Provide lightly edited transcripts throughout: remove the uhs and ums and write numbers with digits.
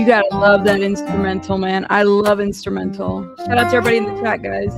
You gotta love that instrumental, man. I love instrumental. Shout out to everybody in the chat, guys.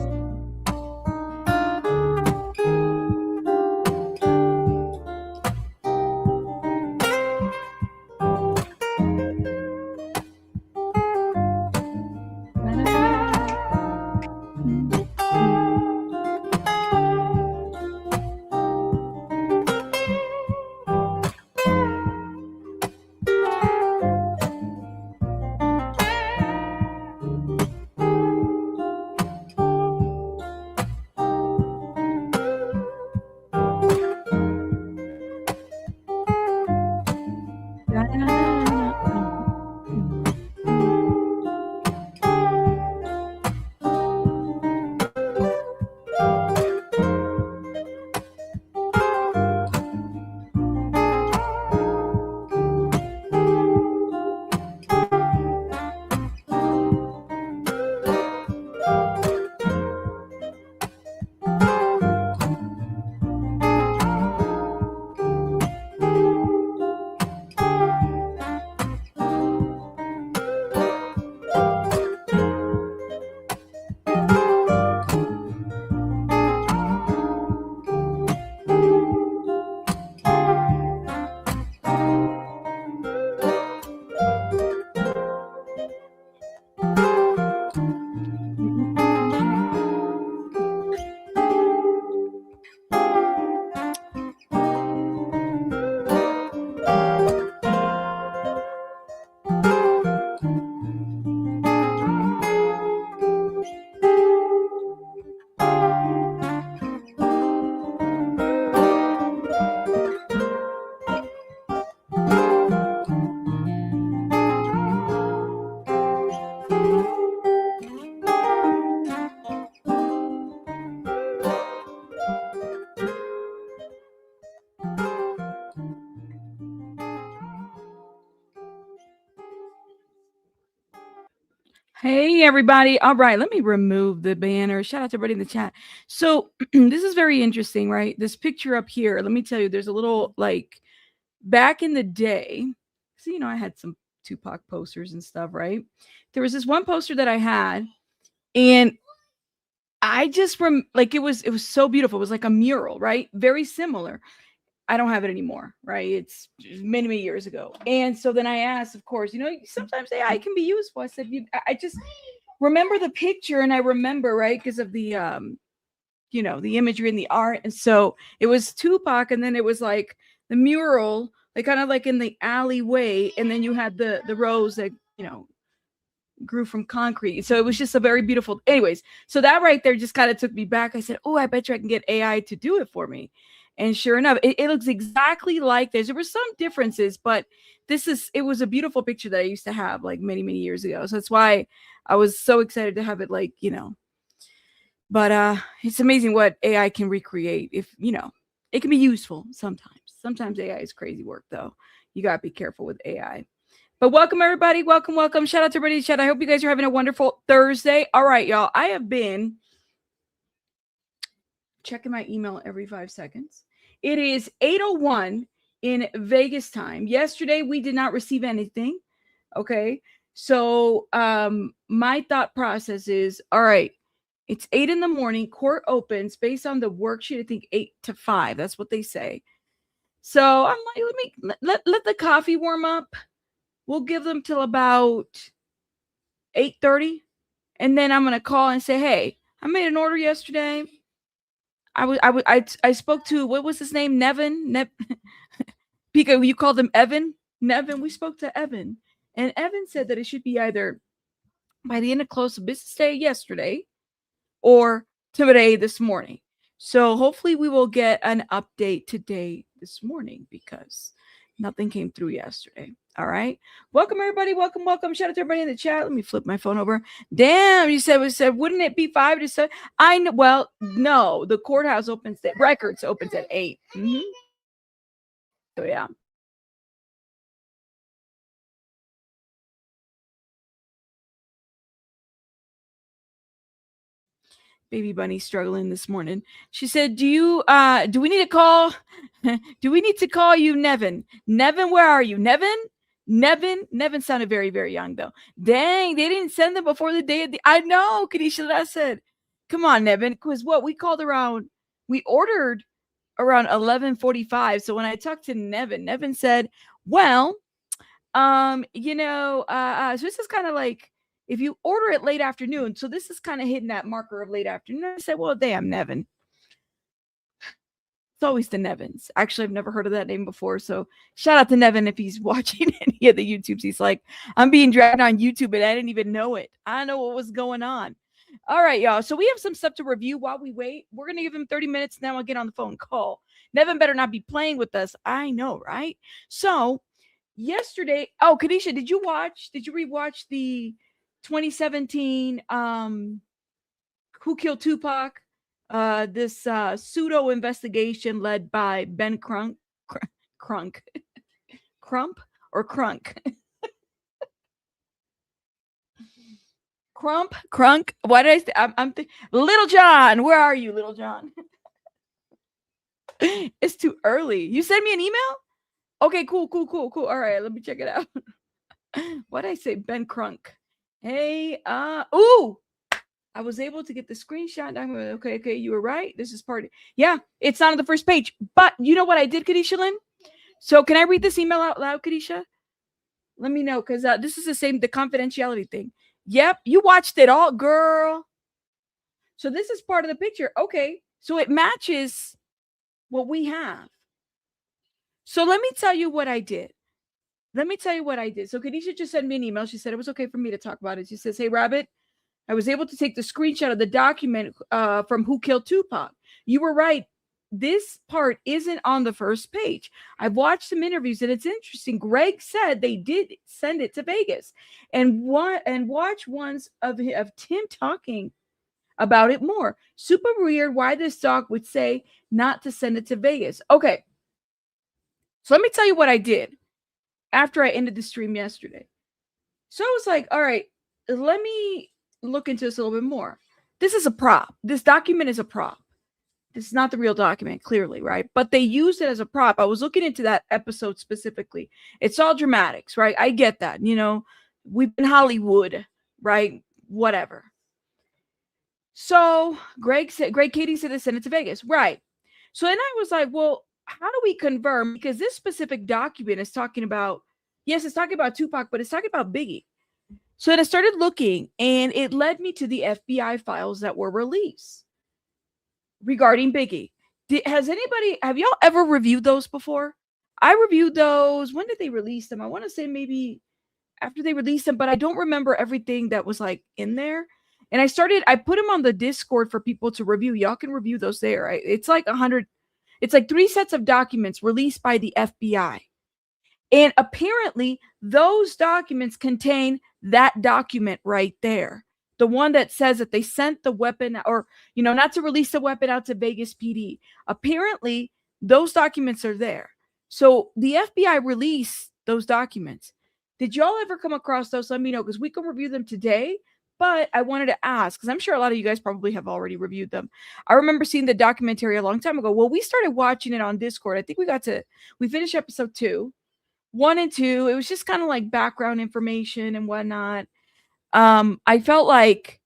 Hey, everybody. All right, let me remove the banner. Shout out to everybody in the chat. So, this is very interesting, right? This picture up here, let me tell you, there's a little like back in the day. So, I had some Tupac posters and stuff, right? There was this one poster that I had, and I just like it was so beautiful. It was like a mural, right? Very similar. I don't have it anymore, right? It's many, many years ago. And so then I asked, of course, sometimes AI can be useful. I said, I just remember the picture, and I remember, right, because of the the imagery and the art. And so it was Tupac, and then it was like the mural, like kind of like in the alleyway, and then you had the rose that grew from concrete. So it was just a very beautiful. Anyways, so that right there just kind of took me back. I said, oh, I bet you I can get AI to do it for me. And sure enough, it looks exactly like this. There were some differences, but it was a beautiful picture that I used to have like many, many years ago. So that's why I was so excited to have it, like, but it's amazing what AI can recreate. If it can be useful sometimes. Sometimes AI is crazy work, though. You gotta be careful with AI. But welcome, everybody. Welcome, welcome. Shout out to everybody in chat. I hope you guys are having a wonderful Thursday. All right, y'all. I have been checking my email every 5 seconds. It is 8:01 in Vegas time. Yesterday, we did not receive anything. Okay. So my thought process is, all right, it's 8 in the morning. Court opens based on the worksheet, I think 8 to 5. That's what they say. So I'm like, let the coffee warm up. We'll give them till about 8:30, and then I'm gonna call and say, "Hey, I made an order yesterday. I spoke to, what was his name? Nevin. Pico, you called him Evan. Nevin. We spoke to Evan, and Evan said that it should be either by the end of close of business day yesterday or today this morning. So hopefully we will get an update today this morning because nothing came through yesterday. All right. Welcome, everybody. Welcome, welcome. Shout out to everybody in the chat. Let me flip my phone over. Damn, we said, wouldn't it be 5 to 7? I know. Well, no, the courthouse records opens at 8. Mm-hmm. So, yeah. Baby Bunny struggling this morning. She said, do we need to call? Do we need to call you Nevin? Nevin, where are you? Nevin sounded very, very young, though. Dang, they didn't send them before the day of the. I know, Kadisha. That said, come on, Nevin, because what we ordered around 11:45. So when I talked to Nevin said, well, so this is kind of like if you order it late afternoon. So this is kind of hitting that marker of late afternoon. I said, well, damn, Nevin. It's always the Nevins. Actually, I've never heard of that name before. So shout out to Nevin if he's watching any of the YouTubes. He's like, I'm being dragged on YouTube and I didn't even know it. I don't know what was going on. All right, y'all. So we have some stuff to review while we wait. We're going to give him 30 minutes. Now I'll get on the phone call. Nevin better not be playing with us. I know, right? So yesterday, Kadisha, did you rewatch the 2017 Who Killed Tupac? This pseudo investigation led by Ben Crump or Crunk. Crunk. Why did I say? I'm Little John. Where are you, Little John? It's too early. You send me an email? Okay, cool. All right, let me check it out. What did I say? Ben Crunk. Hey, ooh, I was able to get the screenshot. Okay, you were right. This is part. Yeah, it's not on the first page. But you know what I did, Kadisha Lynn? So can I read this email out loud, Kadisha? Let me know, because this is the confidentiality thing. Yep, you watched it all, girl. So this is part of the picture. Okay, so it matches what we have. So let me tell you what I did. So Kadisha just sent me an email. She said it was okay for me to talk about it. She says, hey, Rabbit, I was able to take the screenshot of the document from Who Killed Tupac. You were right. This part isn't on the first page. I've watched some interviews and it's interesting. Greg said they did send it to Vegas and watch ones of Tim talking about it more. Super weird why this doc would say not to send it to Vegas. Okay. So let me tell you what I did after I ended the stream yesterday. So I was like, all right, let me look into this a little bit more. This is a prop. This document is a prop. This is not the real document, clearly, right? But they used it as a prop. I was looking into that episode specifically. It's all dramatics, right? I get that. We've been Hollywood, right? Whatever. So Greg Katie said they sent it to Vegas, right? So then I was like, well, how do we confirm? Because this specific document is talking about, yes, it's talking about Tupac, but it's talking about Biggie. So then I started looking, and it led me to the FBI files that were released regarding Biggie. Have y'all ever reviewed those before? I reviewed those. When did they release them? I want to say maybe after they released them, but I don't remember everything that was like in there. And I put them on the Discord for people to review. Y'all can review those there. It's like 100, it's like 3 sets of documents released by the FBI. And apparently those documents contain that document right there. The one that says that they sent the weapon, or, not to release the weapon out to Vegas PD. Apparently those documents are there. So the FBI released those documents. Did y'all ever come across those? Let me know, because we can review them today. But I wanted to ask, because I'm sure a lot of you guys probably have already reviewed them. I remember seeing the documentary a long time ago. Well, we started watching it on Discord. I think we finished episode 2. 1 and 2, it was just kind of like background information and whatnot. I felt like,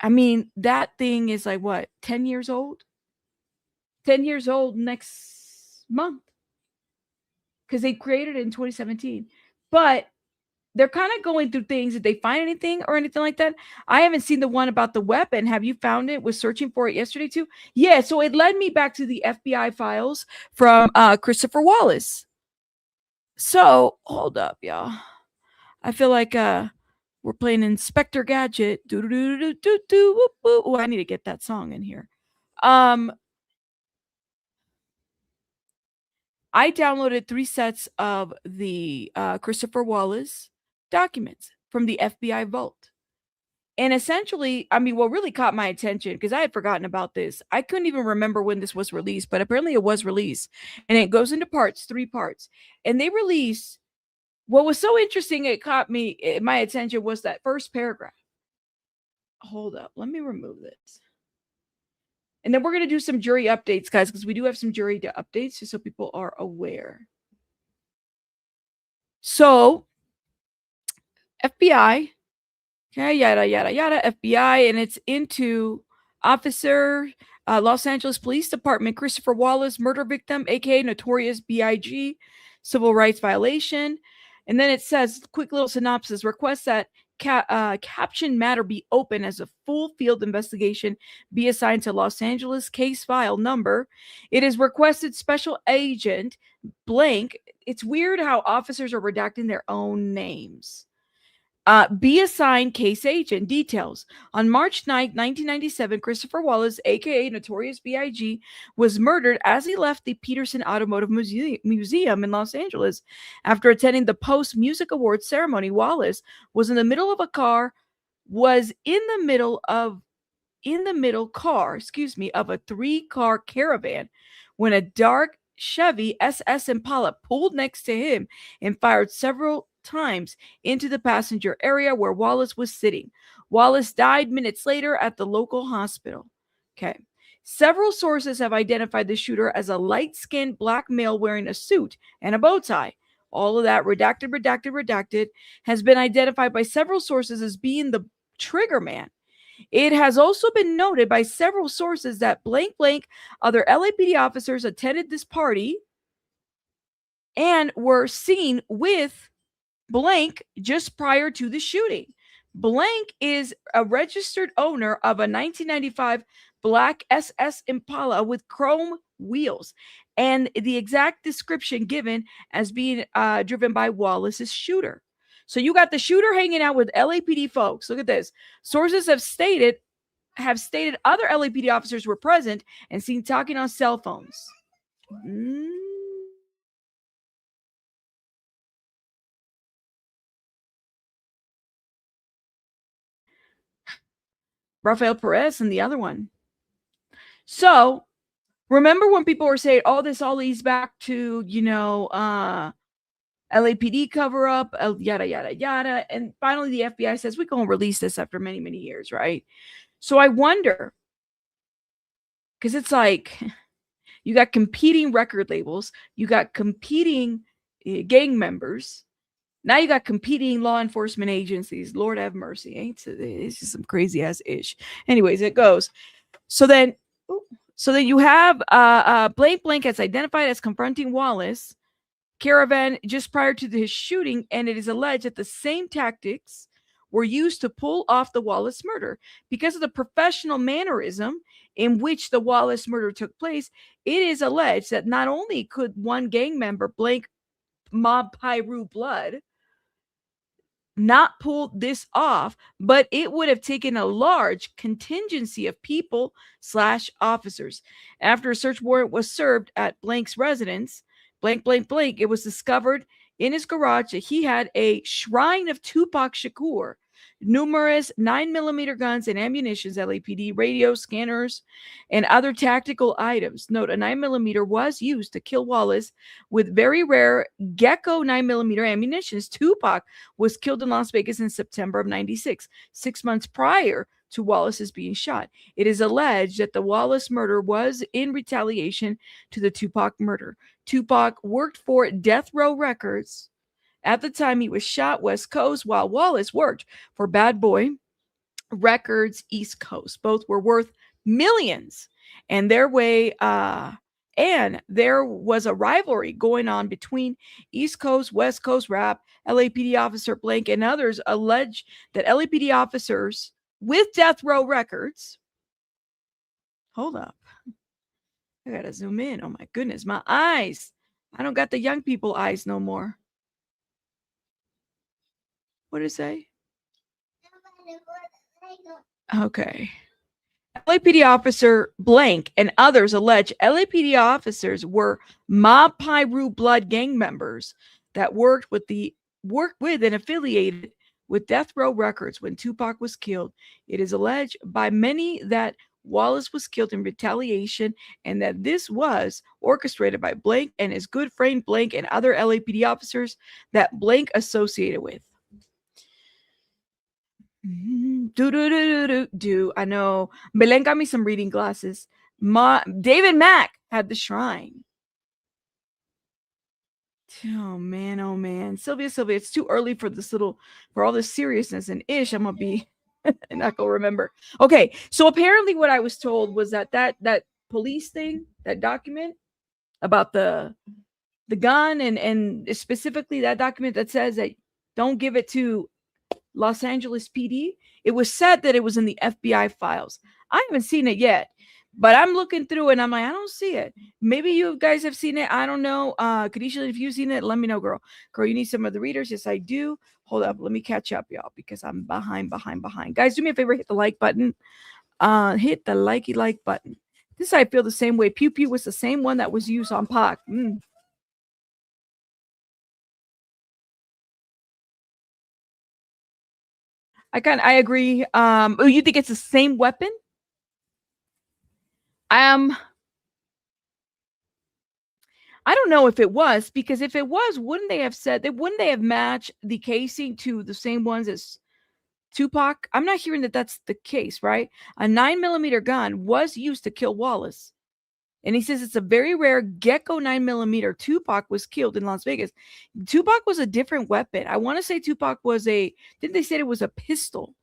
that thing is like, what, 10 years old? 10 years old next month. Because they created it in 2017. But they're kind of going through things. Did they find anything or anything like that? I haven't seen the one about the weapon. Have you found it? Was searching for it yesterday too? Yeah, so it led me back to the FBI files from Christopher Wallace. So, hold up, y'all. I feel like we're playing Inspector Gadget. Oh, I need to get that song in here. I downloaded 3 sets of the Christopher Wallace documents from the FBI vault. And essentially, what really caught my attention, because I had forgotten about this. I couldn't even remember when this was released, but apparently it was released. And it goes into 3 parts. And they released, what was so interesting, it caught my attention, was that first paragraph. Hold up, let me remove this. And then we're going to do some jury updates, guys, because we do have some jury updates, just so people are aware. So, FBI, okay, yada, yada, yada, FBI, and it's into Officer, Los Angeles Police Department, Christopher Wallace, murder victim, aka Notorious B.I.G., civil rights violation. And then it says, quick little synopsis, requests that caption matter be open as a full field investigation be assigned to Los Angeles case file number. It is requested special agent blank. It's weird how officers are redacting their own names. Be assigned case agent. Details. On March 9th, 1997, Christopher Wallace, aka Notorious B.I.G., was murdered as he left the Peterson Automotive Museum in Los Angeles. After attending the Post Music Awards ceremony, Wallace was in the middle of a car, of a 3-car caravan when a dark Chevy SS Impala pulled next to him and fired several times into the passenger area where Wallace was sitting. Wallace died minutes later at the local hospital. Okay. Several sources have identified the shooter as a light-skinned black male wearing a suit and a bow tie. All of that redacted has been identified by several sources as being the trigger man. It has also been noted by several sources that blank other LAPD officers attended this party and were seen with blank just prior to the shooting. Blank is a registered owner of a 1995 black SS Impala with chrome wheels, and the exact description given as being driven by Wallace's shooter. So you got the shooter hanging out with LAPD folks. Look at this. Sources have stated other LAPD officers were present and seen talking on cell phones. Rafael Perez and the other one. So remember when people were saying, oh, this all leads back to, LAPD cover up, yada, yada, yada. And finally, the FBI says, we're going to release this after many, many years, right? So I wonder, because it's like you got competing record labels, you got competing gang members. Now you got competing law enforcement agencies. Lord have mercy. It's just some crazy ass ish. Anyways, it goes. So then you have blank blank as identified as confronting Wallace caravan just prior to his shooting, and it is alleged that the same tactics were used to pull off the Wallace murder. Because of the professional mannerism in which the Wallace murder took place, it is alleged that not only could one gang member blank mob Pyru blood not pulled this off, but it would have taken a large contingency of people / officers. After a search warrant was served at Blank's residence, blank, blank, blank, it was discovered in his garage that he had a shrine of Tupac Shakur, numerous 9mm guns and ammunitions, LAPD radios, scanners, and other tactical items. Note, a 9mm was used to kill Wallace with very rare Gecko 9mm ammunitions. Tupac was killed in Las Vegas in September of 96, 6 months prior to Wallace's being shot. It is alleged that the Wallace murder was in retaliation to the Tupac murder. Tupac worked for Death Row Records at the time he was shot, West Coast, while Wallace worked for Bad Boy Records, East Coast. Both were worth millions. And there was a rivalry going on between East Coast, West Coast rap. LAPD officer Blank and others allege that LAPD officers with Death Row Records. Hold up. I gotta zoom in. Oh my goodness, my eyes. I don't got the young people eyes no more. What did it say? Okay. LAPD officer Blank and others allege LAPD officers were Mob Pyru blood gang members that worked with and affiliated with Death Row Records when Tupac was killed. It is alleged by many that Wallace was killed in retaliation and that this was orchestrated by Blank and his good friend Blank and other LAPD officers that Blank associated with. I know. Belen got me some reading glasses. David Mack had the shrine. Oh man. Sylvia, it's too early for all this seriousness and ish. I'm gonna be not gonna remember. Okay, so apparently what I was told was that police thing, that document about the gun and specifically that document that says that don't give it to Los Angeles PD, it was said that it was in the FBI files. I haven't seen it yet, but I'm looking through and I'm like, I don't see it. Maybe you guys have seen it. I don't know. Kadisha, if you've seen it, let me know, girl. Girl, you need some of the readers. Yes, I do. Hold up. Let me catch up, y'all, because I'm behind. Guys, do me a favor. Hit the like button. Hit the like button. This I feel the same way. Pew Pew was the same one that was used on Pac. I agree. You think it's the same weapon? I don't know if it was, because if it was, wouldn't they have matched the casing to the same ones as Tupac? I'm not hearing that that's the case, right? A 9mm gun was used to kill Wallace. And he says it's a very rare Gecko 9mm. Tupac was killed in Las Vegas. Tupac was a different weapon. I want to say Tupac was didn't they say it was a pistol?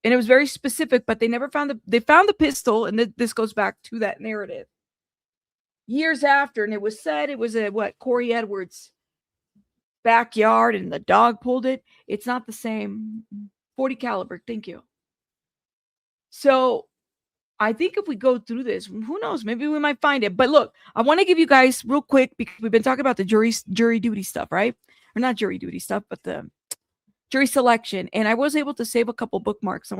And it was very specific, but they never found they found the pistol, and this goes back to that narrative years after, and it was said it was Corey Edwards' backyard, and the dog pulled it. It's not the same. 40 caliber. Thank you. So I think if we go through this, who knows? Maybe we might find it. But look, I want to give you guys real quick, because we've been talking about the jury duty stuff, right? Or not jury duty stuff, but the jury selection. And I was able to save a couple bookmarks.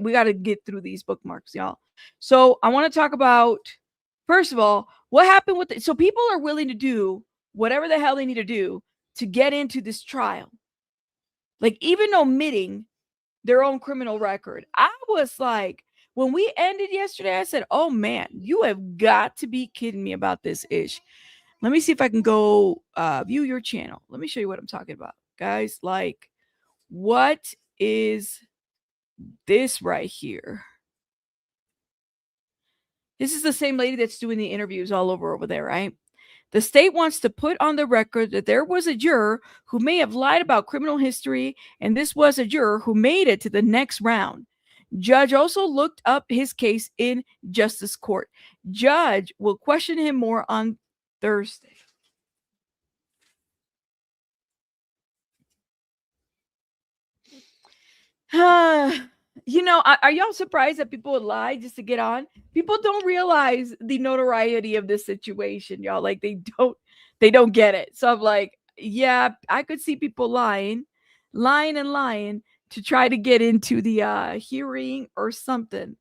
We got to get through these bookmarks, y'all. So I want to talk about, first of all, what happened with it. So people are willing to do whatever the hell they need to do to get into this trial. Like, even omitting their own criminal record. I was like, when we ended yesterday, I said, oh man, you have got to be kidding me about this ish. Let me see if I can go view your channel. Let me show you what I'm talking about. Guys, like, what is this right here? This is the same lady that's doing the interviews all over there, right? The state wants to put on the record that there was a juror who may have lied about criminal history, and this was a juror who made it to the next round. Judge also looked up his case in justice court. Judge will question him more on Thursday. Are y'all surprised that people would lie just to get on? People don't realize the notoriety of this situation, y'all. Like they don't get it. So I'm like, yeah, I could see people lying to try to get into the hearing or something.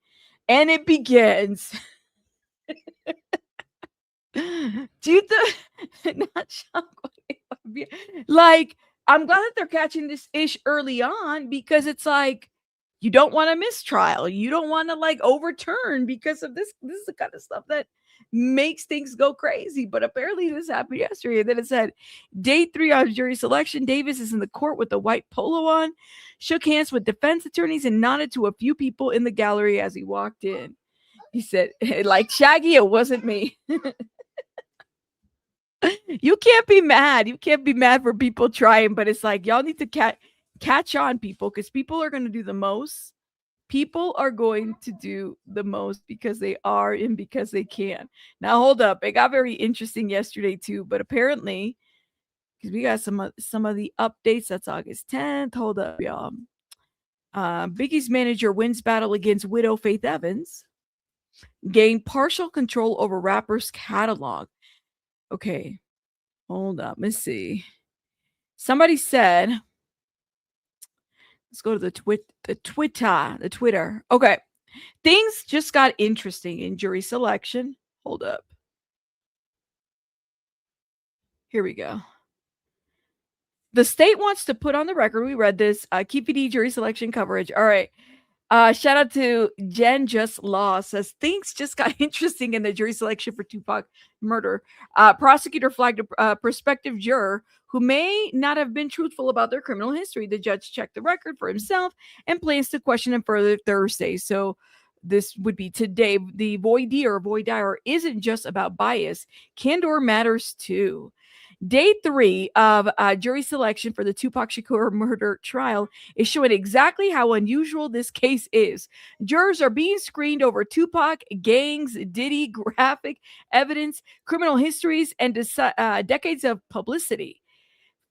And it begins. Do you think not shockwave? Like, I'm glad that they're catching this ish early on, because it's like you don't want a mistrial. You don't want to like overturn because of this. This is the kind of stuff that makes things go crazy. But apparently this happened yesterday. And then it said, day 3 on jury selection. Davis is in the court with a white polo on, shook hands with defense attorneys, and nodded to a few people in the gallery as he walked in. He said, like Shaggy, it wasn't me. You can't be mad. You can't be mad for people trying, but it's like y'all need to catch on, people, because people are going to do the most. People are going to do the most because they are and because they can. Now, hold up. It got very interesting yesterday, too, but apparently, because we got some of the updates. That's August 10th. Hold up, y'all. Biggie's manager wins battle against widow Faith Evans. Gained partial control over rapper's catalog. Okay, hold up. Let's see. Somebody said, let's go to the Twitter. Okay. Things just got interesting in jury selection. Hold up. Here we go. The state wants to put on the record. We read this. Keefe D jury selection coverage. All right. Shout out to Jen Just Law, says things just got interesting in the jury selection for Tupac murder. Prosecutor flagged a prospective juror who may not have been truthful about their criminal history. The judge checked the record for himself and plans to question him further Thursday. So this would be today. The voir dire isn't just about bias. Candor matters too. Day 3 of jury selection for the Tupac Shakur murder trial is showing exactly how unusual this case is. Jurors are being screened over Tupac, gangs, Diddy, graphic evidence, criminal histories, and decades of publicity.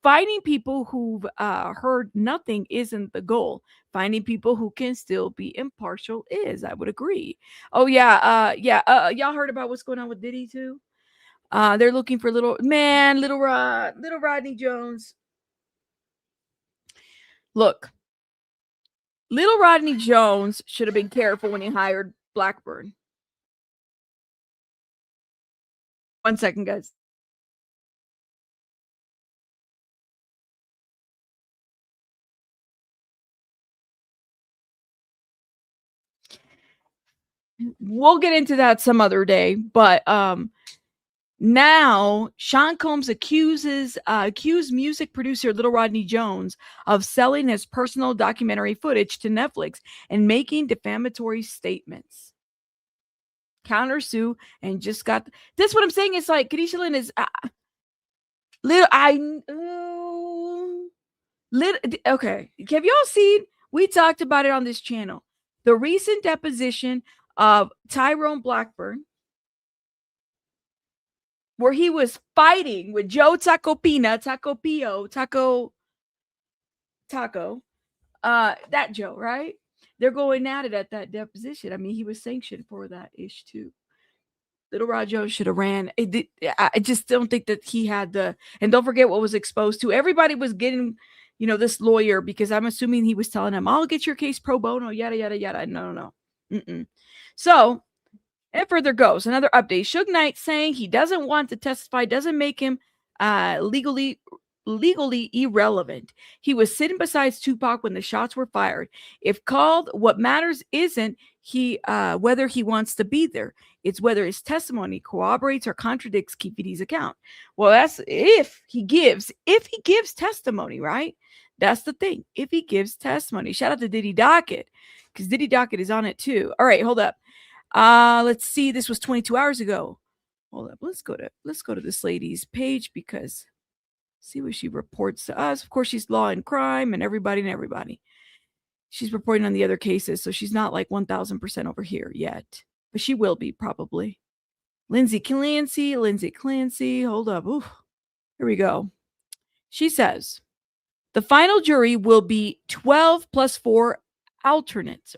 Finding people who've heard nothing isn't the goal. Finding people who can still be impartial is. I would agree. Oh, yeah. Y'all heard about what's going on with Diddy, too? They're looking for little Rodney Jones. Look, little Rodney Jones should have been careful when he hired Blackburn. 1 second, guys. We'll get into that some other day, but now Sean Combs accused music producer Little Rodney Jones of selling his personal documentary footage to Netflix and making defamatory statements. Countersue and just got this. What I'm saying is like Kadisha Lynn is okay. Have y'all seen? We talked about it on this channel. The recent deposition of Tyrone Blackburn, where he was fighting with Joe Taco, that Joe, right? They're going at it at that deposition. I mean, he was sanctioned for that ish too. Little Rod Joe should have ran. I just don't think that he had and don't forget what was exposed to. Everybody was getting, this lawyer, because I'm assuming he was telling him, I'll get your case pro bono, yada, yada, yada. No. So, and further goes, another update. Suge Knight saying he doesn't want to testify doesn't make him legally irrelevant. He was sitting beside Tupac when the shots were fired. If called, what matters isn't whether he wants to be there. It's whether his testimony corroborates or contradicts Keefe D's account. Well, that's if he gives testimony, right? That's the thing. If he gives testimony. Shout out to Diddy Docket, because Diddy Docket is on it too. All right, hold up. Let's see. This was 22 hours ago. Hold up. Let's go to this lady's page, because see what she reports to us. Of course, she's law and crime and everybody. She's reporting on the other cases, so she's not like 1000% over here yet, but she will be probably. Lindsay Clancy. Hold up. Ooh, here we go. She says the final jury will be 12 plus 4 alternatives.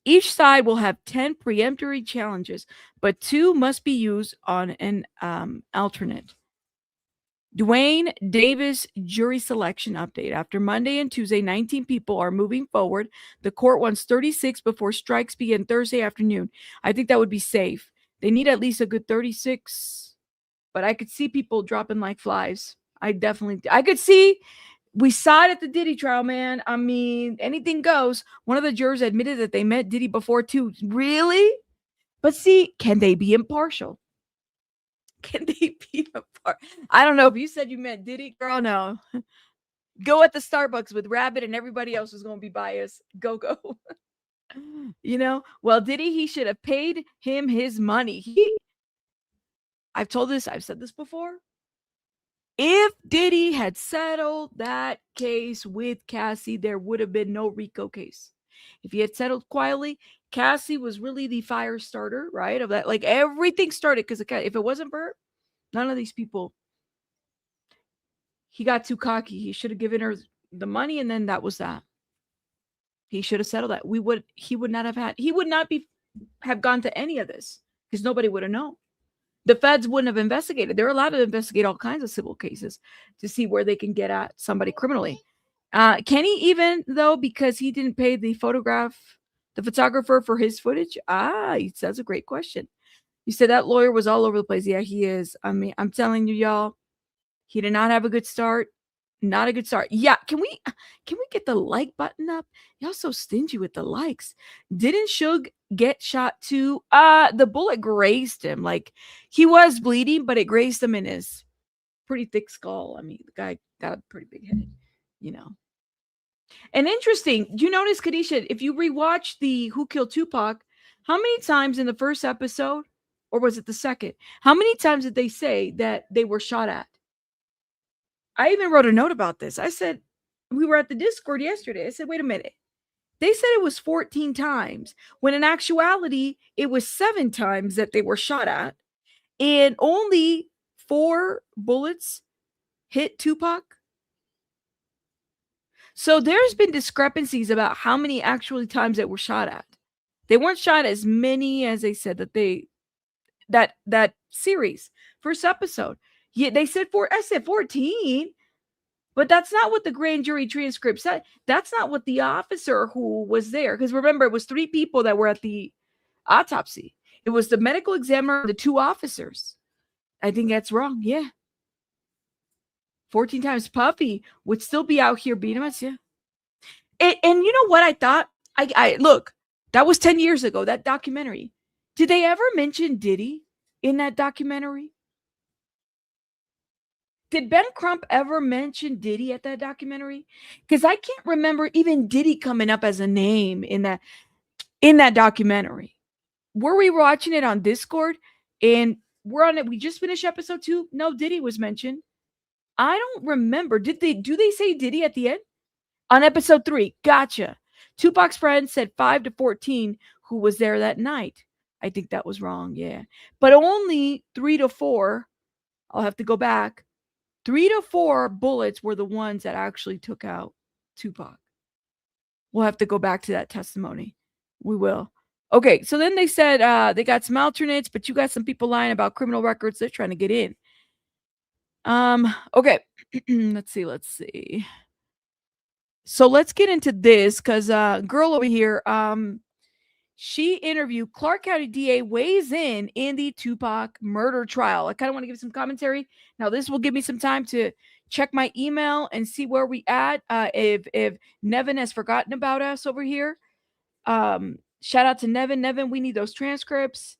Each side will have 10 preemptory challenges, but 2 must be used on an alternate. Duane Davis jury selection update. After Monday and Tuesday, 19 people are moving forward. The court wants 36 before strikes begin Thursday afternoon. I think that would be safe. They need at least a good 36, but I could see people dropping like flies. I could see. We saw it at the Diddy trial, man. I mean, anything goes. One of the jurors admitted that they met Diddy before too. Really? But see, can they be impartial? I don't know. If you said you met Diddy, girl, no. Go at the Starbucks with Rabbit and everybody else is going to be biased. Go. Well, Diddy, he should have paid him his money. I've said this before. If Diddy had settled that case with Cassie, there would have been no RICO case. If he had settled quietly, Cassie was really the fire starter, right? Of that, like everything started because if it wasn't for her, none of these people. He got too cocky. He should have given her the money, and then that was that. He should have settled that. He would not have gone to any of this, because nobody would have known. The feds wouldn't have investigated. They're allowed to investigate all kinds of civil cases to see where they can get at somebody criminally. Can he even, though, because he didn't pay the photographer for his footage? That's a great question. You said that lawyer was all over the place. Yeah, he is. I mean, I'm telling you, y'all, he did not have a good start. Not a good start. Yeah, can we get the like button up? Y'all so stingy with the likes. Didn't Suge get shot too? The bullet grazed him. Like, he was bleeding, but it grazed him in his pretty thick skull. I mean, the guy got a pretty big head, And interesting, you notice, Kadisha, if you rewatch the Who Killed Tupac, how many times in the first episode, or was it the second? How many times did they say that they were shot at? I even wrote a note about this. I said, we were at the Discord yesterday. I said, wait a minute. They said it was 14 times, when in actuality, it was 7 times that they were shot at, and only 4 bullets hit Tupac. So there's been discrepancies about how many actually times that were shot at. They weren't shot as many as they said that series, first episode. Yeah, they said I said 14, but that's not what the grand jury transcript said. That's not what the officer who was there, because remember, it was 3 people that were at the autopsy. It was the medical examiner and the 2 officers. I think that's wrong. Yeah. 14 times. Puffy would still be out here beating us. Yeah. And you know what I thought? I look, that was 10 years ago, that documentary. Did they ever mention Diddy in that documentary? Did Ben Crump ever mention Diddy at that documentary? Because I can't remember even Diddy coming up as a name in that documentary. Were we watching it on Discord? And we're on it. We just finished episode 2. No, Diddy was mentioned. I don't remember. Do they say Diddy at the end? On episode 3. Gotcha. Tupac's friend said 5 to 14 who was there that night. I think that was wrong. Yeah. But only 3 to 4. I'll have to go back. 3 to 4 bullets were the ones that actually took out Tupac. We'll have to go back to that testimony. We will. Okay, so then they said they got some alternates, but you got some people lying about criminal records. They're trying to get in. Okay. Let's see. So let's get into this, because girl over here, she interviewed Clark County DA, weighs in the Tupac murder trial. I kind of want to give some commentary. Now, this will give me some time to check my email and see where we at. If Nevin has forgotten about us over here, shout out to Nevin. Nevin, we need those transcripts.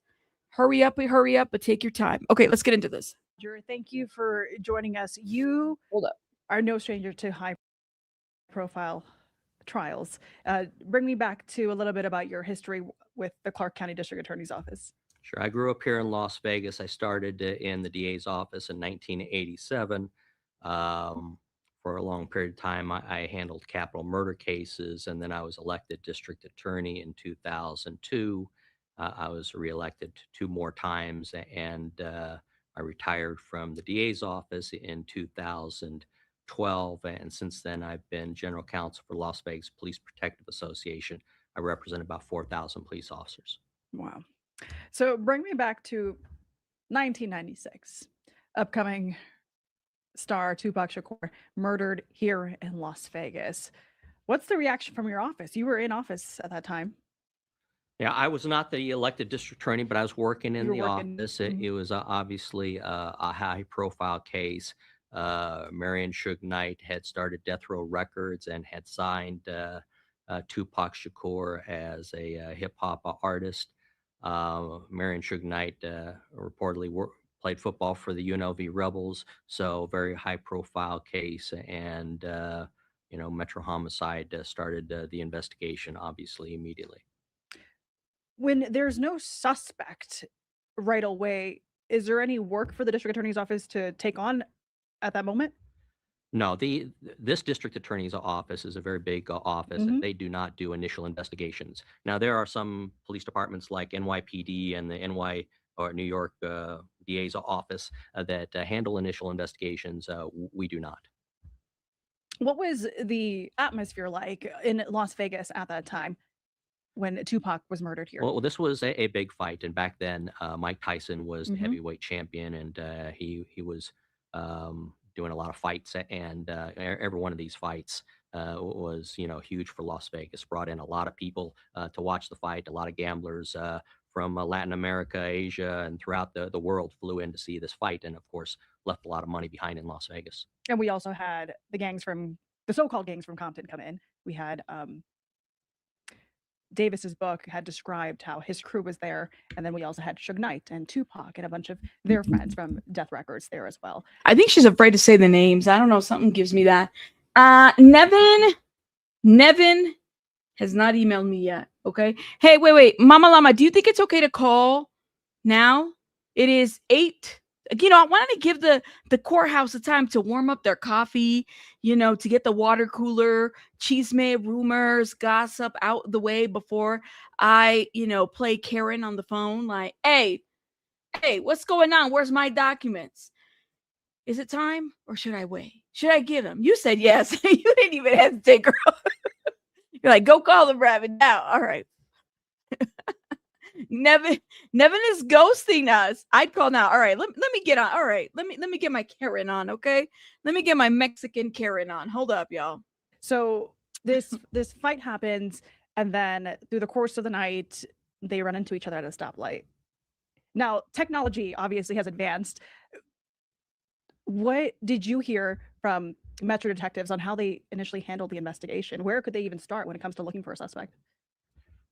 Hurry up, but take your time. Okay, let's get into this. Thank you for joining us. You Hold up. are no stranger to high profile trials. Bring me back to a little bit about your history with the Clark County District Attorney's Office. Sure. I grew up here in Las Vegas. I started in the DA's office in 1987. Um, for a long period of time, I handled capital murder cases, and then I was elected district attorney in 2002. I was reelected two more times, and I retired from the DA's office in 2012. And since then, I've been general counsel for Las Vegas Police Protective Association. I represent about 4,000 police officers. Wow. So bring me back to 1996. Upcoming star Tupac Shakur murdered here in Las Vegas. What's the reaction from your office? You were in office at that time. Yeah, I was not the elected district attorney, but I was working in the office. Mhm. It was obviously a high-profile case. Marion Suge Knight had started Death Row Records and had signed Tupac Shakur as a hip-hop artist. Marion Suge Knight reportedly played football for the UNLV Rebels, so very high-profile case. And Metro Homicide started the investigation, obviously, immediately. When there's no suspect right away, is there any work for the district attorney's office to take on at that moment? No, this district attorney's office is a very big office, and they do not do initial investigations. Now, there are some police departments like NYPD and the New York DA's office that handle initial investigations. We do not. What was the atmosphere like in Las Vegas at that time when Tupac was murdered here? Well, this was a big fight, and back then, Mike Tyson was the heavyweight champion, and he was doing a lot of fights, and every one of these fights was huge for Las Vegas. Brought in a lot of people to watch the fight. A lot of gamblers from Latin America, Asia, and throughout the world flew in to see this fight, and of course left a lot of money behind in Las Vegas. And we also had the so-called gangs from Compton come in. We had Davis's book had described how his crew was there, and then we also had Suge Knight and Tupac and a bunch of their friends from Death Records there as well. I think she's afraid to say the names. I don't know. Something gives me that. Nevin has not emailed me yet. Okay. Hey, wait. Mama Llama, do you think it's okay to call now? It is 8. I wanted to give the courthouse the time to warm up their coffee, to get the water cooler, chisme, rumors, gossip out the way before I, play Karen on the phone. Like, hey, what's going on? Where's my documents? Is it time or should I wait? Should I get them? You said yes. You didn't even hesitate, girl. You're like, go call them rabbit now. All right. Nevin is ghosting us. I'd call now. All right, let me get on. All right, let me get my Karen on. Okay, let me get my Mexican Karen on. Hold up, y'all. So this fight happens, and then through the course of the night, they run into each other at a stoplight. Now, technology obviously has advanced. What did you hear from Metro detectives on how they initially handled the investigation? Where could they even start when it comes to looking for a suspect?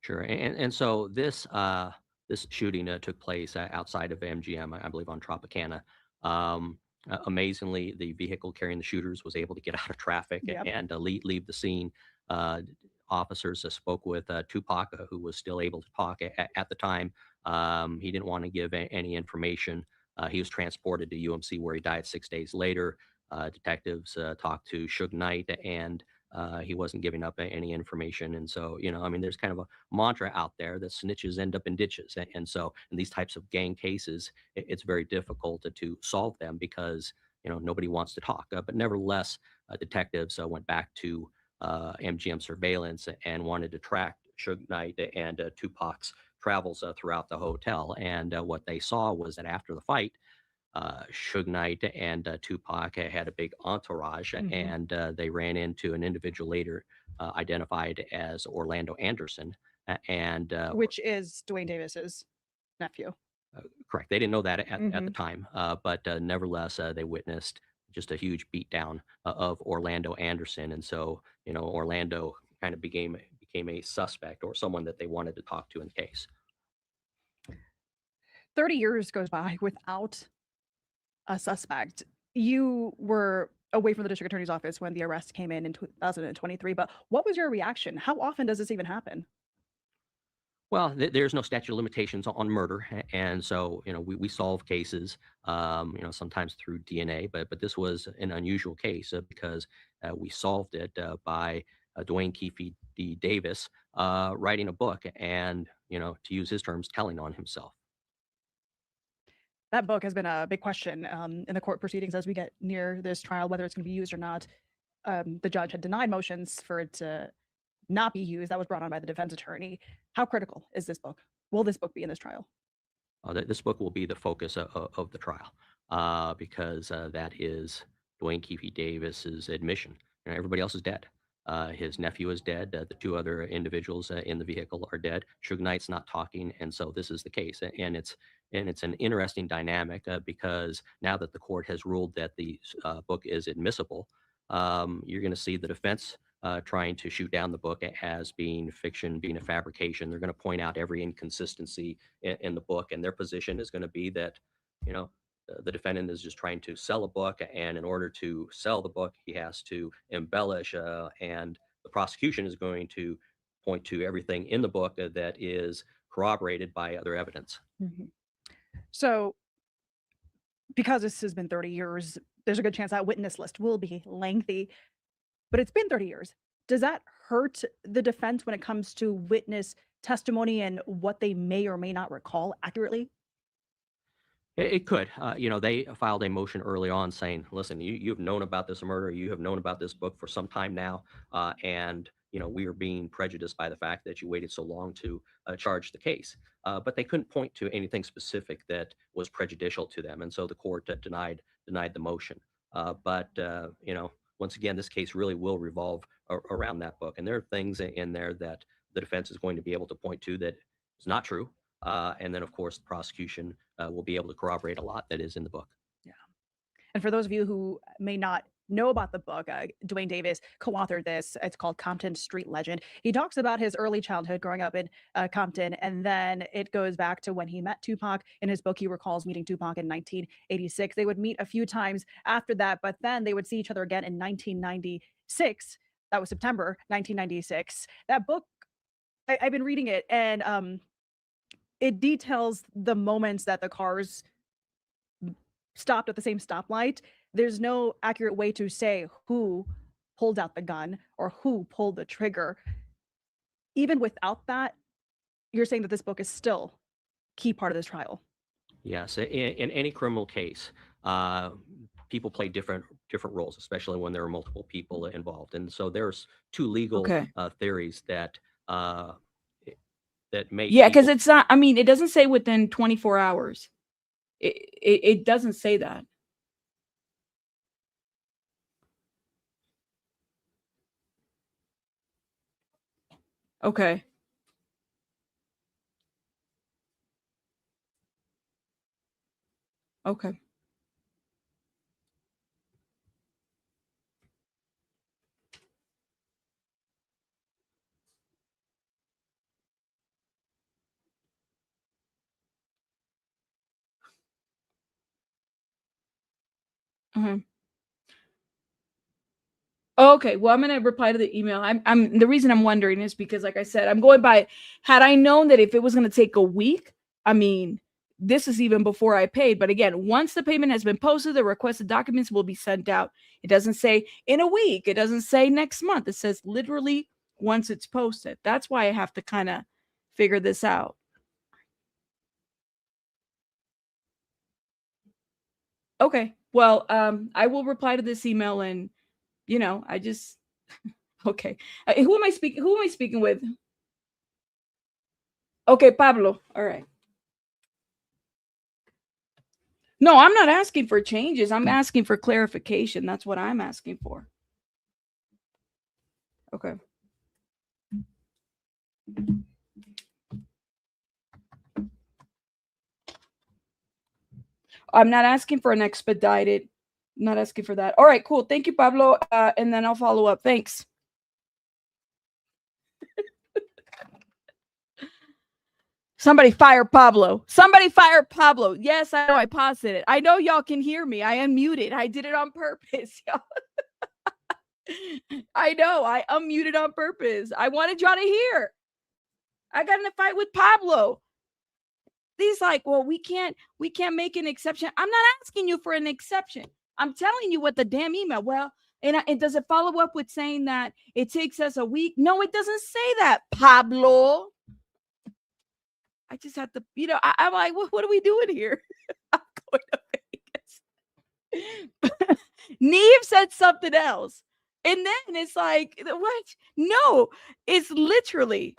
Sure. And so this shooting took place outside of MGM, I believe on Tropicana. Amazingly, the vehicle carrying the shooters was able to get out of traffic and leave the scene. Officers spoke with Tupac, who was still able to talk at the time. He didn't want to give any information. He was transported to UMC where he died 6 days later. Detectives talked to Suge Knight, and he wasn't giving up any information. And so, there's kind of a mantra out there that snitches end up in ditches. And so in these types of gang cases, it's very difficult to solve them because, nobody wants to talk. But nevertheless, detectives went back to MGM surveillance and wanted to track Suge Knight and Tupac's travels throughout the hotel. And what they saw was that after the fight, Suge Knight and Tupac had a big entourage, and they ran into an individual later identified as Orlando Anderson, which is Duane Davis's nephew. Correct. They didn't know that at the time, but nevertheless, they witnessed just a huge beatdown of Orlando Anderson. And so, Orlando kind of became a suspect or someone that they wanted to talk to in the case. 30 years goes by without a suspect. You were away from the district attorney's office when the arrest came in 2023, but what was your reaction? How often does this even happen? Well, there's no statute of limitations on murder, and so we solve cases, sometimes through DNA, but this was an unusual case because we solved it by Duane Keefe D. Davis writing a book and to use his terms, telling on himself. That book has been a big question in the court proceedings as we get near this trial, whether it's going to be used or not. The judge had denied motions for it to not be used. That was brought on by the defense attorney. How critical is this book? Will this book be in this trial? This book will be the focus of the trial because that is Duane Keefe Davis's admission. Everybody else is dead. His nephew is dead. The two other individuals in the vehicle are dead. Suge Knight's not talking, and so this is the case. And it's an interesting dynamic because now that the court has ruled that the book is admissible, you're going to see the defense trying to shoot down the book as being fiction, being a fabrication. They're going to point out every inconsistency in the book, and their position is going to be that, the defendant is just trying to sell a book, and in order to sell the book, he has to embellish, and the prosecution is going to point to everything in the book that is corroborated by other evidence. Mm-hmm. So, because this has been 30 years, there's a good chance that witness list will be lengthy, but it's been 30 years. Does that hurt the defense when it comes to witness testimony and what they may or may not recall accurately? It could. They filed a motion early on saying, listen, you've known about this murder, you have known about this book for some time now, and we are being prejudiced by the fact that you waited so long to charge the case. But they couldn't point to anything specific that was prejudicial to them, and so the court denied the motion. But once again, this case really will revolve around that book, and there are things in there that the defense is going to be able to point to that is not true. And then, of course, the prosecution will be able to corroborate a lot that is in the book. Yeah. And for those of you who may not know about the book, Duane Davis co-authored this. It's called Compton Street Legend. He talks about his early childhood growing up in Compton, and then it goes back to when he met Tupac. In his book, he recalls meeting Tupac in 1986. They would meet a few times after that, but then they would see each other again in 1996. That was September 1996. That book, I've been reading it, and it details the moments that the cars stopped at the same stoplight. There's no accurate way to say who pulled out the gun or who pulled the trigger. Even without that, you're saying that this book is still a key part of this trial. Yes, in any criminal case, people play different roles, especially when there are multiple people involved. And so there's two legal theories that make. Yeah, because it's not. I mean, it doesn't say within 24 hours. It doesn't say that. Okay. Okay. Okay, well, I'm gonna reply to the email. I'm the reason I'm wondering is because, like I said, I'm going by. Had I known that if it was gonna take a week, I mean, this is even before I paid. But again, once the payment has been posted, the requested documents will be sent out. It doesn't say in a week. It doesn't say next month. It says literally once it's posted. That's why I have to kind of figure this out. Okay, well, I will reply to this email and. I just okay. Who am I speaking with? Okay, Pablo. All right. No, I'm not asking for changes. I'm asking for clarification. That's what I'm asking for. Okay. I'm not asking for an expedited Not asking for that. All right, cool. Thank you, Pablo. And then I'll follow up. Thanks. Somebody fire Pablo. Somebody fire Pablo. Yes, I know I paused it. I know y'all can hear me. I unmuted. I did it on purpose, y'all. I know. I unmuted on purpose. I wanted y'all to hear. I got in a fight with Pablo. He's like, well, we can't make an exception. I'm not asking you for an exception. I'm telling you what the damn email. Well, and does it follow up with saying that it takes us a week? No, it doesn't say that, Pablo. I just have to, I'm like, what are we doing here? I'm going to Vegas. Neve said something else. And then it's like, what? No, it's literally.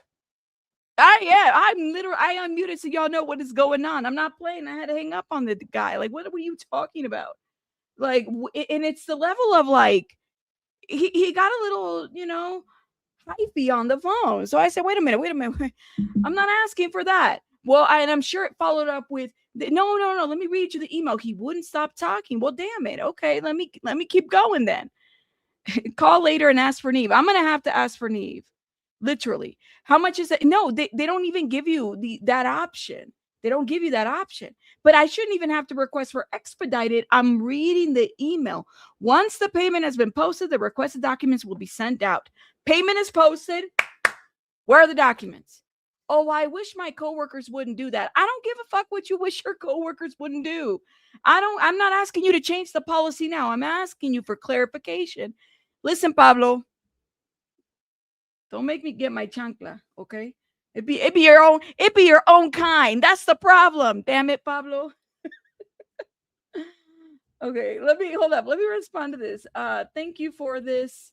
I unmuted so y'all know what is going on. I'm not playing. I had to hang up on the guy. Like, what were you talking about? Like, and it's the level of like, he got a little, hypey on the phone. So I said, wait a minute. I'm not asking for that. Well, and I'm sure it followed up with, no. Let me read you the email. He wouldn't stop talking. Well, damn it. Okay, let me keep going then. Call later and ask for Neve. I'm gonna have to ask for Neve. Literally. How much is it? No, they don't even give you that option. They don't give you that option. But I shouldn't even have to request for expedited. I'm reading the email. Once the payment has been posted, the requested documents will be sent out. Payment is posted. Where are the documents? Oh, I wish my coworkers wouldn't do that. I don't give a fuck what you wish your coworkers wouldn't do. I'm not asking you to change the policy now. I'm asking you for clarification. Listen, Pablo. Don't make me get my chancla, okay? It be your own kind. That's the problem. Damn it, Pablo. Okay, hold up. Let me respond to this. Thank you for this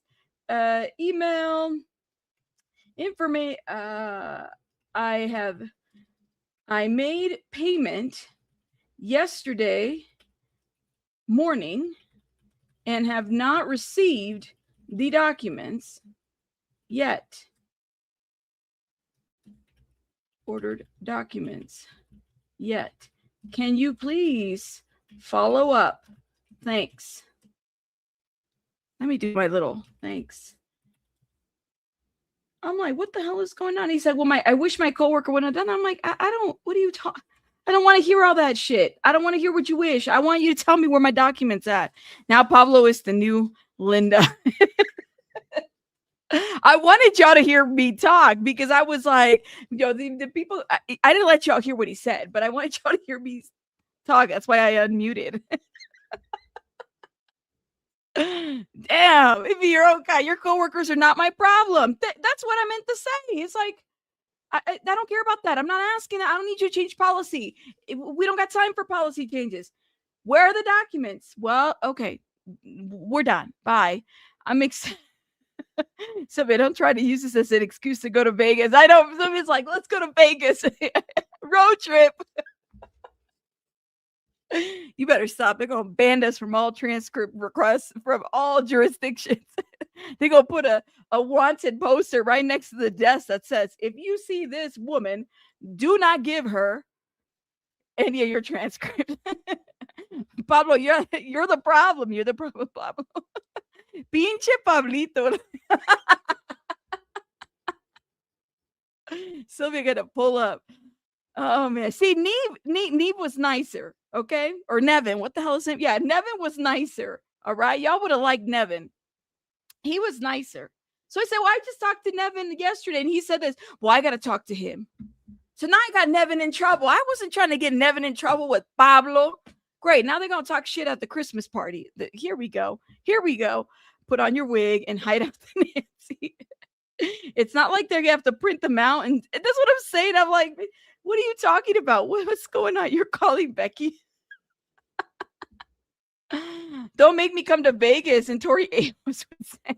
email information. I made payment yesterday morning and have not received the documents yet. Ordered documents yet. Can you please follow up? Thanks. Let me do my little thanks. I'm like, what the hell is going on? He said, well, I wish my coworker wouldn't have done that. I'm like, I don't, what are you talking? I don't want to hear all that shit. I don't want to hear what you wish. I want you to tell me where my documents at. Now Pablo is the new Linda. I wanted y'all to hear me talk because I was like, the people, I didn't let y'all hear what he said, but I wanted y'all to hear me talk. That's why I unmuted. Damn, if you're okay, your coworkers are not my problem. That's what I meant to say. It's like, I don't care about that. I'm not asking that. I don't need you to change policy. We don't got time for policy changes. Where are the documents? Well, okay, we're done. Bye. I'm excited. Somebody don't try to use this as an excuse to go to Vegas. I know somebody's like, let's go to Vegas. Road trip. You better stop. They're going to ban us from all transcript requests from all jurisdictions. They're going to put a wanted poster right next to the desk that says, if you see this woman, do not give her any of your transcripts. Pablo, you're the problem. You're the problem, Pablo. Pinche Pablito. Sylvia gonna pull up. Oh man. See, Neve was nicer, okay? Or Nevin. What the hell is it? Yeah, Nevin was nicer. All right. Y'all would have liked Nevin. He was nicer. So I said, well, I just talked to Nevin yesterday, and he said this. Well, I gotta talk to him. So now I got Nevin in trouble. I wasn't trying to get Nevin in trouble with Pablo. Great. Now they're gonna talk shit at the Christmas party. Here we go. Put on your wig and hide out the Nancy. It's not like they have to print them out. And that's what I'm saying. I'm like, what are you talking about? What's going on? You're calling Becky. Don't make me come to Vegas. And Tori Amos would say.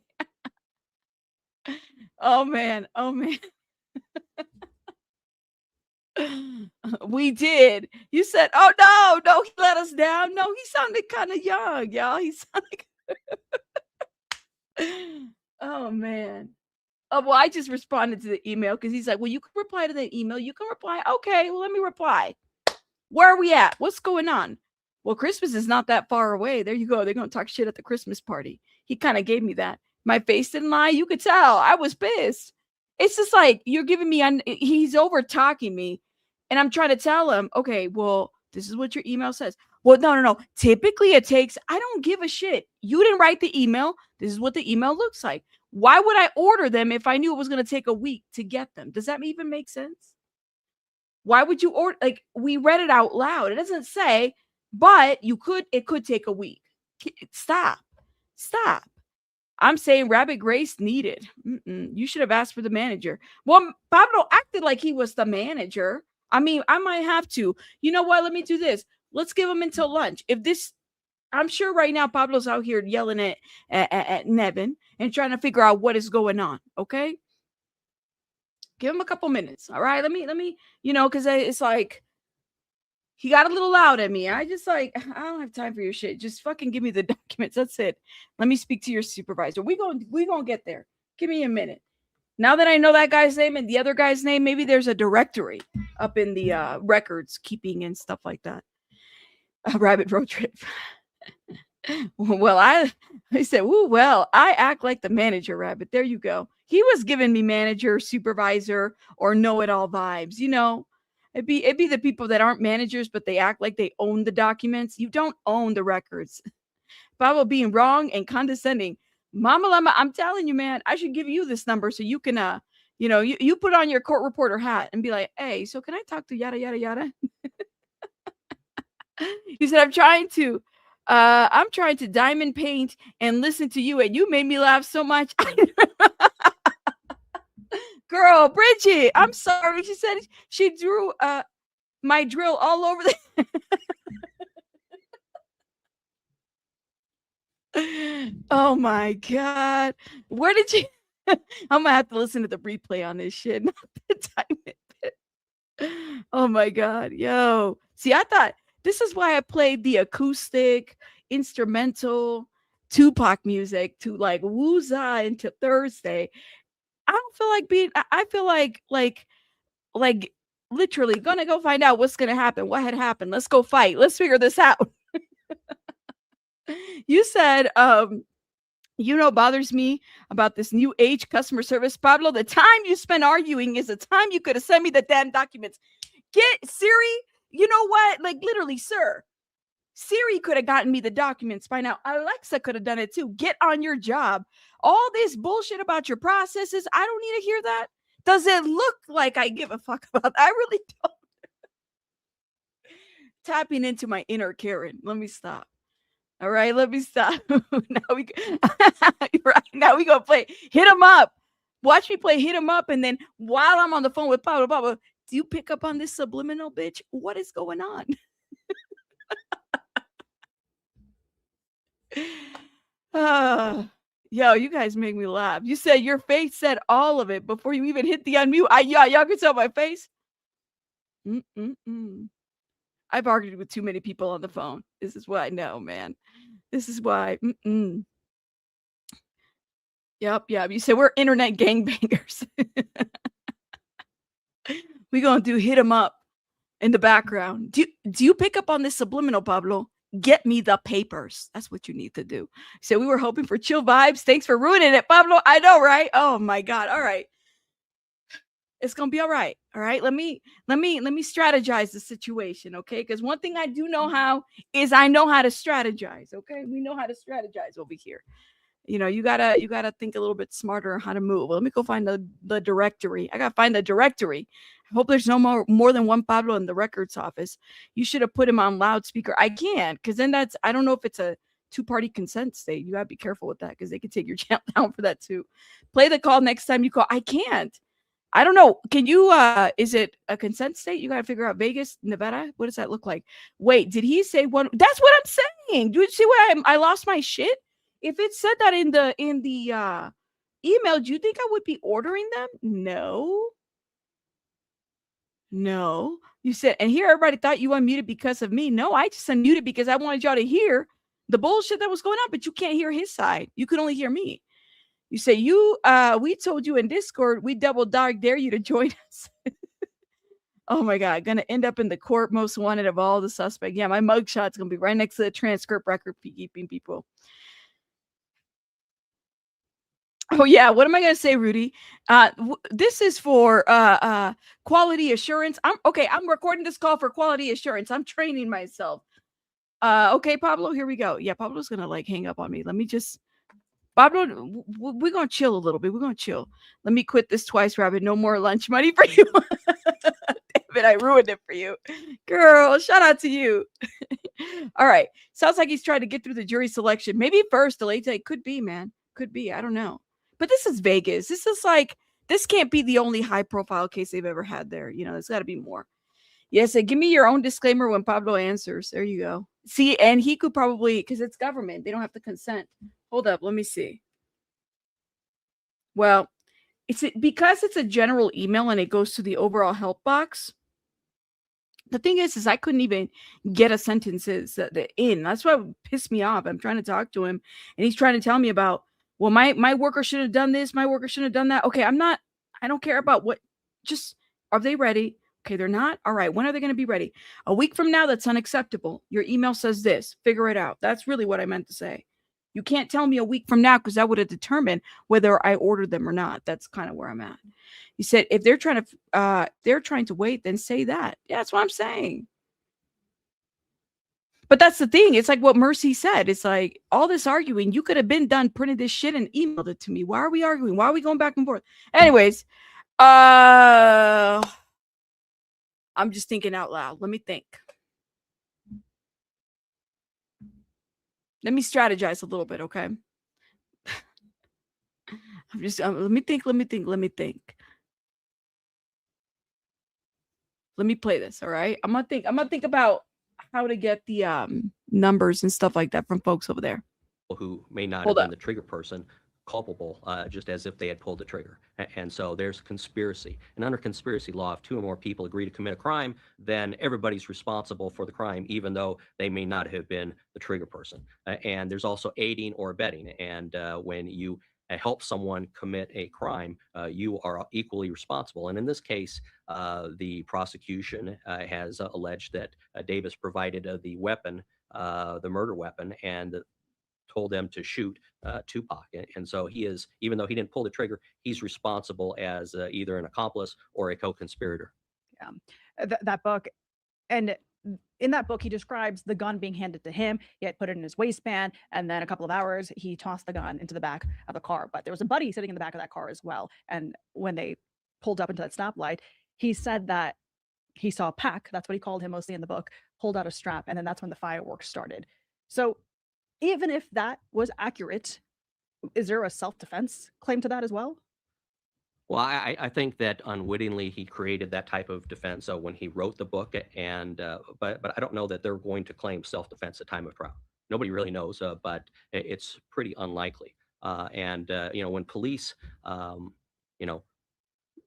Oh man. We did. You said, oh no, he let us down. No, he sounded kind of young, y'all. He sounded. Oh man. Oh, well, I just responded to the email because he's like, well, you can reply to the email. You can reply. Okay, well, let me reply. Where are we at? What's going on? Well, Christmas is not that far away. There you go. They're going to talk shit at the Christmas party. He kind of gave me that. My face didn't lie. You could tell. I was pissed. It's just like you're giving me, he's over talking me. And I'm trying to tell him, okay, well, this is what your email says. Well, no. Typically it takes, I don't give a shit. You didn't write the email. This is what the email looks like. Why would I order them if I knew it was going to take a week to get them? Does that even make sense? Why would you order? Like, we read it out loud. It doesn't say, but it could take a week. Stop. I'm saying Rabbit Grace needed. You should have asked for the manager. Well, Pablo acted like he was the manager. I mean, I might have to. You know what? Let me do this. Let's give him until lunch. I'm sure right now Pablo's out here yelling at Nevin and trying to figure out what is going on. Okay. Give him a couple minutes. All right. Let me, because it's like, he got a little loud at me. I don't have time for your shit. Just fucking give me the documents. That's it. Let me speak to your supervisor. We gonna get there. Give me a minute. Now that I know that guy's name and the other guy's name, maybe there's a directory up in the records keeping and stuff like that. A rabbit road trip. Well, I said, well, I act like the manager, Rabbit. There you go. He was giving me manager, supervisor, or know-it-all vibes. It'd be the people that aren't managers, but they act like they own the documents. You don't own the records. Pablo being wrong and condescending. Mama Llama, I'm telling you, man, I should give you this number so you can, you put on your court reporter hat and be like, hey, so can I talk to yada, yada, yada? He said, I'm trying to diamond paint and listen to you, and you made me laugh so much. Girl, Bridget, I'm sorry. She said she drew my drill all over the Oh my God. Where did you I'm gonna have to listen to the replay on this shit, not the diamond pit. Oh my God. Yo. See, I thought this is why I played the acoustic, instrumental Tupac music to like woo-za into Thursday. I don't feel like being, I feel like literally gonna go find out what's gonna happen. What had happened? Let's go fight. Let's figure this out. You said, bothers me about this new age customer service, Pablo. The time you spend arguing is the time you could have sent me the damn documents. Get Siri. You know what? Like literally, sir. Siri could have gotten me the documents by now. Alexa could have done it too. Get on your job. All this bullshit about your processes, I don't need to hear that. Does it look like I give a fuck about that? I really don't. Tapping into my inner Karen. Let me stop. All right, let me stop. Now we gonna play Hit 'em Up. Watch me play Hit 'em Up, and then while I'm on the phone with Pablo, do you pick up on this subliminal, bitch? What is going on? Yo, you guys make me laugh. You said your face said all of it before you even hit the unmute. Y'all can tell my face. I've argued with too many people on the phone. This is what I know, man. This is why. Yep. You said we're internet gangbangers. We gonna do Hit 'em Up in the background. Do you pick up on this subliminal, Pablo? Get me the papers. That's what you need to do. So we were hoping for chill vibes. Thanks for ruining it, Pablo. I know, right? Oh my God. All right. It's gonna be all right. All right. Let me strategize the situation. Okay. Because one thing I do know how is I know how to strategize. Okay. We know how to strategize over here. You gotta think a little bit smarter on how to move. Well, let me go find the directory. I gotta find the directory. I hope there's no more than one Pablo in the records office. You should have put him on loudspeaker. I can't, because then I don't know if it's a two-party consent state. You gotta be careful with that, because they can take your channel down for that too. Play the call next time you call. I can't. I don't know. Can you, is it a consent state? You gotta figure out Vegas, Nevada. What does that look like? Wait, did he say one? That's what I'm saying. Do you see why I lost my shit? If it said that in the email, do you think I would be ordering them? No. You said, and here everybody thought you unmuted because of me. No, I just unmuted because I wanted y'all to hear the bullshit that was going on, but you can't hear his side. You can only hear me. You say, we told you in Discord, we double dog dare you to join us. Oh my God, gonna end up in the court most wanted of all the suspects. Yeah, my mugshot's gonna be right next to the transcript record keeping people. Oh yeah, what am I gonna say, Rudy? This is for quality assurance. I'm recording this call for quality assurance. I'm training myself. Okay, Pablo, here we go. Yeah, Pablo's gonna like hang up on me. Let me just Pablo, we're gonna chill a little bit. We're gonna chill. Let me quit this twice, Rabbit. No more lunch money for you. Damn it, I ruined it for you. Girl, shout out to you. All right. Sounds like he's trying to get through the jury selection. Maybe first, delayed take. Could be, man. Could be. I don't know. But this is Vegas. This is like, this can't be the only high profile case they've ever had there. You know, there's got to be more. Yes, give me your own disclaimer when Pablo answers. There you go. See, and he could probably, because it's government, they don't have to consent. Hold up, let me see. Well, because it's a general email and it goes to the overall help box. The thing is I couldn't even get a sentences in. That's what pissed me off. I'm trying to talk to him, and he's trying to tell me about, well, my worker should have done this. My worker shouldn't have done that. Okay, I don't care about what. Just, are they ready? Okay, they're not. All right, when are they going to be ready? A week from now, that's unacceptable. Your email says this. Figure it out. That's really what I meant to say. You can't tell me a week from now because that would have determined whether I ordered them or not. That's kind of where I'm at. He said, if they're trying to wait, then say that. Yeah, that's what I'm saying. But that's the thing. It's like what Mercy said. It's like all this arguing. You could have been done, printed this shit and emailed it to me. Why are we arguing? Why are we going back and forth? Anyways, I'm just thinking out loud. Let me think. Let me strategize a little bit, okay? I'm just let me think. Let me play this, all right? I'm gonna think about how to get the numbers and stuff like that from folks over there. Who may not have been the trigger person culpable, just as if they had pulled the trigger. And so there's conspiracy. And under conspiracy law, if two or more people agree to commit a crime, then everybody's responsible for the crime, even though they may not have been the trigger person. And there's also aiding or abetting. And when you help someone commit a crime, you are equally responsible. And in this case, the prosecution has alleged that Davis provided the weapon, the murder weapon, and told them to shoot Tupac. And so he is, even though he didn't pull the trigger, he's responsible as either an accomplice or a co-conspirator. Yeah, that book, and in that book, he describes the gun being handed to him. He had put it in his waistband, and then a couple of hours, he tossed the gun into the back of the car. But there was a buddy sitting in the back of that car as well. And when they pulled up into that stoplight, he said that he saw Pac, that's what he called him mostly in the book, hold out a strap, and then that's when the fireworks started. So even if that was accurate, is there a self-defense claim to that as well? Well, I think that unwittingly he created that type of defense when he wrote the book, and but I don't know that they're going to claim self-defense at time of trial. Nobody really knows, but it's pretty unlikely. And you know, when police, you know,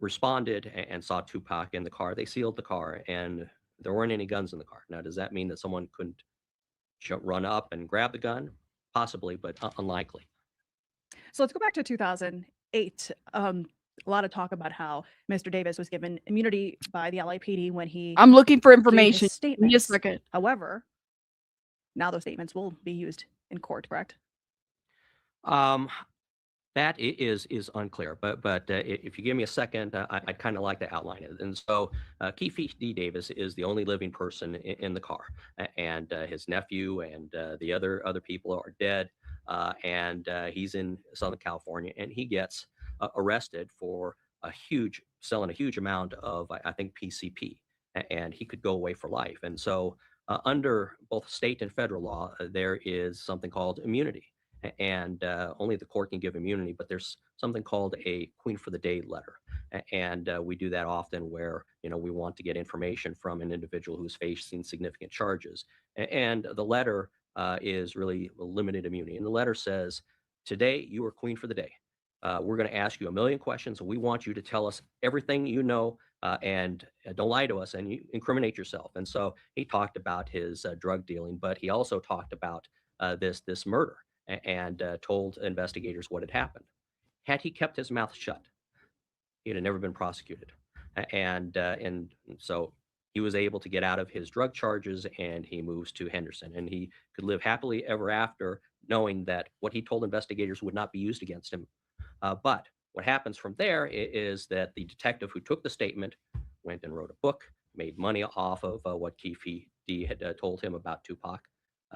responded and saw Tupac in the car, they sealed the car, and there weren't any guns in the car. Now, does that mean that someone couldn't run up and grab the gun? Possibly, but unlikely. So let's go back to 2008. A lot of talk about how Mr. Davis was given immunity by the LAPD when he. I'm looking for information. Give me a second. However, now those statements will be used in court, correct? That is unclear, but if you give me a second, I'd kind of like to outline it. And so Keefe D. Davis is the only living person in the car, and his nephew and the other people are dead, and he's in Southern California, and he gets arrested for selling a huge amount of, I think, PCP, and he could go away for life. And so under both state and federal law, there is something called immunity. And only the court can give immunity, but there's something called a Queen for the Day letter. And we do that often where, you know, we want to get information from an individual who's facing significant charges. And the letter is really limited immunity. And the letter says, today you are Queen for the Day. We're going to ask you a million questions, and we want you to tell us everything you know, and don't lie to us, and you incriminate yourself. And so he talked about his drug dealing, but he also talked about this murder, and told investigators what had happened. Had he kept his mouth shut, he'd have never been prosecuted. And so he was able to get out of his drug charges, and he moves to Henderson, and he could live happily ever after, knowing that what he told investigators would not be used against him. But what happens from there is that the detective who took the statement went and wrote a book, made money off of what Keefe D had told him about Tupac.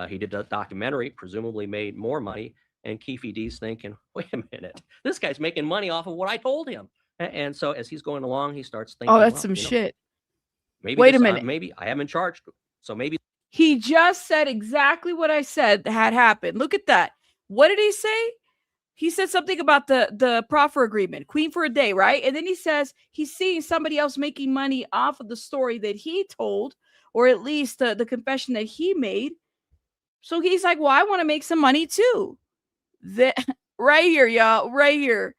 He did a documentary, presumably made more money, and Keefe D's thinking, wait a minute, this guy's making money off of what I told him. And so as he's going along, he starts thinking, Oh, that's well, some shit. maybe Wait a this, minute. maybe I haven't charged, so maybe He just said exactly what I said had happened. Look at that. What did he say? He said something about the proffer agreement, queen for a day, right? And then he says he's seeing somebody else making money off of the story that he told, or at least the confession that he made. So he's like, well, I want to make some money too. That right here, y'all, right here.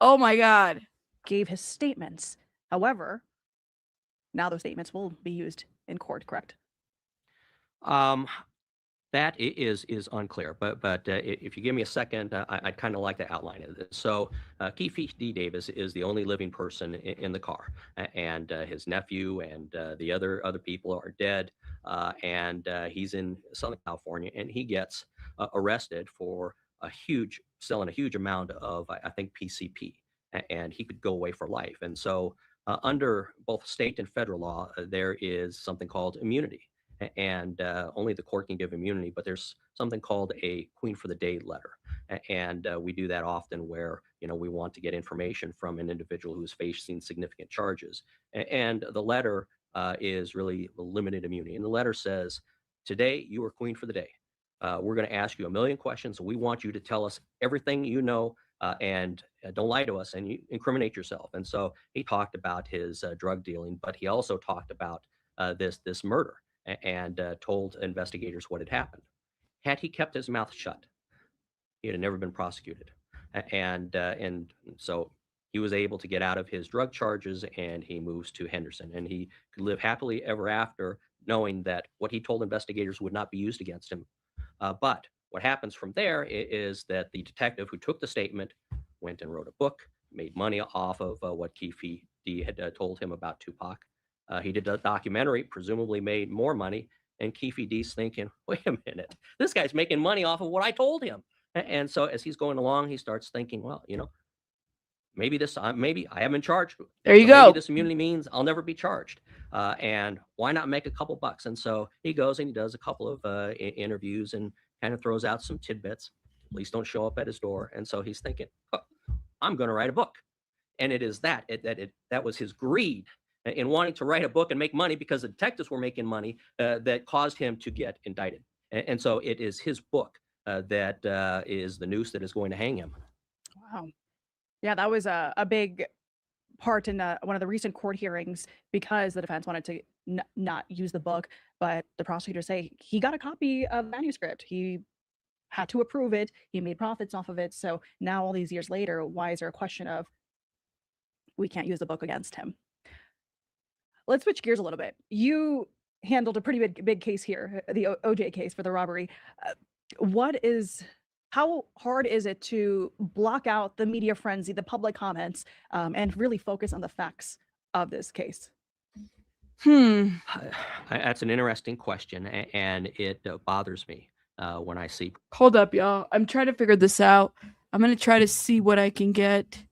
Oh my God. Gave his statements. However, now those statements will be used in court, correct? That is unclear, but if you give me a second, I'd kind of like to outline it. So Keefe D. Davis is the only living person in the car, and his nephew and the other people are dead, and he's in Southern California, and he gets arrested for selling a huge amount of, I think, PCP, and he could go away for life. And so under both state and federal law, there is something called immunity. And only the court can give immunity, but there's something called a queen for the day letter. And we do that often where, we want to get information from an individual who's facing significant charges. And the letter is really limited immunity. And the letter says, today you are queen for the day. We're going to ask you a million questions. We want you to tell us everything you know, and don't lie to us, and you incriminate yourself. And so he talked about his drug dealing, but he also talked about this murder, and told investigators what had happened. Had he kept his mouth shut, he had never been prosecuted. And so he was able to get out of his drug charges, and he moves to Henderson, and he could live happily ever after, knowing that what he told investigators would not be used against him. But what happens from there is that the detective who took the statement went and wrote a book, made money off of what Keefe D had told him about Tupac. He did a documentary, presumably made more money, and Keefe D's thinking, wait a minute, this guy's making money off of what I told him. And so as he's going along, he starts thinking, well, maybe I haven't charged. There you So go. maybe this immunity means I'll never be charged. And why not make a couple bucks? And so he goes and he does a couple of interviews and kind of throws out some tidbits. Police don't show up at his door. And so he's thinking, I'm going to write a book. And it is that was his greed in wanting to write a book and make money, because the detectives were making money, that caused him to get indicted. And so it is his book that is the noose that is going to hang him. Wow. Yeah, that was a big part in one of the recent court hearings, because the defense wanted to not use the book, but the prosecutors say he got a copy of the manuscript. He had to approve it. He made profits off of it. So now, all these years later, why is there a question of we can't use the book against him? Let's switch gears a little bit. You handled a pretty big case here, the OJ case for the robbery. How hard is it to block out the media frenzy, the public comments, and really focus on the facts of this case? That's an interesting question, and it bothers me when I see. Hold up, y'all. I'm trying to figure this out. I'm going to try to see what I can get.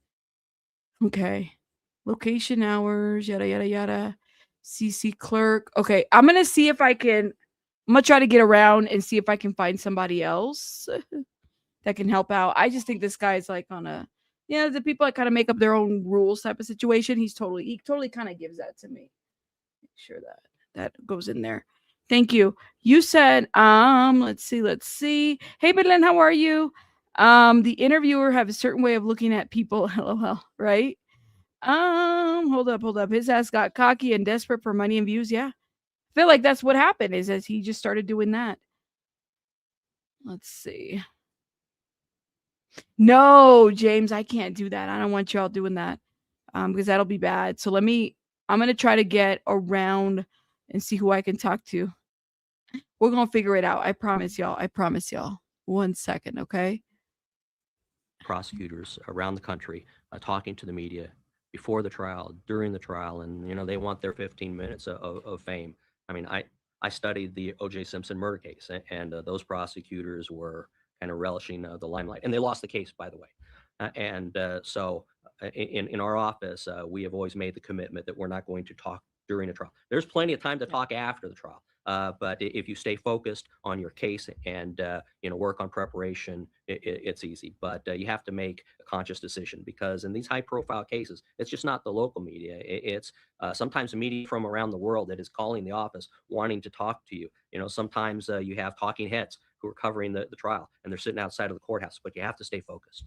Okay. Location, hours, yada, yada, yada. CC clerk. Okay. I'm going to see if I'm going to try to get around and see if I can find somebody else that can help out. I just think this guy's like on the people that kind of make up their own rules type of situation. He totally kind of gives that to me. Make sure that goes in there. Thank you. You said, let's see. Hey, Bedlin, how are you? The interviewer have a certain way of looking at people. LOL, right? Hold up. His ass got cocky and desperate for money and views. Yeah. I feel like that's what happened, is as he just started doing that. Let's see. No, James, I can't do that. I don't want y'all doing that. Because that'll be bad. So I'm going to try to get around and see who I can talk to. We're going to figure it out. I promise y'all. 1 second, okay? Prosecutors around the country talking to the media, before the trial, during the trial, and they want their 15 minutes of fame. I mean, I studied the O.J. Simpson murder case, and those prosecutors were kind of relishing the limelight, and they lost the case, by the way. So in our office, we have always made the commitment that we're not going to talk during a trial. There's plenty of time to talk after the trial. But if you stay focused on your case and work on preparation, it's easy. But you have to make a conscious decision, because in these high-profile cases, it's just not the local media. It's sometimes media from around the world that is calling the office, wanting to talk to you. Sometimes you have talking heads who are covering the trial, and they're sitting outside of the courthouse. But you have to stay focused.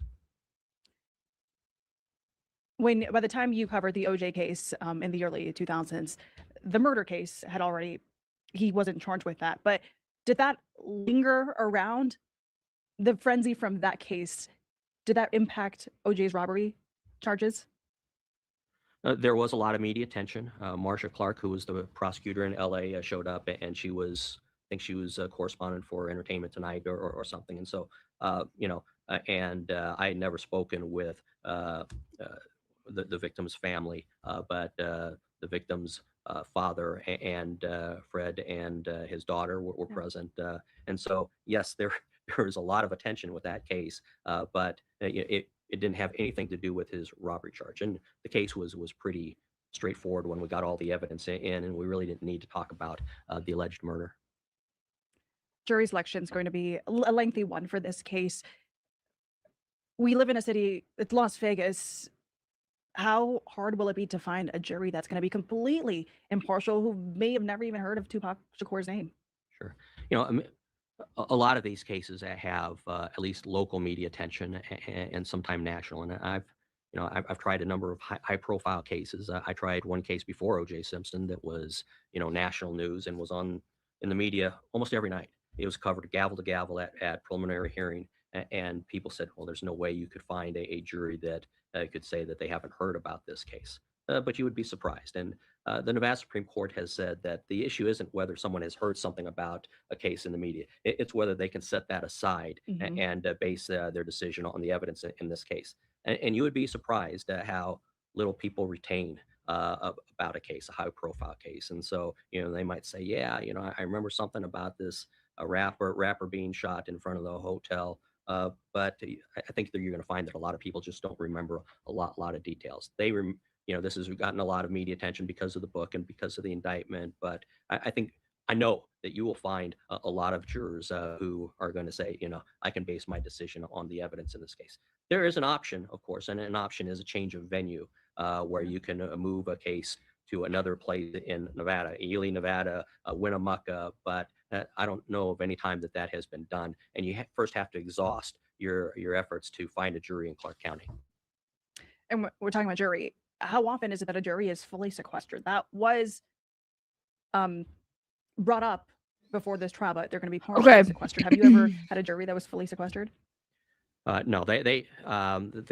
By the time you covered the OJ case in the early 2000s, the murder case had already, he wasn't charged with that. But did that linger around? The frenzy from that case, did that impact OJ's robbery charges? There was a lot of media attention. Marcia Clark, who was the prosecutor in LA, showed up, and I think she was a correspondent for Entertainment Tonight or something. And so, I had never spoken with the victim's family, but the victim's father and Fred and his daughter were Yeah. present. And so, yes, there was a lot of attention with that case, but it didn't have anything to do with his robbery charge. And the case was pretty straightforward when we got all the evidence in, and we really didn't need to talk about the alleged murder. Jury selection is going to be a lengthy one for this case. We live in a city, it's Las Vegas. How hard will it be to find a jury that's going to be completely impartial, who may have never even heard of Tupac Shakur's name? Sure. I mean, a lot of these cases have at least local media attention and sometimes national. And I've tried a number of high profile cases. I tried one case before O.J. Simpson that was, national news and was in the media almost every night. It was covered gavel to gavel at preliminary hearing. And people said, well, there's no way you could find a jury that could say that they haven't heard about this case. But you would be surprised. And the Nevada Supreme Court has said that the issue isn't whether someone has heard something about a case in the media. It's whether they can set that aside and base their decision on the evidence in this case. And you would be surprised at how little people retain about a case, a high-profile case. And so, they might say, yeah, I remember something about this rapper being shot in front of the hotel. But I think that you're going to find that a lot of people just don't remember a lot of details. This has gotten a lot of media attention because of the book and because of the indictment. But I know that you will find a lot of jurors who are going to say, I can base my decision on the evidence in this case. There is an option, of course, and an option is a change of venue where you can move a case to another place in Nevada, Ely, Nevada, Winnemucca, but I don't know of any time that has been done. And you first have to exhaust your efforts to find a jury in Clark County. And we're talking about jury. How often is it that a jury is fully sequestered? That was brought up before this trial, but they're going to be partially sequestered. Have you ever had a jury that was fully sequestered? No, the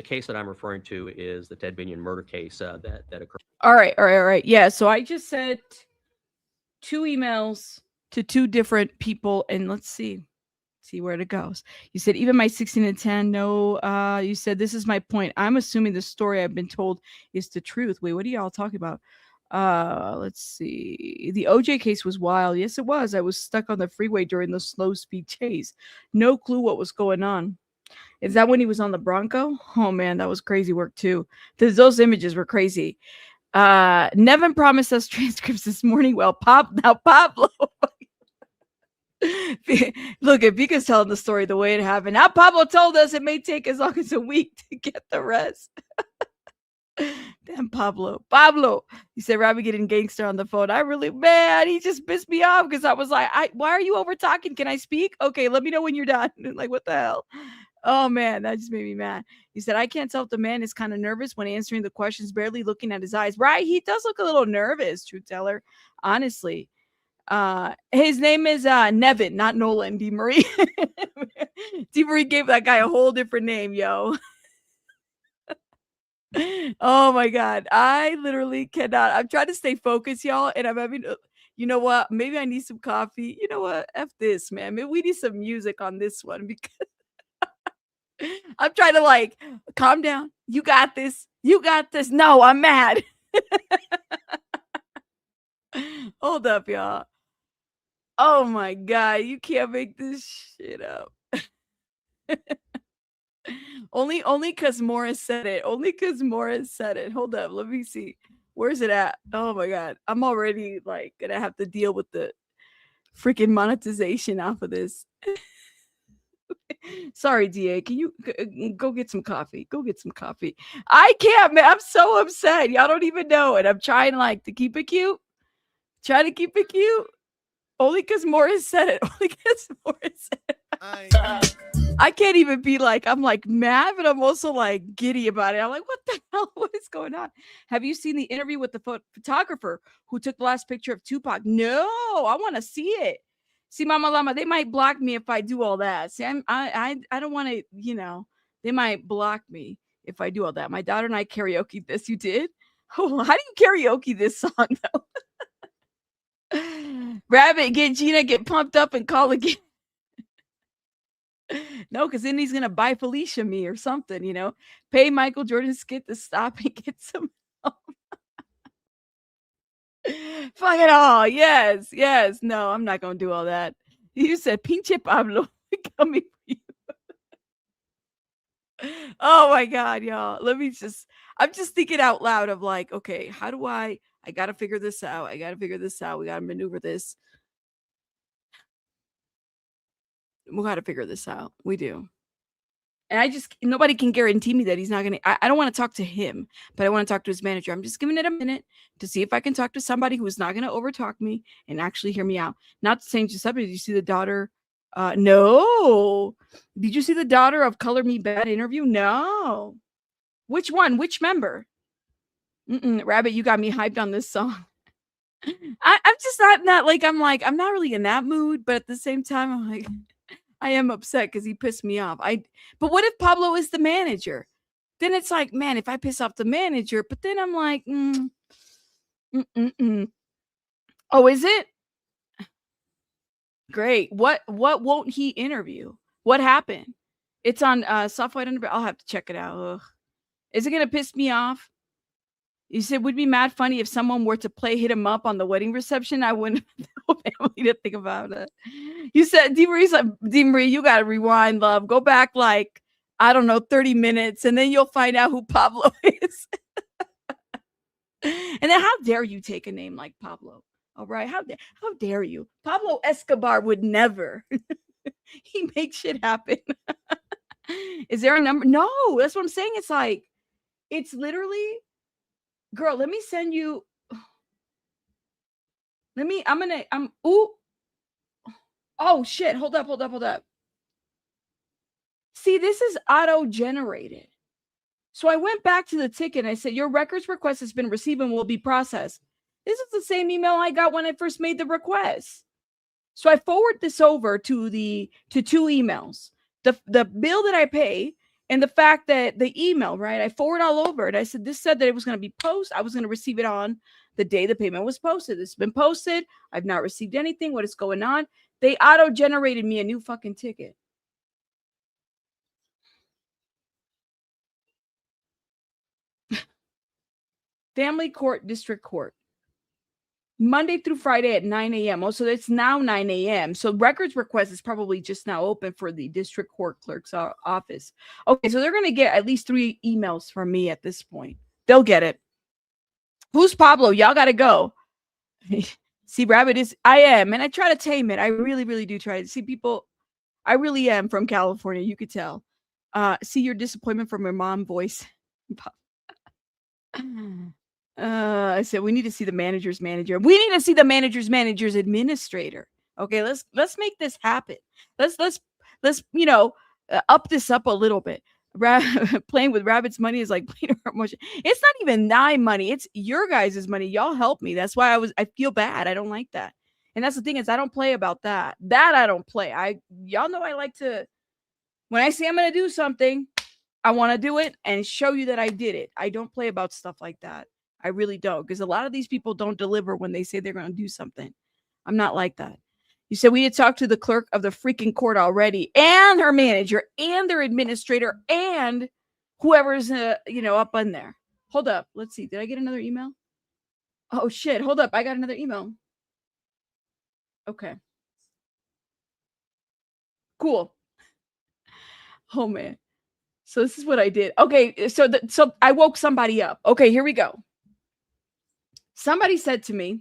case that I'm referring to is the Ted Binion murder case that occurred. All right. Yeah, so I just sent 2 emails to 2 different people, and let's see where it goes. You said, even my 16 and 10, no. You said, this is my point. I'm assuming the story I've been told is the truth. Wait, what are y'all talking about? Let's see. The OJ case was wild. Yes, it was. I was stuck on the freeway during the slow speed chase. No clue what was going on. Is that when he was on the Bronco? Oh man, that was crazy work too. Those images were crazy. Nevin promised us transcripts this morning. Well, Pablo. Look, if Vika's telling the story the way it happened. Now Pablo told us it may take as long as a week to get the rest. Damn, Pablo. You said Robbie getting gangster on the phone. He just pissed me off because I was like, why are you over talking? Can I speak? Okay, let me know when you're done. Like, what the hell? Oh man, that just made me mad. He said, I can't tell if the man is kind of nervous when answering the questions, barely looking at his eyes. Right? He does look a little nervous, truth teller. Honestly. His name is Nevin, not Nolan. DeMarie. DeMarie gave that guy a whole different name, yo. Oh my God. I literally cannot. I'm trying to stay focused, y'all, and I'm having you know what? Maybe I need some coffee. You know what? F this, man. Maybe we need some music on this one because I'm trying to calm down. You got this. You got this. No, I'm mad. Hold up, y'all. Oh my God, you can't make this shit up. only because Morris said it. Only because Morris said it. Hold up, let me see. Where's it at? Oh my God, I'm already like gonna have to deal with the freaking monetization off of this. Sorry, DA. Can you go get some coffee? Go get some coffee. I can't, man. I'm so upset. Y'all don't even know it. I'm trying like to keep it cute. Try to keep it cute. Only because Morris said it. Only because Morris said it. I can't even be like, I'm like mad, but I'm also like giddy about it. I'm like, what the hell? What is going on? Have you seen the interview with the photographer who took the last picture of Tupac? No, I want to see it. See, Mama Llama, they might block me if I do all that. See, I don't want to, they might block me if I do all that. My daughter and I karaoke this. You did? Oh, how do you karaoke this song though? Rabbit, get Gina, get pumped up and call again. No, because then he's gonna buy Felicia me or something, Pay Michael Jordan Skit to stop and get some help. Fuck it all. Yes. No, I'm not gonna do all that. You said Pinche Pablo coming for you. Oh my God, y'all. I'm just thinking out loud of like, okay, how do I gotta figure this out. We gotta maneuver this. We gotta figure this out. We do. And nobody can guarantee me that he's not going to, I don't want to talk to him, but I want to talk to his manager. I'm just giving it a minute to see if I can talk to somebody who's not going to overtalk me and actually hear me out. Not to change the subject. Did you see the daughter? No. Did you see the daughter of Color Me Bad interview? No. Which one? Which member? Rabbit, you got me hyped on this song. I'm just not like, I'm not really in that mood, but at the same time, I'm like, I am upset because he pissed me off. But what if Pablo is the manager? Then it's like, man, if I piss off the manager, but then I'm like, Oh, is it? Great. What won't he interview? What happened? It's on Soft White Underbelly. I'll have to check it out. Ugh. Is it gonna piss me off? You said would be mad funny if someone were to play Hit 'Em Up on the wedding reception. I wouldn't have family to think about it. You said, D. Marie, you got to rewind, love. Go back like, I don't know, 30 minutes, and then you'll find out who Pablo is. And then how dare you take a name like Pablo? All right. How dare you? Pablo Escobar would never. He makes shit happen. Is there a number? No, that's what I'm saying. It's like, it's literally... Girl, let me send you. Oh shit. Hold up. See, this is auto-generated. So I went back to the ticket and I said, your records request has been received and will be processed. This is the same email I got when I first made the request. So I forward this over to two emails. The bill that I pay and the fact that the email, right? I forward all over it. I said, this said that it was going to be posted. I was going to receive it on the day the payment was posted. It's been posted. I've not received anything. What is going on? They auto-generated me a new fucking ticket. Family Court, District Court. Monday through Friday at 9 a.m. Oh, so it's now 9 a.m. So records request is probably just now open for the district court clerk's office. Okay, so they're going to get at least 3 emails from me at this point. They'll get it. Who's Pablo? Y'all got to go. See, Rabbit is, I am. And I try to tame it. I really, really do try to see people. I really am from California. You could tell. See your disappointment from your mom voice. I said we need to see the manager's manager. We need to see the manager's administrator. Okay, let's make this happen. Let's up this up a little bit. Playing with Rabbit's money is like playing her emotion. It's not even my money. It's your guys' money. Y'all help me. That's why I feel bad. I don't like that. And that's the thing is I don't play about that. That I don't play. Y'all know I like to, when I say I'm going to do something, I want to do it and show you that I did it. I don't play about stuff like that. I really don't, because a lot of these people don't deliver when they say they're going to do something. I'm not like that. You said we had talked to the clerk of the freaking court already, and her manager, and their administrator, and whoever's up in there. Hold up. Let's see. Did I get another email? Oh, shit. Hold up. I got another email. Okay. Cool. Oh, man. So this is what I did. Okay. So I woke somebody up. Okay, here we go. Somebody said to me,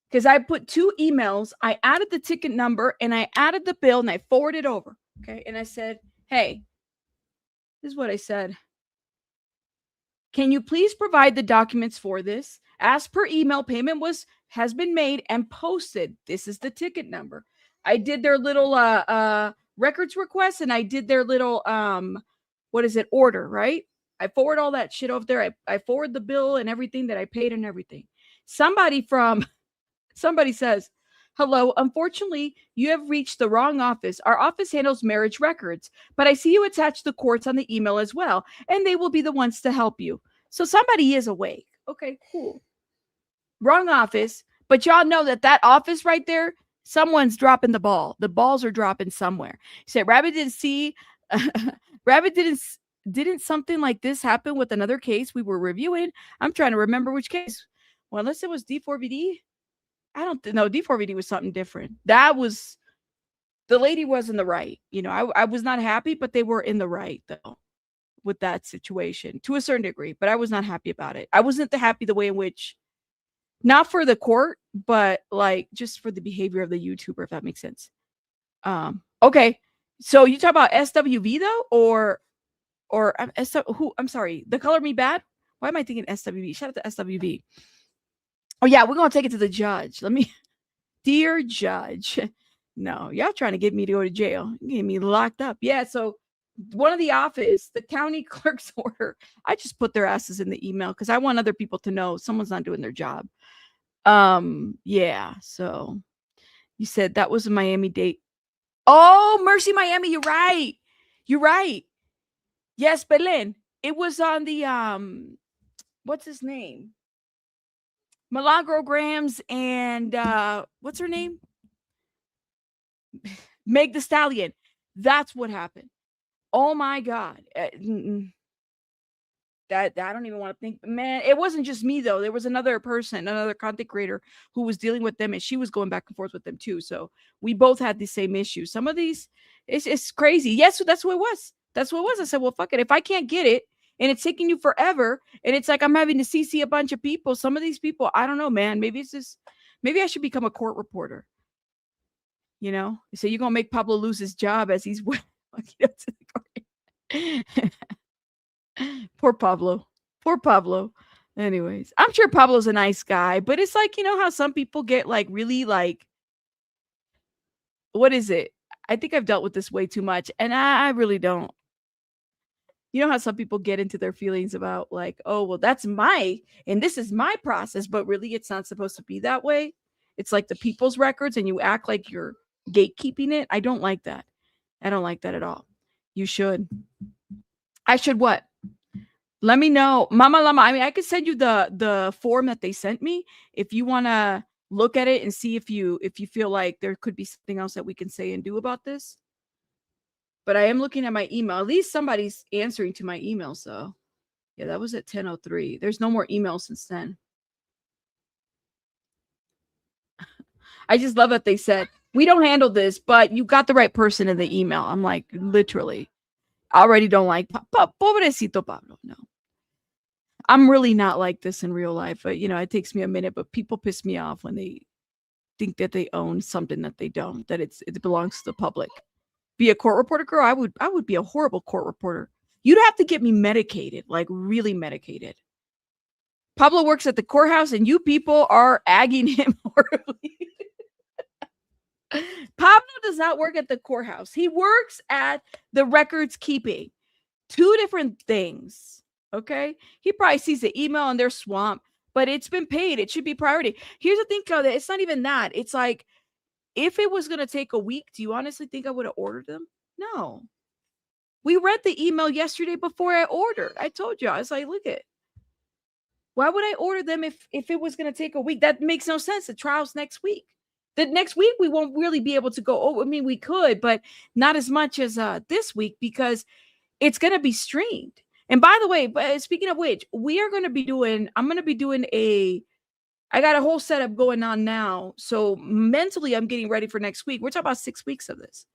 because I put 2 emails, I added the ticket number and I added the bill and I forwarded over. Okay. And I said, hey, this is what I said. Can you please provide the documents for this? As per email, payment has been made and posted. This is the ticket number. I did their little records request and I did their little order, right? I forward all that shit over there. I forward the bill and everything that I paid and everything. Somebody says, hello, unfortunately, you have reached the wrong office. Our office handles marriage records, but I see you attached the courts on the email as well, and they will be the ones to help you. So somebody is awake. Okay, cool. Wrong office, but y'all know that office right there, someone's dropping the ball. The balls are dropping somewhere. He said, Rabbit didn't something like this happen with another case we were reviewing? I'm trying to remember which case. Well, unless it was D4VD. I don't know. D4VD was something different. The lady was in the right. You know, I was not happy, but they were in the right though with that situation to a certain degree, but I was not happy about it. I wasn't happy the way in which, not for the court, but like just for the behavior of the YouTuber, if that makes sense. Okay. So you talk about SWV though, or I'm sorry, the Color Me Bad. Why am I thinking SWV? Shout out to SWV. Oh yeah, we're gonna take it to the judge. Dear judge. No, y'all trying to get me to go to jail. You get me locked up. Yeah, so one of the office, the county clerk's order, I just put their asses in the email because I want other people to know someone's not doing their job. Yeah, so you said that was a Miami date. Oh, Mercy Miami, you're right. You're right. Yes, Belen. It was on the what's his name? Milagro-grams and what's her name? Meg the Stallion. That's what happened. Oh my God. That I don't even want to think. Man, it wasn't just me though. There was another person, another content creator who was dealing with them, and she was going back and forth with them too. So we both had the same issue. Some of these, it's crazy. Yes, that's what it was. That's what it was. I said, well, fuck it. If I can't get it, and it's taking you forever, and it's like I'm having to CC a bunch of people. Some of these people, I don't know, man. Maybe I should become a court reporter. You know, so you're gonna make Pablo lose his job as he's Poor Pablo. Poor Pablo. Anyways, I'm sure Pablo's a nice guy, but it's like, you know how some people get like really like, what is it? I think I've dealt with this way too much, and I really don't. You know how some people get into their feelings about like, oh, well, and this is my process, but really it's not supposed to be that way. It's like the people's records and you act like you're gatekeeping it. I don't like that. I don't like that at all. You should. I should what? Let me know. Mama Lama, I mean, I could send you the form that they sent me if you want to look at it and see if you feel like there could be something else that we can say and do about this. But I am looking at my email. At least somebody's answering to my email. So yeah, that was at 10:03. There's no more emails since then. I just love that they said, we don't handle this, but you got the right person in the email. I'm like, literally, I already don't like pobrecito Pablo. No, I'm really not like this in real life. But, you know, it takes me a minute, but people piss me off when they think that they own something that they don't, that it belongs to the public. Be a court reporter, girl, I would be a horrible court reporter. You'd have to get me medicated, like really medicated. Pablo works at the courthouse and you people are agging him horribly. Pablo does not work at the courthouse. He works at the records keeping. 2 different things. Okay. He probably sees the email and they're swamped, but it's been paid. It should be priority. Here's the thing, Claudia. It's not even that. It's like, if it was going to take a week, do you honestly think I would have ordered them? No. We read the email yesterday before I ordered. I told you. I was like, look at. Why would I order them if it was going to take a week? That makes no sense. The trial's next week. The next week, we won't really be able to go. Oh, I mean, we could, but not as much as this week because it's going to be streamed. And by the way, but speaking of which, I'm going to be doing I got a whole setup going on now. So mentally, I'm getting ready for next week. We're talking about 6 weeks of this.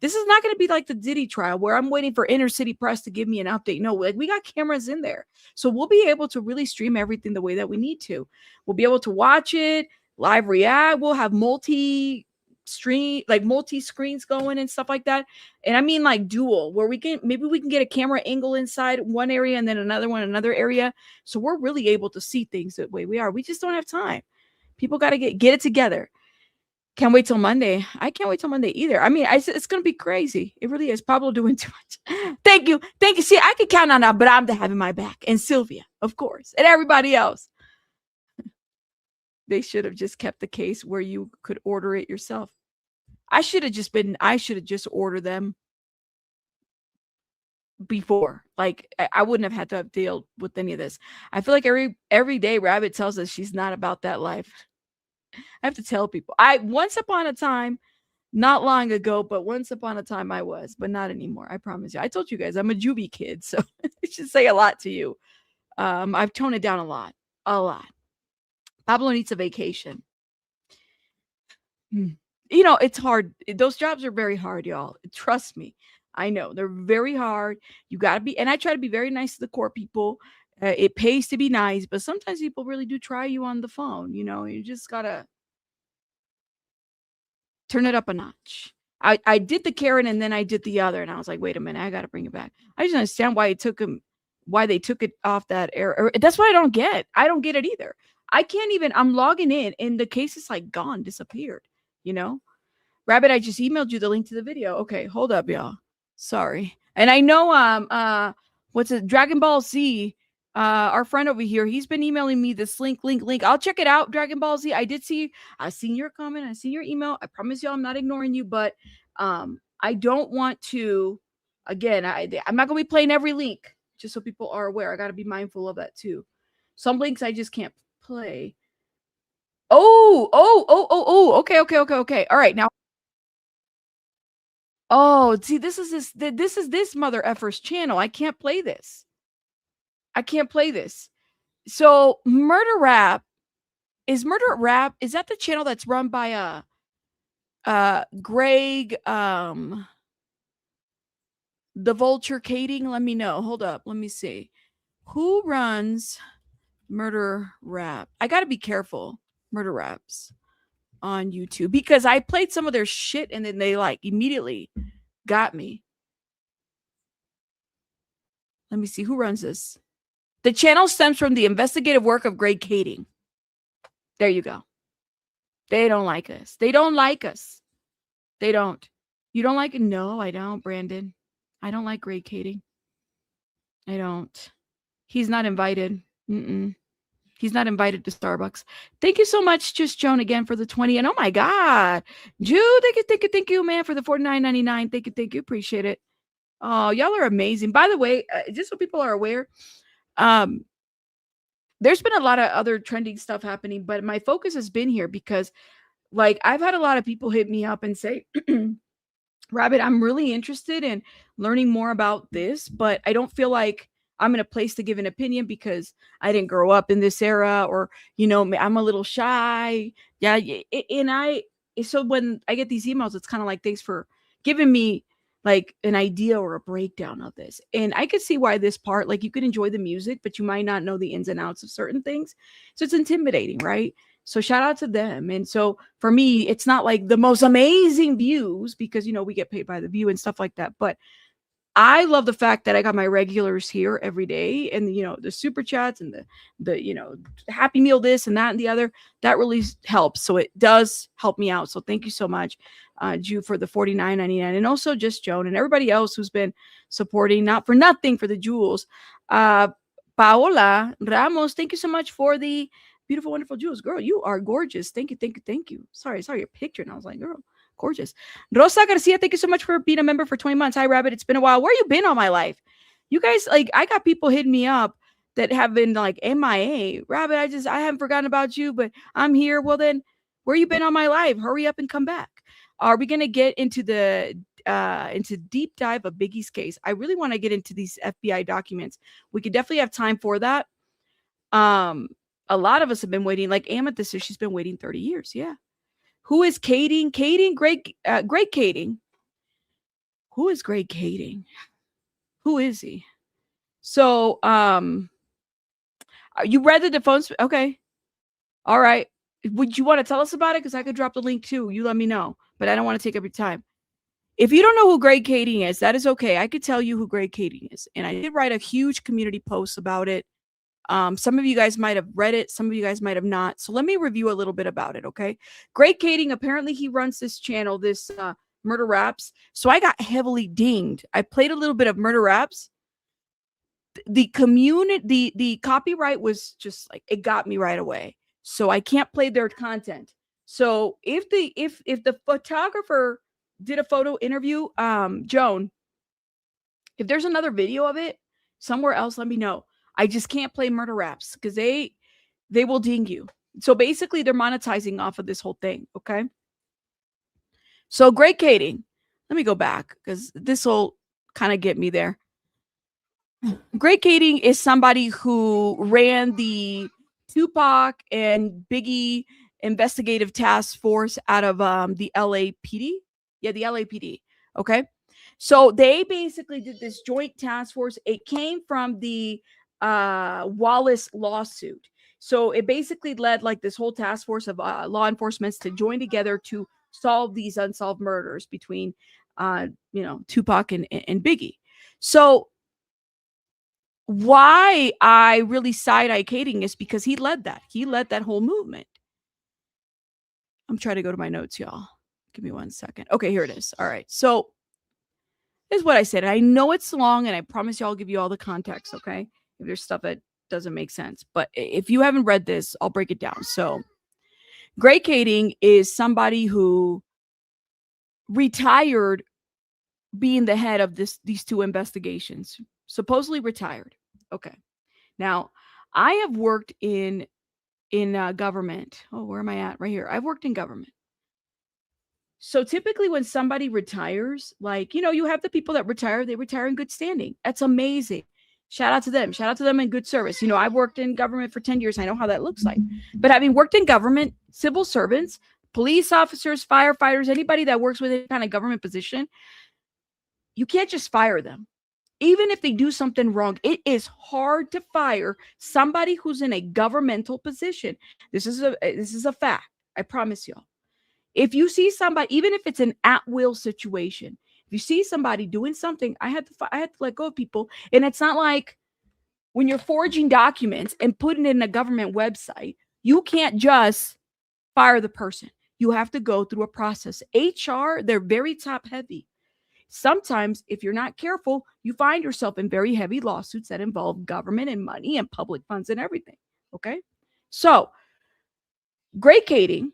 This is not going to be like the Diddy trial where I'm waiting for Inner City Press to give me an update. No, like we got cameras in there. So we'll be able to really stream everything the way that we need to. We'll be able to watch it, live react. We'll have multi screens going and stuff like that. And I mean like dual, where we can get a camera angle inside one area and then another one another area. So we're really able to see things the way we are. We just don't have time. People got to get it together. Can't wait till Monday. I can't wait till Monday either. I mean, it's going to be crazy. It really is. Pablo doing too much. Thank you. See, I can count on Abraham to having my back, and Sylvia, of course, and everybody else. They should have just kept the case where you could order it yourself. I should have just ordered them before. Like, I wouldn't have had to have dealt with any of this. I feel like every day Rabbit tells us she's not about that life. I have to tell people. Once upon a time, not long ago, but once upon a time I was, but not anymore. I promise you. I told you guys I'm a juvie kid, so it should say a lot to you. I've toned it down a lot. Pablo needs a vacation. You know, it's hard. Those jobs are very hard, y'all. Trust me. I know they're very hard. You got to be, and I try to be very nice to the court people. It pays to be nice, but sometimes people really do try you on the phone. You know, you just got to turn it up a notch. I did the Karen and then I did the other, and I was like, wait a minute, I got to bring it back. I just understand why they took it off that air. That's what I don't get. I don't get it either. I can't even, I'm logging in and the case is like gone, disappeared, you know? Rabbit, I just emailed you the link to the video. Okay, hold up, y'all. Sorry. And I know, what's it? Dragon Ball Z, our friend over here, he's been emailing me this link. I'll check it out, Dragon Ball Z. I seen your comment. I seen your email. I promise y'all I'm not ignoring you, but I don't want to, again, I'm not going to be playing every link, just so people are aware. I got to be mindful of that too. Some links I just can't play. Okay. All right, now. Oh, see, this is this mother effer's channel. I can't play this. So Murder Rap, is that the channel that's run by Greg the Vulture Kading? Let me know. Hold up. Let me see. Who runs Murder Rap? I got to be careful. Murder Raps on YouTube, because I played some of their shit and then they like immediately got me. Let me see who runs this. The channel stems from the investigative work of Greg Kading. There you go. They don't like us. They don't. You don't like it? No, I don't, Brandon. I don't like Greg Kading. I don't. He's not invited. He's not invited to Starbucks. Thank you so much, Just Joan, again for the 20. And oh my God, Jude, thank you, man, for the $49.99. Thank you. Appreciate it. Oh, y'all are amazing. By the way, just so people are aware, there's been a lot of other trending stuff happening, but my focus has been here because, like, I've had a lot of people hit me up and say, Rabbit, I'm really interested in learning more about this, but I don't feel like I'm in a place to give an opinion because I didn't grow up in this era, or, you know, I'm a little shy. Yeah. So when I get these emails, it's kind of like, thanks for giving me like an idea or a breakdown of this. And I could see why this part, like, you could enjoy the music, but you might not know the ins and outs of certain things. So it's intimidating, right? So shout out to them. And so for me, it's not like the most amazing views because, you know, we get paid by the view and stuff like that. But I love the fact that I got my regulars here every day, and, you know, the super chats and the, you know, Happy Meal, this and that and the other, that really helps. So it does help me out. So thank you so much, Jew, for the $49.99, and also Just Joan and everybody else who's been supporting, not for nothing, for the jewels. Paola Ramos, thank you so much for the beautiful, wonderful jewels. Girl, you are gorgeous. Thank you. Sorry, I saw your picture and I was like, girl, gorgeous. Rosa Garcia, thank you so much for being a member for 20 months. Hi, Rabbit. It's been a while. Where you been all my life? You guys, like, I got people hitting me up that have been like MIA. Rabbit, I haven't forgotten about you, but I'm here. Well, then, where you been all my life? Hurry up and come back. Are we going to get into the into deep dive of Biggie's case. I really want to get into these FBI documents. We could definitely have time for that. A lot of us have been waiting. Like Amethyst says, she's been waiting 30 years. Yeah. Who is Kading? Kading, Greg Kading. Who is Greg Kading? Who is he? So, you read the defense? Okay. All right. Would you want to tell us about it? Because I could drop the link too. You let me know, but I don't want to take up your time. If you don't know who Greg Kading is, that is okay. I could tell you who Greg Kading is. And I did write a huge community post about it. Some of you guys might have read it. Some of you guys might have not. So let me review a little bit about it, okay? Greg Kading, apparently he runs this channel, this Murder Raps. So I got heavily dinged. I played a little bit of Murder Raps. The community, the copyright was just like, it got me right away. So I can't play their content. So if the photographer did a photo interview, Joan, if there's another video of it somewhere else, let me know. I just can't play Murder Raps because they will ding you. So basically they're monetizing off of this whole thing. Okay. So Greg Kading, let me go back because this will kind of get me there. Greg Kading is somebody who ran the Tupac and Biggie investigative task force out of the LAPD. Yeah, the LAPD. Okay. So they basically did this joint task force. It came from the Wallace lawsuit. So it basically led like this whole task force of law enforcement to join together to solve these unsolved murders between, Tupac and Biggie. So why I really side-eye Kading is because he led that. He led that whole movement. I'm trying to go to my notes, y'all. Give me 1 second. Okay, here it is. All right. So here's what I said. I know it's long, and I promise you I'll give you all the context, okay? If there's stuff that doesn't make sense. But if you haven't read this, I'll break it down. So Greg Kading is somebody who retired being the head of these two investigations. Supposedly retired. Okay. Now, I have worked in government. Oh, where am I at? Right here. I've worked in government. So typically when somebody retires, like, you have the people that retire, they retire in good standing. That's amazing. Shout out to them. Shout out to them in good service. I've worked in government for 10 years. I know how that looks like. But having worked in government, civil servants, police officers, firefighters, anybody that works with any kind of government position, you can't just fire them. Even if they do something wrong, it is hard to fire somebody who's in a governmental position. This is a fact. I promise y'all. If you see somebody, even if it's an at-will situation, if you see somebody doing something, I had to let go of people. And it's not like when you're forging documents and putting it in a government website, you can't just fire the person. You have to go through a process. HR, they're very top heavy. Sometimes, if you're not careful, you find yourself in very heavy lawsuits that involve government and money and public funds and everything. Okay. So, Greg Kading,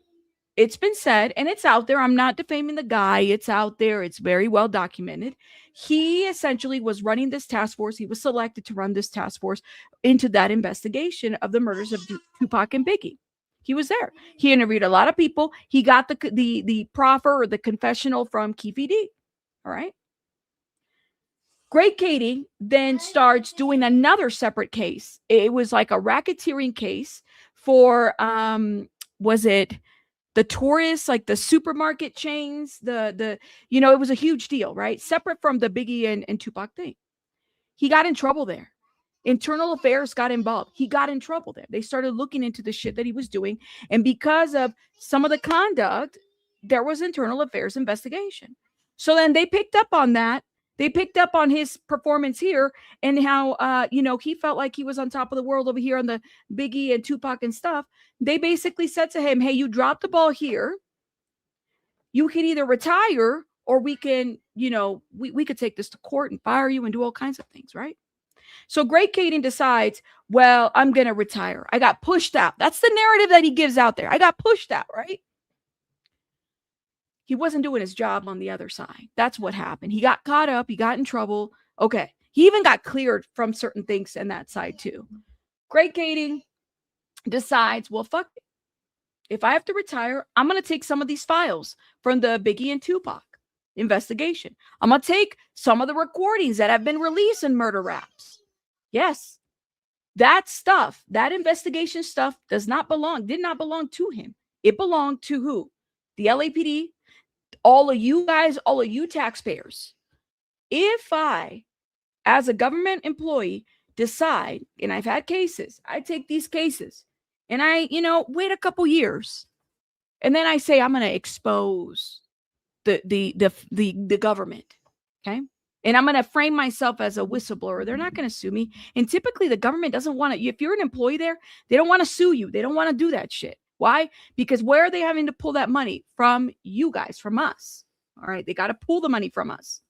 it's been said, and it's out there. I'm not defaming the guy. It's out there. It's very well documented. He essentially was running this task force. He was selected to run this task force into that investigation of the murders of Tupac and Biggie. He was there. He interviewed a lot of people. He got the proffer or the confessional from Keefe D. All right. Greg Kading then starts doing another separate case. It was like a racketeering case for, was it the tourists, like the supermarket chains, it was a huge deal, right? Separate from the Biggie and Tupac thing. He got in trouble there. Internal affairs got involved. He got in trouble there. They started looking into the shit that he was doing. And because of some of the conduct, there was internal affairs investigation. So then they picked up on that. They picked up on his performance here and how, he felt like he was on top of the world over here on the Biggie and Tupac and stuff. They basically said to him, hey, you dropped the ball here. You can either retire or we can, we could take this to court and fire you and do all kinds of things, right? So Greg Kading decides, well, I'm going to retire. I got pushed out. That's the narrative that he gives out there. I got pushed out, right? He wasn't doing his job on the other side. That's what happened. He got caught up. He got in trouble. Okay. He even got cleared from certain things in that side too. Greg Kading decides, well, fuck it. If I have to retire, I'm going to take some of these files from the Biggie and Tupac. investigation. I'm going to take some of the recordings that have been released in murder raps. Yes, that stuff, that investigation stuff did not belong to him. It belonged to who? The LAPD, all of you guys, all of you taxpayers. If I, as a government employee, decide, and I've had cases, I take these cases and I, wait a couple years, and then I say I'm going to expose the government, okay? And I'm going to frame myself as a whistleblower. They're not going to sue me. And typically the government doesn't want to, if you're an employee there, they don't want to sue you. They don't want to do that shit. Why? Because where are they having to pull that money? From you guys, from us. All right. They got to pull the money from us.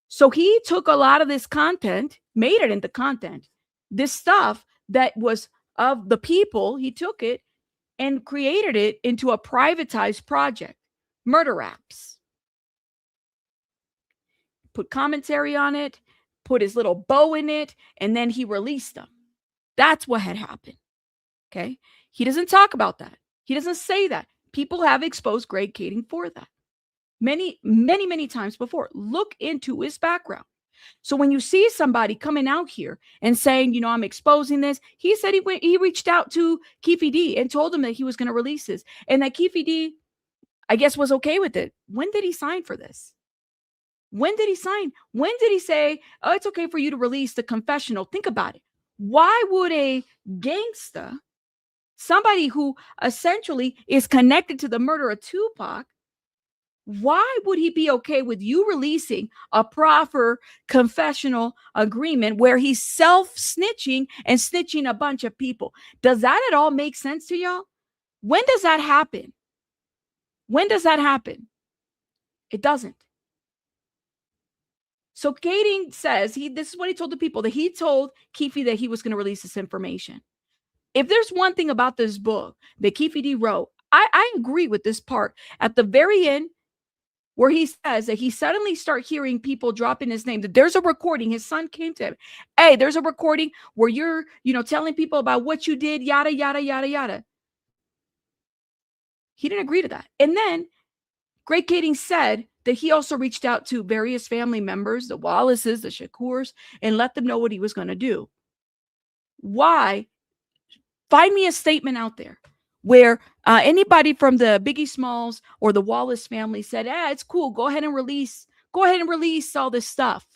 So he took a lot of this content, made it into content. This stuff that was of the people, he took it and created it into a privatized project. Murder raps. Put commentary on it, put his little bow in it, and then he released them. That's what had happened. Okay. He doesn't talk about that. He doesn't say that. People have exposed Greg Kading for that. Many, many, many times before. Look into his background. So when you see somebody coming out here and saying, I'm exposing this, he said he reached out to Keefe D and told him that he was going to release this, and that Keefe D, I guess, was okay with it. When did he sign for this? When did he sign? When did he say, oh, it's okay for you to release the confessional? Think about it. Why would a gangster, somebody who essentially is connected to the murder of Tupac, why would he be okay with you releasing a proffer confessional agreement where he's self-snitching and snitching a bunch of people? Does that at all make sense to y'all? When does that happen? When does that happen? It doesn't. So Kading says, this is what he told the people, that he told Keefe that he was going to release this information. If there's one thing about this book that Keefe D wrote, I agree with this part. At the very end, where he says that he suddenly start hearing people dropping his name, that there's a recording. His son came to him. Hey, there's a recording where you're, telling people about what you did, yada, yada, yada, yada. He didn't agree to that. And then Greg Kading said that he also reached out to various family members, the Wallaces, the Shakurs, and let them know what he was going to do. Why? Find me a statement out there where anybody from the Biggie Smalls or the Wallace family said, it's cool. Go ahead and release all this stuff.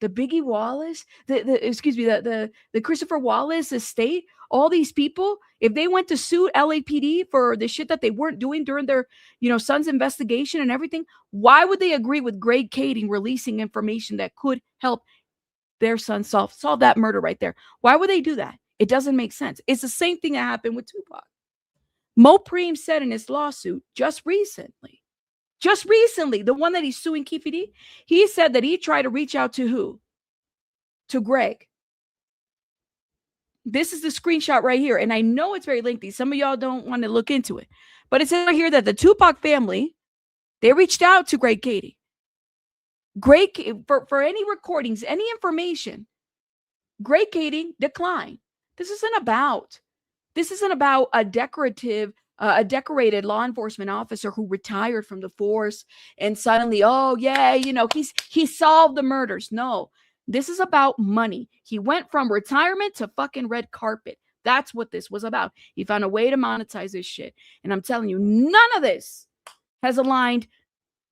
The Biggie Wallace, the Christopher Wallace estate, all these people, if they went to sue LAPD for the shit that they weren't doing during their, son's investigation and everything, why would they agree with Greg Kading releasing information that could help their son solve that murder right there? Why would they do that? It doesn't make sense. It's the same thing that happened with Tupac. Mo Preem said in his lawsuit just recently, the one that he's suing Keefe D, he said that he tried to reach out to who? To Greg. This is the screenshot right here. And I know it's very lengthy. Some of y'all don't want to look into it. But it says right here that the Tupac family, they reached out to Greg Kading. For any recordings, any information, Greg Kading declined. This isn't about a decorated law enforcement officer who retired from the force and suddenly, he solved the murders. No, this is about money. He went from retirement to fucking red carpet. That's what this was about. He found a way to monetize this shit. And I'm telling you, none of this has aligned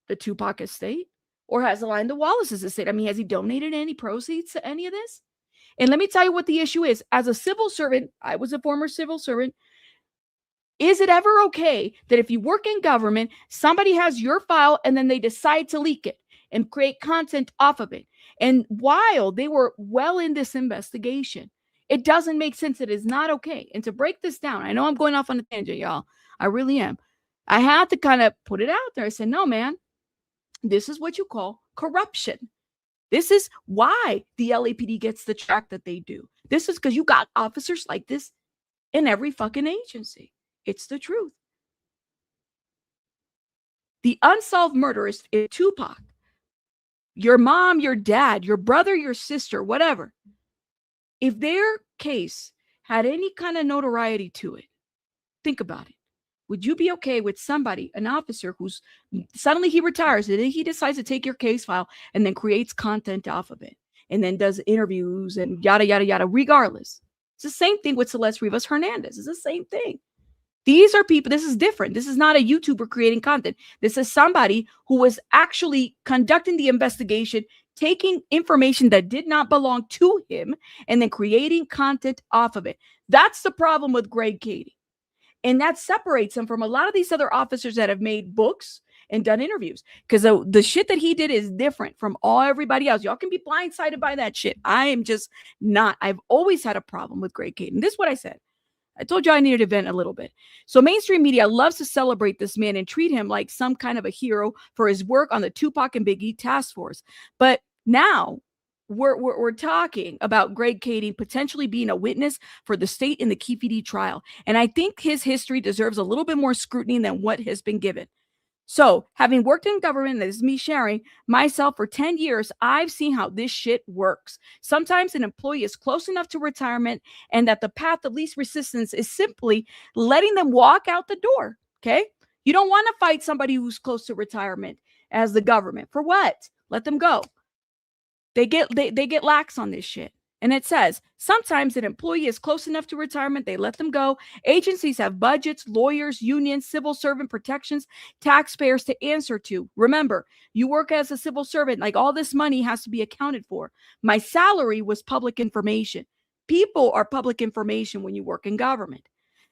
the Tupac estate or has aligned the Wallace's estate. I mean, has he donated any proceeds to any of this? And let me tell you what the issue is. As a civil servant, I was a former civil servant. Is it ever okay that if you work in government, somebody has your file and then they decide to leak it and create content off of it? And while they were well in this investigation, it doesn't make sense. It is not okay. And to break this down, I know I'm going off on a tangent, y'all. I really am. I had to kind of put it out there. I said, no, man, this is what you call corruption. This is why the LAPD gets the track that they do. This is because you got officers like this in every fucking agency. It's the truth. The unsolved murder is Tupac. Your mom, your dad, your brother, your sister, whatever. If their case had any kind of notoriety to it, think about it. Would you be okay with somebody, an officer who's suddenly he retires and he decides to take your case file and then creates content off of it and then does interviews and yada, yada, yada, regardless? It's the same thing with Celeste Rivas Hernandez. It's the same thing. These are people, this is different. This is not a YouTuber creating content. This is somebody who was actually conducting the investigation, taking information that did not belong to him, and then creating content off of it. That's the problem with Greg Cady. And that separates him from a lot of these other officers that have made books and done interviews. Because the shit that he did is different from everybody else. Y'all can be blindsided by that shit. I am just not. I've always had a problem with Greg Cady. And this is what I said. I told you I needed to vent a little bit. So mainstream media loves to celebrate this man and treat him like some kind of a hero for his work on the Tupac and Biggie task force. But now we're talking about Greg Cady potentially being a witness for the state in the Keefe D trial. And I think his history deserves a little bit more scrutiny than what has been given. So, having worked in government, this is me sharing myself for 10 years, I've seen how this shit works. Sometimes an employee is close enough to retirement and that the path of least resistance is simply letting them walk out the door, okay? You don't want to fight somebody who's close to retirement as the government. For what? Let them go. They get lax on this shit. And it says, sometimes an employee is close enough to retirement, they let them go. Agencies have budgets, lawyers, unions, civil servant protections, taxpayers to answer to. Remember, you work as a civil servant, like all this money has to be accounted for. My salary was public information. People are public information when you work in government.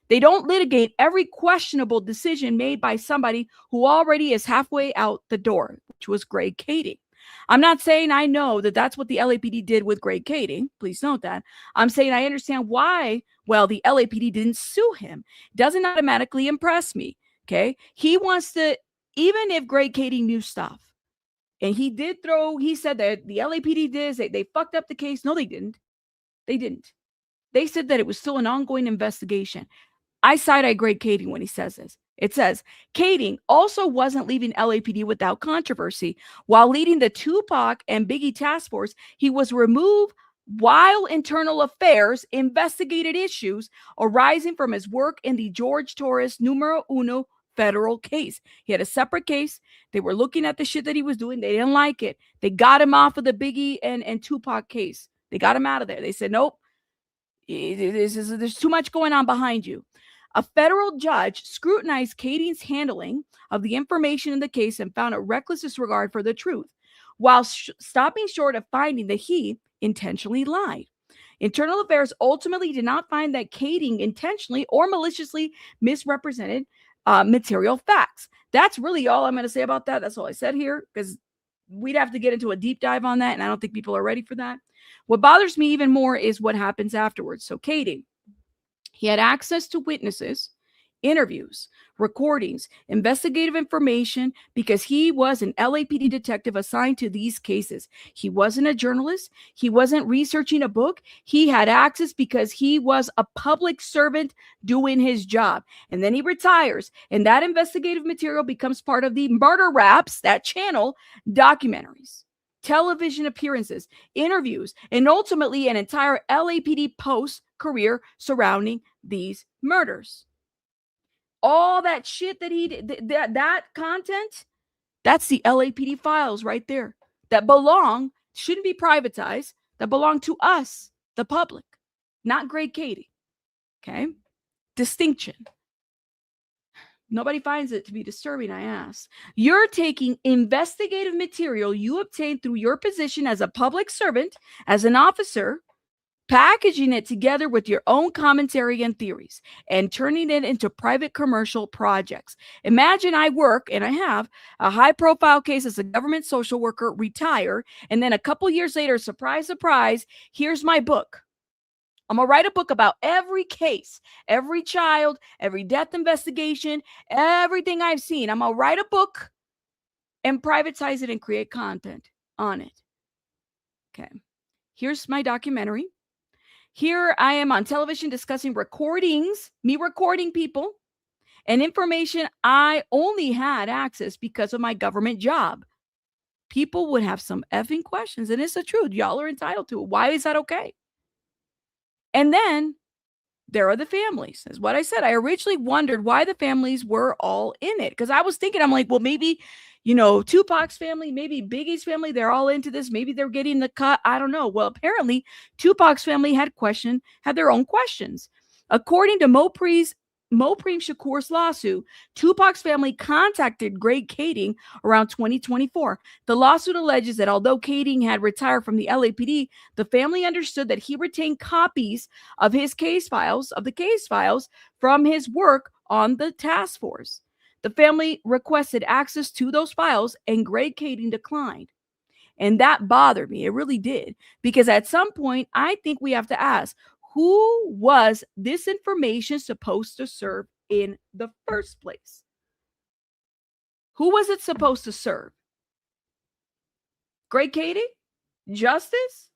They don't litigate every questionable decision made by somebody who already is halfway out the door, which was Greg Cady. I'm not saying I know that that's what the LAPD did with Greg Cady. Please note that. I'm saying I understand why, well, the LAPD didn't sue him. Doesn't automatically impress me, okay? He wants to, even if Greg Cady knew stuff, and he said that the LAPD did, they fucked up the case. No, they didn't. They didn't. They said that it was still an ongoing investigation. I side-eye Greg Cady when he says this. It says, Cady also wasn't leaving LAPD without controversy. While leading the Tupac and Biggie task force, he was removed while internal affairs investigated issues arising from his work in the George Torres numero uno federal case. He had a separate case. They were looking at the shit that he was doing. They didn't like it. They got him off of the Biggie and Tupac case. They got him out of there. They said, nope, there's too much going on behind you. A federal judge scrutinized Cady's handling of the information in the case and found a reckless disregard for the truth, while stopping short of finding that he intentionally lied. Internal Affairs ultimately did not find that Cady intentionally or maliciously misrepresented material facts. That's really all I'm going to say about that. That's all I said here, because we'd have to get into a deep dive on that, and I don't think people are ready for that. What bothers me even more is what happens afterwards. So Cady, he had access to witnesses, interviews, recordings, investigative information because he was an LAPD detective assigned to these cases. He wasn't a journalist. He wasn't researching a book. He had access because he was a public servant doing his job. And then he retires, and that investigative material becomes part of the Murder Raps, that channel, documentaries, television appearances, interviews, and ultimately an entire LAPD post career surrounding these murders. All that shit that he did, that content, that's the LAPD files right there that shouldn't be privatized, that belong to us, the public, not Greg Cady. Okay? Distinction. Nobody finds it to be disturbing, I ask. You're taking investigative material you obtained through your position as a public servant, as an officer, packaging it together with your own commentary and theories, and turning it into private commercial projects. Imagine I work, and I have, a high-profile case as a government social worker, retire, and then a couple years later, surprise, surprise, here's my book. I'm going to write a book about every case, every child, every death investigation, everything I've seen. I'm going to write a book and privatize it and create content on it. Okay. Here's my documentary. Here I am on television discussing recordings, me recording people, and information I only had access because of my government job. People would have some effing questions, and it's the truth. Y'all are entitled to it. Why is that okay? And then there are the families. Is what I said. I originally wondered why the families were all in it, because I was thinking, I'm like, well, maybe, Tupac's family, maybe Biggie's family, they're all into this. Maybe they're getting the cut. I don't know. Well, apparently, Tupac's family had their own questions. According to Mopreem Shakur's lawsuit, Tupac's family contacted Greg Kading around 2024. The lawsuit alleges that although Kading had retired from the LAPD, the family understood that he retained copies of the case files from his work on the task force. The family requested access to those files, and Greg Kading declined. And that bothered me. It really did. Because at some point, I think we have to ask, who was this information supposed to serve in the first place? Who was it supposed to serve? Greg Kading? Justice?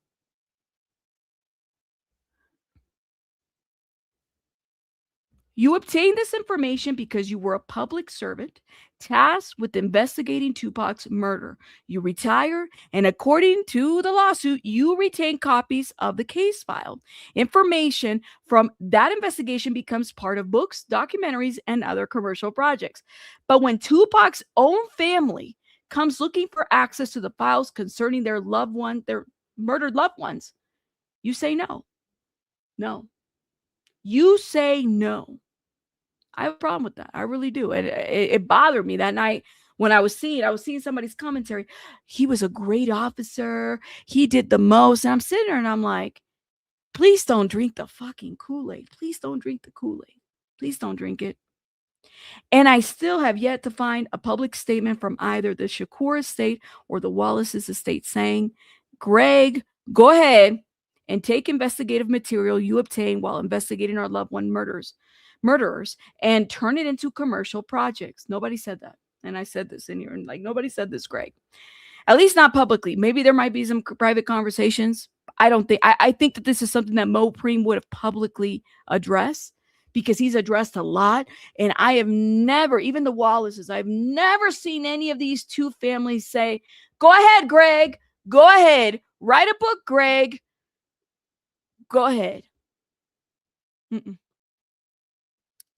You obtained this information because you were a public servant tasked with investigating Tupac's murder. You retire, and according to the lawsuit, you retain copies of the case file. Information from that investigation becomes part of books, documentaries, and other commercial projects. But when Tupac's own family comes looking for access to the files concerning their murdered loved ones, you say no. No. You say no. I have a problem with that. I really do. And it bothered me that night when I was seeing somebody's commentary. He was a great officer. He did the most. And I'm sitting there and I'm like, please don't drink the fucking Kool-Aid. Please don't drink the Kool-Aid. Please don't drink it. And I still have yet to find a public statement from either the Shakur estate or the Wallace's estate saying, Greg, go ahead and take investigative material you obtain while investigating our loved one murderers and turn it into commercial projects. Nobody said that. And I said this in here, and like, nobody said this, Greg. At least not publicly. Maybe there might be some private conversations. I think that this is something that Mopreem would have publicly addressed, because he's addressed a lot. And I have never, even the Wallaces, I've never seen any of these two families say, go ahead, Greg, go ahead, write a book, Greg, go ahead. Mm-mm.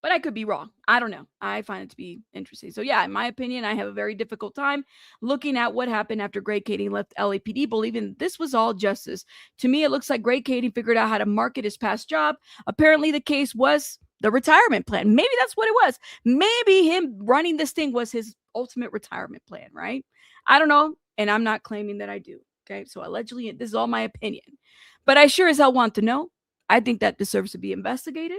But I could be wrong. I don't know. I find it to be interesting. So yeah, in my opinion, I have a very difficult time looking at what happened after Greg Kading left LAPD, believing this was all justice. To me, it looks like Greg Kading figured out how to market his past job. Apparently, the case was the retirement plan. Maybe that's what it was. Maybe him running this thing was his ultimate retirement plan, right? I don't know. And I'm not claiming that I do. Okay. So allegedly, this is all my opinion. But I sure as hell want to know. I think that deserves to be investigated.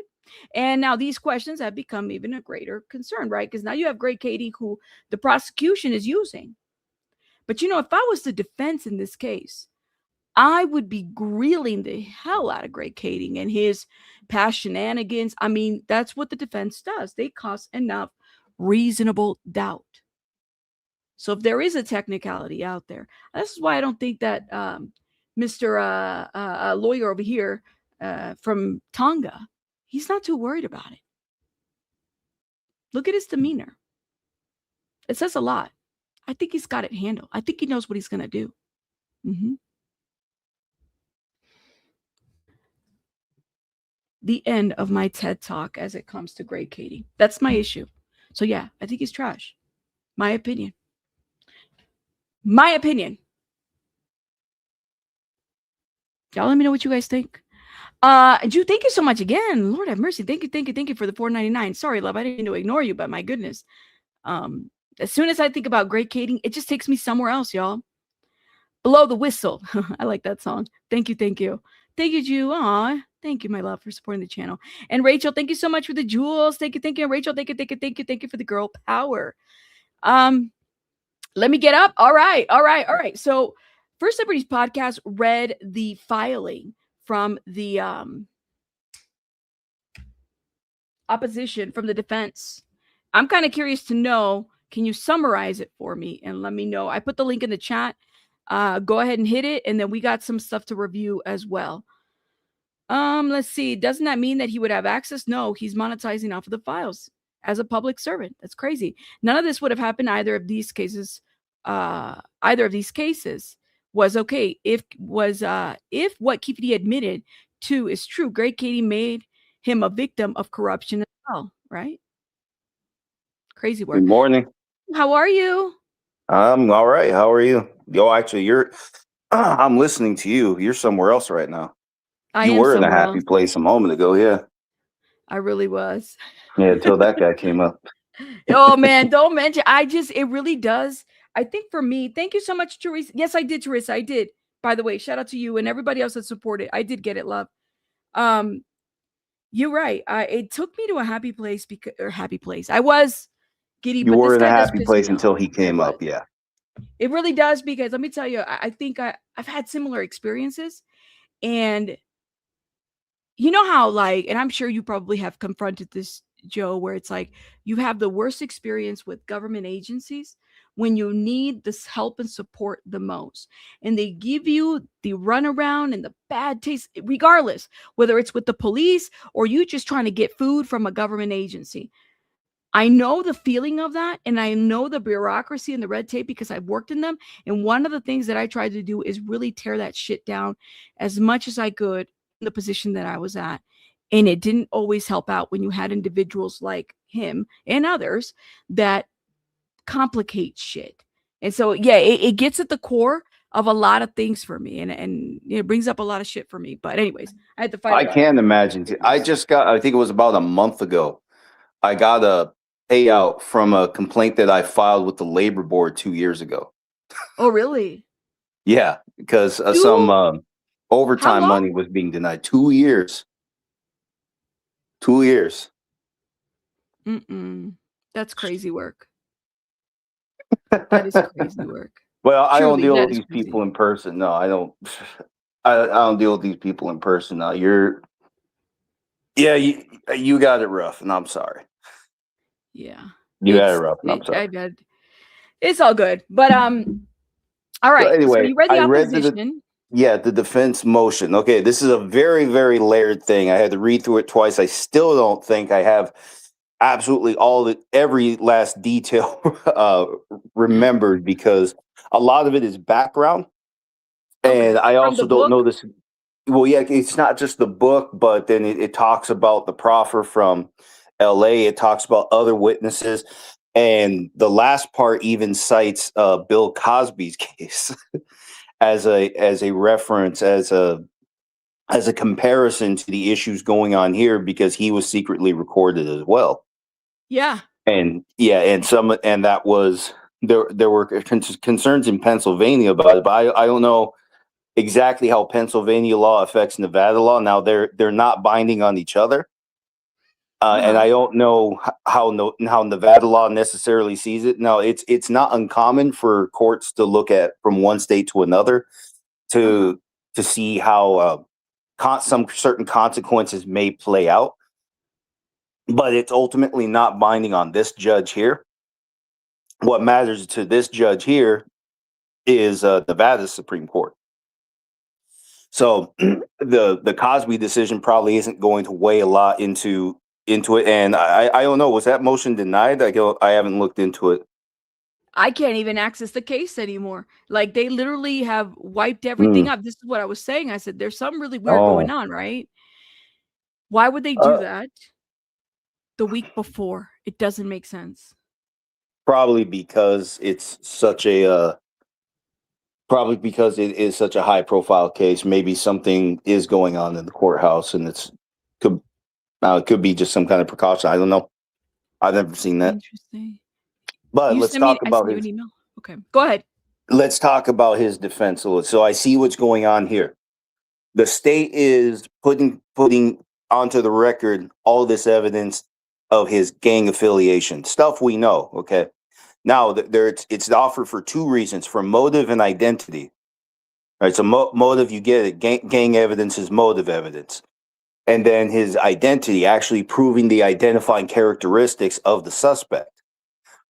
And now these questions have become even a greater concern, right? Because now you have Greg Kading, who the prosecution is using. But if I was the defense in this case, I would be grilling the hell out of Greg Kading and his past shenanigans. I mean, that's what the defense does. They cause enough reasonable doubt. So if there is a technicality out there, this is why I don't think that Mr. Lawyer over here from Tonga, he's not too worried about it. Look at his demeanor. It says a lot. I think he's got it handled. I think he knows what he's going to do. Mm-hmm. The end of my TED Talk as it comes to Greg Kading. That's my issue. So yeah, I think he's trash. My opinion. My opinion. Y'all let me know what you guys think. Drew, thank you so much again. Lord have mercy. Thank you for the $4.99. Sorry, love. I didn't mean to ignore you, but my goodness. As soon as I think about Greg Kading, it just takes me somewhere else, y'all. Blow the whistle. I like that song. Thank you. Thank you, Jew. Aw, thank you, my love, for supporting the channel. And Rachel, thank you so much for the jewels. Thank you. And Rachel, thank you for the girl power. Let me get up. All right. So First Liberties Podcast read the filing from the opposition, from the defense. I'm kind of curious to know, can you summarize it for me and let me know? I put the link in the chat. Go ahead and hit it. And then we got some stuff to review as well. Let's see. Doesn't that mean that he would have access? No, he's monetizing off of the files as a public servant. That's crazy. None of this would have happened either of these cases. Either of these cases was okay if what Keefe D admitted to is true. Greg Kading made him a victim of corruption as well, right? Crazy work. Good morning. How are you? I'm all right. How are you? Yo, actually, I'm listening to you. You're somewhere else right now. I You am were in a somewhere happy else. place a moment ago. Yeah. I really was. Yeah. Until that guy came up. Oh man, don't mention. It really does. I think for me, thank you so much, Teresa. Yes, I did, Teresa. I did. By the way, shout out to you and everybody else that supported. I did get it, love. Um, you're right. It took me to a happy place happy place. I was giddy, You but were this in a guy does happy piss me place until off. he came I up. was. Yeah. It really does because let me tell you, I think I've had similar experiences, and you know how like, and I'm sure you probably have confronted this, Joe, where it's like you have the worst experience with government agencies when you need this help and support the most, and they give you the runaround and the bad taste, regardless whether it's with the police or you just trying to get food from a government agency. I know the feeling of that, and I know the bureaucracy and the red tape because I've worked in them. And one of the things that I tried to do is really tear that shit down as much as I could in the position that I was at. And it didn't always help out when you had individuals like him and others that complicate shit. And so, yeah, it gets at the core of a lot of things for me, and it brings up a lot of shit for me. But anyways, I had to fight I about can't imagine. I think it was about a month ago. I got a payout from a complaint that I filed with the labor board 2 years ago. Oh, really? Yeah. Because some How overtime long? money was being denied. 2 years. 2 years. That's crazy work. That is crazy work. Well, I don't Truly, deal that with is these crazy. people in person. No, I don't. I don't deal with these people in person. No, you got it rough, and I'm sorry. Yeah. You got it rough, and I'm sorry. It's all good. But all So right. So anyway, you read the I read opposition. the defense motion. Okay, this is a very, very layered thing. I had to read through it twice. I still don't think I have absolutely every last detail remembered because a lot of it is background, and Okay. I From the also don't know book. this. Well, yeah, it's not just the book, but then it talks about the proffer from L.A. It talks about other witnesses, and the last part even cites Bill Cosby's case as a reference, as a comparison to the issues going on here because he was secretly recorded as well. Yeah. And yeah, and that was there were concerns in Pennsylvania about it, but I don't know exactly how Pennsylvania law affects Nevada law. Now they're not binding on each other, and I don't know how Nevada law necessarily sees it. Now it's not uncommon for courts to look at from one state to another to see how some certain consequences may play out, but it's ultimately not binding on this judge here. What matters to this judge here is Nevada's Supreme Court. So the Cosby decision probably isn't going to weigh a lot into it. And I don't know, was that motion denied? I haven't looked into it. I can't even access the case anymore. Like they literally have wiped everything up. This is what I was saying. I said, there's something really weird going Oh, on, right? Why would they do that the week before? It doesn't make sense. probably because it's such a probably because it is such a high profile case. Maybe something is going on in the courthouse, and could it could be just some kind of precaution. I don't know. I've never seen that. Interesting. But I sent you an email. Okay. Go ahead. let's talk about his defense. So I see what's going on here. The state is putting onto the record all this evidence of his gang affiliation, stuff we know. Okay. Now it's offered for two reasons: for motive and identity. All right. So motive, you get it. Gang evidence is motive evidence, and then his identity, actually proving the identifying characteristics of the suspect.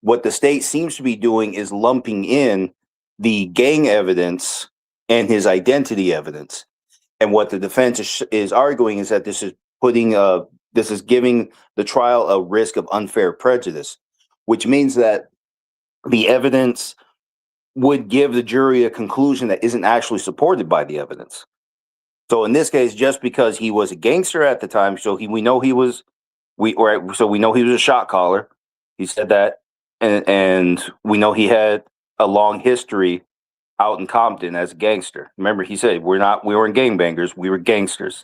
What the state seems to be doing is lumping in the gang evidence and his identity evidence. And what the defense is arguing is that this is giving the trial a risk of unfair prejudice, which means that the evidence would give the jury a conclusion that isn't actually supported by the evidence. So in this case, just because he was a gangster at the time, we know he was we know he was a shot caller. He said that, and we know he had a long history out in Compton as a gangster. Remember, he said we weren't gangbangers, we were gangsters.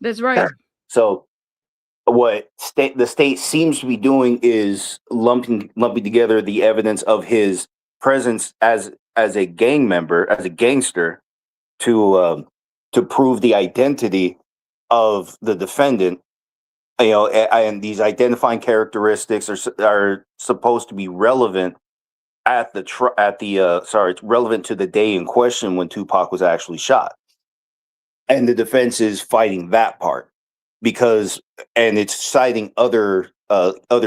That's right. So what the state seems to be doing is lumping together the evidence of his presence as a gang member, as a gangster, to prove the identity of the defendant. You know, and these identifying characteristics are supposed to be relevant it's relevant to the day in question when Tupac was actually shot. And the defense is fighting that part and it's citing other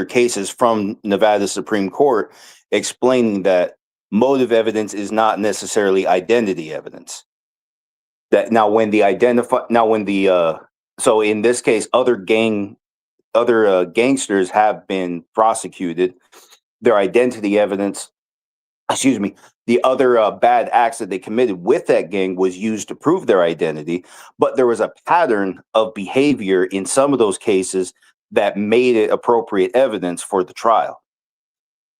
cases from Nevada Supreme Court explaining that motive evidence is not necessarily identity evidence. That now when so in this case other gangsters have been prosecuted, their identity evidence, the other bad acts that they committed with that gang was used to prove their identity, but there was a pattern of behavior in some of those cases that made it appropriate evidence for the trial.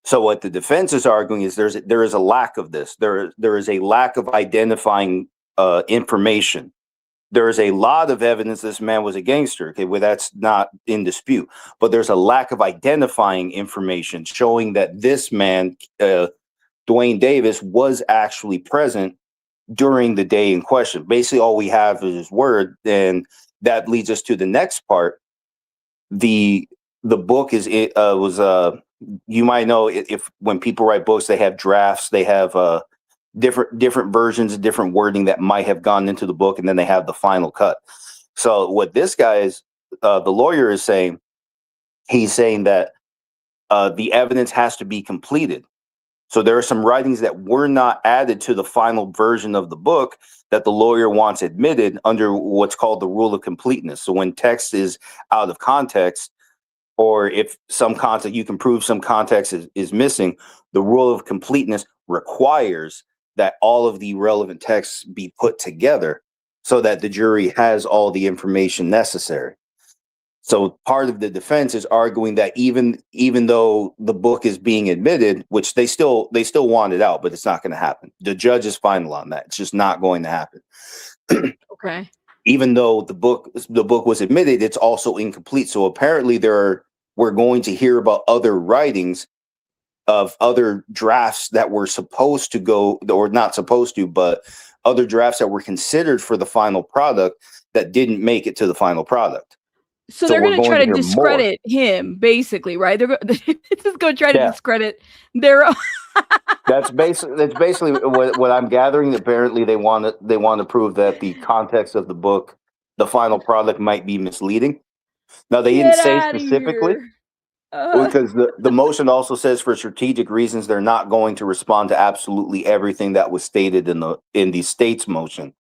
So what the defense is arguing is there is a lack of this. There is a lack of identifying information. There is a lot of evidence this man was a gangster. Okay, well, that's not in dispute. But there's a lack of identifying information showing that this man, Duane Davis, was actually present during the day in question. Basically, all we have is his word, and that leads us to the next part. The book you might know if when people write books, they have drafts, they have different versions, different wording that might have gone into the book, and then they have the final cut. So what this guy is, the lawyer is saying, he's saying that the evidence has to be completed. So there are some writings that were not added to the final version of the book that the lawyer wants admitted under what's called the rule of completeness. So when text is out of context, or if some context, you can prove some context is missing, the rule of completeness requires that all of the relevant texts be put together so that the jury has all the information necessary. So part of the defense is arguing that even though the book is being admitted, which they still want it out, but it's not going to happen. The judge is final on that. It's just not going to happen. Okay. Even though the book was admitted, it's also incomplete. So apparently we're going to hear about other writings of other drafts that were supposed to go, or not supposed to, but other drafts that were considered for the final product that didn't make it to the final product. So they're going to try to discredit him, basically, right? They're just going to try to discredit their own. That's basically what I'm gathering. Apparently, they want to prove that the context of the book, the final product, might be misleading. Now they didn't say specifically, because the motion also says for strategic reasons they're not going to respond to absolutely everything that was stated in the state's motion.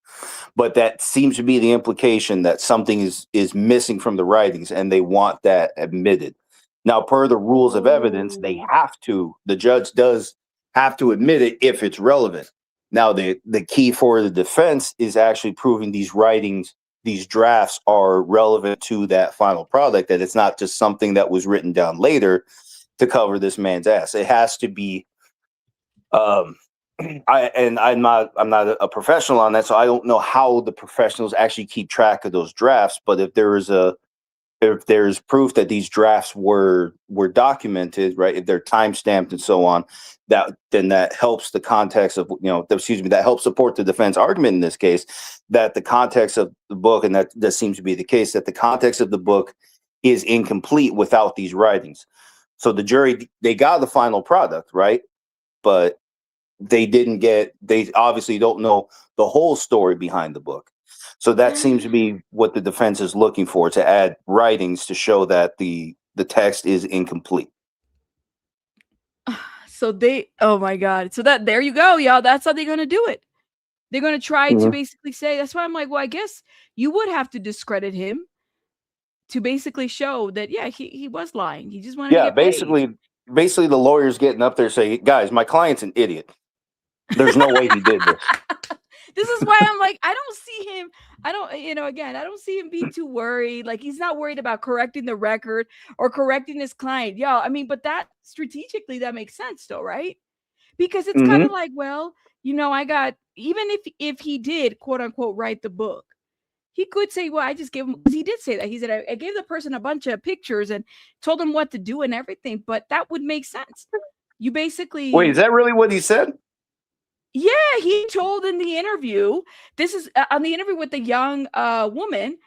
But that seems to be the implication that something is missing from the writings, and they want that admitted. Now, per the rules of evidence, the judge does have to admit it if it's relevant. Now, the key for the defense is actually proving these writings, these drafts are relevant to that final product, that it's not just something that was written down later to cover this man's ass. It has to be I'm not a professional on that, so I don't know how the professionals actually keep track of those drafts. But if there's proof that these drafts were documented, right, if they're time stamped and so on, then that helps the context of that helps support the defense argument in this case, that the context of the book, and that seems to be the case, that the context of the book is incomplete without these writings. So the jury, they got the final product, right, but they obviously don't know the whole story behind the book. So that seems to be what the defense is looking for, to add writings to show that the text is incomplete. So oh my God. So there you go, y'all. That's how they're going to do it. They're going to try to basically say, that's why I'm like, well, I guess you would have to discredit him to basically show that, yeah, he was lying. He just wanted to get paid. Basically the lawyer's getting up there saying, guys, my client's an idiot. There's no way he did this. This is why I'm like, I don't see him. I don't, again, I don't see him being too worried. Like, he's not worried about correcting the record or correcting his client. Yo, I mean, but that strategically, that makes sense though, right? Because it's kind of like, well, I got, even if he did quote unquote write the book, he could say, well, I just gave him, because he did say that. He said, I gave the person a bunch of pictures and told him what to do and everything, but that would make sense. You basically. Wait, is that really what he said? Yeah, he told in the interview, this is on the interview with the young woman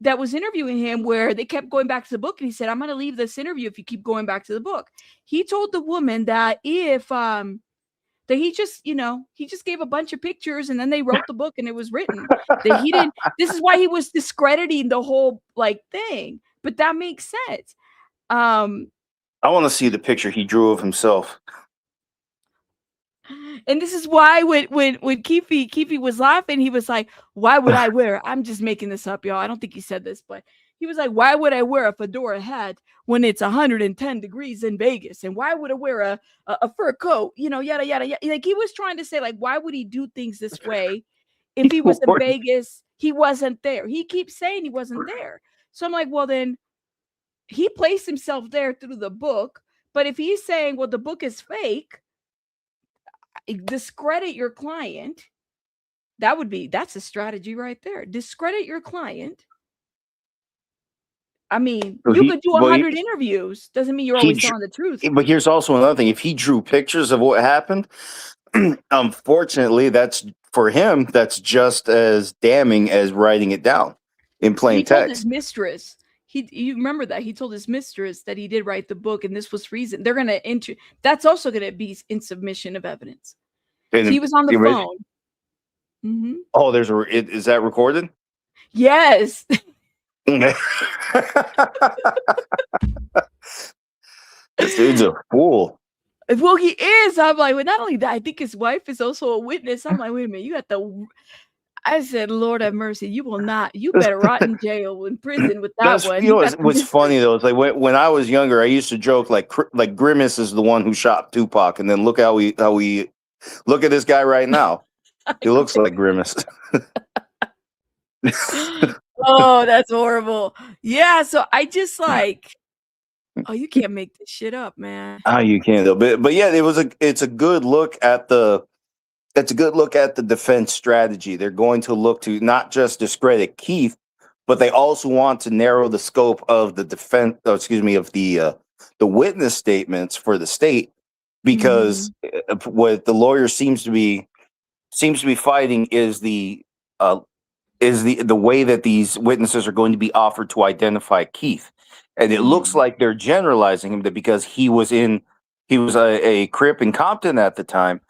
that was interviewing him, where they kept going back to the book, and he said, I'm going to leave this interview if you keep going back to the book. He told the woman that that he just gave a bunch of pictures and then they wrote the book and it was written. That he didn't, this is why he was discrediting the whole like thing. But that makes sense. I want to see the picture he drew of himself. And this is why when Keefe was laughing, he was like, why would I wear, I'm just making this up, y'all. I don't think he said this, but he was like, why would I wear a fedora hat when it's 110 degrees in Vegas? And why would I wear a fur coat? Yada, yada, yada. Like, he was trying to say, like, why would he do things this way? If he was in Vegas, he wasn't there. He keeps saying he wasn't there. So I'm like, well, then he placed himself there through the book. But if he's saying, well, the book is fake, discredit your client, that's a strategy right there. Discredit your client. I mean, you could do 100 interviews. Doesn't mean you're always telling the truth. But here's also another thing. If he drew pictures of what happened, unfortunately, that's for him, that's just as damning as writing it down in plain text. He told his mistress. You remember that he told his mistress that he did write the book, and this was reason. They're gonna that's also gonna be in submission of evidence. So he was on the phone. Mm-hmm. Oh, is that recorded? Yes. This dude's a fool. Well, he is. I'm like, well, not only that, I think his wife is also a witness. I'm like, wait a minute, you got I said, Lord have mercy, you better rot in jail, in prison with that one. What's funny though is like when I was younger, I used to joke like Grimace is the one who shot Tupac, and then look how we look at this guy right now. He looks like Grimace. Oh, that's horrible. Yeah, so I just like, oh, you can't make this shit up, man. Oh, you can't though. But yeah, it's a good look at the defense strategy. They're going to look to not just discredit Keefe, but they also want to narrow the scope of the defense. Of the witness statements for the state, because what the lawyer seems to be fighting is the way that these witnesses are going to be offered to identify Keefe. And it looks like they're generalizing him that because he was a Crip in Compton at the time,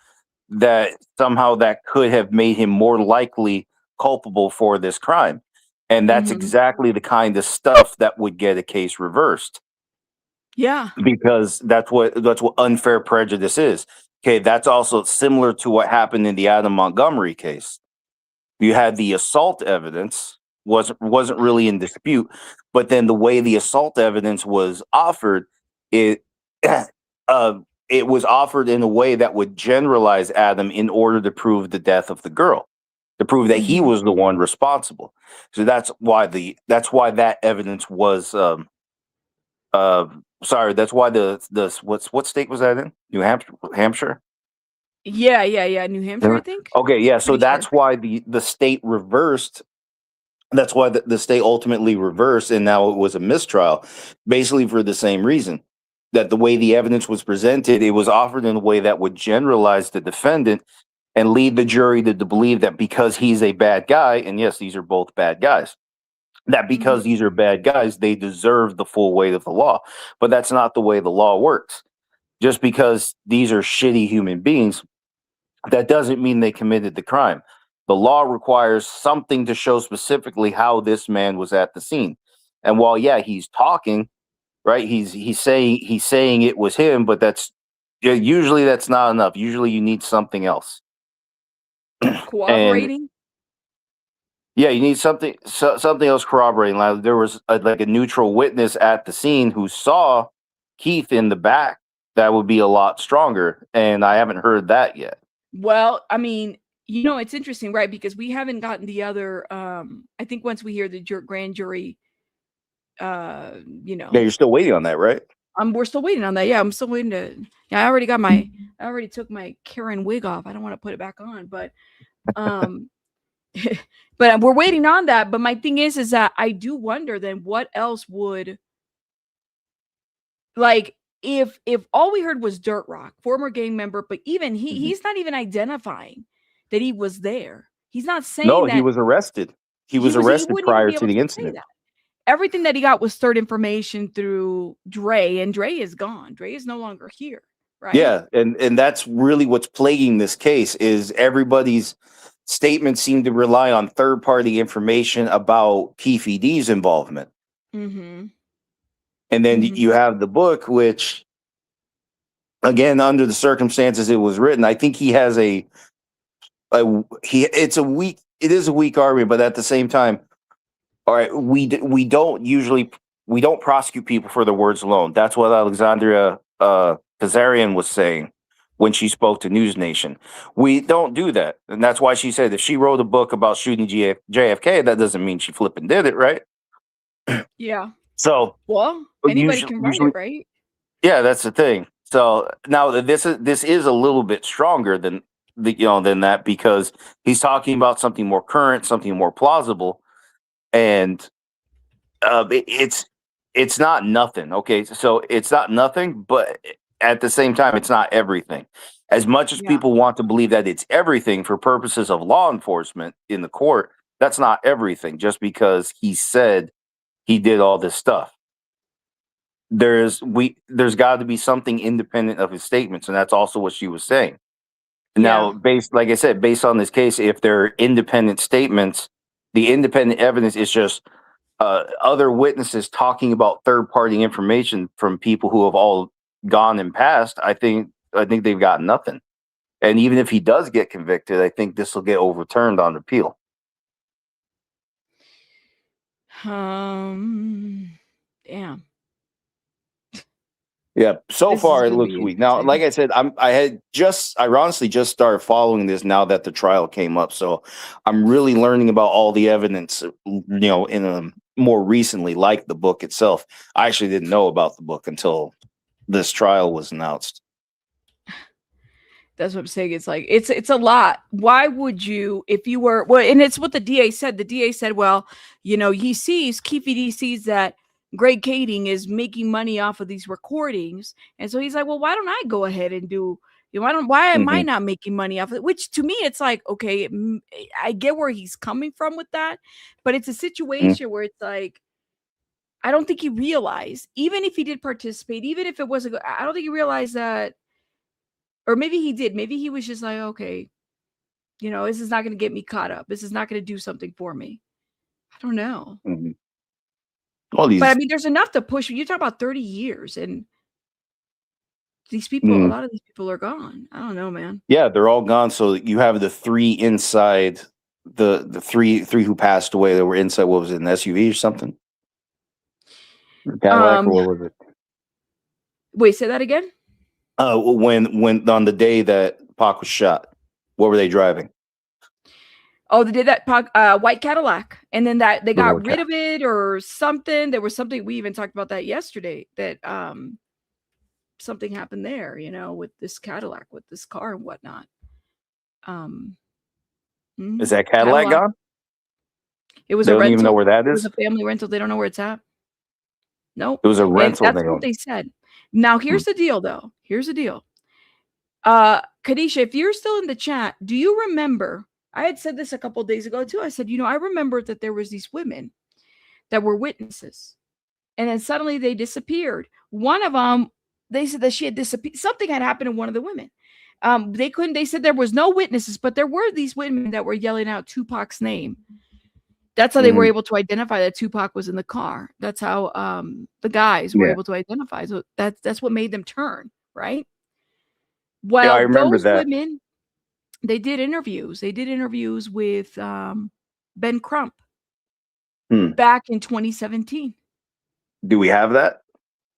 that somehow that could have made him more likely culpable for this crime. And that's exactly the kind of stuff that would get a case reversed. Yeah. Because that's what unfair prejudice is. Okay, that's also similar to what happened in the Adam Montgomery case. You had the assault evidence wasn't really in dispute, but then the way the assault evidence was offered, it was offered in a way that would generalize Adam in order to prove the death of the girl, to prove that he was the one responsible. So that's why that evidence was that's why what state was that in? New Hampshire? Yeah. New Hampshire, I think. Okay, yeah. So that's why the state reversed. That's why the state ultimately reversed, and now it was a mistrial, basically for the same reason. That the way the evidence was presented, it was offered in a way that would generalize the defendant and lead the jury to believe that because he's a bad guy, and yes, these are both bad guys, that because these are bad guys, they deserve the full weight of the law. But that's not the way the law works. Just because these are shitty human beings, that doesn't mean they committed the crime. The law requires something to show specifically how this man was at the scene. And while, yeah, he's talking, right? He's saying it was him, but usually that's not enough. Usually you need something else. Cooperating. Yeah, you need something else corroborating. Like there was a neutral witness at the scene who saw Keefe in the back. That would be a lot stronger, and I haven't heard that yet. Well, I mean, You know, it's interesting, right? Because we haven't gotten the other. I think once we hear the grand jury, you know, Yeah, you're still waiting on that, right? we're still waiting on that. Yeah, I'm still waiting to. Yeah, I already took my Karen wig off. I don't want to put it back on, but, but we're waiting on that. But my thing is that I do wonder then what else would, like, if all we heard was Dirt Rock, former gang member, but even he's not even identifying that he was there. He's not saying No, that he was arrested. He was he arrested wouldn't even prior be to able the say incident. that. Everything that he got was third information through Dre, and Dre is gone. Dre is no longer here, right? Yeah, and that's really what's plaguing this case is everybody's statements seem to rely on third-party information about Keefe D's involvement. Mm-hmm. And then Mhm. you have the book, which, again, under the circumstances it was written, I think he has it is a weak argument, but at the same time, all right, we don't prosecute people for their words alone. That's what Alexandria Kazarian was saying when she spoke to News Nation. We don't do that, and that's why she said if she wrote a book about shooting JFK, that doesn't mean she flipping did it, right? Yeah. So, Well, anybody can write it, right? yeah, that's the thing. So now this is a little bit stronger than than that, because he's talking about something more current, something more plausible, and it's not nothing. Okay, so it's not nothing, but at the same time, it's not everything. As much as Yeah. people want to believe that it's everything for purposes of law enforcement in the court, that's not everything. Just because he said he did all this stuff, there's got to be something independent of his statements, and that's also what she was saying. Now, like I said, based on this case, if they're independent statements, the independent evidence is just other witnesses talking about third-party information from people who have all gone and passed. I think they've got nothing. And even if he does get convicted, I think this will get overturned on appeal. Damn. Yeah, so This is far it gonna looks be weak. Now, interesting. like I said, I honestly just started following this now that the trial came up. So I'm really learning about all the evidence, in a more recently, like the book itself. I actually didn't know about the book until this trial was announced. That's what I'm saying. It's like it's a lot. Why would you, if you were, well, and it's what the DA said. The DA said, well, Keefe D sees that Greg Kading is making money off of these recordings, and so he's like, well, why don't I go ahead and do? Why am I not making money off of it? Which to me, it's like, okay, I get where he's coming from with that, but it's a situation where it's like, I don't think he realized, even if he did participate, even if it was I don't think he realized that. Or maybe he did. Maybe he was just like, okay, this is not going to get me caught up. This is not going to do something for me. I don't know. But I mean, there's enough to push. You talk about 30 years, and these people, a lot of these people are gone. I don't know, man. Yeah, they're all gone. So you have the three inside, the three who passed away that were inside. What was it, an SUV or something? Cadillac, or what was it? Wait, say that again. When on the day that Pac was shot, what were they driving? Oh, they did that white Cadillac, and then that they got rid of it or something. There was something, we even talked about that yesterday, that something happened there, with this Cadillac, with this car and whatnot. Is that Cadillac gone? It was they a don't rental. even know where that is. It was a family rental. They don't know where it's at. Nope. It was a rental. And that's what they said. Now, here's the deal, though. Here's the deal. Kadisha, if you're still in the chat, do you remember? I had said this a couple of days ago too. I said, I remember that there was these women that were witnesses, and then suddenly they disappeared. One of them, they said that she had disappeared. Something had happened to one of the women. They said there was no witnesses, but there were these women that were yelling out Tupac's name. That's how they were able to identify that Tupac was in the car. That's how the guys were able to identify. So that's what made them turn, right? Well, I remember those that. women, they did interviews. They did interviews with Ben Crump back in 2017. Do we have that?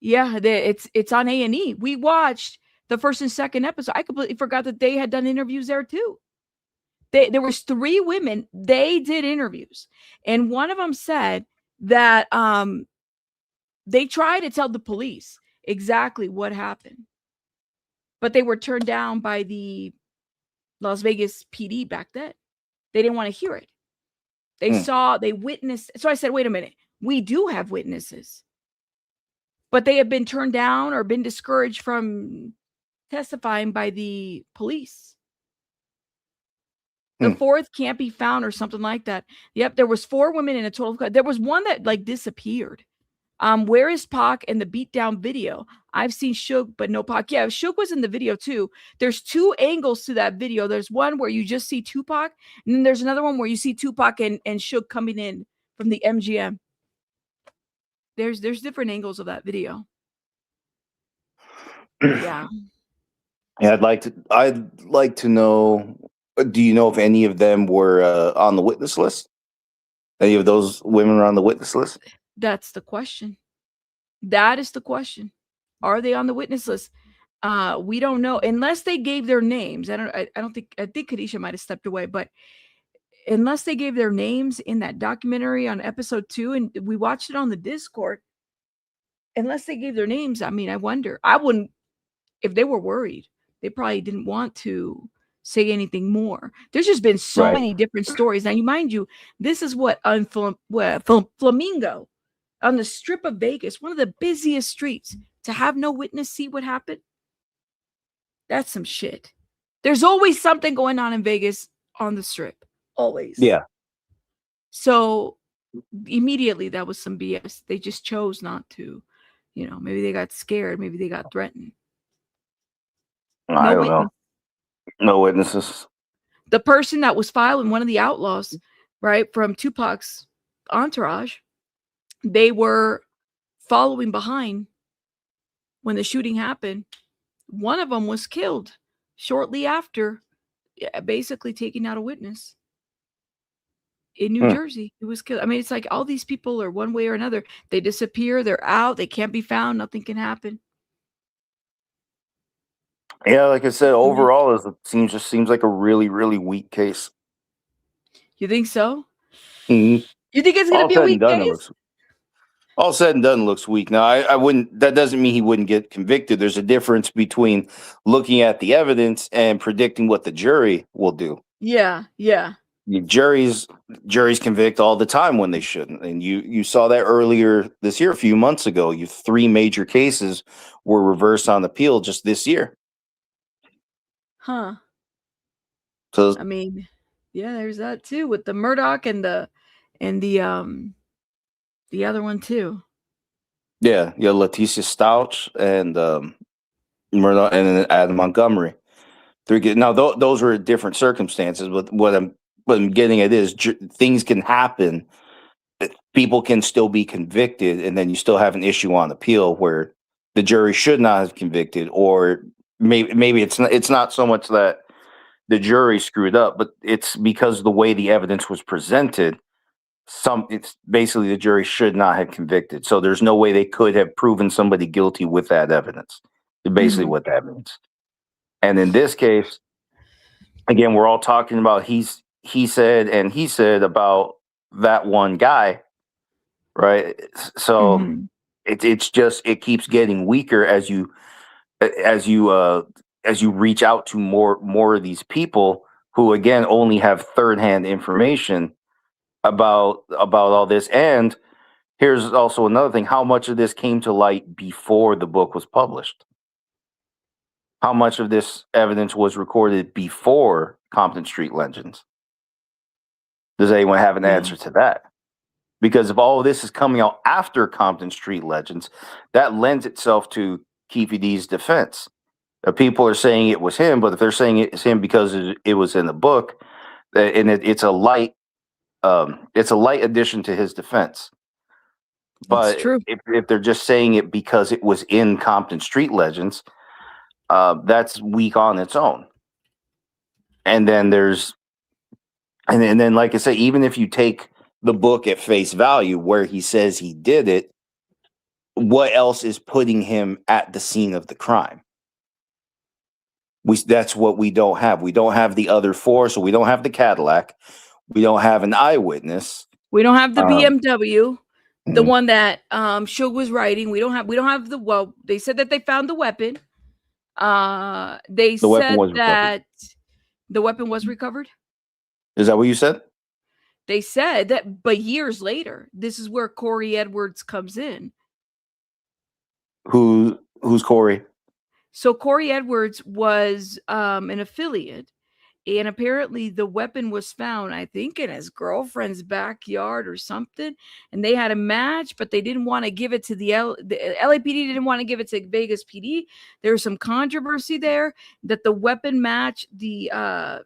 Yeah, it's on A&E. We watched the first and second episode. I completely forgot that they had done interviews there too. There was 3 women. They did interviews, and one of them said that they tried to tell the police exactly what happened, but they were turned down by the Las Vegas PD back then. They didn't want to hear it. They witnessed. So I said, wait a minute, we do have witnesses, but they have been turned down or been discouraged from testifying by the police. The 4th can't be found or something like that. Yep, there was 4 women in a total. There was one that like disappeared. Where is Pac in the beatdown video? I've seen Suge, but no Pac. Yeah, Suge was in the video too. There's 2 angles to that video. There's one where you just see Tupac, and then there's another one where you see Tupac and Suge coming in from the MGM. There's different angles of that video. Yeah. Yeah, I'd like to know. Do you know if any of them were on the witness list? Any of those women are on the witness list? That's the question. That is the question. Are they on the witness list? We don't know unless they gave their names. I think Kadisha might have stepped away, but unless they gave their names in that documentary on episode 2, and we watched it on the Discord, unless they gave their names, I mean, I wonder. I wouldn't, if they were worried, they probably didn't want to say anything more. There's just been so many different stories. Now, you mind you, this is what on Flamingo, on the Strip of Vegas, one of the busiest streets, to have no witness see what happened. That's some shit. There's always something going on in Vegas on the Strip. Always. Yeah. So immediately that was some BS. They just chose not to. Maybe they got scared. Maybe they got threatened. I don't know. No witnesses. The person that was filing, one of the outlaws, right, from Tupac's entourage, they were following behind when the shooting happened. One of them was killed shortly after, basically taking out a witness in New Jersey. He was killed. I mean, it's like all these people are one way or another. They disappear. They're out. They can't be found. Nothing can happen. Yeah, like I said, overall, it seems like a really, really weak case. You think so? Mm-hmm. You think it's going to be a weak case? All said and done, looks weak. Now, I wouldn't. That doesn't mean he wouldn't get convicted. There's a difference between looking at the evidence and predicting what the jury will do. Yeah. Juries convict all the time when they shouldn't, and you saw that earlier this year, a few months ago. 3 major cases were reversed on appeal just this year. Huh. So I mean, yeah, there's that too with the Murdoch and the other one too. Yeah, Leticia Stouch and Murdoch and then Adam Montgomery. Now those were different circumstances, but what I'm getting at is things can happen. People can still be convicted, and then you still have an issue on appeal where the jury should not have convicted, or maybe it's not so much that the jury screwed up, but it's because of the way the evidence was presented. It's basically the jury should not have convicted. So there's no way they could have proven somebody guilty with that evidence. Basically what that means. And in this case, again, we're all talking about he said about that one guy, right? So it keeps getting weaker as you reach out to more of these people who, again, only have third-hand information about all this. And here's also another thing: how much of this came to light before the book was published? How much of this evidence was recorded before Compton Street Legends? Does anyone have an answer to that? Because if all of this is coming out after Compton Street Legends, that lends itself to Keefe D's defense. People are saying it was him, but if they're saying it's him because it was in the book, and it's a light addition to his defense. But if they're just saying it because it was in Compton Street Legends, that's weak on its own. And then then like I say, even if you take the book at face value where he says he did it, what else is putting him at the scene of the crime? That's what we don't have. We don't have the other four, so we don't have the Cadillac. We don't have an eyewitness. We don't have the BMW, the mhm. one that Suge was riding. We don't have the, well, they said that they found the weapon. They The weapon said was recovered. that the weapon was recovered. Is that what you said? They said that, but years later, this is where Corey Edwards comes in. Who's Corey? So Corey Edwards was an affiliate, and apparently the weapon was found, I think, in his girlfriend's backyard or something. And they had a match, but they didn't want to give it to the LAPD. Didn't want to give it to Vegas PD. There was some controversy there that the weapon matched the.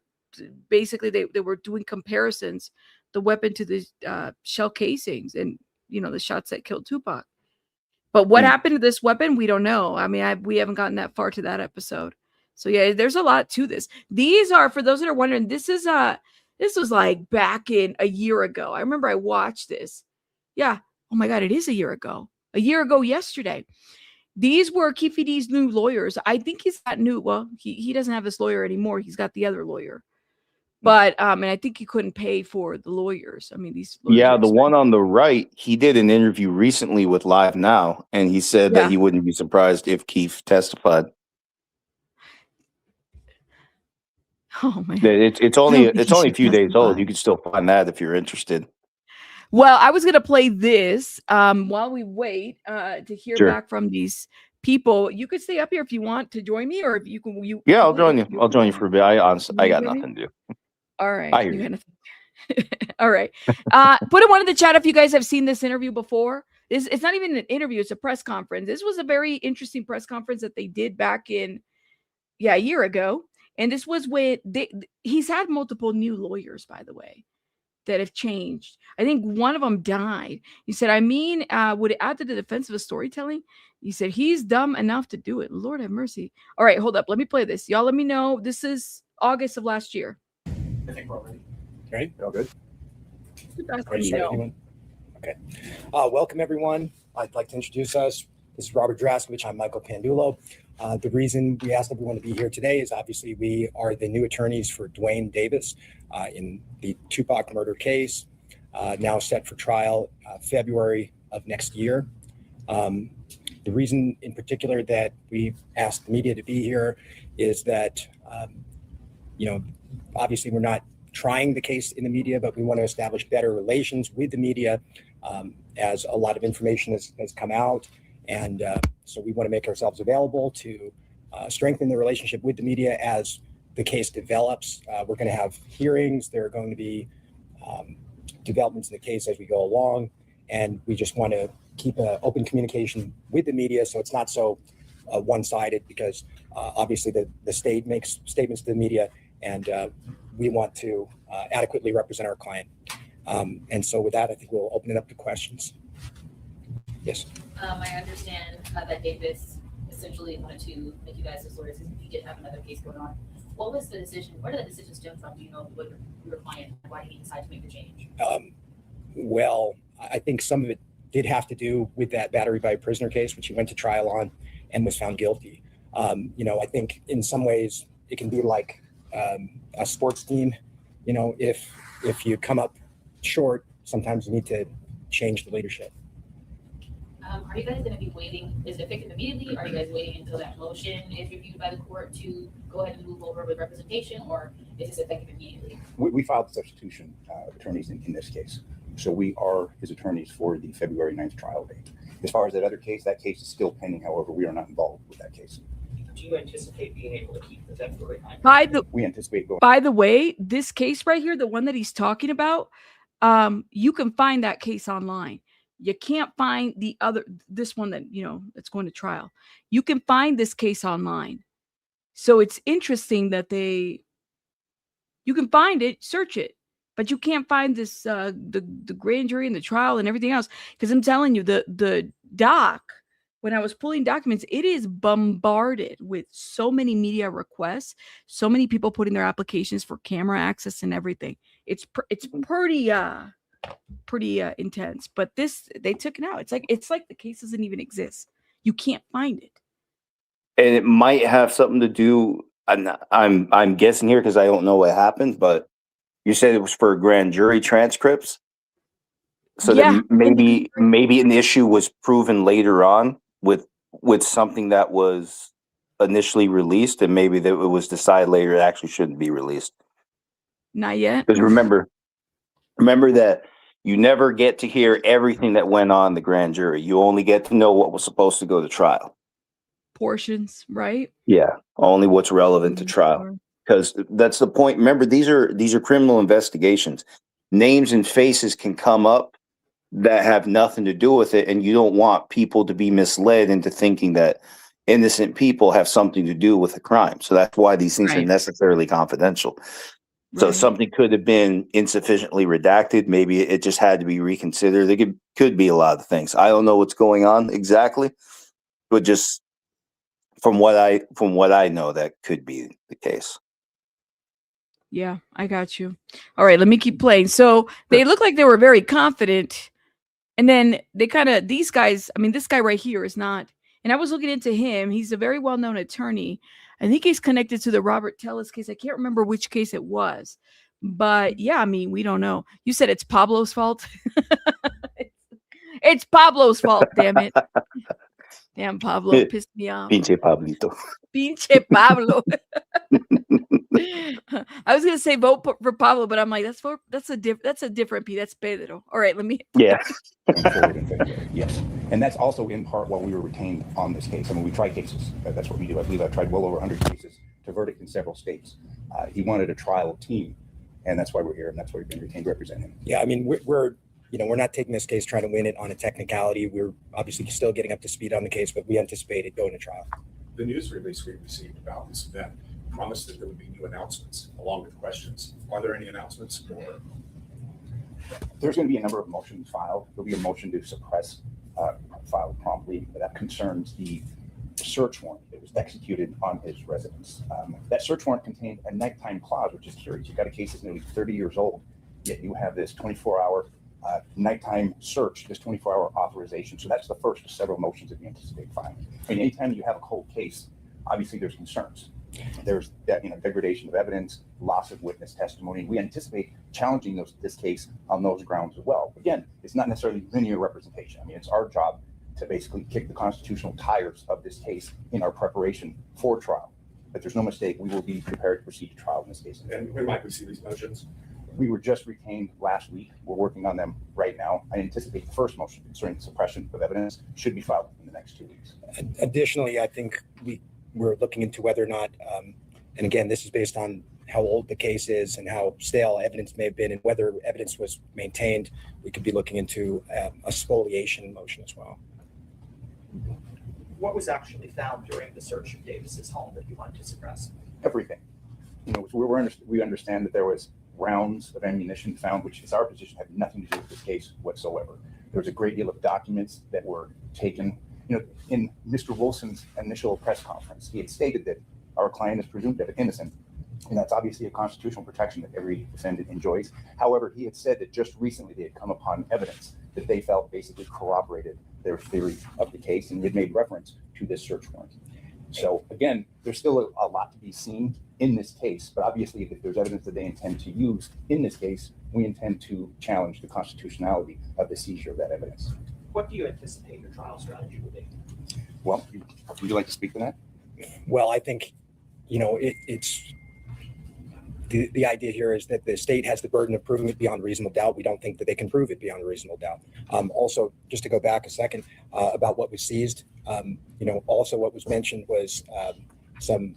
Basically, they were doing comparisons, the weapon to the shell casings, and the shots that killed Tupac. But what happened to this weapon, we don't know. I mean, we haven't gotten that far to that episode. So yeah, there's a lot to this. These are, for those that are wondering, this was like back in a year ago. I remember I watched this. Yeah. Oh my God, it is a year ago. A year ago yesterday. These were Keefe D's new lawyers. I think he's got new. Well, he doesn't have this lawyer anymore. He's got the other lawyer. But and I think he couldn't pay for the lawyers. I mean, these lawyers. Yeah, the one on the right, he did an interview recently with Live Now, and he said that he wouldn't be surprised if Keefe testified. Oh man, it's only a few days old. You can still find that if you're interested. Well, I was gonna play this while we wait to hear back from these people. You could stay up here if you want to join me, or if you can. Yeah, I'll join you. I'll join you for a bit. I got nothing to do. All right. I hear you. All right. Put in one in the chat if you guys have seen this interview before. It's not even an interview, it's a press conference. This was a very interesting press conference that they did back in a year ago. And this was when he's had multiple new lawyers, by the way, that have changed. I think one of them died. He said, I mean, would it add to the defense of his storytelling? He said, he's dumb enough to do it. Lord have mercy. All right, hold up. Let me play this. Y'all let me know. This is August of last year. I think we're ready. Ready? All good? Okay. Welcome, everyone. I'd like to introduce us. This is Robert Draskovich. I'm Michael Pandulo. The reason we asked everyone to be here today is obviously we are the new attorneys for Duane Davis in the Tupac murder case, now set for trial February of next year. The reason in particular that we asked the media to be here is that, obviously we're not trying the case in the media, but we want to establish better relations with the media as a lot of information has come out. And so we want to make ourselves available to strengthen the relationship with the media as the case develops. We're going to have hearings. There are going to be developments in the case as we go along. And we just want to keep an open communication with the media so it's not so one-sided, because obviously the state makes statements to the media, and we want to adequately represent our client. And so with that, I think we'll open it up to questions. Yes. I understand that Davis essentially wanted to make you guys his lawyers if you did have another case going on. What was the decision? Where did that decision stem from? Do you know what your client, why did he decide to make the change? Well, I think some of it did have to do with that battery by prisoner case, which he went to trial on and was found guilty. I think in some ways it can be like a sports team. If you come up short, sometimes you need to change the leadership. Are you guys going to be waiting? Is it effective immediately? Are you guys waiting until that motion is reviewed by the court to go ahead and move over with representation, or is this effective immediately? We filed substitution attorneys in this case. So we are his attorneys for the February 9th trial date. As far as that other case, that case is still pending. However, we are not involved with that case. Do you anticipate being able to keep the February 9th? We anticipate going. By the way, this case right here, the one that he's talking about, you can find that case online. You can't find this one that, that's going to trial. You can find this case online. So it's interesting that you can find it, search it, but you can't find this, the grand jury and the trial and everything else. Because I'm telling you, the doc, when I was pulling documents, it is bombarded with so many media requests, so many people putting their applications for camera access and everything. It's pretty intense, but they took it out. It's like the case doesn't even exist. You can't find it. And it might have something to do I'm guessing here because I don't know what happened, but you said it was for grand jury transcripts. So Yeah, that maybe an issue was proven later on with something that was initially released, and maybe that it was decided later it actually shouldn't be released. Not yet. Because remember that you never get to hear everything that went on in the grand jury. You only get to know what was supposed to go to trial. Portions, right? Yeah, only what's relevant to trial. Because that's the point. Remember, these are criminal investigations. Names and faces can come up that have nothing to do with it, and you don't want people to be misled into thinking that innocent people have something to do with a crime. So that's why these things are Right. necessarily confidential. So Right. something could have been insufficiently redacted. Maybe it just had to be reconsidered. There could be a lot of things. I don't know what's going on exactly, but just from what I know, that could be the case. Yeah, I got you. All right, let me keep playing. So they look like they were very confident. And then they kind of, these guys, I mean, this guy right here is not, and I was looking into him. He's a very well-known attorney. I think he's connected to the Robert Tellis case. I can't remember which case it was. But yeah, I mean, we don't know. You said it's Pablo's fault. It's Pablo's fault, damn it. Damn, Pablo pissed me off. Pinche Pablito. Pinche Pablo. I was gonna say vote for Pablo, but I'm like, that's a different P. That's Pedro. All right, let me. Yeah. Yes, and that's also in part why we were retained on this case. I mean, we try cases. That's what we do. I believe I've tried well over 100 cases to verdict in several states. He wanted a trial team, and that's why we're here, and that's why we've been retained to represent him. Yeah, I mean, we're not taking this case trying to win it on a technicality. We're obviously still getting up to speed on the case, but we anticipate it going to trial. The news release we received about this event promised that there would be new announcements along with questions. Are there any announcements? Or there's going to be a number of motions filed. There'll be a motion to suppress filed promptly that concerns the search warrant that was executed on his residence. That search warrant contained a nighttime clause, which is curious. You've got a case that's nearly 30 years old, yet you have this 24-hour nighttime search, this 24-hour authorization. So that's the first of several motions that we anticipate filing. I mean, anytime you have a cold case, obviously there's concerns. There's degradation of evidence, loss of witness testimony. We anticipate challenging this case on those grounds as well. Again, it's not necessarily linear representation. I mean, it's our job to basically kick the constitutional tires of this case in our preparation for trial. But there's no mistake, we will be prepared to proceed to trial in this case. And when might we see these motions? We were just retained last week. We're working on them right now. I anticipate the first motion concerning suppression of evidence should be filed in the next 2 weeks. Additionally, I think we're looking into whether or not, and again, this is based on how old the case is and how stale evidence may have been and whether evidence was maintained. We could be looking into a spoliation motion as well. What was actually found during the search of Davis's home that you wanted to suppress? Everything. We understand that there was rounds of ammunition found, which is our position, had nothing to do with this case whatsoever. There was a great deal of documents that were taken. In Mr. Wilson's initial press conference, he had stated that our client is presumed innocent, and that's obviously a constitutional protection that every defendant enjoys. However, he had said that just recently they had come upon evidence that they felt basically corroborated their theory of the case, and he had made reference to this search warrant. So again, there's still a lot to be seen in this case, but obviously if there's evidence that they intend to use in this case, we intend to challenge the constitutionality of the seizure of that evidence. What do you anticipate your trial strategy will be? Well, would you like to speak to that? Well, I think, it's the idea here is that the state has the burden of proving it beyond reasonable doubt. We don't think that they can prove it beyond reasonable doubt. Also, just to go back a second about what was seized, also what was mentioned was some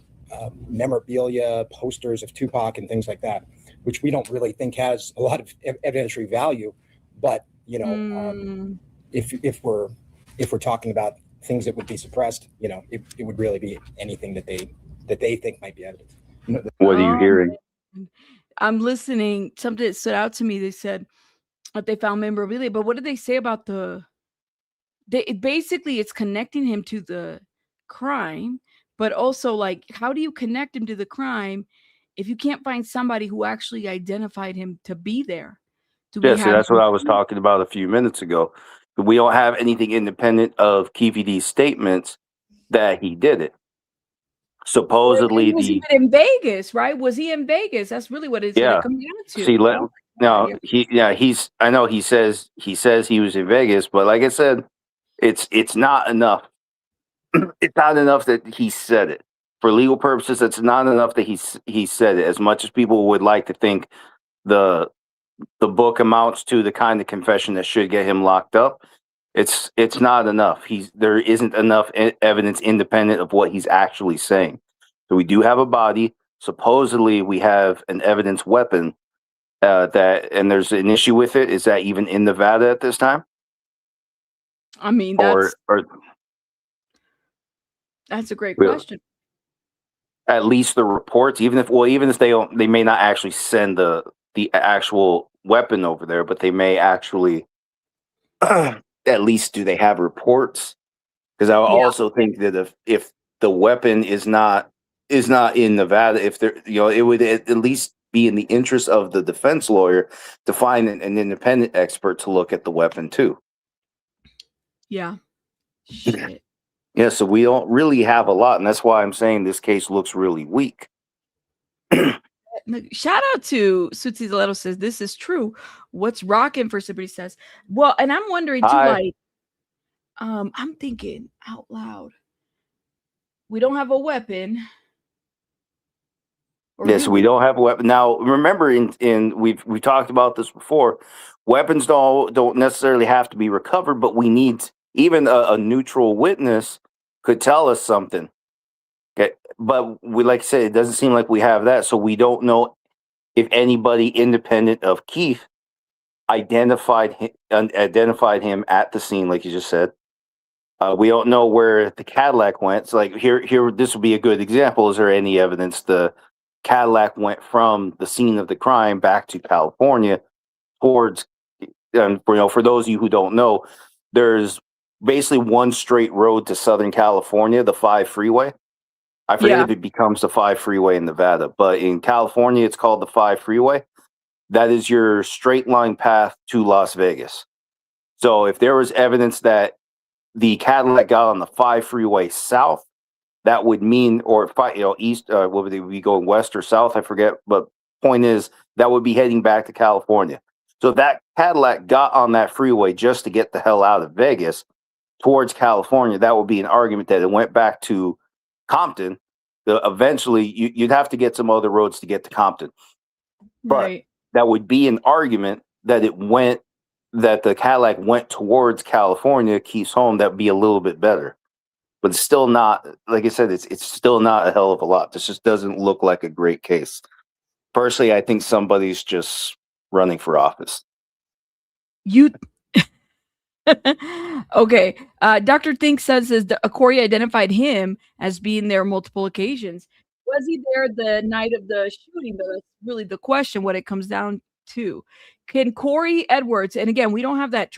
memorabilia, posters of Tupac and things like that, which we don't really think has a lot of evidentiary value. But, if we're talking about things that would be suppressed, it would really be anything that they think might be evidence. What are you hearing? I'm listening. Something that stood out to me. They said that they found memorabilia, but what did they say about basically it's connecting him to the crime, but also like, how do you connect him to the crime if you can't find somebody who actually identified him to be there? So that's what I was talking about a few minutes ago. We don't have anything independent of Keefe D's statements that he did it. supposedly was the even in Vegas, right? Was he in Vegas? That's really what it's Yeah. gonna come down to. see let Oh my God, no he's I know he says he was in Vegas, but like I said, it's not enough. It's not enough that he said it. For legal purposes, it's not enough that he said it. As much as people would like to think the the book amounts to the kind of confession that should get him locked up, it's not enough. There isn't enough evidence independent of what he's actually saying. So we do have a body. Supposedly, we have an evidence weapon and there's an issue with it. Is that even in Nevada at this time? I mean, Or that's a great Really? question. At least the reports, even if they don't, they may not actually send the actual weapon over there, but they may actually at least do they have reports? Because I Yeah. also think that if the weapon is not in Nevada, if there it would at least be in the interest of the defense lawyer to find an independent expert to look at the weapon too. Yeah. Shit. Yeah, so we don't really have a lot, and that's why I'm saying this case looks really weak. Look, shout out to Suitsi Zaleto says this is true. What's rocking for somebody says. Well, and I'm wondering too, Hi. like, I'm thinking out loud. We don't have a weapon. Or Yes, do we don't have a weapon. Now, remember, we talked about this before. Weapons don't necessarily have to be recovered, but we need even a neutral witness could tell us something. Okay, but like I said, it doesn't seem like we have that, so we don't know if anybody independent of Keefe identified him at the scene, like you just said. We don't know where the Cadillac went. So, like here, this would be a good example. Is there any evidence the Cadillac went from the scene of the crime back to California towards? And for those of you who don't know, there's basically one straight road to Southern California, the 5 freeway. I forget if it becomes the 5 freeway in Nevada, but in California, it's called the 5 freeway. That is your straight line path to Las Vegas. So if there was evidence that the Cadillac got on the 5 freeway south, that would mean, or east, what would they be going, west or south? I forget. But point is, that would be heading back to California. So if that Cadillac got on that freeway just to get the hell out of Vegas towards California, that would be an argument that it went back to Compton. Eventually, you'd have to get some other roads to get to Compton. But that would be an argument that that the Cadillac went towards California, Keefe's home. That'd be a little bit better. But it's still not, like I said, it's still not a hell of a lot. This just doesn't look like a great case. Personally, I think somebody's just running for office. Okay. Dr. Think says Corey identified him as being there multiple occasions. Was he there the night of the shooting? Though that's really the question. What it comes down to, can Corey Edwards? And again, we don't have that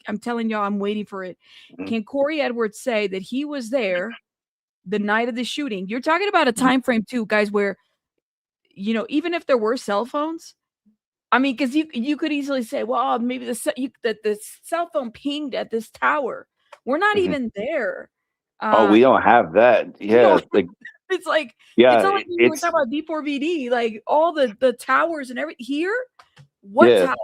I'm telling y'all, I'm waiting for it. Can Corey Edwards say that he was there the night of the shooting? You're talking about a time frame too, guys, where even if there were cell phones. I mean, because you could easily say, well, maybe the cell phone pinged at this tower. We're not even there. We don't have that. Yeah, it's like yeah, it's not like we were talking about D4VD, like all the towers and everything here. What tower?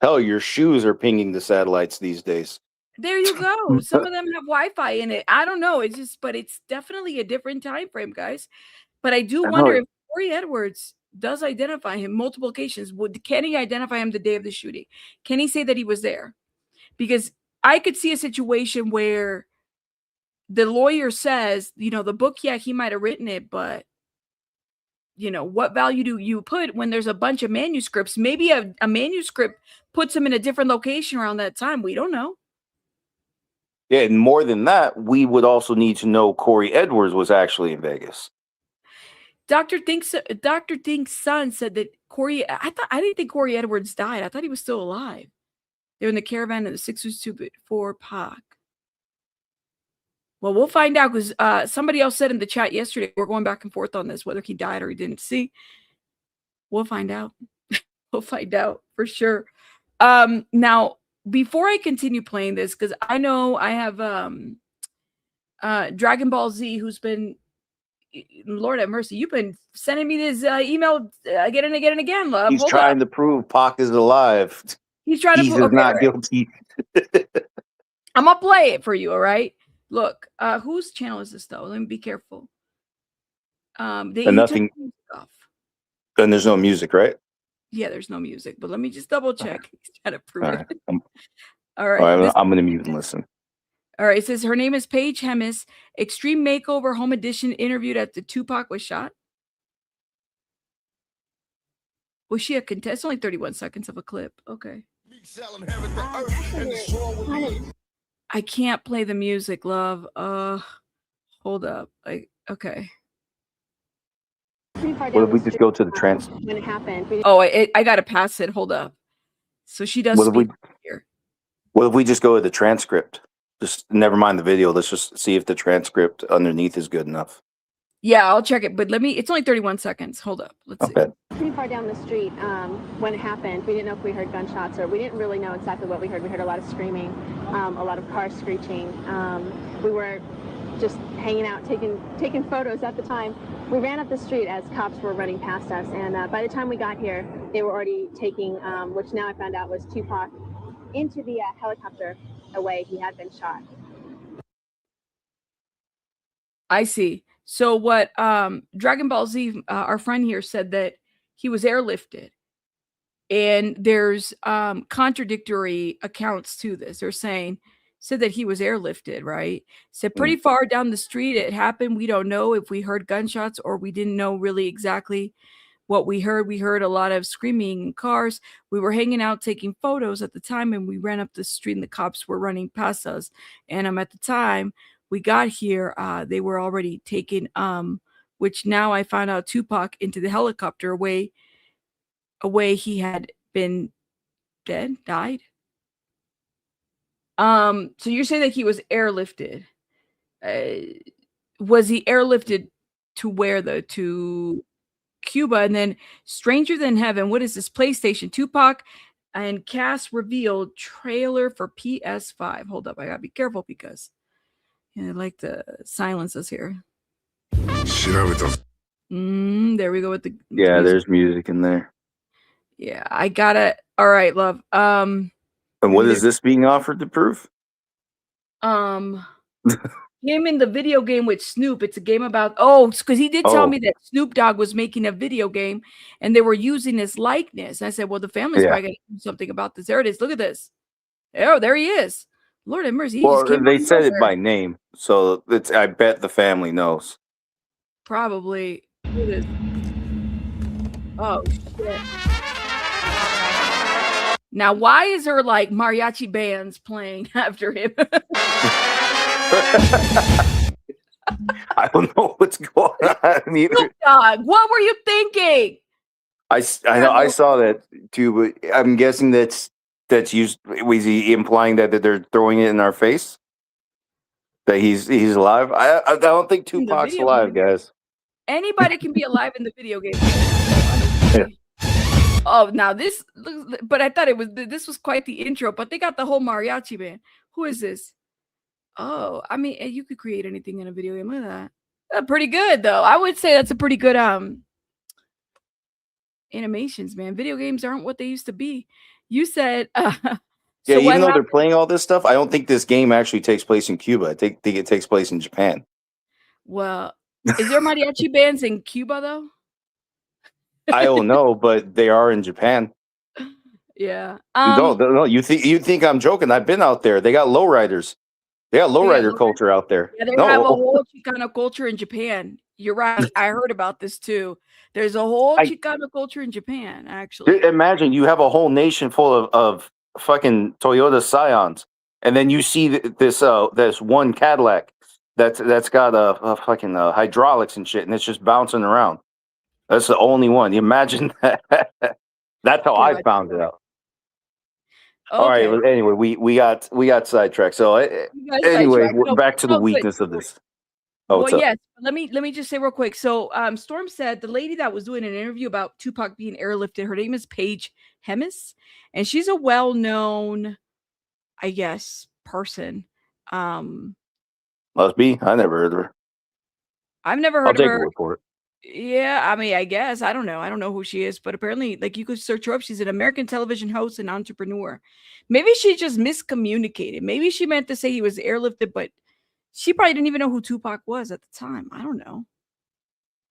Hell, your shoes are pinging the satellites these days. There you go. Some of them have Wi-Fi in it. I don't know. But it's definitely a different time frame, guys. But I do wonder if Corey Edwards does identify him multiple occasions. Can he identify him the day of the shooting? Can he say that he was there? Because I could see a situation where the lawyer says, the book, yeah, he might have written it, but what value do you put when there's a bunch of manuscripts? Maybe a manuscript puts him in a different location around that time. We don't know. Yeah, and more than that, we would also need to know Corey Edwards was actually in Vegas. Dr. Think's son said that Corey. I didn't think Corey Edwards died. I thought he was still alive. They were in the caravan of the 624 Pac. Well, we'll find out because somebody else said in the chat yesterday, we're going back and forth on this, whether he died or he didn't. See, we'll find out. We'll find out for sure. Now, before I continue playing this, because I know I have Dragon Ball Z, who's been Lord have mercy. You've been sending me this email again and again and again, love. He's Hold trying up. to prove Pac is alive. He's trying to He's prove. Okay, not right. guilty. I'm gonna play it for you. All right. Look, whose channel is this though? Let me be careful. They nothing. Off. Then there's no music, right? Yeah, there's no music, but let me just double check. He's trying to prove All it. right. All right. All right, I'm going to mute and listen. All right. It says her name is Paige Hemis. Extreme Makeover Home Edition interviewed at the Tupac was shot. Was she a contestant? Only 31 seconds of a clip. Okay. I can't play the music, love. Hold up. Okay. What if we just go to the transcript? When it happened. Oh, I gotta pass it. Hold up. So she does speak here. What if we just go to the transcript? Just never mind the video. Let's just see if the transcript underneath is good enough. Yeah, I'll check it. But it's only 31 seconds. Hold up. Let's see. Pretty far down the street when it happened. We didn't know if we heard gunshots or we didn't really know exactly what we heard. We heard a lot of screaming, a lot of cars screeching. We were just hanging out, taking photos at the time. We ran up the street as cops were running past us, and by the time we got here, they were already taking, which now I found out was Tupac, into the helicopter away. He had been shot. I see. So what Dragon Ball Z, our friend here, said that he was airlifted. And there's contradictory accounts to this. They're said that he was airlifted, right? Said pretty far down the street it happened. We don't know if we heard gunshots or we didn't know really exactly what we heard. We heard a lot of screaming cars. We were hanging out taking photos at the time, and we ran up the street and the cops were running past us. And at the time we got here, they were already taken, which now I found out Tupac into the helicopter away he had been died. So you're saying that he was airlifted. Was he airlifted to where though? To Cuba. And then Stranger Than Heaven, what is this? PlayStation, Tupac and cast revealed trailer for PS5. Hold up, I gotta be careful because I like to silence us here. There we go with the yeah, there's music in there. Yeah, I gotta. All right, love. And what is this being offered to prove? Him in the video game with Snoop. It's a game about because he did tell me that Snoop Dogg was making a video game and they were using his likeness. And I said, well, the family's probably gonna do something about this. There it is. Look at this. Oh, there he is. Lord have mercy. Well, they said it by name, so I bet the family knows. Probably. Look at this. Oh shit. Now, why is there like mariachi bands playing after him? I don't know what's going on either. Snoop Dogg, what were you thinking? I know I saw that too, but I'm guessing that's used. Was he implying that they're throwing it in our face? That he's alive? I don't think Tupac's alive, guys. Anybody can be alive in the video game. Yeah. Oh, now this, but I thought this was quite the intro, but they got the whole mariachi band. Who is this? Oh, I mean, you could create anything in a video game. Look at that. That's pretty good, though. I would say that's a pretty good animations, man. Video games aren't what they used to be. You said, yeah, even though they're playing all this stuff, I don't think this game actually takes place in Cuba. I think it takes place in Japan. Well, is there mariachi bands in Cuba, though? I don't know, but they are in Japan. Yeah. No, you think I'm joking? I've been out there. They got lowriders. They got lowrider culture out there. Yeah, they have a whole Chicano culture in Japan. You're right. I heard about this too. There's a whole Chicano culture in Japan, actually. Imagine you have a whole nation full of fucking Toyota Scions, and then you see this one Cadillac that's got a fucking hydraulics and shit, and it's just bouncing around. That's the only one. You imagine that? That's how I found it out. Okay. All right. Well, anyway, we got sidetracked. So anyway, back to the weakness of this. Oh, well, yes. Let me just say real quick. So, Storm said the lady that was doing an interview about Tupac being airlifted, her name is Paige Hemis, and she's a well-known, I guess, person. Must be. I never heard of her. I've never I'll heard of take a her. report. Yeah, I mean, I guess. I don't know. I don't know who she is, but apparently, like, you could search her up. She's an American television host and entrepreneur. Maybe she just miscommunicated. Maybe she meant to say he was airlifted, but she probably didn't even know who Tupac was at the time. I don't know.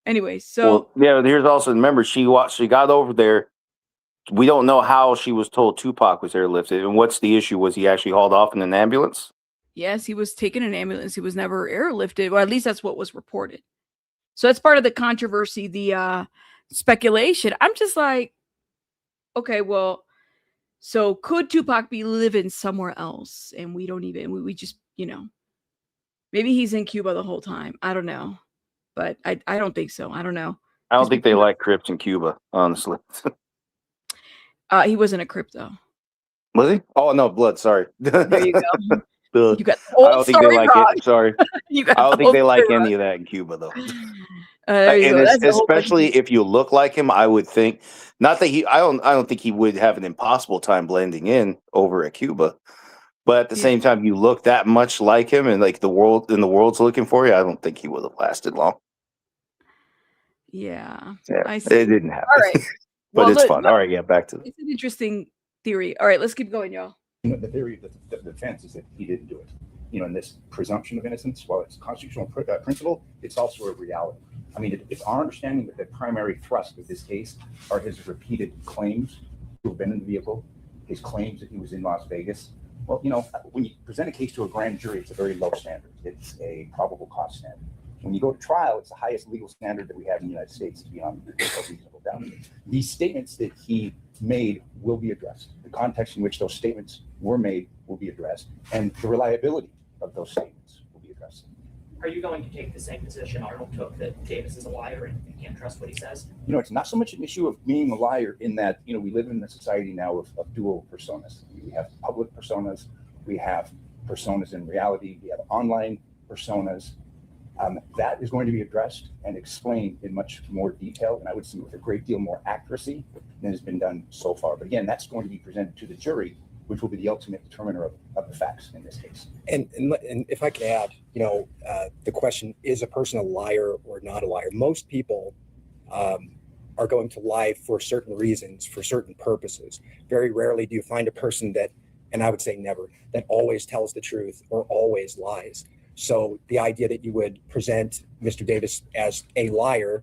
Anyway, so Well, yeah, here's also, remember, she got over there. We don't know how she was told Tupac was airlifted. And what's the issue? Was he actually hauled off in an ambulance? yes, he was taken in an ambulance. He was never airlifted, or at least that's what was reported. So that's part of the controversy, the speculation. I'm just like, okay, well, so could Tupac be living somewhere else? And we don't even, we just, maybe he's in Cuba the whole time. I don't know. But I don't think so. I don't know. I don't think they like Crips in Cuba, honestly. He wasn't a Crip, though. Was he? Oh, no, Blood. Sorry. There you go. Blood. You got the I old don't think they story like wrong. it. Sorry. You got I don't the think whole they like story any of that in Cuba, though. there you And go. That's the whole especially fucking- if you look like him, I would think not that I don't think he would have an impossible time blending in over at Cuba. But at the Yeah. same time, you look that much like him, and like the world's looking for you. I don't think he would have lasted long. Yeah, Yeah, I it see. didn't happen. All right. But Well, it's look, fun. All right, yeah, back to it's an interesting theory. All right, let's keep going, y'all. The theory of the defense is that he didn't do it. And this presumption of innocence, while it's a constitutional principle, it's also a reality. I mean, it's our understanding that the primary thrust of this case are his repeated claims to have been in the vehicle, his claims that he was in Las Vegas. Well, when you present a case to a grand jury, it's a very low standard. It's a probable cause standard. When you go to trial, it's the highest legal standard that we have in the United States, beyond a reasonable doubt. These statements that he made will be addressed. The context in which those statements were made will be addressed, and the reliability of those statements will be addressed. Are you going to take the same position Arnold took, that Davis is a liar and you can't trust what he says? It's not so much an issue of being a liar in that, we live in a society now of dual personas. We have public personas, we have personas in reality, we have online personas. That is going to be addressed and explained in much more detail, and I would say with a great deal more accuracy than has been done so far. But again, that's going to be presented to the jury, which will be the ultimate determiner of the facts in this case. And if I could add, the question, is a person a liar or not a liar? Most people are going to lie for certain reasons, for certain purposes. Very rarely do you find a person that, and I would say never, that always tells the truth or always lies. So the idea that you would present Mr. Davis as a liar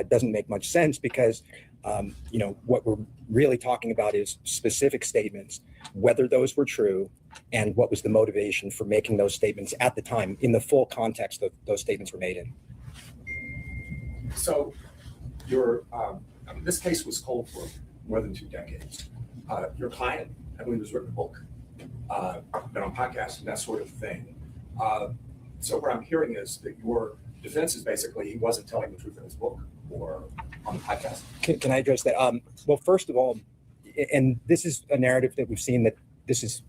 doesn't make much sense, because what we're really talking about is specific statements, whether those were true, and what was the motivation for making those statements at the time in the full context that those statements were made in. So this case was cold for more than 2 decades. Your client, I believe, has written a book, been on podcasts and that sort of thing. So what I'm hearing is that your defense is basically he wasn't telling the truth in his book or on the podcast. Can I address that? Well, first of all, and this is a narrative that we've seen, that this is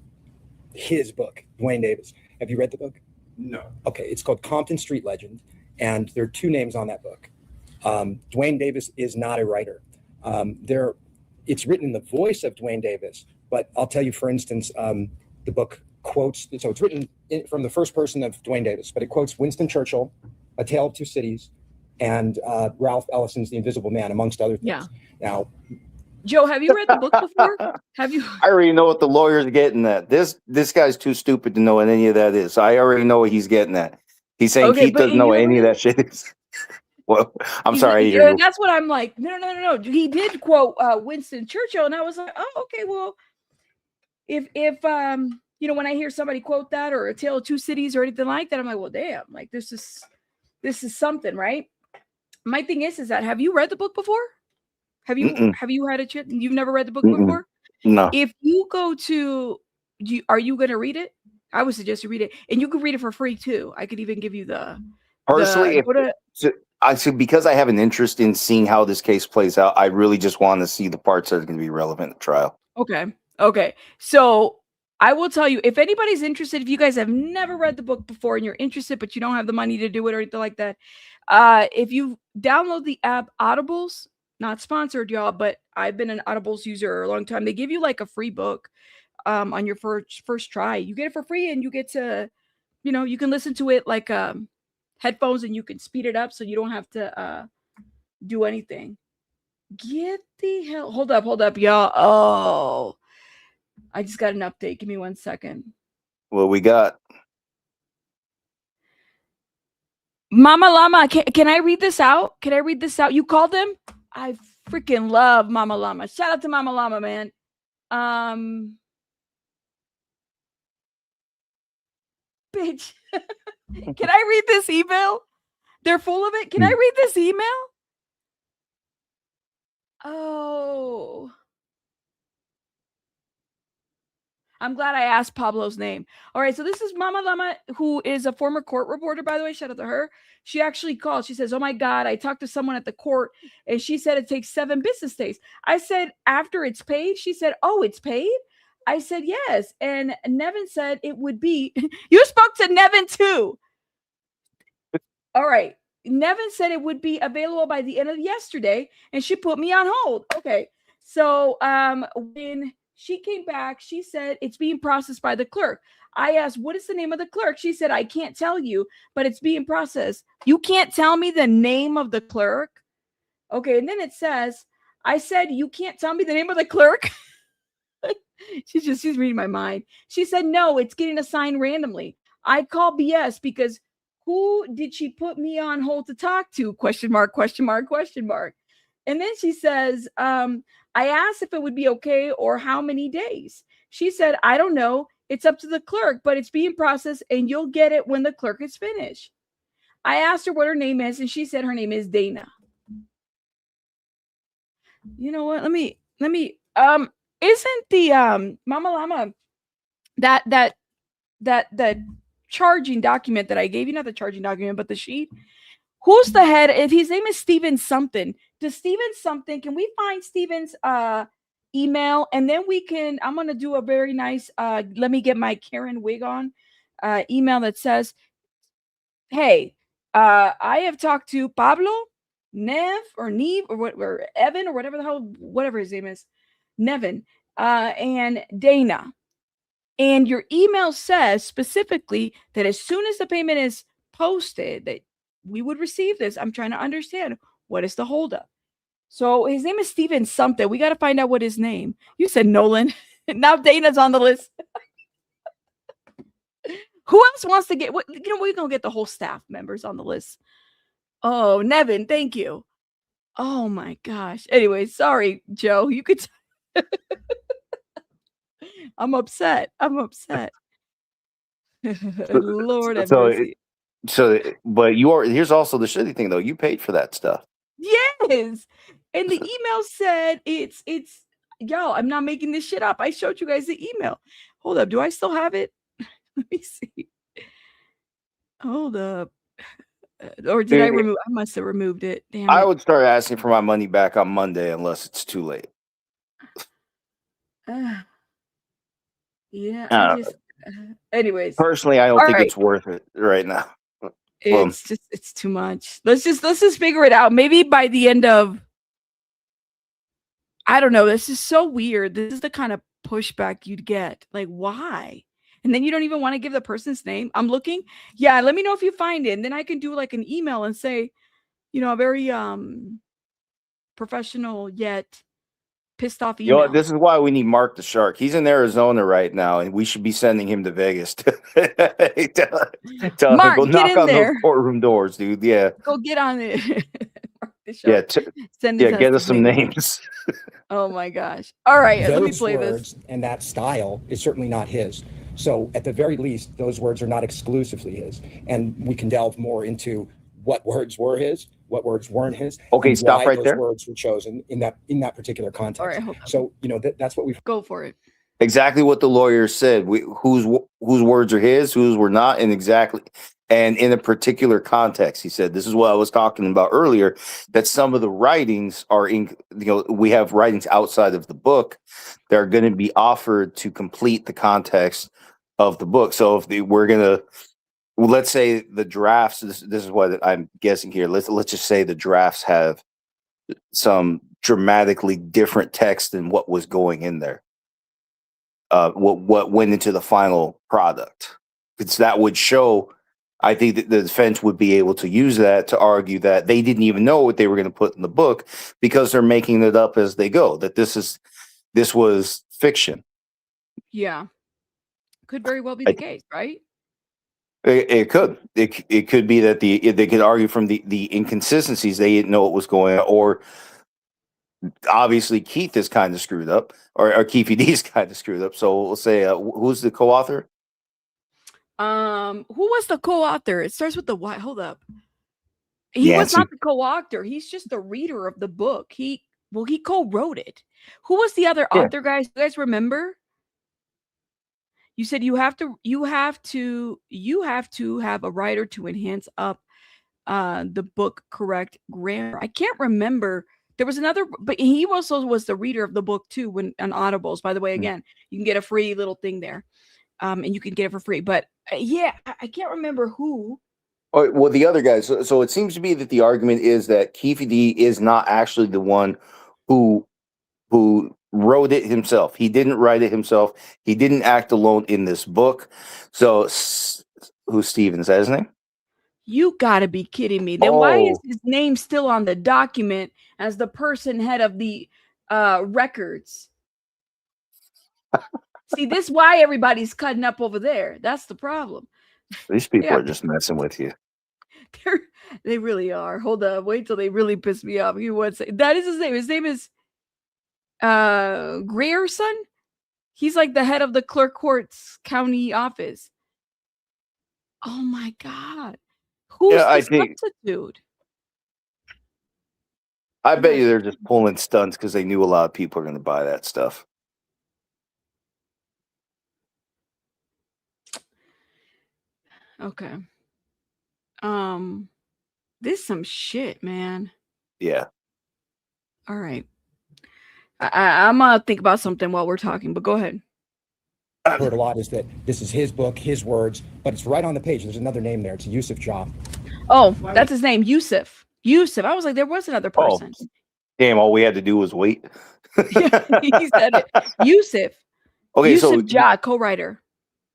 his book, Duane Davis. Have you read the book? No. Okay, it's called Compton Street Legend, and there are 2 names on that book. Duane Davis is not a writer. It's written in the voice of Duane Davis, but I'll tell you, for instance, the book quotes, so it's written from the first person of Duane Davis, but it quotes Winston Churchill, A Tale of Two Cities, and Ralph Ellison's The Invisible Man, amongst other things. Yeah. Now, Joe, have you read the book before? Have you? I already know what the lawyer's getting at. This guy's too stupid to know what any of that is. I already know what he's getting at. He's saying Okay, Keith but doesn't know what you any of know- that shit is. Well, I'm He's sorry. I like, hear you. that's what I'm like. No. He did quote Winston Churchill, and I was like, oh, okay. Well, if when I hear somebody quote that, or A Tale of Two Cities or anything like that, I'm like, well, damn, like this is something, right? My thing is that, have you read the book before? Have you had a chance? You've never read the book before? No. If you go to, are you going to read it? I would suggest you read it, and you can read it for free too. I could even give you the. Personally, I see, because I have an interest in seeing how this case plays out, I really just want to see the parts that are going to be relevant in the trial. Okay. So I will tell you, if anybody's interested, if you guys have never read the book before and you're interested, but you don't have the money to do it or anything like that, if you download the app Audibles, not sponsored, y'all, but I've been an Audibles user a long time. They give you like a free book on your first try. You get it for free, and you get to, you can listen to it like headphones and you can speed it up so you don't have to do anything. Get the hell, hold up, y'all. Oh, I just got an update. Give me 1 second. What we got? Mama Llama, can I read this out? Can I read this out? You called him? I freaking love Mama Llama. Shout out to Mama Llama, man. Bitch. Can I read this email? They're full of it. Can I read this email? Oh. I'm glad I asked Pablo's name. All right, so this is Mama Llama, who is a former court reporter, by the way. Shout out to her. She actually called. She says, oh my God, I talked to someone at the court, and she said it takes 7 business days. I said, after it's paid? She said, oh, it's paid? I said, yes. And Nevin said it would be. You spoke to Nevin too. All right. Nevin said it would be available by the end of yesterday, and she put me on hold. Okay. So when she came back, she said it's being processed by the clerk. I asked, what is the name of the clerk? She said, I can't tell you, but it's being processed. You can't tell me the name of the clerk? Okay. And then it says, I said, you can't tell me the name of the clerk? She's reading my mind. She said, no, it's getting assigned randomly. I call BS because who did she put me on hold to talk to? Question mark, question mark, question mark. And then she says, I asked if it would be okay or how many days. She said, I don't know. It's up to the clerk, but it's being processed and you'll get it when the clerk is finished. I asked her what her name is, and she said her name is Dana. You know what? Let me, isn't the Mama Llama that charging document that I gave you, not the charging document, but the sheet? Who's the head? If his name is Steven something, does Steven something, can we find Steven's email? And then we can, I'm going to do a very nice, let me get my Karen wig on, email that says, hey, I have talked to Pablo, Nev, or Neve, or Evan, or whatever the hell, whatever his name is, Nevin, and Dana. And your email says specifically that as soon as the payment is posted, that we would receive this. I'm trying to understand what is the holdup. So his name is Steven something. We got to find out what his name. You said Nolan. Now Dana's on the list. Who else wants to get? We're gonna get the whole staff members on the list. Oh, Nevin, thank you. Oh my gosh. Anyway, sorry, Joe. You could. I'm upset. Lord have mercy. But here's also the shitty thing though. You paid for that stuff. Yes. And the email said it's y'all, I'm not making this shit up. I showed you guys the email. Hold up. Do I still have it? Let me see. Hold up. Or did I remove? I must have removed it. Damn it. I would start asking for my money back on Monday unless it's too late. Yeah. Anyways. Personally, I don't think it's worth it right now. It's too much. Let's just figure it out. Maybe by the end of, I don't know. This is so weird. This is the kind of pushback you'd get. Like, why? And then you don't even want to give the person's name. I'm looking. Yeah, let me know if you find it. And then I can do like an email and say, a very professional yet pissed off email. This is why we need Mark the Shark. He's in Arizona right now, and we should be sending him to Vegas. Tell Mark, him, go knock on there. those courtroom doors, dude. Yeah. Go get on it. Mark the Shark. Get us some names. Oh my gosh. All right, let me play this. And that style is certainly not his. So at the very least, those words are not exclusively his. And we can delve more into what words were his, what words weren't his. Okay, stop right there. Words were chosen in that particular context. All right, so that's what we go for it. Exactly what the lawyer said. Whose words are his, whose were not, and in a particular context. He said, this is what I was talking about earlier, that some of the writings are we have writings outside of the book that are going to be offered to complete the context of the book. So if we're going to, let's say the drafts, this is what I'm guessing here. Let's just say the drafts have some dramatically different text than what was going in there. What went into the final product. Because that would show I think that the defense would be able to use that to argue that they didn't even know what they were going to put in the book because they're making it up as they go, that this was fiction. Yeah. Could very well be I- the case, right? It could. It could be that they could argue from the inconsistencies they didn't know what was going on, or obviously Keith is kind of screwed up, or Keefe D is kind of screwed up. So we'll say who's the co-author? Who was the co-author? It starts with the Y. Hold up. He was Yancey. not the co-author. He's just the reader of the book. He co-wrote it. Who was the other Yeah. author, guys? You guys remember? You said you have to have a writer to enhance up the book correct grammar. I can't remember. There was another, but he also was the reader of the book too when on Audibles. By the way, again, you can get a free little thing there. And you can get it for free. But yeah, I can't remember who. Oh, well, the other guys. So it seems to be that the argument is that Keefe D is not actually the one who wrote it himself. He didn't write it himself. He didn't act alone in this book. So who's Steven? Is that his name? You gotta be kidding me. Then why is Oh. his name still on the document as the person head of the records? See, this why everybody's cutting up over there. That's the problem. These people Yeah. are just messing with you. They really are. Hold up. Wait till they really piss me off. He would say that is his name. His name is Grierson. He's like the head of the clerk court's county office. Oh my God. Who's Yeah, I the think- substitute? I bet you they're just pulling stunts because they knew a lot of people are going to buy that stuff. Okay. This is some shit, man. Yeah. All right. I'm gonna think about something while we're talking, but go ahead. I've heard a lot is that this is his book, his words, but it's right on the page. There's another name there. It's Yusuf Jah. Oh, that's his name, Yusuf. Yusuf. I was like, there was another person. Damn, all we had to do was wait. Yeah, he said it. Yusuf. Okay, so Yusuf Jah, co-writer.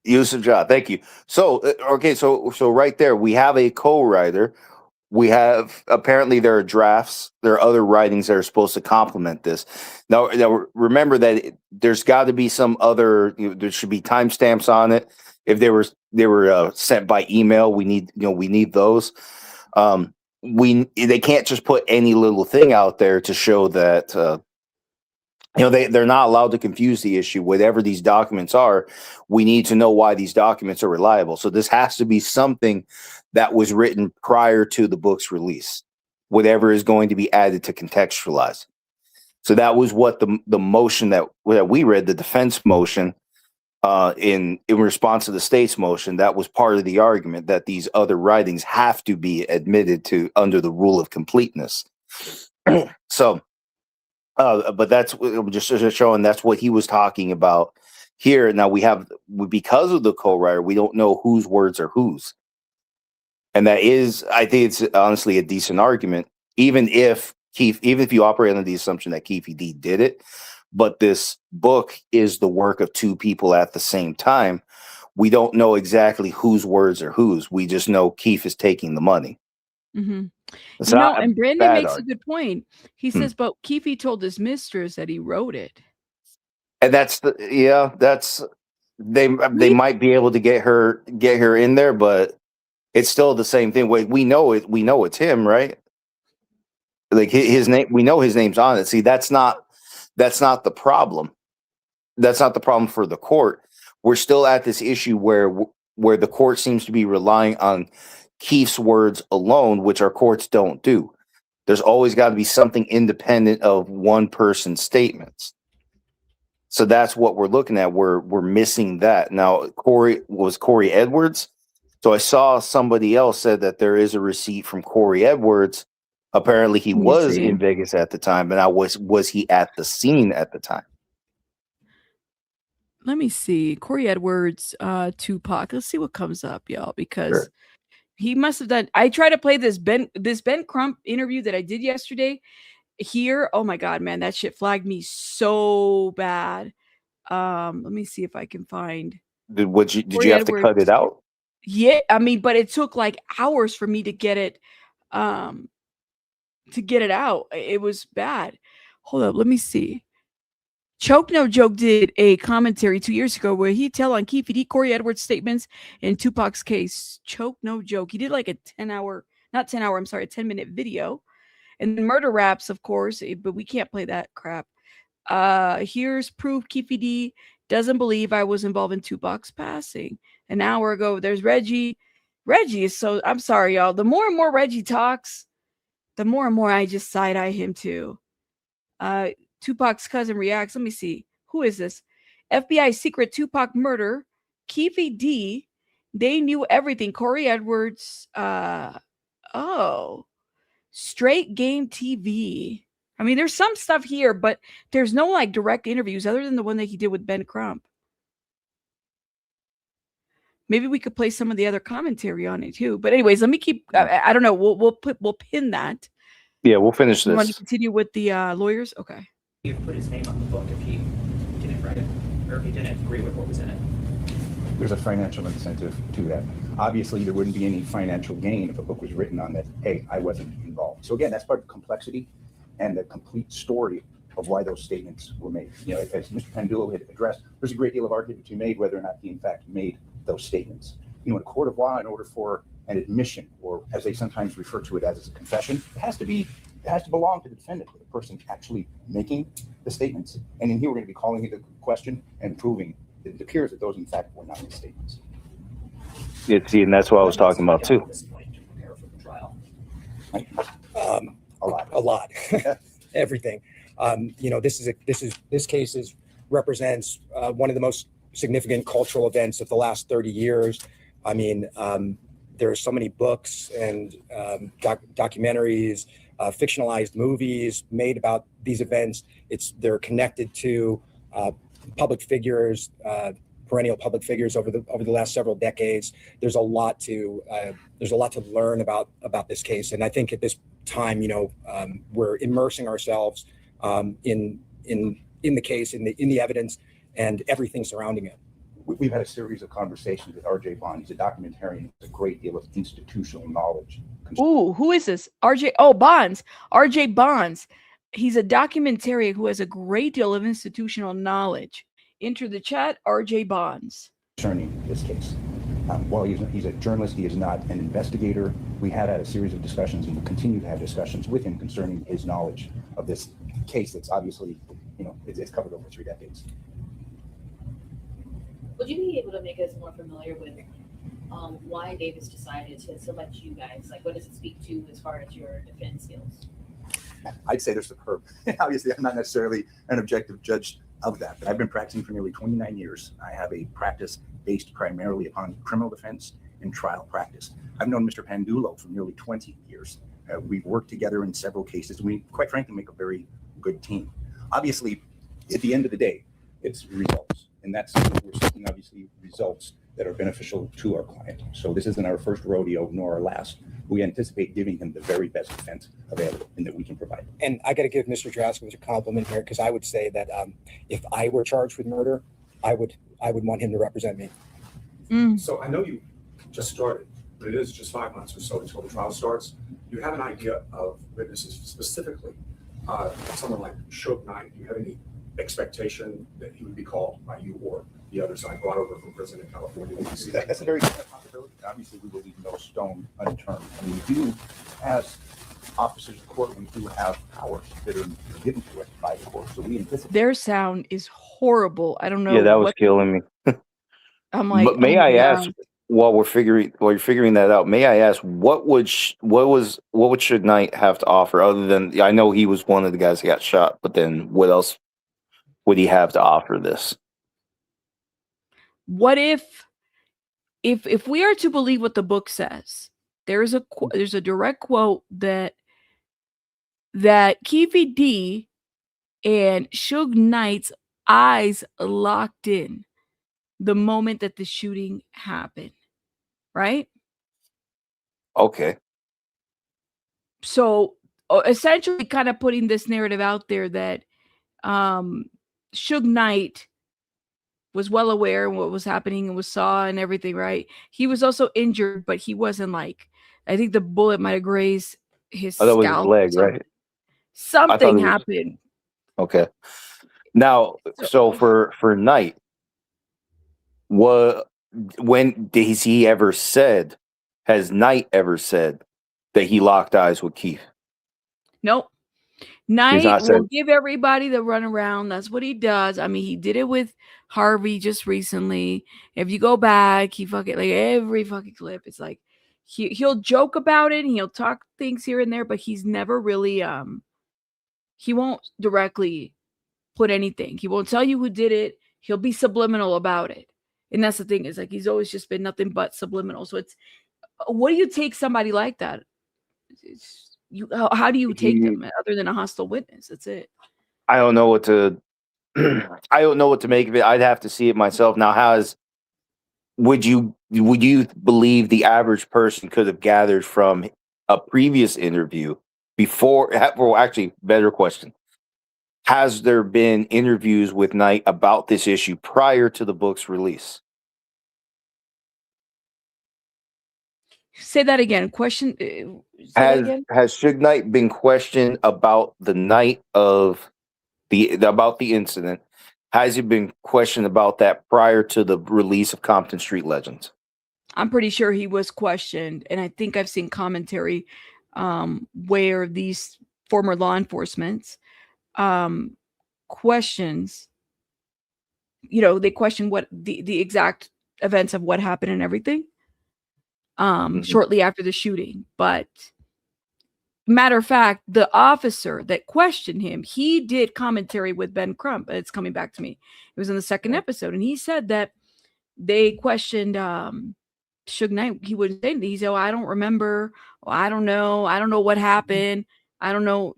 Yusuf Jah, thank you. So okay, so right there we have a co-writer. We have apparently there are drafts. There are other writings that are supposed to complement this. Now remember that there's got to be some other. There should be timestamps on it. If they were sent by email, we need those. They can't just put any little thing out there to show that they're not allowed to confuse the issue. Whatever these documents are, we need to know why these documents are reliable. So this has to be something that was written prior to the book's release, whatever is going to be added to contextualize. So that was what the motion that we read, the defense motion, in response to the state's motion, that was part of the argument that these other writings have to be admitted to under the rule of completeness. So, but that's just showing that's what he was talking about here. Now because of the co-writer, we don't know whose words are whose. And that is, I think it's honestly a decent argument, even if you operate on the assumption that Keefe D did it, but this book is the work of two people at the same time. We don't know exactly whose words are whose. We just know Keefe is taking the money. Mm-hmm. It's You know, not a and Brandon bad makes a argument. good point. He says, but Keefe told his mistress that he wrote it. And they might be able to get her in there, but it's still the same thing. We know it's him, right? Like his name, we know his name's on it. See, that's not the problem. That's not the problem for the court. We're still at this issue where the court seems to be relying on Keefe's words alone, which our courts don't do. There's always got to be something independent of one person's statements. So that's what we're looking at. We're missing that. Now, Corey Edwards. So I saw somebody else said that there is a receipt from Corey Edwards. Apparently he was in Vegas at the time, but was he at the scene at the time? Let me see. Corey Edwards, Tupac. Let's see what comes up, y'all, because he must have done. I try to play this Ben Crump interview that I did yesterday here. Oh my God, man, that shit flagged me so bad. Let me see if I can find. Did you have to cut it out? Yeah, I mean, but it took like hours for me to get it out. It was bad. Hold up, let me see. Choke No Joke did a commentary 2 years ago where he tell on Keefe D, Corey Edwards' statements in Tupac's case. Choke No Joke. He did like a 10-minute video. And then Murder Raps, of course, but we can't play that crap. Here's proof Keefe D doesn't believe I was involved in Tupac's passing. An hour ago, there's Reggie. Reggie is so, I'm sorry, y'all. The more and more Reggie talks, the more and more I just side-eye him too. Tupac's cousin reacts. Let me see. Who is this? FBI secret Tupac murder. Keefe D. They knew everything. Corey Edwards. Straight Game TV. I mean, there's some stuff here, but there's no like direct interviews other than the one that he did with Ben Crump. Maybe we could play some of the other commentary on it too. But anyways, let me keep. I don't know. We'll pin that. Yeah, we'll finish You want to this. continue with the lawyers? Okay. You put his name on the book if he didn't write it, or if he didn't agree with what was in it. There's a financial incentive to that. Obviously, there wouldn't be any financial gain if a book was written on that, hey, I wasn't involved. So again, that's part of the complexity and the complete story of why those statements were made. You know, as Mr. Pandullo had addressed, there's a great deal of argument to be made whether or not he in fact made those statements. You know, in a court of law, in order for an admission, or as they sometimes refer to it as a confession, it has to belong to the defendant, the person actually making the statements. And in here, we're going to be calling into question and proving that it appears that those in fact were not his statements. Yeah, see, and that's what I was talking about too. A lot, everything. You know, this case represents one of the most significant cultural events of the last 30 years. I mean, there are so many books and documentaries, fictionalized movies made about these events. They're connected to public figures, perennial public figures over the last several decades. There's a lot to learn about this case, and I think at this time, you know, we're immersing ourselves in the case, in the evidence, and everything surrounding it. We've had a series of conversations with R.J. Bond. He's a documentarian with a great deal of institutional knowledge. Ooh, who is this? RJ. Oh, Bonds. RJ Bonds. He's a documentarian who has a great deal of institutional knowledge. Enter the chat, RJ Bonds. Concerning this case. While he's a journalist, he is not an investigator. We had a series of discussions and will continue to have discussions with him concerning his knowledge of this case that's obviously, you know, it's covered over 3 decades. Would you be able to make us more familiar with why Davis decided to select you guys? Like, what does it speak to as far as your defense skills? I'd say they're superb. Obviously, I'm not necessarily an objective judge of that, but I've been practicing for nearly 29 years. I have a practice based primarily upon criminal defense and trial practice. I've known Mr. Pandullo for nearly 20 years. We've worked together in several cases. We, quite frankly, make a very good team. Obviously, at the end of the day, it's results. And that's what we're seeking, obviously, results that are beneficial to our client. So this isn't our first rodeo, nor our last. We anticipate giving him the very best defense available and that we can provide. And I got to give Mr. Draskowitz a compliment here, because I would say that if I were charged with murder, I would want him to represent me. So I know you just started, but it is just 5 months or so until the trial starts. You have an idea of witnesses, specifically someone like Suge Knight. Do you have any expectation that he would be called by you or the other side, brought over from prison in California? That's a very good possibility. Obviously, we will leave no stone unturned. And we do, as officers of the court, we do have powers that are given to us by the court. So we anticipate. Their sound is horrible. I don't know. Yeah, that was killing me. I'm like, may oh I my ask, God. while you're figuring that out, may I ask what would Suge Knight have to offer other than, I know he was one of the guys that got shot, but then what else would he have to offer this? What if we are to believe what the book says, there's a direct quote that Keefe D and Suge Knight's eyes locked in the moment that the shooting happened, right? Okay. So essentially kind of putting this narrative out there that Suge Knight was well aware of what was happening and was saw and everything, right? He was also injured, but he wasn't like, I think the bullet might have grazed his Oh, that was his scalp or leg, something. right? I thought Something it was happened. okay. Now, so for Knight, what when has he ever said? Has Knight ever said that he locked eyes with Keefe? Nope. He's Knight not will said. give everybody the runaround. That's what he does. I mean, he did it with Harvey just recently. If you go back, he fucking like every fucking clip. It's like he'll joke about it and he'll talk things here and there, but he's never really he won't directly put anything. He won't tell you who did it. He'll be subliminal about it. And that's the thing, is like he's always just been nothing but subliminal. So it's what do you take somebody like that? How do you take them other than a hostile witness? That's it. I don't know what to. I don't know what to make of it. I'd have to see it myself. Now, would you believe the average person could have gathered from a previous interview before? Well, actually, better question: has there been interviews with Knight about this issue prior to the book's release? Say that again. Question. Say that again. Has Suge Knight been questioned about the night of about the incident? Has he been questioned about that prior to the release of Compton Street Legends? I'm pretty sure he was questioned, and I think I've seen commentary where these former law enforcement questions, they question what the exact events of what happened and everything shortly after the shooting. But matter of fact, the officer that questioned him, he did commentary with Ben Crump. It's coming back to me. It was in the second episode, and he said that they questioned Suge Knight. He wouldn't say anything. He said, I don't remember. I don't know. I don't know what happened. I don't know.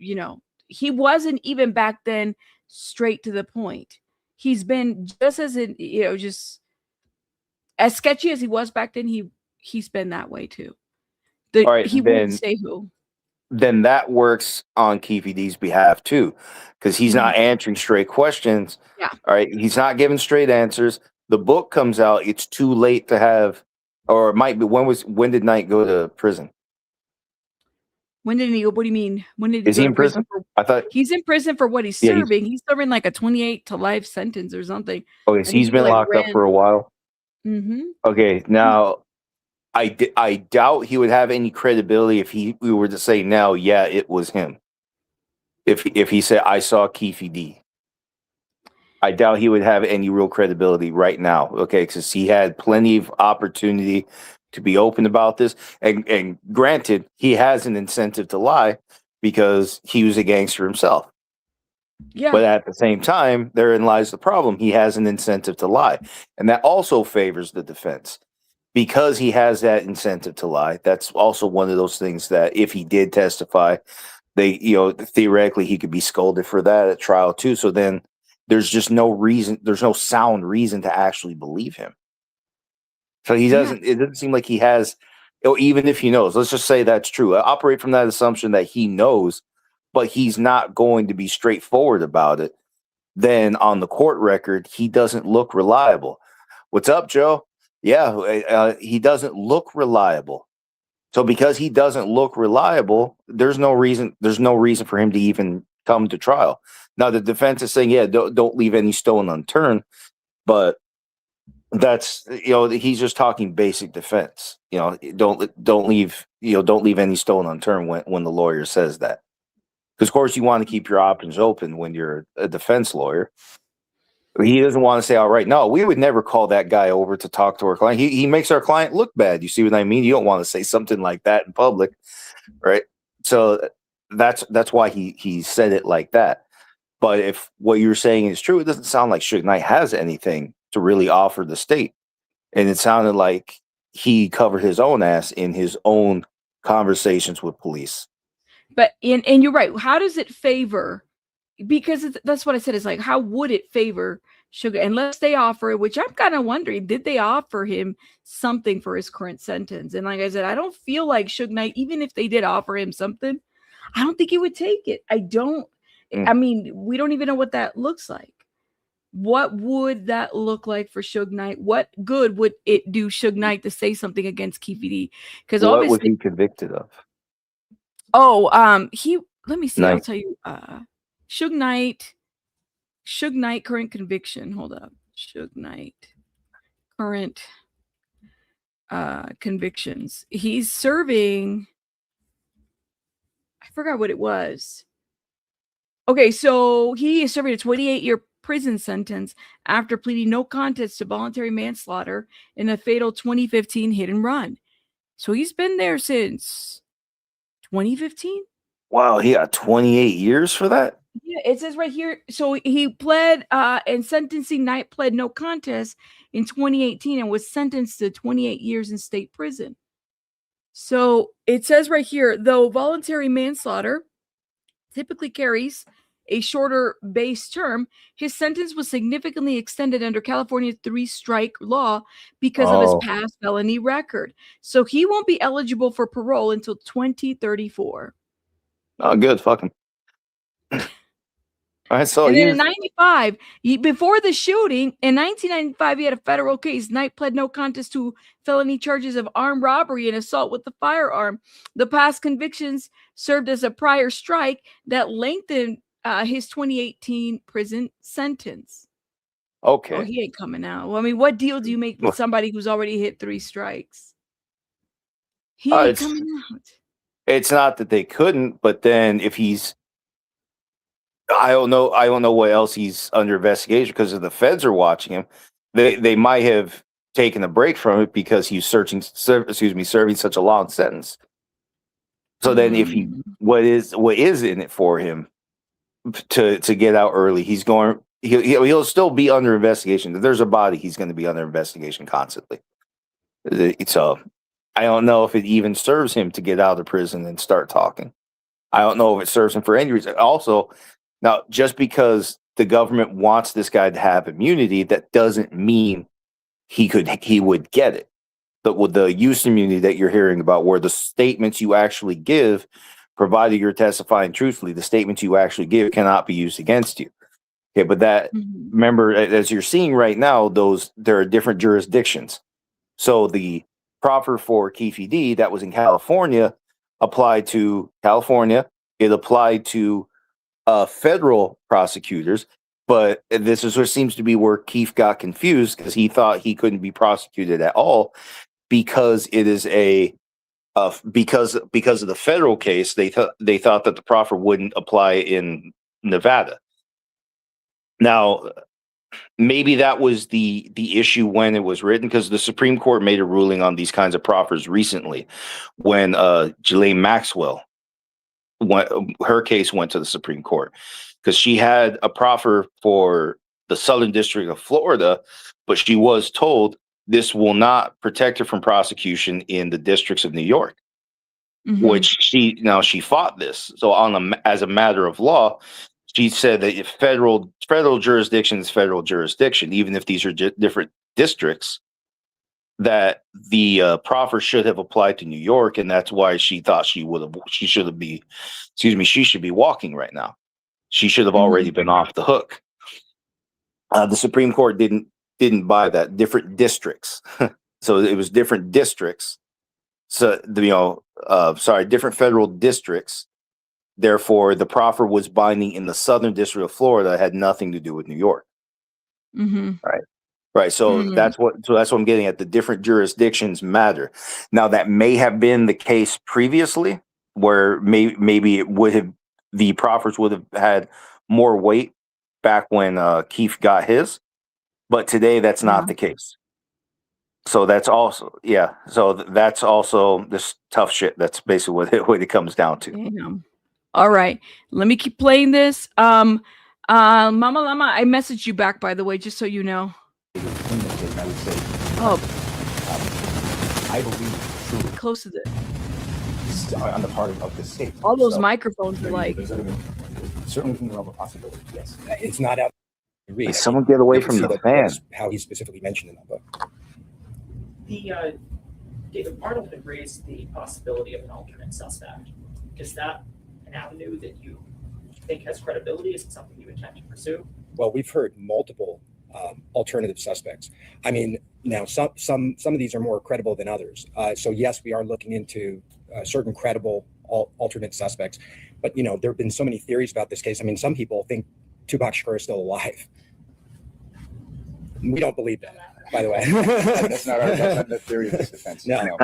He wasn't even back then straight to the point. He's been just as just as sketchy as he was back then. He's been that way too. All right, he wouldn't say who. Then that works on Keefe D's behalf too, because he's not answering straight questions. Yeah. All right. He's not giving straight answers. The book comes out. It's too late to have, or it might be. When did Knight go to prison? When did he go? What do you mean? When did he Is go he to in prison? I thought he's in prison for what he's serving. He's serving like a 28 to life sentence or something. Okay, so he's been locked up for a while. Mm-hmm. Okay, now I doubt he would have any credibility if we were to say now, yeah, it was him. If he said I saw Keefe D, I doubt he would have any real credibility right now. Okay, because he had plenty of opportunity to be open about this, and granted, he has an incentive to lie because he was a gangster himself. Yeah. But at the same time, therein lies the problem. He has an incentive to lie, and that also favors the defense. Because he has that incentive to lie, that's also one of those things that if he did testify, theoretically he could be scolded for that at trial too. So then there's just no reason, there's no sound reason to actually believe him. So it doesn't seem like he has, even if he knows, let's just say that's true. I operate from that assumption that he knows, but he's not going to be straightforward about it. Then on the court record, he doesn't look reliable. What's up, Joe? Yeah, he doesn't look reliable. So because he doesn't look reliable, there's no reason for him to even come to trial. Now the defense is saying, don't leave any stone unturned, but that's he's just talking basic defense. Don't leave any stone unturned when the lawyer says that. Because of course you want to keep your options open when you're a defense lawyer. He doesn't want to say, all right, no, we would never call that guy over to talk to our client. He makes our client look bad. You see what I mean? You don't want to say something like that in public, right? So that's why he said it like that. But if what you're saying is true, it doesn't sound like Suge Knight has anything to really offer the state. And it sounded like he covered his own ass in his own conversations with police. But and you're right. How does it favor? Because that's what I said. It's like, how would it favor Sugar? Unless they offer it, which I'm kind of wondering, did they offer him something for his current sentence? And like I said, I don't feel like Suge Knight, even if they did offer him something, I don't think he would take it. I don't. I mean, we don't even know what that looks like. What would that look like for Suge Knight? What good would it do Suge Knight to say something against Keefe D? Because What was obviously, he convicted of? let me see. I'll tell you. Suge Knight current conviction. Hold up. Suge Knight current convictions. He's serving, I forgot what it was. Okay, so he is serving a 28-year prison sentence after pleading no contest to voluntary manslaughter in a fatal 2015 hit and run. So he's been there since 2015. Wow, he got 28 years for that? Yeah, it says right here. So he pled and sentencing Knight pled no contest in 2018 and was sentenced to 28 years in state prison. So it says right here, though voluntary manslaughter typically carries a shorter base term, his sentence was significantly extended under California's 3-strike law because of his past felony record. So he won't be eligible for parole until 2034. Oh, good. Fuck him. All right, so and then in 95, before the shooting, in 1995, he had a federal case. Knight pled no contest to felony charges of armed robbery and assault with a firearm. The past convictions served as a prior strike that lengthened his 2018 prison sentence. Okay. Oh, he ain't coming out. Well, I mean, what deal do you make with somebody who's already hit 3 strikes? He ain't coming out. It's not that they couldn't, but then if he's, I don't know what else he's under investigation because if the feds are watching him, they might have taken a break from it because he's serving such a long sentence. So then if what is in it for him to get out early, he'll still be under investigation. If there's a body, he's going to be under investigation constantly. So I don't know if it even serves him to get out of prison and start talking. I don't know if it serves him for any reason. Also, now, just because the government wants this guy to have immunity, that doesn't mean he would get it. But with the use immunity that you're hearing about, where the statements you actually give, provided you're testifying truthfully, the statements you actually give cannot be used against you. Okay, but that remember, as you're seeing right now, there are different jurisdictions. So the proffer for Keefe D that was in California applied to California. It applied to federal prosecutors, but this is what seems to be where Keefe got confused because he thought he couldn't be prosecuted at all because it is because of the federal case. They thought that the proffer wouldn't apply in Nevada. Now, maybe that was the issue when it was written because the Supreme Court made a ruling on these kinds of proffers recently when Ghislaine Maxwell. Her case went to the Supreme Court because she had a proffer for the Southern District of Florida, but she was told this will not protect her from prosecution in the districts of New York, which she fought this. So as a matter of law, she said that if federal jurisdiction is federal jurisdiction, even if these are different districts, that the proffer should have applied to New York, and that's why she thought she should be walking right now. She should have already been off the hook. The Supreme Court didn't buy that. Different districts, so it was different districts. So different federal districts. Therefore, the proffer was binding in the Southern District of Florida. It had nothing to do with New York. Right. So that's what I'm getting at. The different jurisdictions matter. Now that may have been the case previously where maybe the proffers would have had more weight back when Keefe got his, but today that's not the case. So that's also this tough shit. That's basically what it comes down to. Damn. All right. Let me keep playing this. Mama Llama, I messaged you back, by the way, just so you know. I would say, I believe truly close to the on the part of the state. all those microphones are like Certainly within the realm of possibility, yes. It's not out. Hey, someone get away from the fan. How he specifically mentioned in that book. David Arnold had raised the possibility of an alternate suspect. Is that an avenue that you think has credibility? Is it something you intend to pursue? Well, we've heard multiple alternative suspects. I mean, now some of these are more credible than others. So yes, we are looking into certain credible alternate suspects. But you know, there have been so many theories about this case. I mean, some people think Tupac Shakur is still alive. We don't believe that, by the way. That's not the theory of this defense. No. No.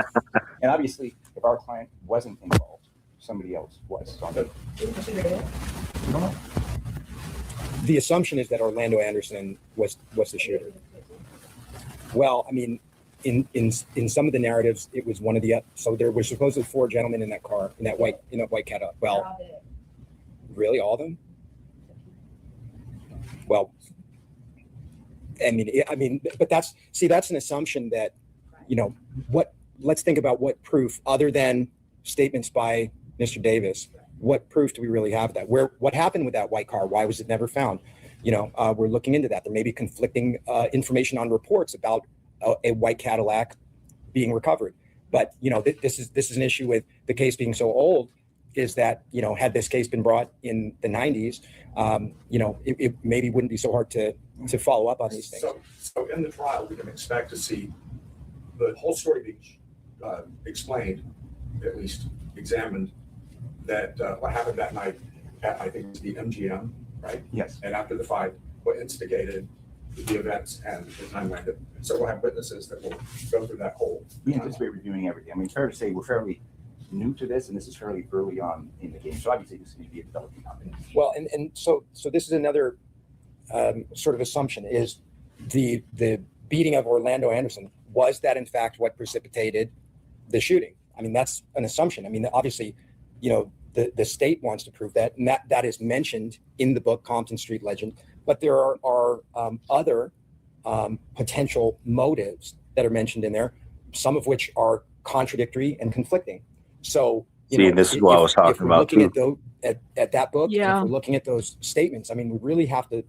And obviously, if our client wasn't involved, somebody else was. So we don't know. The assumption is that Orlando Anderson was the shooter. Well, I mean, in some of the narratives, it was one of the so there were supposedly 4 gentlemen in that car, in that white Cadillac. Well, really, all of them? Well, I mean, but that's an assumption that, you know, let's think about what proof other than statements by Mr. Davis. What proof do we really have that? What happened with that white car? Why was it never found? You know, we're looking into that. There may be conflicting information on reports about a white Cadillac being recovered. But you know, this is an issue with the case being so old. Is that, you know, had this case been brought in the 90s, you know, it maybe wouldn't be so hard to follow up on these things. So in the trial, we can expect to see the whole story being explained, at least examined. That what happened that night at, I think, it was the MGM, right? Yes. And after the fight, what instigated the events and the timeline. So we'll have witnesses that will go through that whole. We anticipate reviewing everything. I mean, it's fair to say we're fairly new to this, and this is fairly early on in the game. So obviously, this is going to be a developing company. Well, and so this is another sort of assumption: is the beating of Orlando Anderson, was that in fact what precipitated the shooting? I mean, that's an assumption. I mean, obviously, you know, the state wants to prove that, and that is mentioned in the book Compton Street Legend. But there are other potential motives that are mentioned in there, some of which are contradictory and conflicting. So, you know, this is what I was talking about looking too. At that book, Yeah. if we're looking at those statements, I mean, we really have to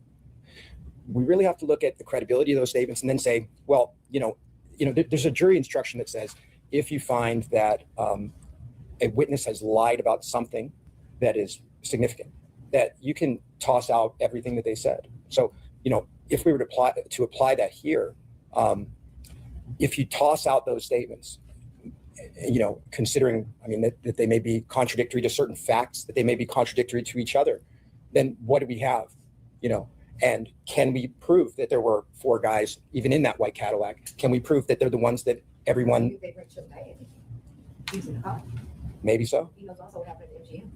look at the credibility of those statements and then say, well, you know, there's a jury instruction that says if you find that a witness has lied about something that is significant, that you can toss out everything that they said. So, you know, if we were to apply that here, if you toss out those statements, you know, considering, I mean, that they may be contradictory to certain facts, that they may be contradictory to each other, then what do we have? You know, and can we prove that there were 4 guys even in that white Cadillac? Can we prove that they're the ones that everyone? Maybe so. He knows also what happened at MGM.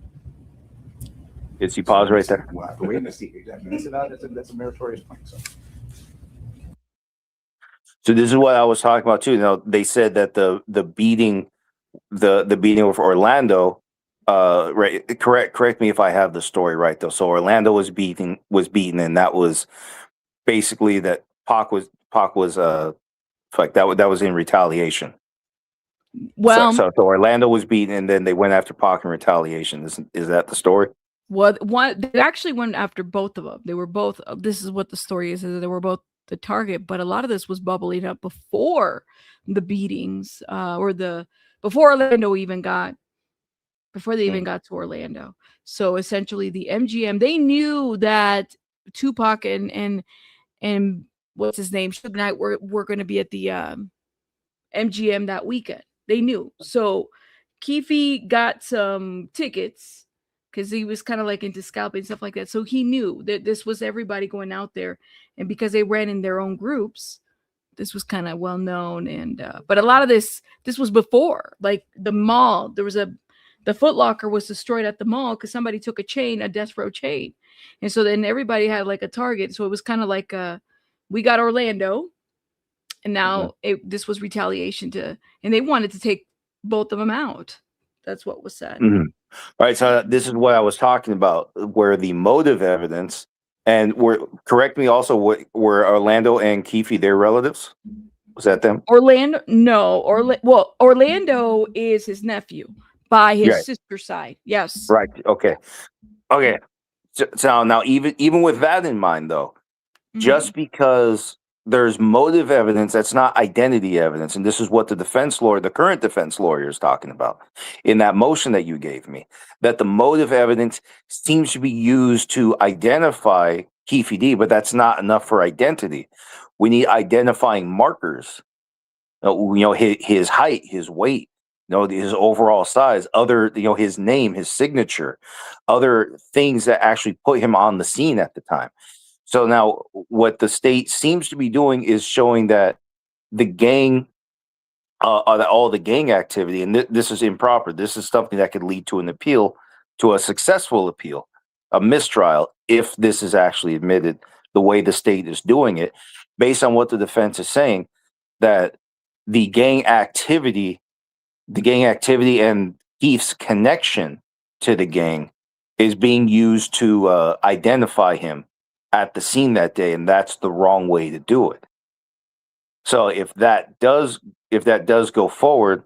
Is he pause right there? We'll have to wait and see. Exactly. That's a meritorious point. So this is what I was talking about too. You know, they said that the beating of Orlando, right? Correct me if I have the story right though. So Orlando was beaten, and that was basically that Pac was like that was in retaliation. Well, so Orlando was beaten, and then they went after Pac in retaliation. Is that the story? they actually went after both of them. They were both. This is what the story is that they were both the target, but a lot of this was bubbling up before the beatings, before Orlando even got to Orlando. So essentially, the MGM, they knew that Tupac and what's his name, Suge Knight were going to be at the MGM that weekend. They knew. So Keefe got some tickets because he was kind of like into scalping and stuff like that. So he knew that this was everybody going out there. And because they ran in their own groups, this was kind of well known. And but a lot of this was before, like the mall. The Foot Locker was destroyed at the mall because somebody took a death row chain. And so then everybody had like a target. So it was kind of like we got Orlando. And now this was retaliation and they wanted to take both of them out. That's what was said. Mm-hmm. All right. So this is what I was talking about, where the motive evidence, and correct me also, were Orlando and Keefe their relatives? Was that them? Orlando? No. Orlando is his nephew by his sister's side. Yes. Right. Okay. So now even with that in mind, though, just because there's motive evidence, that's not identity evidence. And this is what the current defense lawyer is talking about in that motion that you gave me, that the motive evidence seems to be used to identify Keefe D, but that's not enough for identity. We need identifying markers. His height, his weight, his overall size, other, his name, his signature, other things that actually put him on the scene at the time. So now what the state seems to be doing is showing that the gang, all the gang activity, and this is improper. This is something that could lead to an appeal, to a successful appeal, a mistrial, if this is actually admitted the way the state is doing it, based on what the defense is saying, that the gang activity and Keefe's connection to the gang is being used to identify him at the scene that day, and that's the wrong way to do it. So if that does go forward,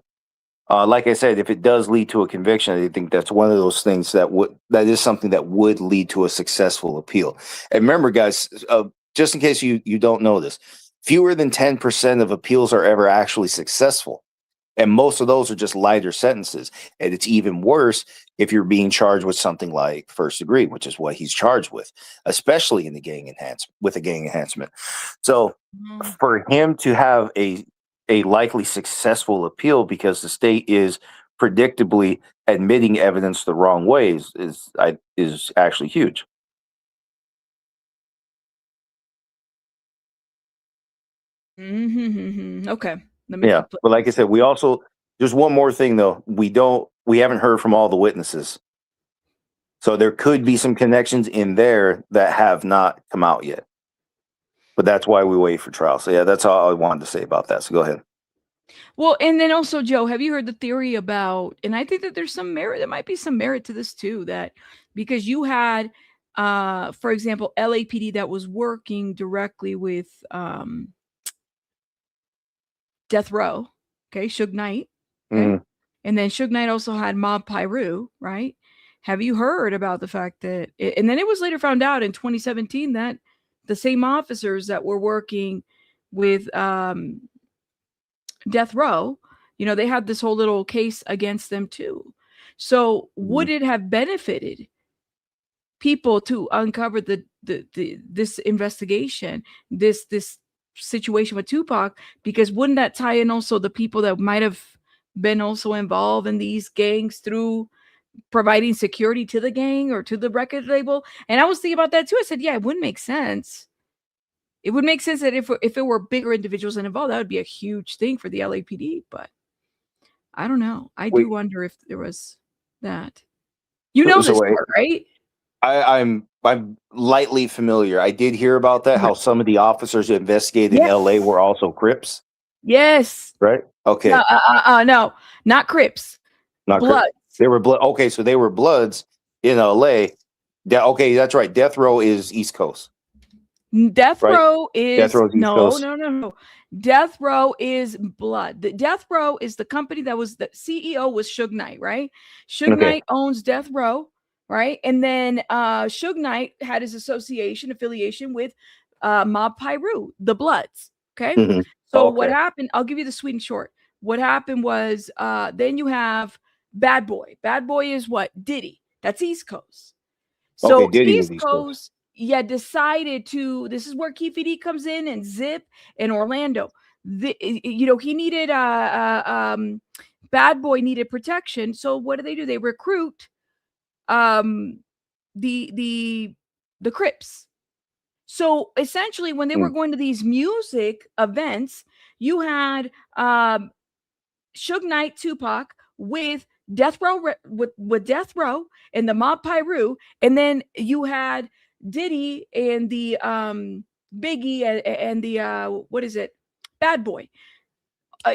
like I said, if it does lead to a conviction, I think that's one of those things that is something that would lead to a successful appeal. And remember, guys, just in case you don't know this, fewer than 10% of appeals are ever actually successful. And most of those are just lighter sentences. And it's even worse if you're being charged with something like first degree, which is what he's charged with, especially in the gang enhancement. So for him to have a likely successful appeal because the state is predictably admitting evidence the wrong ways is actually huge. Okay. Yeah, but like I said, we also, there's one more thing though. We haven't heard from all the witnesses. So there could be some connections in there that have not come out yet. But that's why we wait for trial. So yeah, that's all I wanted to say about that. So go ahead. Well, and then also, Joe, have you heard the theory about, and I think that there's some merit, there might be some merit to this too, that because you had, for example, LAPD that was working directly with Death Row, okay, Suge Knight, okay, and then Suge Knight also had Mob Piru, right? Have you heard about the fact that, and then it was later found out in 2017 that the same officers that were working with Death Row, they had this whole little case against them too. So would it have benefited people to uncover this investigation, this situation with Tupac, because wouldn't that tie in also the people that might have been also involved in these gangs through providing security to the gang or to the record label? And I was thinking about that too. I said, yeah, it wouldn't make sense. It would make sense that if it were bigger individuals involved, that would be a huge thing for the LAPD. But I don't know. I do wonder if there was that. This part, right? I'm lightly familiar. I did hear about that, how some of the officers who investigated in LA were also Crips. Yes. Right? Okay. No, not Crips. Not Bloods. Crips. They were blood. Okay, so they were Bloods in LA. Okay, that's right. Death Row is East Coast. Death right? Row is Death Row's East Coast. No. Death Row is Blood. The Death Row is the company that was the CEO was Suge Knight, right? Suge Knight owns Death Row, right? And then Suge Knight had his affiliation with Mob Piru, the Bloods. Okay. So what happened? I'll give you the sweet and short. What happened was then you have Bad Boy. Bad Boy is what? Diddy. That's East Coast. So East Coast. Yeah, decided to. This is where Keefe D comes in, and Zip and Orlando. He needed Bad Boy needed protection. So what do? They recruit the Crips. So essentially, when they were going to these music events, you had Suge Knight, Tupac with Death Row with Death Row and the Mob Piru, and then you had Diddy and the Biggie and the Bad Boy.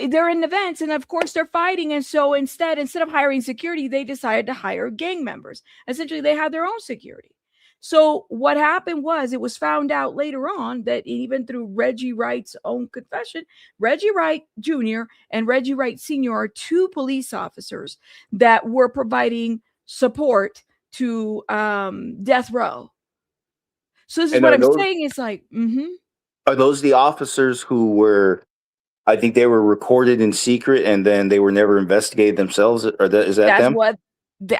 They're in events, and of course they're fighting. And so instead of hiring security, they decided to hire gang members. Essentially, they had their own security. So what happened was, it was found out later on that even through Reggie Wright's own confession, Reggie Wright Jr. and Reggie Wright Sr. are two police officers that were providing support to Death Row. So this is what I'm saying. It's like, Are those the officers who were, I think they were recorded in secret and then they were never investigated themselves? Or is that them?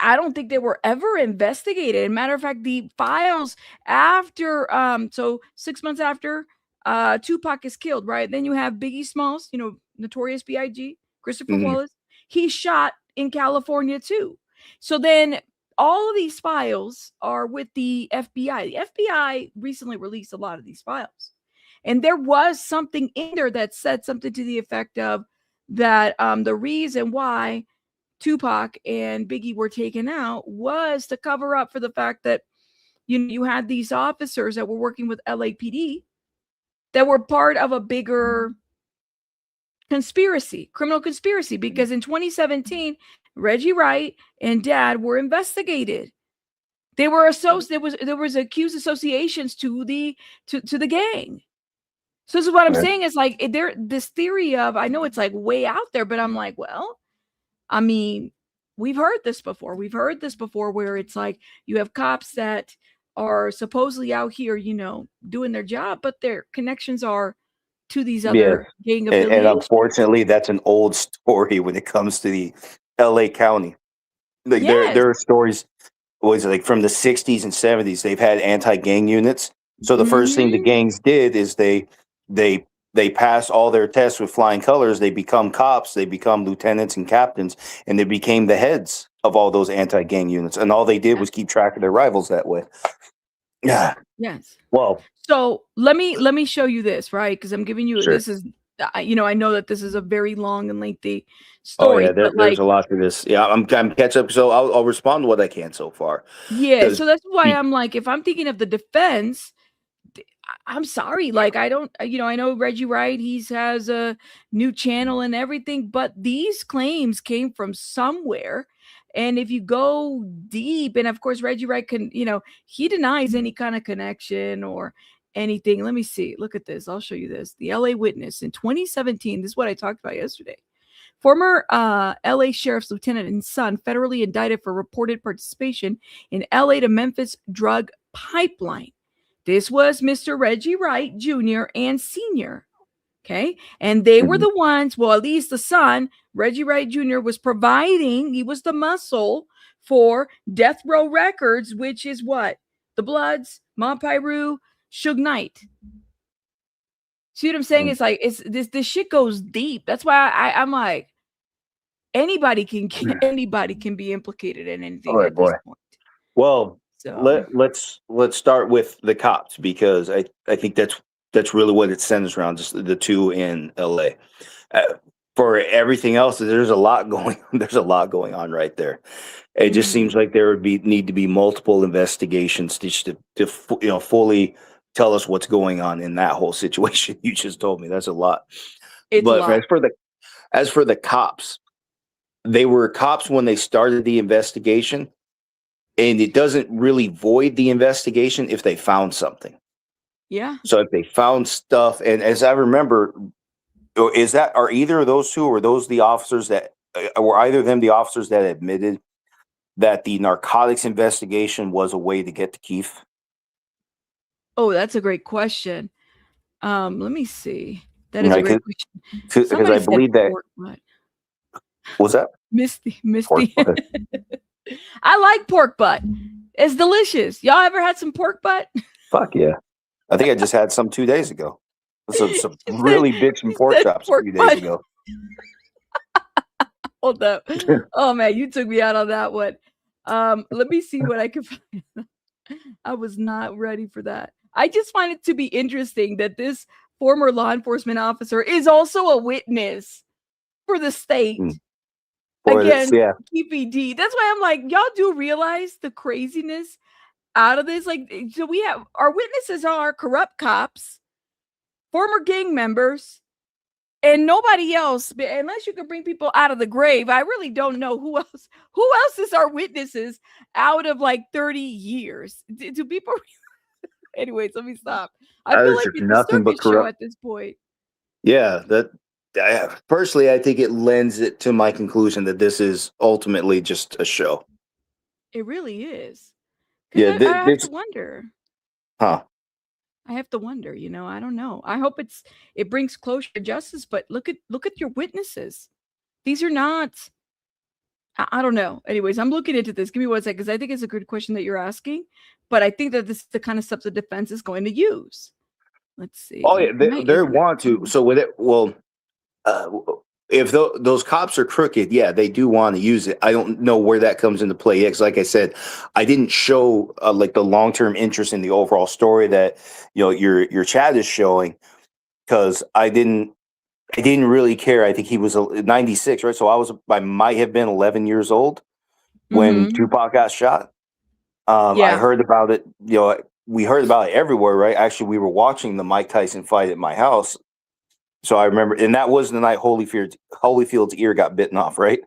I don't think they were ever investigated. Matter of fact, the files after, so 6 months after Tupac is killed, right? Then you have Biggie Smalls, Notorious B.I.G., Christopher Mhm. Wallace. He's shot in California too. So then all of these files are with the FBI. The FBI recently released a lot of these files. And there was something in there that said something to the effect of that the reason why Tupac and Biggie were taken out was to cover up for the fact that you had these officers that were working with LAPD that were part of a bigger criminal conspiracy, because in 2017 Reggie Wright and Dad were investigated. They were associated. There was accused associations to the gang. So this is what I'm saying is like this theory of, I know it's like way out there, but I'm like, well, I mean, we've heard this before. We've heard this before where it's like you have cops that are supposedly out here, doing their job, but their connections are to these other gang And affiliations. unfortunately, that's an old story when it comes to the LA County. Like Yes. there are stories was like from the 60s and 70s. They've had anti-gang units. So the first thing the Mhm. gangs did is they pass all their tests with flying colors. They become cops, they become lieutenants and captains, and they became the heads of all those anti-gang units. And all they did was keep track of their rivals that way. Yeah. Yes. Well, So let me show you this, right? Because I'm giving you Sure. this is I know that this is a very long and lengthy oh story, yeah, but there's a lot to this. Yeah, I'm catch up. So I'll respond to what I can so far. yeah, 'Cause so that's why he- I'm like, if I'm thinking of the defense, I'm sorry, like I don't, I know Reggie Wright, has a new channel and everything, but these claims came from somewhere. And if you go deep, and of course Reggie Wright can, he denies any kind of connection or anything. Let me see. Look at this. I'll show you this. The LA Witness in 2017. This is what I talked about yesterday. Former LA Sheriff's Lieutenant and son federally indicted for reported participation in LA to Memphis drug pipeline. This was Mr. Reggie Wright Jr. and Sr. Okay. And they were the ones, well, at least the son, Reggie Wright Jr., was providing, he was the muscle for Death Row Records, which is what? The Bloods, Mont Pyru, Suge Knight. See what I'm saying? It's like this shit goes deep. That's why I'm like, anybody can be implicated in anything All right, at this boy. point. Well, So let's start with the cops, because I think that's really what it centers around, just the two in LA. For everything else, there's a lot going on right there. It just seems like there would need to be multiple investigations just to fully tell us what's going on in that whole situation you just told me. That's a lot. it's a But lot. as for the cops, they were cops when they started the investigation, and it doesn't really void the investigation if they found something. Yeah. So if they found stuff, and as I remember, are either of those two, or were those the officers that were either of them the officers that admitted that the narcotics investigation was a way to get to Keefe? Oh, that's a great question. Let me see. That is a Right, great question. because Somebody I said believe that pork butt. was that Misty. pork butt? I like pork butt. It's delicious. Y'all ever had some pork butt? Fuck yeah! I think I just had some 2 days ago. Some She really said- bitchin' she pork said chops a pork few butt. days ago. Hold up. Oh man, you took me out on that one. Let me see what I can find. I was not ready for that. I just find it to be interesting that this former law enforcement officer is also a witness for the state For this, against yeah. Keefe D. That's why I'm like, y'all do realize the craziness out of this? Like, so we have our witnesses are corrupt cops, former gang members, and nobody else. But unless you can bring people out of the grave, I really don't know who else. Who else is our witnesses out of like 30 years? Do people? Anyways, let me stop. I feel There's like just it's a nothing but circus show corrupt. at this point. Yeah, personally, I think it lends it to my conclusion that this is ultimately just a show. It really is. Yeah, Because I have to wonder. huh? I have to wonder. I don't know. I hope it brings closure to justice. But look at your witnesses. These are not I don't know. Anyways, I'm looking into this. Give me 1 second, because I think it's a good question that you're asking. But I think that this is the kind of stuff the defense is going to use. Let's see. Oh yeah, My they internet- want to. So with it, well, if those cops are crooked, yeah, they do want to use it. I don't know where that comes into play. Because, like I said, I didn't show like the long term interest in the overall story that your chat is showing, because I didn't really care. I think he was 96, right? So I might have been 11 years old when Mhm. Tupac got shot. I Yeah. heard about it. We heard about it everywhere, right? Actually, we were watching the Mike Tyson fight at my house. So I remember, and that was the night Holyfield's ear got bitten off, right?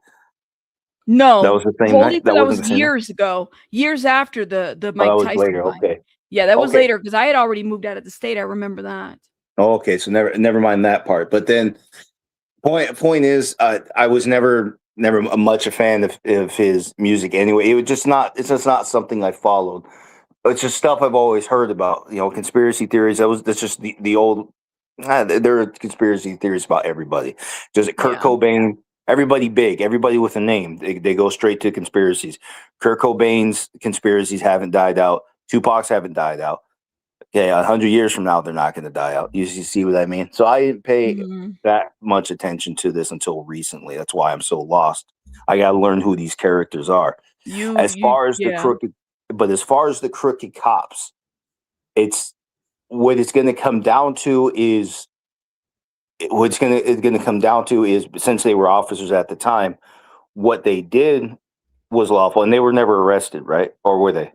No. That was the same night. That That wasn't was the same night? years ago. Years after the Oh, Mike that was Tyson later. fight. Okay. Yeah, that was Okay. later, because I had already moved out of the state. I remember that. Oh, okay. So never mind that part. But then point is, I was never much a fan of his music anyway. It's just not something I followed. It's just stuff I've always heard about. Conspiracy theories. That's just the old. There are conspiracy theories about everybody. Just Kurt Yeah. Cobain. Everybody big. Everybody with a name. They go straight to conspiracies. Kurt Cobain's conspiracies haven't died out. Tupac's haven't died out. Okay, 100 years from now, they're not going to die out. You see what I mean? So I didn't pay Mhm. that much attention to this until recently. That's why I'm so lost. I got to learn who these characters are. As far as Yeah. as far as the crooked cops, it's what it's going to come down to is since they were officers at the time, what they did was lawful, and they were never arrested, right? Or were they?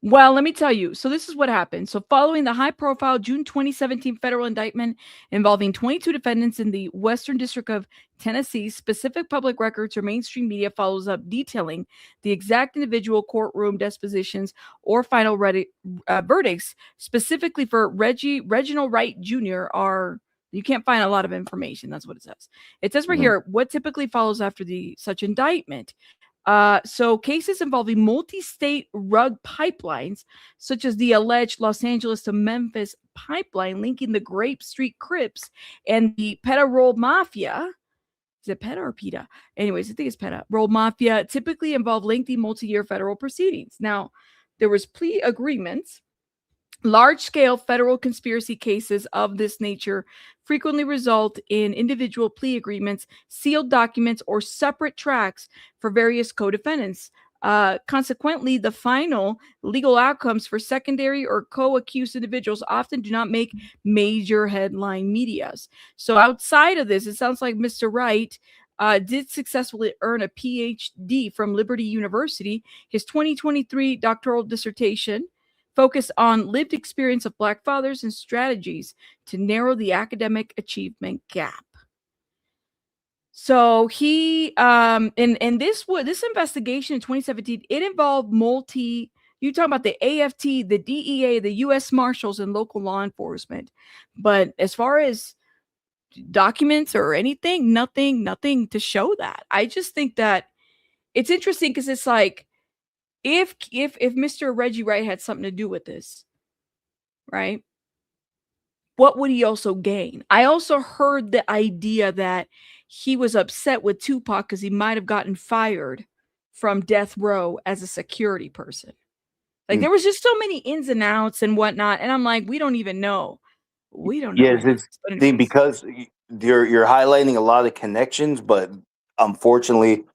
Well, let me tell you. So this is what happened. So following the high-profile June 2017 federal indictment involving 22 defendants in the Western District of Tennessee, specific public records or mainstream media follows up detailing the exact individual courtroom dispositions or final verdicts, specifically for Reginald Wright Jr. You can't find a lot of information. That's what it says. It says right here what typically follows after such indictment. So cases involving multi-state rug pipelines, such as the alleged Los Angeles to Memphis pipeline linking the Grape Street Crips and the Peta Roll Mafia. Is it PETA or PETA? Anyways, I think it's PETA. Roll Mafia typically involve lengthy multi-year federal proceedings. Now, there was plea agreements. Large-scale federal conspiracy cases of this nature frequently result in individual plea agreements, sealed documents, or separate tracks for various co-defendants. Consequently, the final legal outcomes for secondary or co-accused individuals often do not make major headline medias. So outside of this, it sounds like Mr. Wright did successfully earn a PhD from Liberty University. His 2023 doctoral dissertation focused on lived experience of Black fathers and strategies to narrow the academic achievement gap. So he and this investigation in 2017, it involved you talk about the AFT, the DEA, the US Marshals, and local law enforcement. But as far as documents or anything, nothing to show that. I just think that it's interesting because it's like if Mr. Reggie Wright had something to do with this, right? What would he also gain? I also heard the idea that he was upset with Tupac because he might have gotten fired from death row as a security person. Like there was just so many ins and outs and whatnot, and I'm like, we don't even know. We don't know. Yes, it's because you're highlighting a lot of connections, but unfortunately,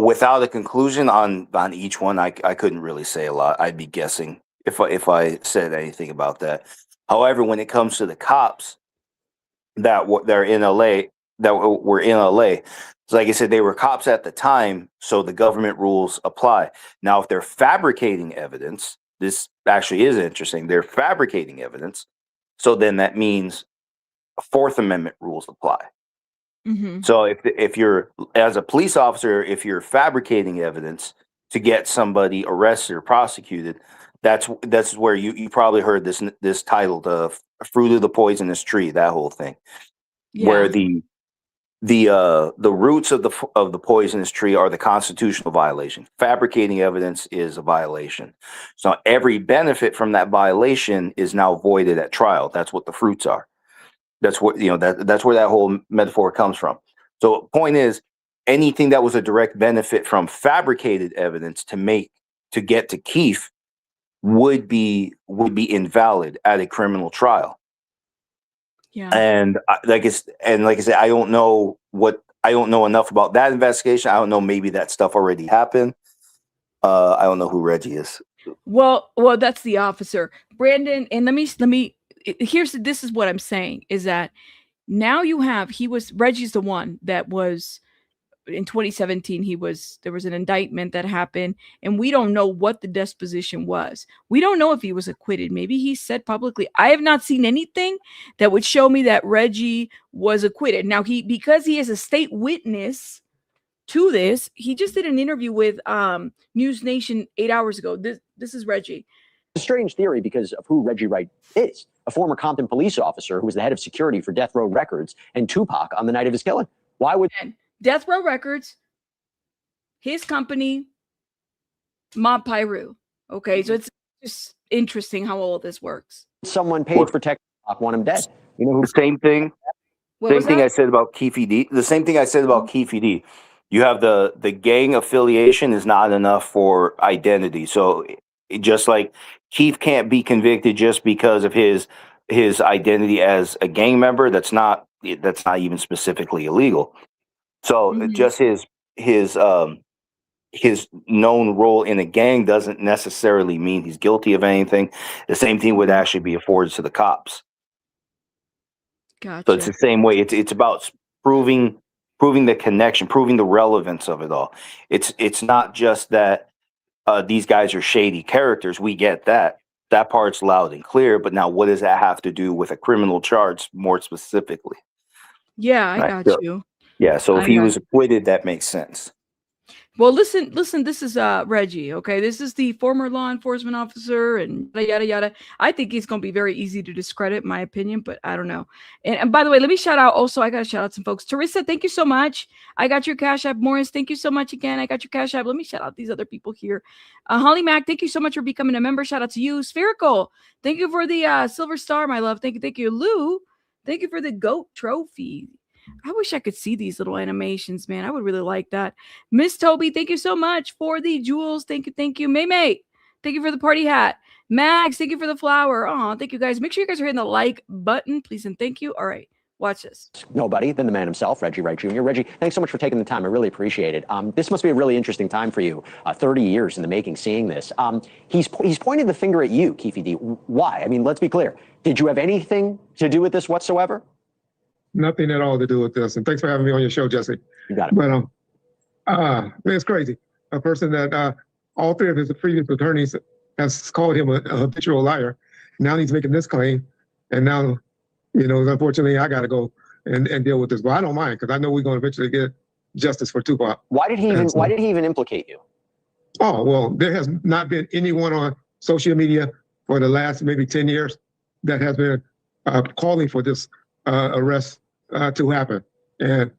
without a conclusion on each one, I couldn't really say a lot. I'd be guessing if I said anything about that. However, when it comes to the cops they're in LA, that were in LA, so like I said, they were cops at the time, so the government rules apply. Now, if they're fabricating evidence, this actually is interesting. They're fabricating evidence, so then that means Fourth Amendment rules apply. So if you're, as a police officer, if you're fabricating evidence to get somebody arrested or prosecuted, that's where you probably heard this titled "Fruit of the Poisonous Tree," that whole thing, where the roots of the poisonous tree are the constitutional violation. Fabricating evidence is a violation. So every benefit from that violation is now voided at trial. That's what the fruits are. That's what that's where that whole metaphor comes from. So point is, anything that was a direct benefit from fabricated evidence to get to Keefe would be invalid at a criminal trial. Yeah. And like I said, I don't know enough about that investigation. I don't know, maybe that stuff already happened. I don't know who Reggie is. Well, that's the officer, Brandon. And let me. This is what I'm saying is that now Reggie's the one that was in 2017. There was an indictment that happened, and we don't know what the disposition was. We don't know if he was acquitted. Maybe he said publicly. I have not seen anything that would show me that Reggie was acquitted. Now because he is a state witness to this, he just did an interview with News Nation 8 hours ago. This is Reggie. A strange theory because of who Reggie Wright is, a former Compton police officer who was the head of security for Death Row Records and Tupac on the night of his killing. Why would Death Row Records, his company, Mob Piru? Okay, so it's just interesting how all of this works. someone paid to protect Tupac want him dead? You know who? The same thing. Same thing I said about Keefe D. The same thing I said about Keefe D. You have the gang affiliation is not enough for identity. So just like Keefe can't be convicted just because of his identity as a gang member, that's not even specifically illegal. So just his known role in a gang doesn't necessarily mean he's guilty of anything. The same thing would actually be afforded to the cops. Gotcha. So it's the same way. It's about proving the connection, proving the relevance of it all. It's not just that these guys are shady characters. We get that. That part's loud and clear. But now, what does that have to do with a criminal charge more specifically? Yeah, I got you. Yeah. So if he was acquitted, that makes sense. Well, listen, this is Reggie, okay? This is the former law enforcement officer and yada, yada. I think he's going to be very easy to discredit, in my opinion, but I don't know. And by the way, let me shout out also, I got to shout out some folks. Teresa, thank you so much. I got your Cash App. Morris, thank you so much again. I got your Cash App. Let me shout out these other people here. Holly Mac, thank you so much for becoming a member. Shout out to you. Spherical, thank you for the Silver Star, my love. Thank you. Lou, thank you for the GOAT trophy. I wish I could see these little animations, man. I would really like that. Miss Toby, thank you so much for the jewels. Thank you. May, thank you for the party hat. Max, thank you for the flower. Oh, thank you guys. Make sure you guys are hitting the like button, please, and thank you. All right, watch this. Nobody than the man himself, Reggie Wright Jr. Reggie, thanks so much for taking the time. I really appreciate it. This must be a really interesting time for you. 30 years in the making, seeing this. He's pointed the finger at you, Keefe D. Why? I mean, let's be clear. Did you have anything to do with this whatsoever? Nothing at all to do with this. And thanks for having me on your show, Jesse. You got it. But it's crazy. A person that all three of his previous attorneys has called him a habitual liar. Now he's making this claim. And now, unfortunately, I got to go and deal with this. But I don't mind because I know we're going to eventually get justice for Tupac. Why did he even implicate you? Oh, well, there has not been anyone on social media for the last maybe 10 years that has been calling for this arrest to happen. And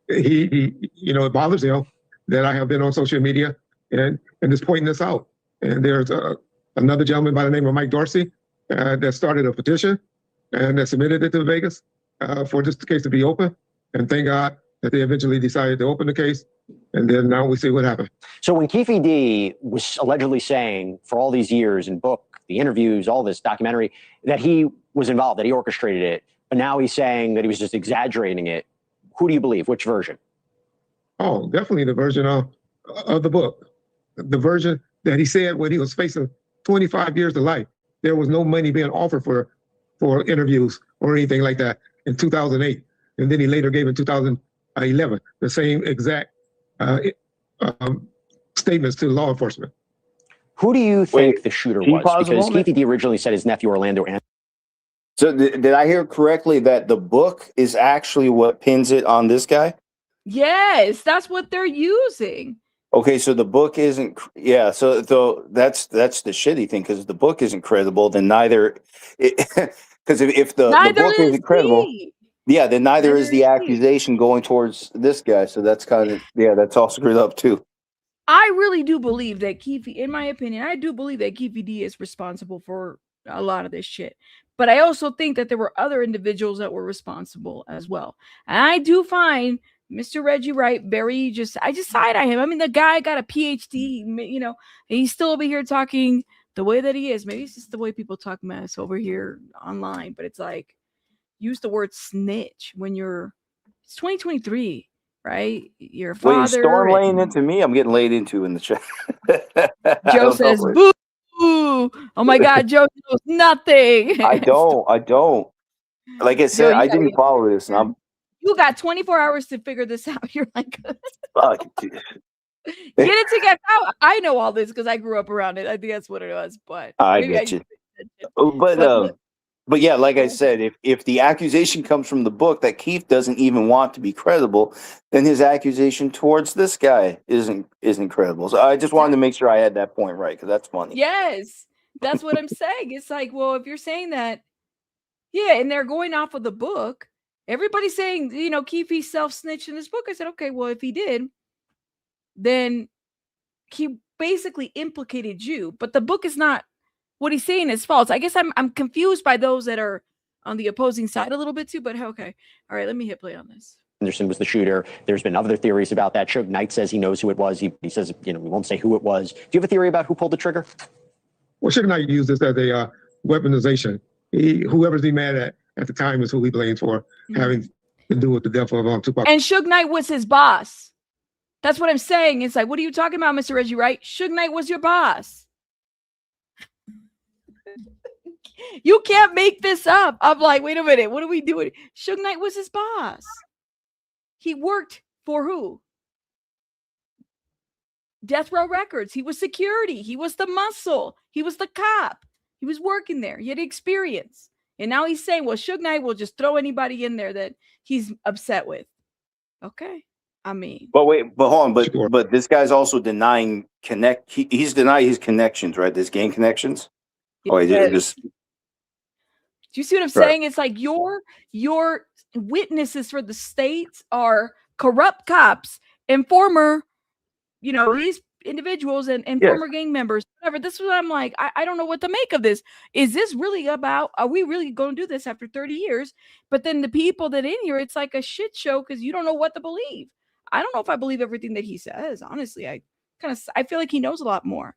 he it bothers him that I have been on social media and is pointing this out. And there's another gentleman by the name of Mike Dorsey that started a petition and that submitted it to Vegas for this case to be open. And thank God that they eventually decided to open the case. And then now we see what happened. So when Keefe D was allegedly saying for all these years in book, the interviews, all this documentary, that he was involved, that he orchestrated it, but now he's saying that he was just exaggerating it. Who do you believe? Which version? Oh, definitely the version of the book. The version that he said when he was facing 25 years to life. There was no money being offered for interviews or anything like that in 2008. And then he later gave in 2011 the same exact statements to law enforcement. Who do you think the shooter was? Because Keefe D originally said his nephew Orlando. So did I hear correctly that the book is actually what pins it on this guy? Yes, that's what they're using. Okay, so the book isn't. Yeah, so that's the shitty thing because the book isn't credible. Then neither, because if the book isn't credible, yeah, then neither is the accusation going towards this guy. So that's kind of that's all screwed up too. I really do believe that Keefe, in my opinion, I do believe that Keefe D is responsible for a lot of this shit. But I also think that there were other individuals that were responsible as well. And I do find Mr. Reggie Wright, I just side eye him. I mean, the guy got a PhD, and he's still over here talking the way that he is. Maybe it's just the way people talk mess over here online, but it's like, use the word snitch when it's 2023, right? Your father. Wait, Storm laying into me? I'm getting laid into in the chat. Joe says, boo. Oh my God, Joe knows nothing. I don't. Like I said, I didn't follow this, and you got 24 hours to figure this out. You're like, fuck, dude. Get it together. I know all this because I grew up around it. I think that's what it was. But I get you. But yeah, like I said, if the accusation comes from the book that Keefe doesn't even want to be credible, then his accusation towards this guy isn't credible. So I just wanted to make sure I had that point right, because that's funny. Yes, that's what I'm saying. It's like, well, if you're saying that, yeah, and they're going off of the book, everybody's saying, Keefe self-snitched in this book. I said, okay, well, if he did, then he basically implicated you. But the book is not, what he's saying is false. I guess I'm confused by those that are on the opposing side a little bit too, but okay. All right, let me hit play on this. Anderson was the shooter. There's been other theories about that. Suge Knight says he knows who it was. He says, we won't say who it was. Do you have a theory about who pulled the trigger? Well, Suge Knight used this as a weaponization. Whoever's he mad at the time is who he blames for having to do with the death of Tupac. And Suge Knight was his boss. That's what I'm saying. It's like, what are you talking about, Mr. Reggie Wright? Suge Knight was your boss. You can't make this up. I'm like, wait a minute. What are we doing? Suge Knight was his boss. He worked for who? Death Row Records. He was security. He was the muscle. He was the cop. He was working there. He had experience. And now he's saying, well, Suge Knight will just throw anybody in there that he's upset with. Okay. I mean. But hold on. But this guy's also denying he's denying his connections, right? This gang connections. Yeah. Oh, just. Do you see what I'm saying? It's like your witnesses for the states are corrupt cops and former, these individuals and former gang members, whatever. This is what I'm like. I don't know what to make of this. Is this really about, are we really going to do this after 30 years? But then the people that in here, it's like a shit show because you don't know what to believe. I don't know if I believe everything that he says. Honestly, I feel like he knows a lot more.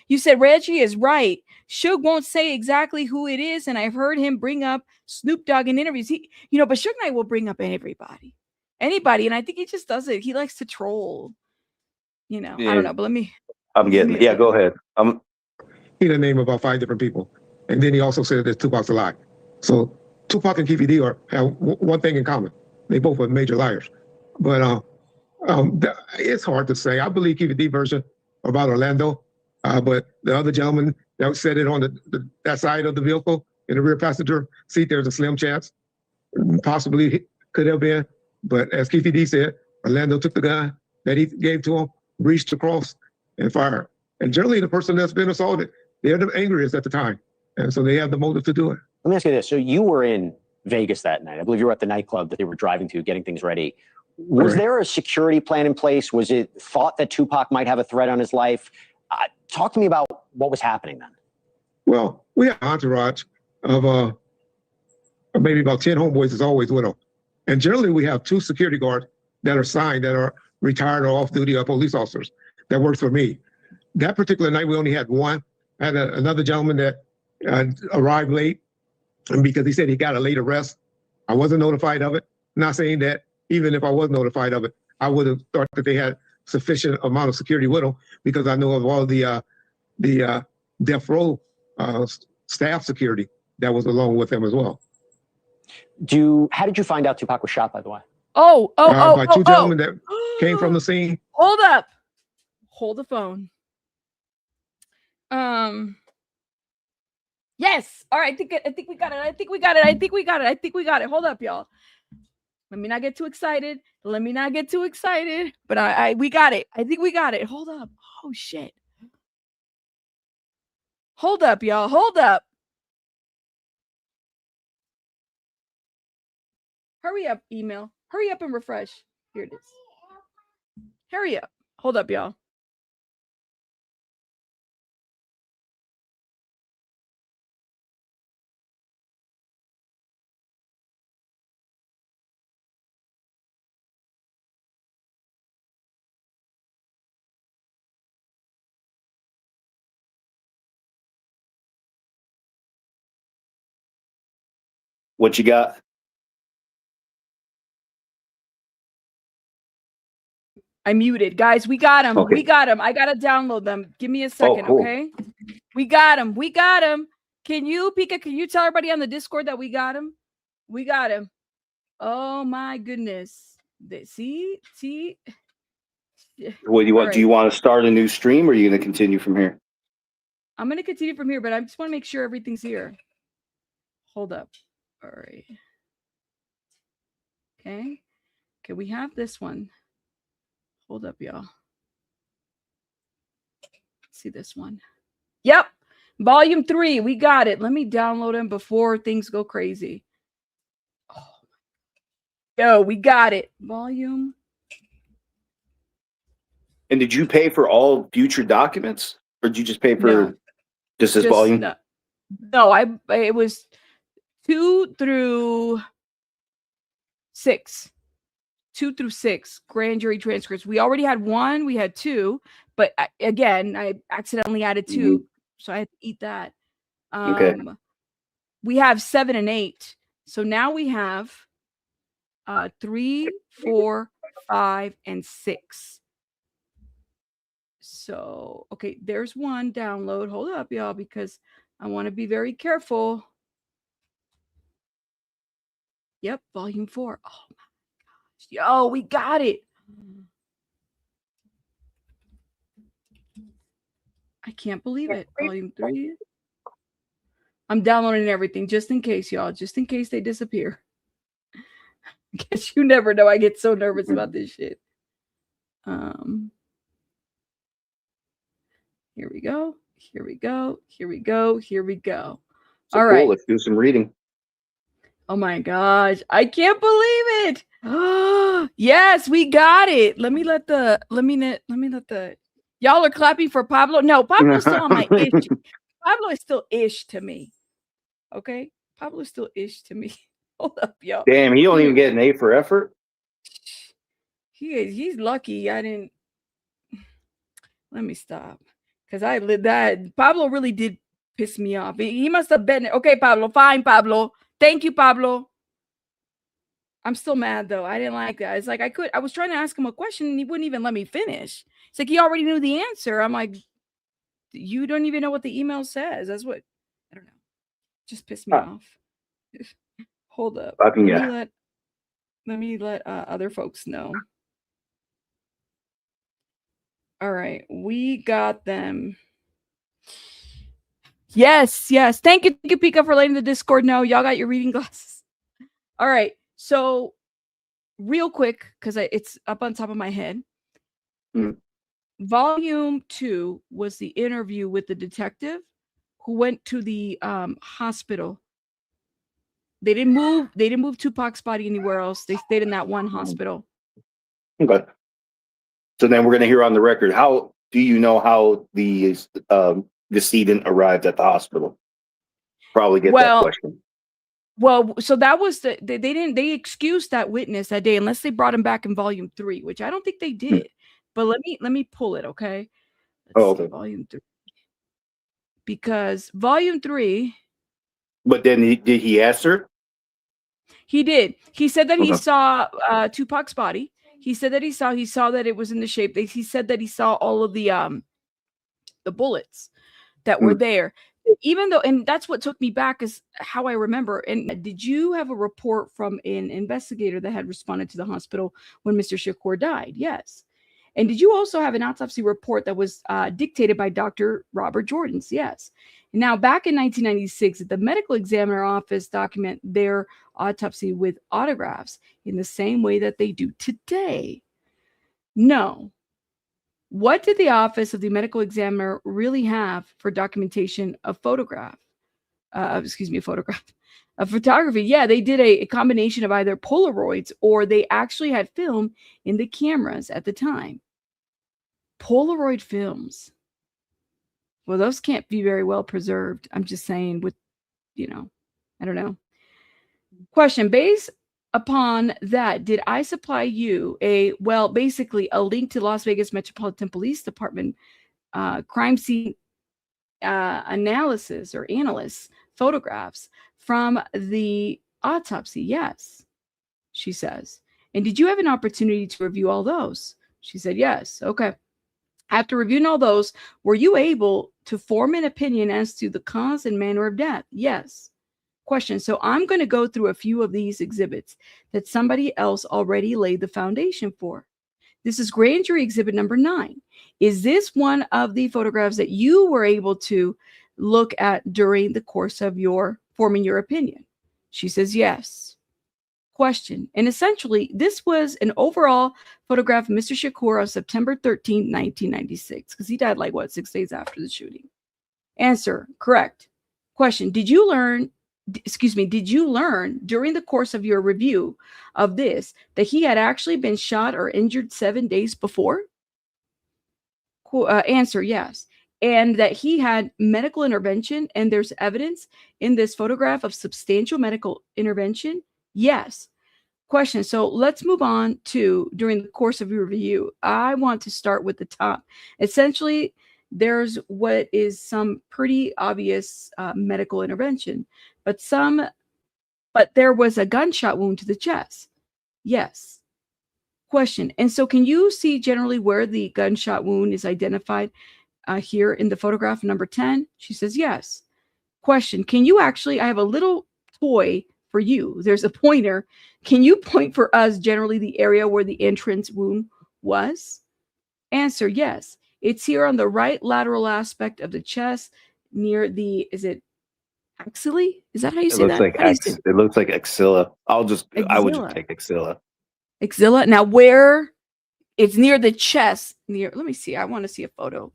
You said Reggie is right. Suge won't say exactly who it is, and I've heard him bring up Snoop Dogg in interviews. But Suge Knight will bring up anybody, and I think he just does it. He likes to troll. I don't know, but go ahead. He didn't name about 5 different people, and then he also said that Tupac's a lie. So Tupac and Keefe D have one thing in common: they both are major liars. But it's hard to say. I believe Keefe D version about Orlando. But the other gentleman that said it on that side of the vehicle in the rear passenger seat, there's a slim chance. Possibly could have been. But as Keefe D said, Orlando took the gun that he gave to him, reached across, and fired. And generally, the person that's been assaulted, they're the angriest at the time. And so they have the motive to do it. Let me ask you this. So you were in Vegas that night. I believe you were at the nightclub that they were driving to, getting things ready. Was there a security plan in place? Was it thought that Tupac might have a threat on his life? Talk to me about what was happening then. Well, we have an entourage of maybe about 10 homeboys is always with them. And generally we have 2 security guards that are signed, that are retired or off-duty police officers that works for me. That particular night, we only had one. I had another gentleman that arrived late, and because he said he got a late arrest. I wasn't notified of it. Not saying that even if I was notified of it, I would have thought that they had sufficient amount of security with them, because I know of all the death row staff security that was along with them as well. How did you find out Tupac was shot, by the way? By 2 gentlemen that came from the scene. Hold up. Hold the phone. Yes. All right. I think we got it. Hold up, y'all. Let me not get too excited. But we got it. I think we got it. Hold up. Oh shit. Hold up, y'all. Hold up. Hurry up, email. Hurry up and refresh. Here it is. Hurry up. Hold up, y'all. What you got? I muted. Guys, we got him. Okay. We got him. I got to download them. Give me a second, cool. okay? We got him. We got him. Can you, Pika, can you tell everybody on the Discord that we got him? We got him. Oh, my goodness. See? What do you want? All Do you right. want to start a new stream, or are you going to continue from here? I'm going to continue from here, but I just want to make sure everything's here. Hold up. All right. Okay. Okay, we have this one. Hold up, y'all. Let's see this one. Yep. Volume 3. We got it. Let me download them before things go crazy. Oh. Yo, we got it. Volume. And did you pay for all future documents, or did you just pay for just this volume? No, it was 2 through 6. 2 through 6 grand jury transcripts. We already had 1. We had 2, but again, I accidentally added 2, so I had to eat that. Okay. We have 7 and 8, so now we have 3, 4, 5, and 6. So okay, there's one download. Hold up, y'all, because I want to be very careful. Yep, volume 4. Oh my gosh, yo, we got it. I can't believe it. Volume 3. I'm downloading everything just in case, y'all. Just in case they disappear. Guess you never know. I get so nervous about this shit. Here we go. Here we go. Here we go. Here we go. So all cool. right. Let's do some reading. Oh my gosh. I can't believe it. Yes, we got it. Let me let the y'all are clapping for Pablo. No, Pablo's still on my ish. Pablo is still ish to me. Okay. Pablo is still ish to me. Hold up, y'all. Damn, he don't even get an A for effort. He's lucky I didn't. Let me stop. Because I lit that. Pablo really did piss me off. He must have been. Okay, Pablo. Fine, Pablo. Thank you, Pablo. I'm still mad, though. I didn't like that. It's like I was trying to ask him a question and he wouldn't even let me finish. It's like he already knew the answer. I'm like, you don't even know what the email says. That's what, I don't know. Just pissed me off. Hold up. Let me let other folks know. All right, we got them. Yes. Thank you, Pika, for letting the Discord know. Y'all got your reading glasses. All right, so real quick, because it's up on top of my head. Volume 2 was the interview with the detective who went to the hospital. They didn't move Tupac's body anywhere else. They stayed in that one hospital. Okay. So then we're going to hear on the record. How do you know how the decedent arrived at the hospital? Probably get that question. Well, so that was they excused that witness that day unless they brought him back in volume 3, which I don't think they did. But let me pull it, okay? Let's see, volume 3. Because volume 3. But then did he answer? He did. He said that he saw Tupac's body. He said that he saw that it was in the shape. He said that he saw all of the bullets that were there. Even though, and that's what took me back is how I remember. And did you have a report from an investigator that had responded to the hospital when Mr. Shakur died? Yes. And did you also have an autopsy report that was dictated by Dr. Robert Jordans? Yes. Now, back in 1996, the medical examiner office document their autopsy with autographs in the same way that they do today. No. What did the office of the medical examiner really have for documentation of photography? Yeah, they did a combination of either Polaroids or they actually had film in the cameras at the time. Polaroid films. Well, those can't be very well preserved. I'm just saying with, I don't know. Question, based upon that, did I supply you basically a link to Las Vegas Metropolitan Police Department crime scene analysis or analysts photographs from the autopsy? Yes, she says. And did you have an opportunity to review all those? She said, yes. Okay. After reviewing all those, were you able to form an opinion as to the cause and manner of death? Yes. Question. So I'm going to go through a few of these exhibits that somebody else already laid the foundation for. This is grand jury exhibit number 9. Is this one of the photographs that you were able to look at during the course of your forming your opinion? She says, yes. Question. And essentially, this was an overall photograph of Mr. Shakur on September 13, 1996, because he died like, 6 days after the shooting. Answer. Correct. Question. Did you learn during the course of your review of this that he had actually been shot or injured 7 days before? Answer. Yes. And that he had medical intervention, and there's evidence in this photograph of substantial medical intervention? Yes. Question. So let's move on to during the course of your review. I want to start with the top. Essentially, there's what is some pretty obvious medical intervention, but there was a gunshot wound to the chest. Yes. Question. And so can you see generally where the gunshot wound is identified here in the photograph number 10? She says, yes. Question. Can you actually, I have a little toy for you. There's a pointer. Can you point for us generally the area where the entrance wound was? Answer. Yes. It's here on the right lateral aspect of the chest near the, is it axilla? Is that how you say that? It looks like axilla. I would just take axilla. Axilla. Now where it's near the chest, let me see. I want to see a photo.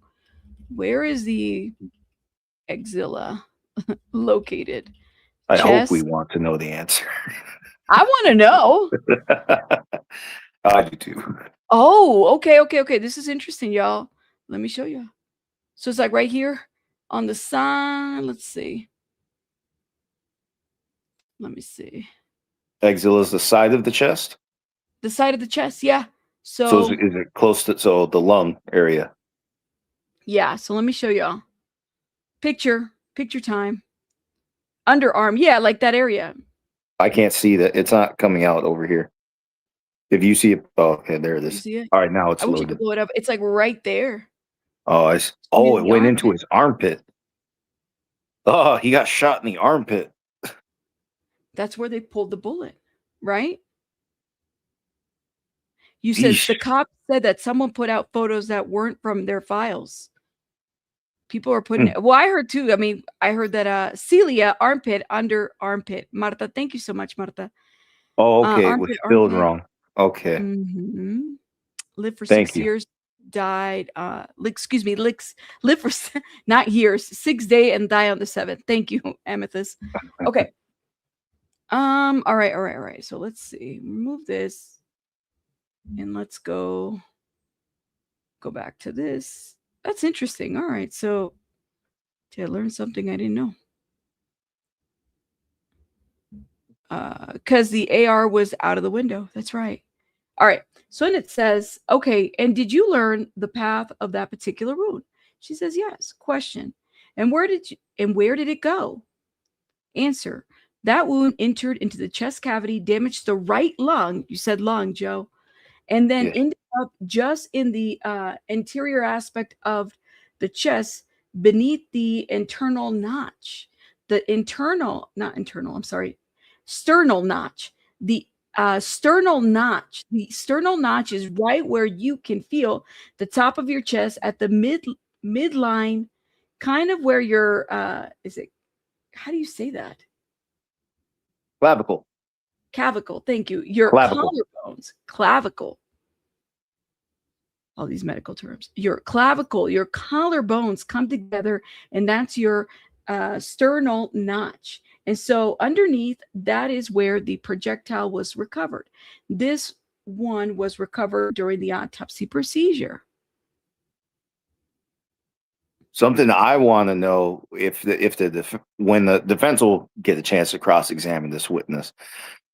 Where is the axilla located? I Chest? hope we want to know the answer. I want to know. I do too. Oh, okay. This is interesting, y'all. Let me show you. So it's like right here on the side. Let's see. Let me see. Axilla is the side of the chest? The side of the chest, yeah. So is it close to the lung area? Yeah, so let me show y'all. Picture time. Underarm, yeah, like that area. I can't see that. It's not coming out over here. If you see it, oh, okay, there it is. You see it? All right, now it's I wish you loaded. could blow it up. It's like right there. Oh, it went into his armpit. Oh, he got shot in the armpit. That's where they pulled the bullet, right? You said the cop said that someone put out photos that weren't from their files. People are putting it. Well, I heard too. I mean, I heard that Celia, armpit, under armpit. Marta, thank you so much, Marta. Oh, okay. It was spelled wrong. Okay. Mm-hmm. Lived for 6 years, died. Lived for not years, 6 days and die on the 7th. Thank you, Amethyst. Okay. All right. So let's see. Remove this. And let's go back to this. That's interesting. All right. So did I learn something I didn't know? Because the AR was out of the window. That's right. All right. So then it says, okay, and did you learn the path of that particular wound? She says, yes. Question. And where did it go? Answer. That wound entered into the chest cavity, damaged the right lung. You said lung, Joe. And then ended up just in the interior aspect of the chest beneath the internal notch. Sternal notch. The sternal notch. The sternal notch is right where you can feel the top of your chest at the midline, kind of where your how do you say that? Clavicle. Thank you. Your collarbones. Clavicle. All these medical terms. Your clavicle, your collarbones come together, and that's your sternal notch. And so underneath, that is where the projectile was recovered. This one was recovered during the autopsy procedure. Something I want to know when the defense will get a chance to cross-examine this witness,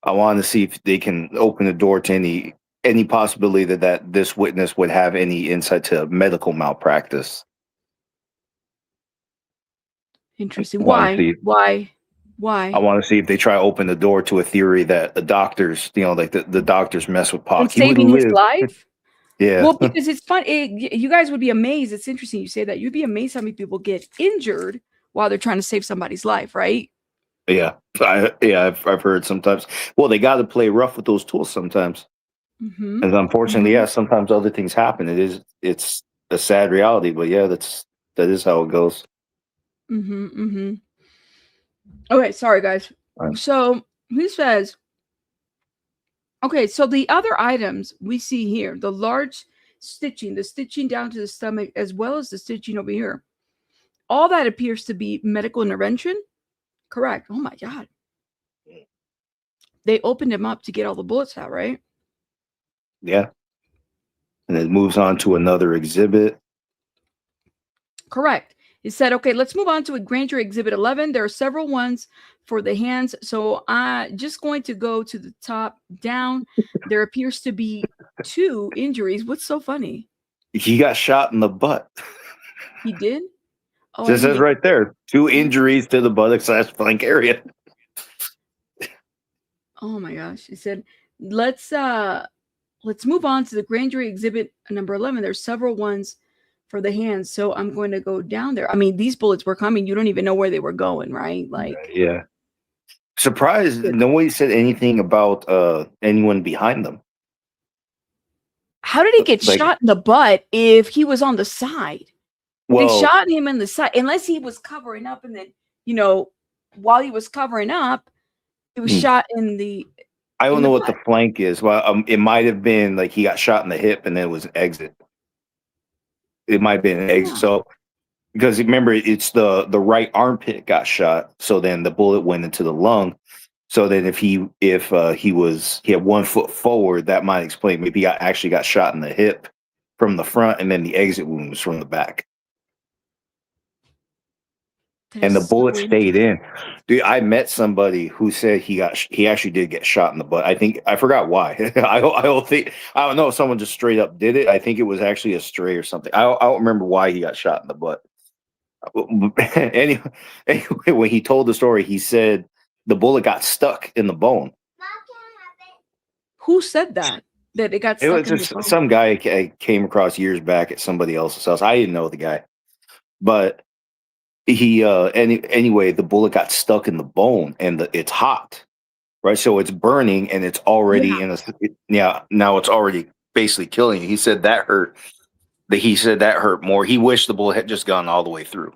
I want to see if they can open the door to any possibility that this witness would have any insight to medical malpractice. Interesting. Why? Why? I want to see if they try to open the door to a theory that the doctors, like the doctors mess with Pac. And He would saving his live. life? Yeah. Well, because it's fun. You guys would be amazed. It's interesting you say that. You'd be amazed how many people get injured while they're trying to save somebody's life, right? Yeah. I've heard sometimes. Well, they got to play rough with those tools sometimes. Mm-hmm. And unfortunately, yeah, sometimes other things happen. It's a sad reality, but yeah, that is how it goes. Mm-hmm. Mm-hmm. Okay, sorry guys. Right. So he says, okay, so the other items we see here, the large stitching, the stitching down to the stomach, as well as the stitching over here, all that appears to be medical intervention. Correct. Oh my God. They opened him up to get all the bullets out, right? Yeah. And it moves on to another exhibit. Correct. He said, okay, let's move on to a grand jury exhibit 11. There are several ones for the hands. So I'm just going to go to the top down. There appears to be 2 injuries. What's so funny? He got shot in the butt. He did? Oh, Just says right there, 2 injuries to the buttocks / flank area. Oh my gosh. He said, let's move on to the grand jury exhibit number 11. There's several ones for the hands. So I'm going to go down there. I mean, these bullets were coming. You don't even know where they were going, right? Like, yeah. Surprised nobody said anything about anyone behind them. how did he get shot in the butt if he was on the side? Well, They shot him in the side, unless he was covering up, and then, while he was covering up, he was shot in the. I don't know what the flank is. Well, it might have been like he got shot in the hip and then it was an exit. It might have been an exit. So, because remember, it's the right armpit got shot. So then the bullet went into the lung. So then if he had 1 foot forward, that might explain. Maybe he actually got shot in the hip from the front, and then the exit wound was from the back. And the bullet stayed in. Dude, I met somebody who said he actually did get shot in the butt. I forgot why. I don't know if someone just straight up did it. I think it was actually a stray or something. I don't remember why he got shot in the butt. Anyway, when he told the story, he said the bullet got stuck in the bone. Who said that? That it got stuck It was in just the bone? some guy I came across years back at somebody else's house. I didn't know the guy, but he anyway, the bullet got stuck in the bone, and it's hot, right? So it's burning, and it's already now it's already basically killing you. He said that hurt. He said that hurt more. He wished the bullet had just gone all the way through,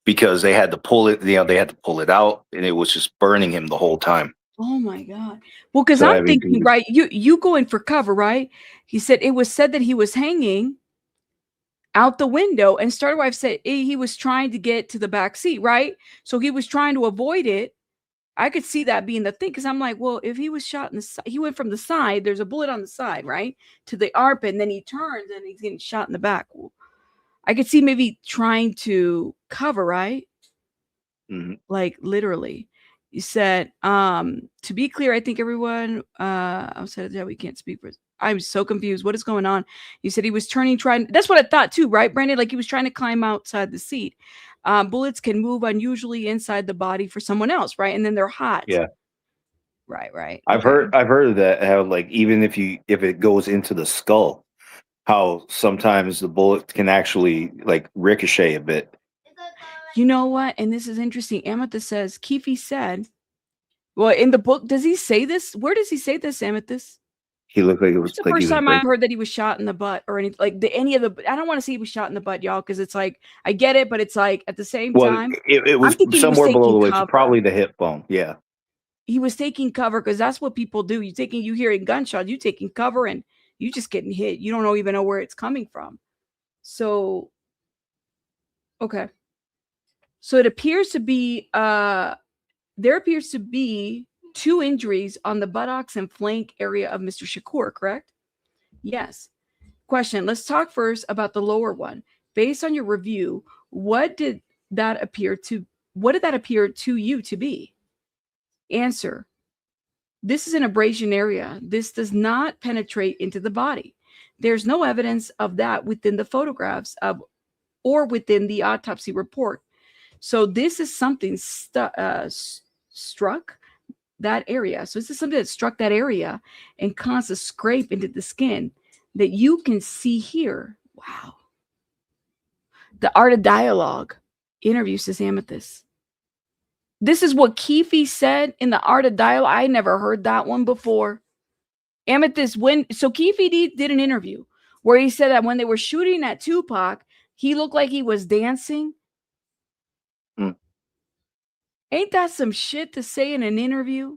because they had to pull it. They had to pull it out, and it was just burning him the whole time. Oh my God. Well, because I'm thinking, right, you going for cover, right? He said it was said that he was hanging out the window, and Starter Wife said he was trying to get to the back seat, right? So he was trying to avoid it. I could see that being the thing, because I'm like, well, if he was shot in the side, he went from the side, there's a bullet on the side, right, to the armpit, and then he turns and he's getting shot in the back. I could see maybe trying to cover, right? Mm-hmm. Like literally. You said, to be clear, I think everyone outside of that, we can't speak for. I'm so confused. What is going on? You said he was trying. That's what I thought too, right, Brandon? Like he was trying to climb outside the seat. Bullets can move unusually inside the body for someone else, right? And then they're hot. Yeah. Right. I've heard of that, how like even if it goes into the skull, how sometimes the bullet can actually like ricochet a bit. You know what? And this is interesting. Amethyst says, Keefe said, well, in the book, does he say this? Where does he say this, Amethyst? He looked like it was the like first time I heard that he was shot in the butt, or any of the. I don't want to say he was shot in the butt, y'all, because it's like I get it, but it's like at the same time, it was somewhere below the waist, so probably the hip bone. Yeah, he was taking cover, because that's what people do. You hearing gunshots, you taking cover, and you just getting hit. You don't even know where it's coming from. So, okay. So it appears to be there appears to be 2 injuries on the buttocks and flank area of Mr. Shakur, correct? Yes. Question. Let's talk first about the lower one. Based on your review, what did that appear to you to be? Answer. This is an abrasion area. This does not penetrate into the body. There's no evidence of that within the photographs or within the autopsy report. So this is something struck that area. So this is something that struck that area and caused a scrape into the skin that you can see here. Wow. The Art of Dialogue interview, says Amethyst. This is what Keefe said in the Art of Dialogue. I never heard that one before. Amethyst, so Keefe D did an interview where he said that when they were shooting at Tupac, he looked like he was dancing. Ain't that some shit to say in an interview?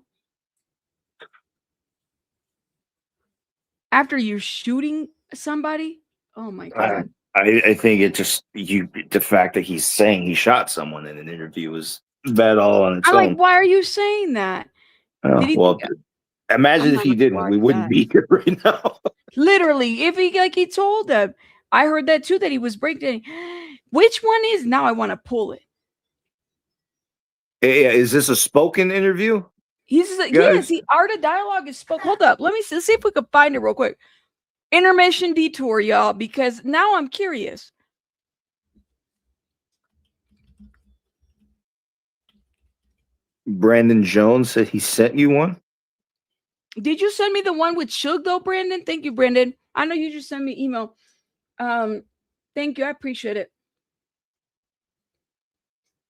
After you're shooting somebody? Oh my God. I think it just the fact that he's saying he shot someone in an interview is bad all on its I'm own. like, why are you saying that? Well, imagine if he didn't, we wouldn't be here right now. Literally, if he told them. I heard that too, that he was breakdancing. Which one is now? I want to pull it. Yeah, is this a spoken interview? Yes, the Art of Dialogue is spoken. Hold up, let's see if we can find it real quick. Intermission detour, y'all, because now I'm curious. Brandon Jones said he sent you one. Did you send me the one with Suge though, Brandon? Thank you, Brandon. I know you just sent me an email. Thank you, I appreciate it.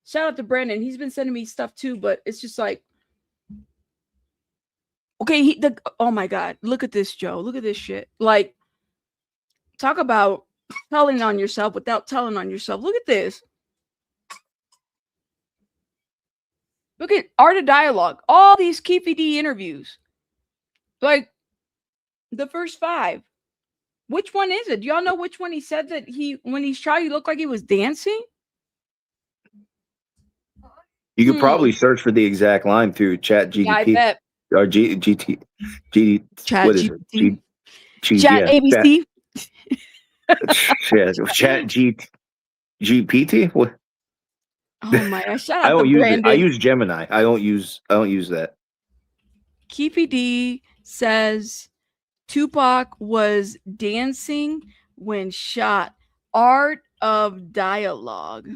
Shout out to Brandon. He's been sending me stuff too, but it's just like, okay, oh my God, look at this, Joe. Look at this shit. Like, talk about telling on yourself without telling on yourself. Look at this. Look at Art of Dialogue. All these Keefe D interviews. Like, the first 5. Which one is it? Do y'all know which one he said that when he shot, he looked like he was dancing? You could probably search for the exact line through Chat GDP. Yeah, I bet. Or GT. Chat what is GPT. it? Chat ABC. Chat GPT. What? Oh my gosh! Shout out I don't to use Brandon. it. I use Gemini. I don't use that. Keefe D says Tupac was dancing when shot. Art of Dialogue.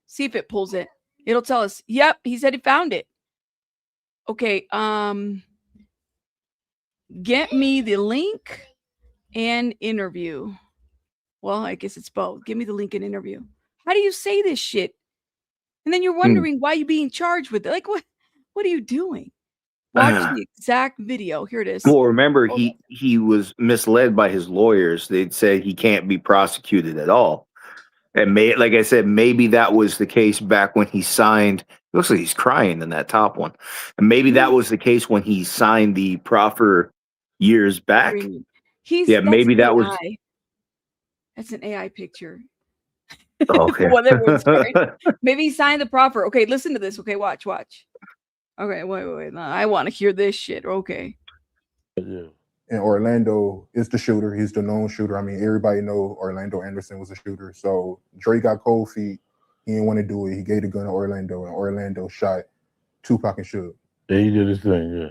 See if it pulls it. It'll tell us. Yep, he said he found it. Okay, get me the link and interview. Well, I guess it's both. Give me the link and interview. How do you say this shit? And then you're wondering why you're being charged with it. Like, what are you doing? Watch the exact video. Here it is. Well, remember, he was misled by his lawyers. They'd said he can't be prosecuted at all. And like I said, maybe that was the case back when he signed. It looks like he's crying in that top one. And maybe that was the case when he signed the proffer years back. Maybe that was. That's an AI picture. Okay. Maybe he signed the proffer. Okay, listen to this. Okay, watch. Okay, wait. No, I want to hear this shit. Okay. Yeah. And Orlando is the shooter. He's the known shooter. I mean, everybody know Orlando Anderson was a shooter. So Dre got cold feet. He didn't want to do it. He gave the gun to Orlando, and Orlando shot Tupac and Suge. Yeah, he did his thing, yeah.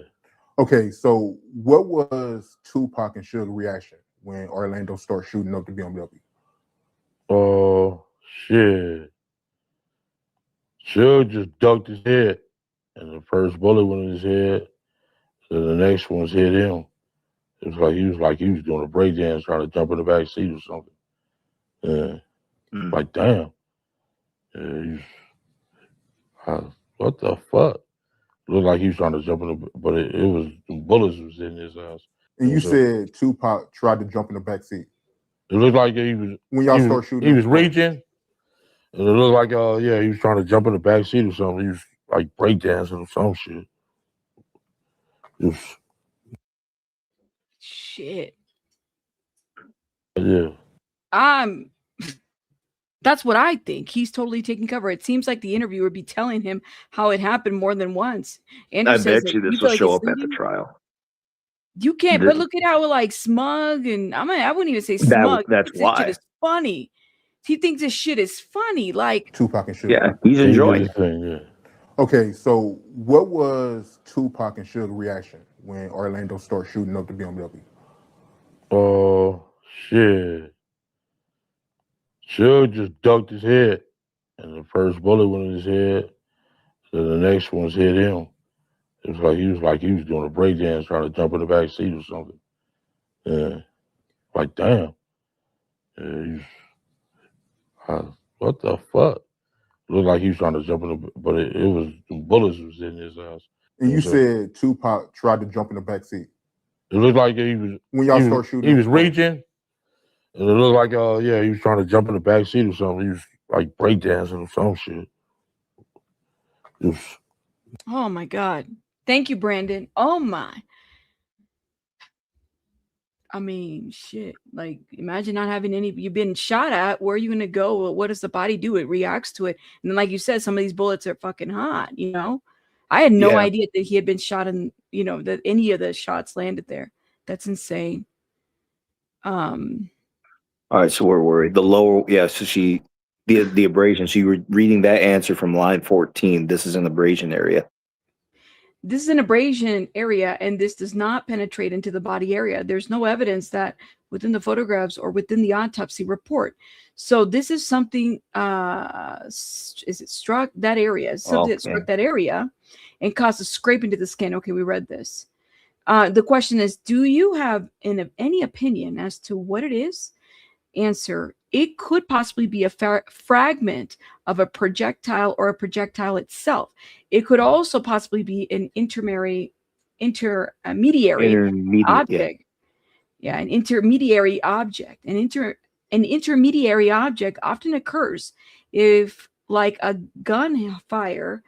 Okay, so what was Tupac and Suge's reaction when Orlando started shooting up the BMW? Oh, shit. Suge just ducked his head, and the first bullet went in his head, so the next one's hit him. It was like he was doing a breakdance trying to jump in the back seat or something. Yeah. Like, damn. Yeah, what the fuck? It looked like he was trying to jump in but it was, the bullets was in his ass. And you said Tupac tried to jump in the back seat. It looked like he was, when y'all start shooting, he was reaching. And it looked like, he was trying to jump in the back seat or something. He was like breakdancing or some shit. It was, shit. Yeah. That's what I think. He's totally taking cover. It seems like the interviewer would be telling him how it happened more than once. Andrew I says bet you this will show up at the trial. You can't, but look at how like smug and I wouldn't even say smug. That's why. This shit is funny. He thinks this shit is funny. Like Tupac and Suge. Yeah, he's enjoying it. Yeah. Okay, so what was Tupac and Suge's reaction when Orlando started shooting up the BMW? Oh, shit. Suge just ducked his head, and the first bullet went in his head. So the next one's hit him. It was like he was doing a breakdance, trying to jump in the back seat or something. Yeah, like damn. Yeah, what the fuck? Looked like he was trying to jump in the, but it was the bullets was in his ass. And you said Tupac tried to jump in the back seat. It looked like he was when y'all start shooting. He was reaching, and it looked like yeah, he was trying to jump in the back seat or something. He was like breakdancing or some shit. Oh my God. Thank you, Brandon. Oh my. I mean, shit. Like, imagine not having any. You've been shot at. Where are you gonna go? What does the body do? It reacts to it. And then, like you said, some of these bullets are fucking hot. You know, I had no idea that he had been shot, and that any of the shots landed there. That's insane. All right, so we're worried. The lower, yeah. So the abrasion. So you were reading that answer from line 14. This is an abrasion area. This is an abrasion area, and this does not penetrate into the body area. There's no evidence that within the photographs or within the autopsy report. So this is something, is it struck that area? Something that struck that area and caused a scrape into the skin. Okay, we read this. The question is, do you have any opinion as to what it is? Answer, it could possibly be a fragment of a projectile or a projectile itself. It could also possibly be an intermediary object. Yeah, an intermediary object. An intermediary object often occurs if, like a gunfire,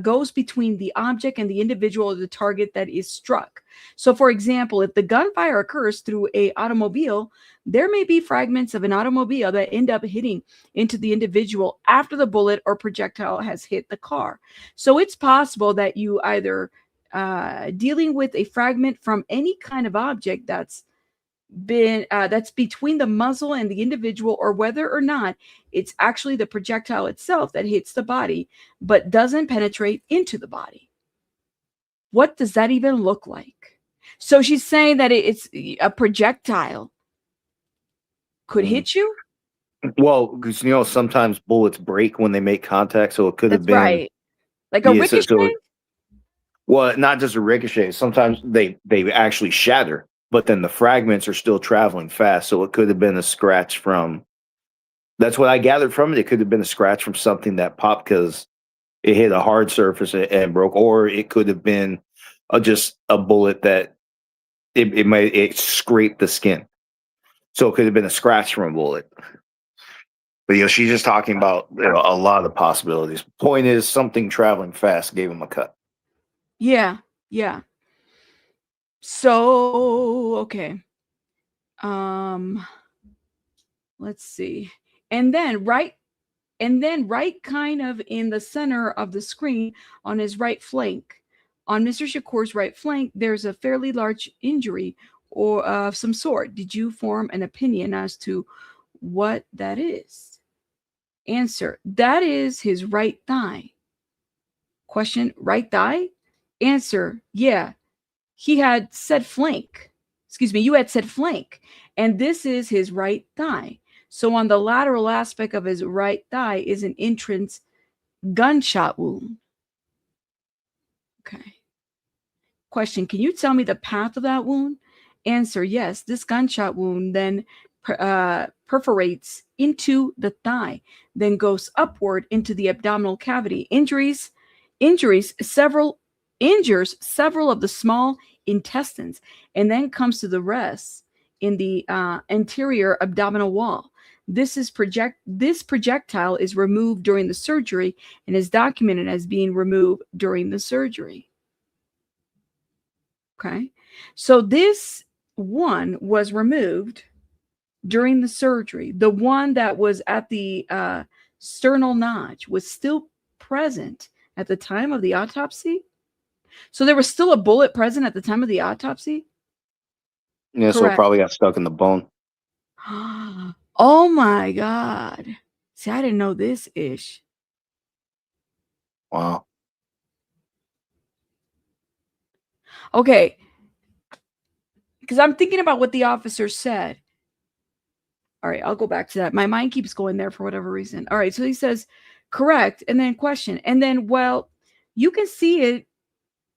goes between the object and the individual or the target that is struck. So, for example, if the gunfire occurs through an automobile, there may be fragments of an automobile that end up hitting into the individual after the bullet or projectile has hit the car. So it's possible that you either dealing with a fragment from any kind of object that's between the muzzle and the individual, or whether or not it's actually the projectile itself that hits the body but doesn't penetrate into the body. What does that even look like? So she's saying that it's a projectile could hit you. Well, because sometimes bullets break when they make contact, so it could have been right, like a ricochet. Well, not just a ricochet. Sometimes they actually shatter, but then the fragments are still traveling fast. So it could have been a scratch from. That's what I gathered from it. It could have been a scratch from something that popped because it hit a hard surface and broke, or it could have been just a bullet that it scraped the skin. So it could have been a scratch from a bullet. But she's just talking about a lot of possibilities. Point is, something traveling fast gave him a cut. Yeah. So okay. Let's see. And then right kind of in the center of the screen on his right flank, on Mr. Shakur's right flank, there's a fairly large injury or of some sort. Did you form an opinion as to what that is? Answer, that is his right thigh. Question, right thigh? Answer, yeah. He had said flank. Excuse me, you had said flank. And this is his right thigh. So on the lateral aspect of his right thigh is an entrance gunshot wound. Okay. Question, can you tell me the path of that wound? Answer, yes. This gunshot wound then perforates into the thigh, then goes upward into the abdominal cavity. Injures several of the small intestines, and then comes to the rest in the anterior abdominal wall. This projectile is removed during the surgery and is documented as being removed during the surgery. Okay, so this one was removed during the surgery. The one that was at the sternal notch was still present at the time of the autopsy. So there was still a bullet present at the time of the autopsy? Yeah, correct. So it probably got stuck in the bone. Oh my God. See, I didn't know this ish. Wow. Okay. Because I'm thinking about what the officer said. All right, I'll go back to that. My mind keeps going there for whatever reason. All right, so he says correct, and then question, and then, well, you can see it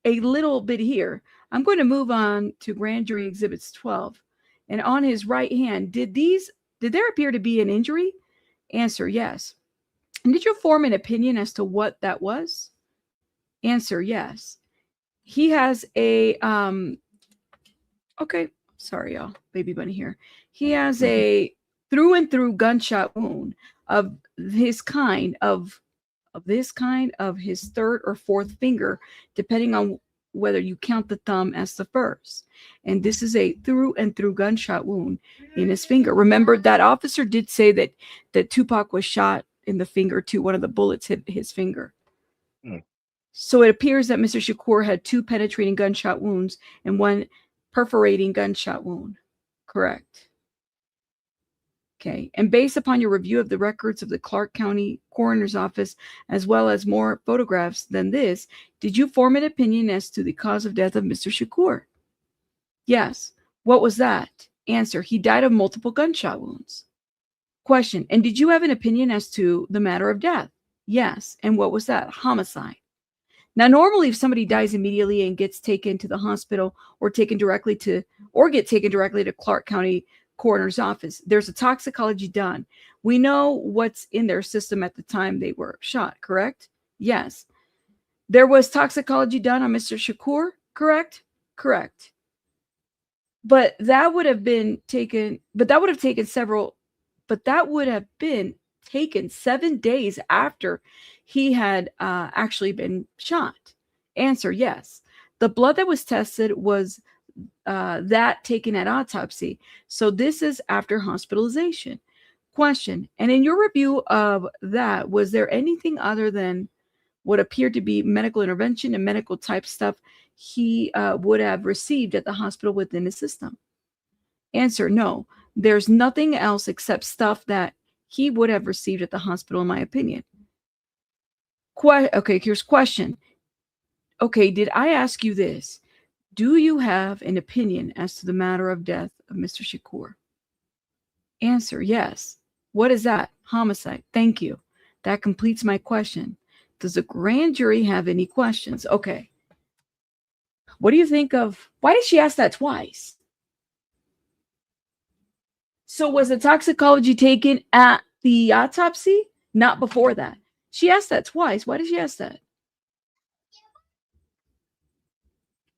a little bit here. I'm going to move on to grand jury exhibits 12. And on his right hand, did there appear to be an injury? Answer, yes. And did you form an opinion as to what that was? Answer, yes. He has a okay, sorry y'all, baby bunny here. He has a through and through gunshot wound of his kind of his third or fourth finger, depending on whether you count the thumb as the first. And this is a through and through gunshot wound in his finger. Remember, that officer did say that Tupac was shot in the finger too. One of the bullets hit his finger. So it appears that Mr. Shakur had 2 penetrating gunshot wounds and 1 perforating gunshot wound. Correct. Okay. And based upon your review of the records of the Clark County Coroner's Office, as well as more photographs than this, did you form an opinion as to the cause of death of Mr. Shakur? Yes. What was that? Answer, he died of multiple gunshot wounds. Question, and did you have an opinion as to the matter of death? Yes. And what was that? Homicide. Now, normally, if somebody dies immediately and gets taken to the hospital or get taken directly to Clark County Coroner's Office, there's a toxicology done. We know what's in their system at the time they were shot, correct? Yes. There was toxicology done on Mr. Shakur, correct? Correct. But that would have been taken, that would have been taken 7 days after he had actually been shot. Answer, yes. The blood that was tested was that taken at autopsy. So this is after hospitalization. Question, and in your review of that, was there anything other than what appeared to be medical intervention and medical type stuff he would have received at the hospital within his system? Answer, no. There's nothing else except stuff that he would have received at the hospital, in my opinion. Okay, here's question. Okay, did I ask you this? Do you have an opinion as to the matter of death of Mr. Shakur? Answer, yes. What is that? Homicide. Thank you. That completes my question. Does the grand jury have any questions? Okay. What do you think of, why did she ask that twice? So was the toxicology taken at the autopsy? Not before that. She asked that twice. Why did she ask that?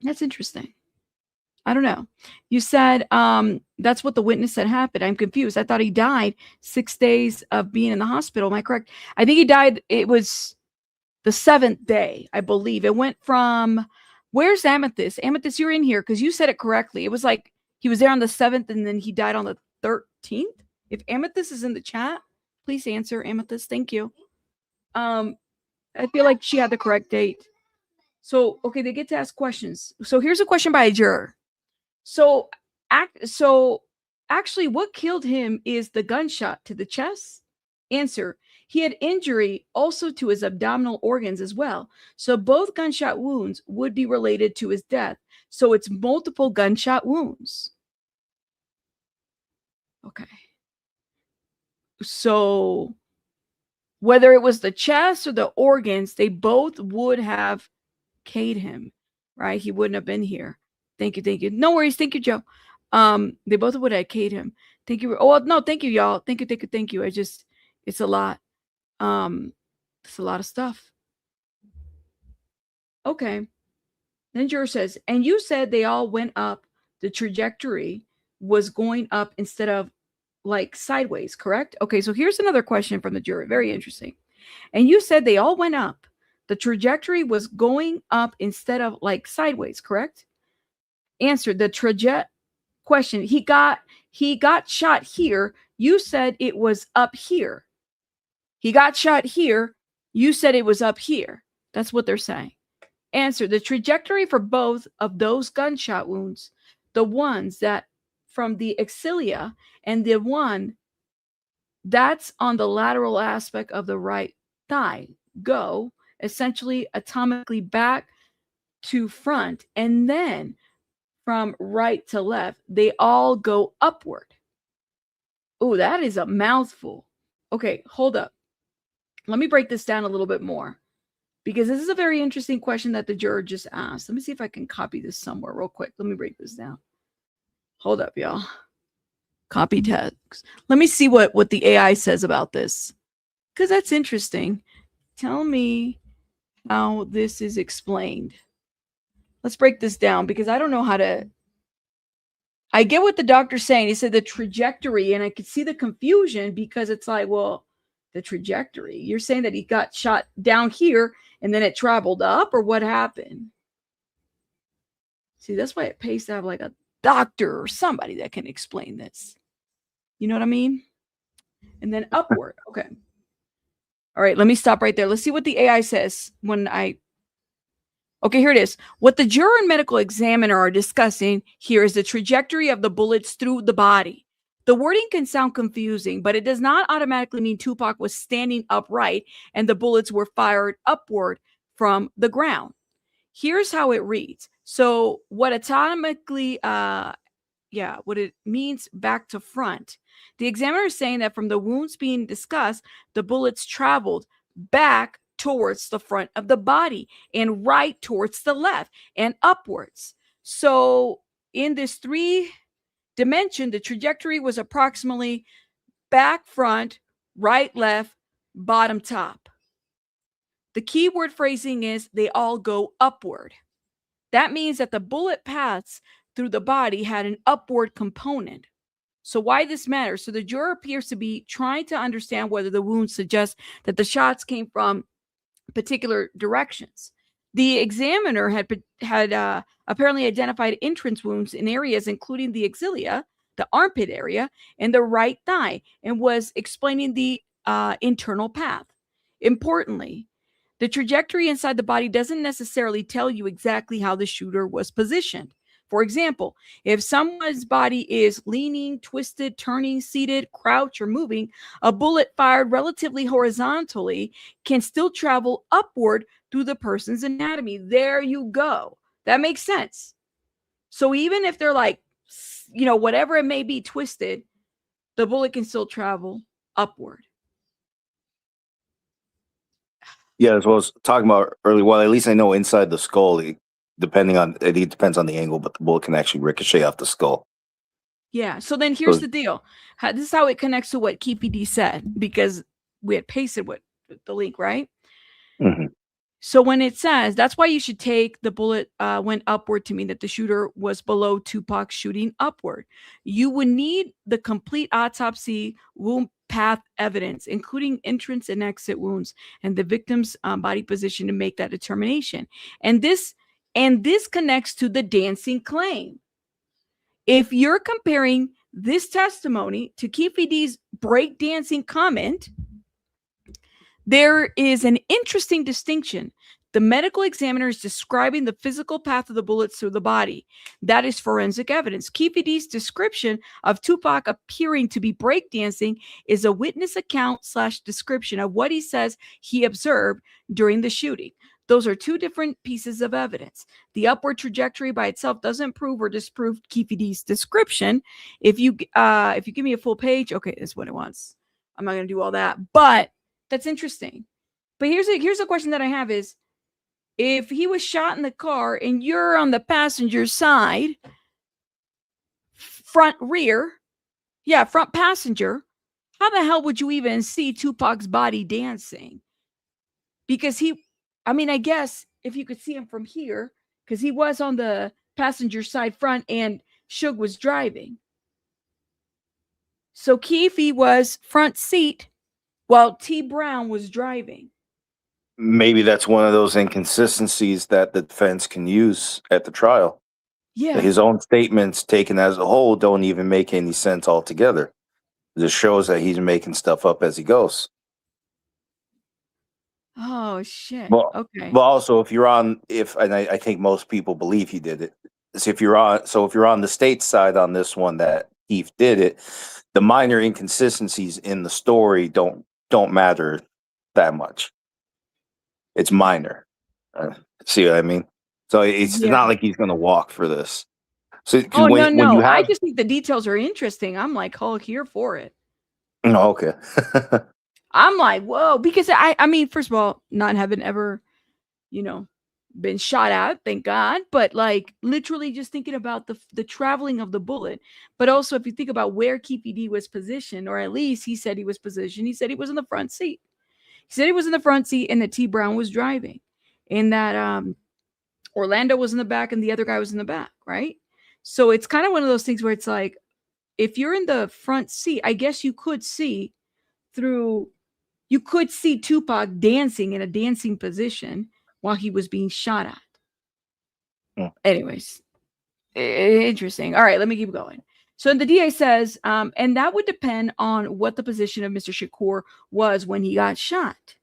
That's interesting. I don't know. You said that's what the witness said happened. I'm confused. I thought he died 6 days of being in the hospital. Am I correct? I think he died, it was the 7th day, I believe. It went from, where's Amethyst? Amethyst, you're in here because you said it correctly. It was like he was there on the 7th and then he died on the 13th. If Amethyst is in the chat, please answer. Amethyst, thank you. I feel like she had the correct date. So, okay, they get to ask questions. So here's a question by a juror. So actually, what killed him is the gunshot to the chest? Answer, he had injury also to his abdominal organs as well. So both gunshot wounds would be related to his death. So it's multiple gunshot wounds. Okay. So whether it was the chest or the organs, they both would have K'd him, right? He wouldn't have been here. Thank you, thank you. No worries. Thank you, Joe. They both would have K'd him. Thank you. Oh, no, thank you, y'all. Thank you, thank you, thank you. It's a lot. It's a lot of stuff. Okay. Then juror says, and you said they all went up. The trajectory was going up instead of like sideways, correct? Okay, so here's another question from the jury. Very interesting. And you said they all went up. The trajectory was going up instead of like sideways, correct? Answer, the question. He got shot here. You said it was up here. He got shot here. You said it was up here. That's what they're saying. Answer, the trajectory for both of those gunshot wounds, the ones that from the axilla and the one that's on the lateral aspect of the right thigh, go essentially atomically back to front, and then from right to left, they all go upward. Oh, that is a mouthful. Okay, hold up. Let me break this down a little bit more, because this is a very interesting question that the juror just asked. Let me see if I can copy this somewhere real quick. Let me break this down. Hold up, y'all. Copy text. Let me see what the AI says about this, because that's interesting. Tell me how this is explained. Let's break this down, because I don't know how to. I get what the doctor's saying. He said the trajectory, and I could see the confusion, because it's like, well, the trajectory. You're saying that he got shot down here and then it traveled up, or what happened? See, that's why it pays to have like a doctor or somebody that can explain this. You know what I mean? And then upward. Okay. All right, let me stop right there. Let's see what the AI says when I. Okay, here it is. What the juror and medical examiner are discussing here is the trajectory of the bullets through the body. The wording can sound confusing, but it does not automatically mean Tupac was standing upright and the bullets were fired upward from the ground. Here's how it reads. So what it means back to front. The examiner is saying that from the wounds being discussed, the bullets traveled back towards the front of the body and right towards the left and upwards. So in this 3 dimension, the trajectory was approximately back, front, right, left, bottom, top. The key word phrasing is they all go upward. That means that the bullet paths through the body had an upward component. So why this matters? So the juror appears to be trying to understand whether the wounds suggest that the shots came from particular directions. The examiner had apparently identified entrance wounds in areas including the axilla, the armpit area, and the right thigh, and was explaining the internal path. Importantly, the trajectory inside the body doesn't necessarily tell you exactly how the shooter was positioned. For example, if someone's body is leaning, twisted, turning, seated, crouched, or moving, a bullet fired relatively horizontally can still travel upward through the person's anatomy. There you go. That makes sense. So even if they're like, whatever it may be, twisted, the bullet can still travel upward. Yeah, as well as talking about earlier. Well, at least I know inside the skull, it depends on the angle, but the bullet can actually ricochet off the skull. Yeah. So then here's the deal. This is how it connects to what Keefe D said, because we had pasted the link, right? Mm-hmm. So when it says, that's why you should take the bullet went upward to mean that the shooter was below Tupac shooting upward. You would need the complete autopsy wound path evidence, including entrance and exit wounds and the victim's body position to make that determination. And this connects to the dancing claim. If you're comparing this testimony to Keefe D's breakdancing comment, there is an interesting distinction. The medical examiner is describing the physical path of the bullets through the body. That is forensic evidence. Keefe D's description of Tupac appearing to be breakdancing is a witness account / description of what he says he observed during the shooting. Those are 2 different pieces of evidence. The upward trajectory by itself doesn't prove or disprove Keefe D's description. If you give me a full page, okay, that's what it wants. I'm not going to do all that, but that's interesting. But here's a question that I have is, if he was shot in the car and you're on the passenger side, front passenger, how the hell would you even see Tupac's body dancing? Because I guess if you could see him from here, because he was on the passenger side front and Suge was driving. So Keefe was front seat while T. Brown was driving. Maybe that's one of those inconsistencies that the defense can use at the trial. Yeah. His own statements taken as a whole don't even make any sense altogether. It just shows that he's making stuff up as he goes. Oh shit. Well, Okay. But also, I think most people believe he did it. So if you're on the state side on this one that Keefe did it, the minor inconsistencies in the story don't matter that much. It's minor. See what I mean? So it's not like he's going to walk for this. So no. I just think the details are interesting. I'm like, here for it. Oh, okay. I'm like, whoa, because I mean, first of all, not having ever, you know, been shot at, thank God, but like literally just thinking about the traveling of the bullet. But also if you think about where Keefe D was positioned, or at least he said he was positioned, he said he was in the front seat. He said he was in the front seat and that T Brown was driving. And that Orlando was in the back and the other guy was in the back, right? So it's kind of one of those things where it's like, if you're in the front seat, I guess you could see Tupac dancing in a dancing position while he was being shot at. Anyways, interesting. All right, let me keep going. So the DA says, and that would depend on what the position of Mr. Shakur was when he got shot.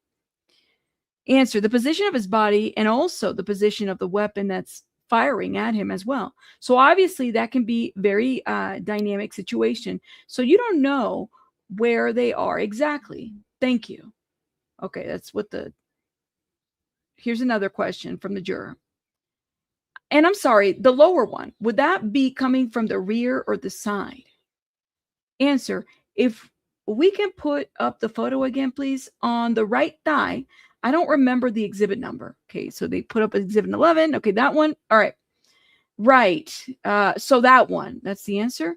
Answer, the position of his body and also the position of the weapon that's firing at him as well. So obviously that can be very dynamic situation. So you don't know where they are exactly. Thank you. Okay, that's what here's another question from the juror. And I'm sorry, the lower one, would that be coming from the rear or the side? Answer, if we can put up the photo again, please, on the right thigh. I don't remember the exhibit number. Okay, so they put up exhibit 11. Okay, that one. All right. Right. So that one, that's the answer.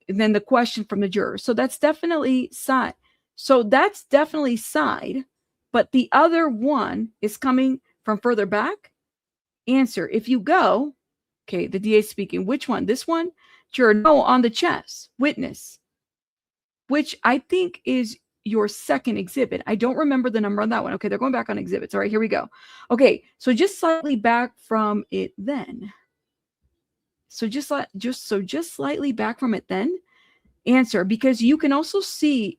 And then the question from the juror. So that's definitely side. So that's definitely side, but the other one is coming from further back. Answer, if you go, okay, the DA speaking, which one? This one? Juror, no, on the chest. Witness, which I think is your second exhibit. I don't remember the number on that one. Okay, they're going back on exhibits. All right, here we go. Okay, so just slightly back from it then. So just slightly back from it then. Answer, because you can also see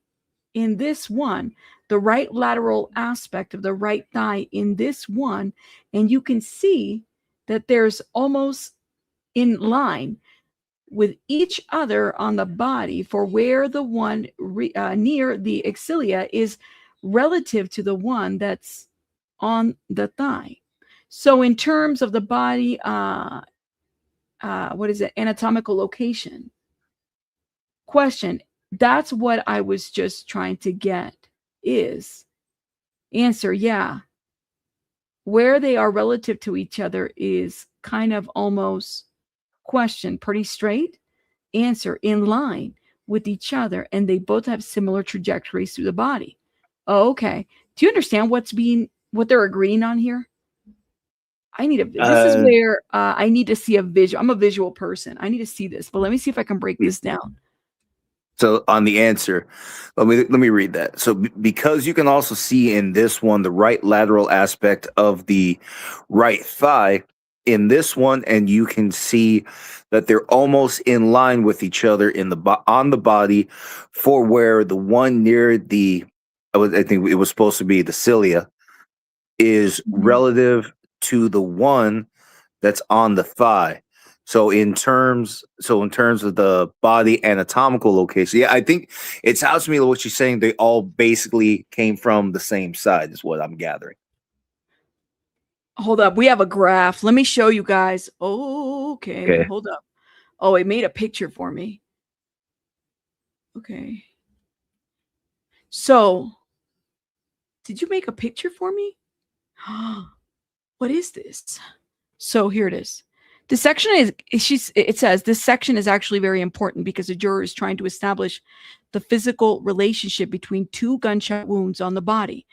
in this one the right lateral aspect of the right thigh in this one, and you can see that there's almost in line with each other on the body for where the one near the axilla is relative to the one that's on the thigh. So in terms of the body, what is it? Anatomical location. Question. That's what I was just trying to get is. Answer, yeah. Where they are relative to each other is kind of almost question, pretty straight. Answer, in line with each other, and they both have similar trajectories through the body. Oh, okay. Do you understand what they're agreeing on here? This is where I need to see a visual. I'm a visual person. I need to see this, but let me see if I can break this down. So on the answer, let me read that. So because you can also see in this one the right lateral aspect of the right thigh in this one, and you can see that they're almost in line with each other on the body for where the one near I think it was supposed to be the cilia is relative to the one that's on the thigh. So in terms of the body anatomical location, yeah, I think it sounds to me like what she's saying, they all basically came from the same side, is what I'm gathering. Hold up, we have a graph. Let me show you guys. Oh, okay. Hold up. Oh, it made a picture for me. Okay. So, did you make a picture for me? What is this? So here it is. The section it says this section is actually very important because the juror is trying to establish the physical relationship between two gunshot wounds on the body.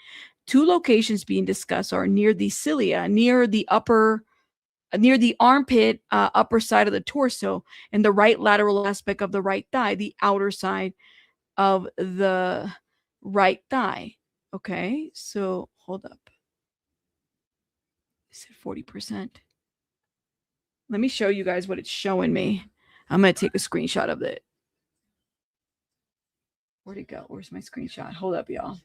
Two locations being discussed are near the cilia, near the armpit, upper side of the torso, and the right lateral aspect of the right thigh, the outer side of the right thigh. Okay, so hold up. I said 40%. Let me show you guys what it's showing me. I'm going to take a screenshot of it. Where'd it go? Where's my screenshot? Hold up, y'all.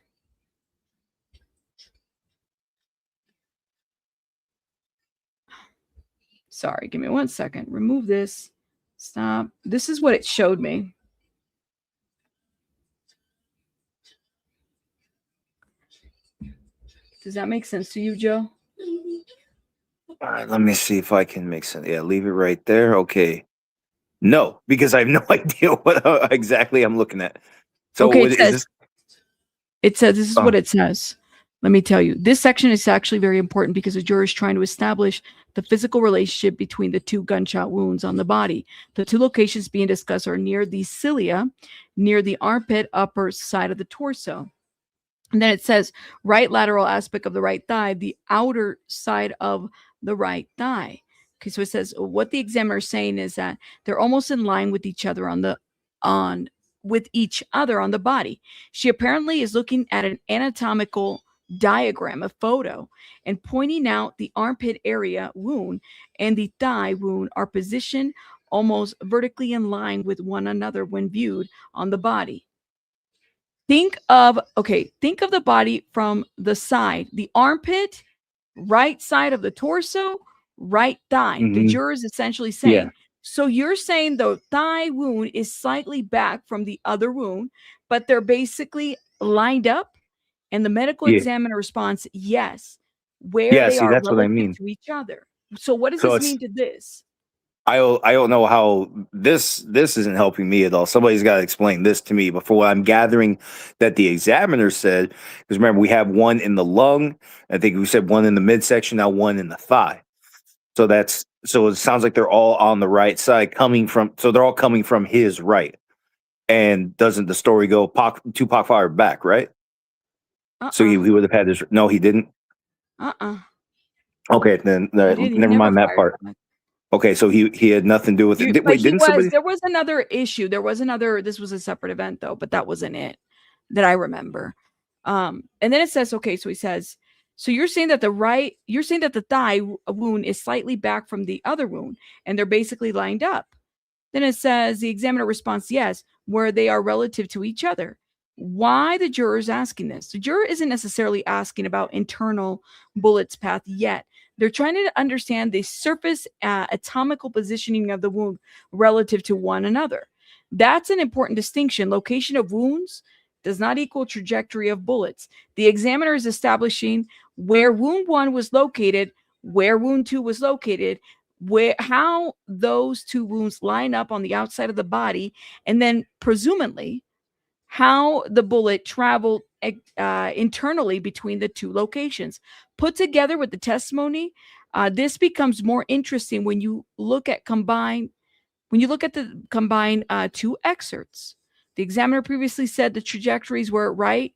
Sorry, give me 1 second. Remove this. Stop. This is what it showed me. Does that make sense to you, Joe? All right, let me see if I can make sense. Yeah, leave it right there. Okay. No, because I have no idea what exactly I'm looking at. So Okay, what it is says, this? this is what it says. Let me tell you, this section is actually very important because the juror is trying to establish the physical relationship between the 2 gunshot wounds on the body. The 2 locations being discussed are near the cilia, near the armpit, upper side of the torso. And then it says right lateral aspect of the right thigh, the outer side of the right thigh. Okay, so it says what the examiner is saying is that they're almost in line with each other on the body. She apparently is looking at an anatomical diagram, a photo, and pointing out the armpit area wound and the thigh wound are positioned almost vertically in line with one another when viewed on the body. Think of the body from the side, the armpit, right side of the torso, right thigh. The juror is essentially saying, so you're saying the thigh wound is slightly back from the other wound, but they're basically lined up? And the medical examiner responds, yes, where they See, are that's what I relative mean. to each other. So what does So this it's mean to this? I don't know how this isn't helping me at all. Somebody's got to explain this to me. But for what I'm gathering that the examiner said, because remember we have one in the lung, I think we said one in the midsection, now one in the thigh. So it sounds like they're all on the right side they're all coming from his right. And doesn't the story go Tupac fired back, right? So he would have had his no, he didn't. Okay, then He never never mind that fired part. back. Okay, so he had nothing to do with it. There was another issue. This was a separate event though, but that wasn't it that I remember. And then it says, okay, so he says, so you're saying that the thigh wound is slightly back from the other wound and they're basically lined up. Then it says the examiner responds, yes, where they are relative to each other. Why the juror is asking this? The juror isn't necessarily asking about internal bullet's path yet. They're trying to understand the surface anatomical positioning of the wound relative to one another. That's an important distinction. Location of wounds does not equal trajectory of bullets. The examiner is establishing where wound 1 was located, where wound 2 was located, how those 2 wounds line up on the outside of the body, and then presumably how the bullet traveled internally between the 2 locations. Put together with the testimony, this becomes more interesting when you look at the combined 2 excerpts. The examiner previously said the trajectories were right,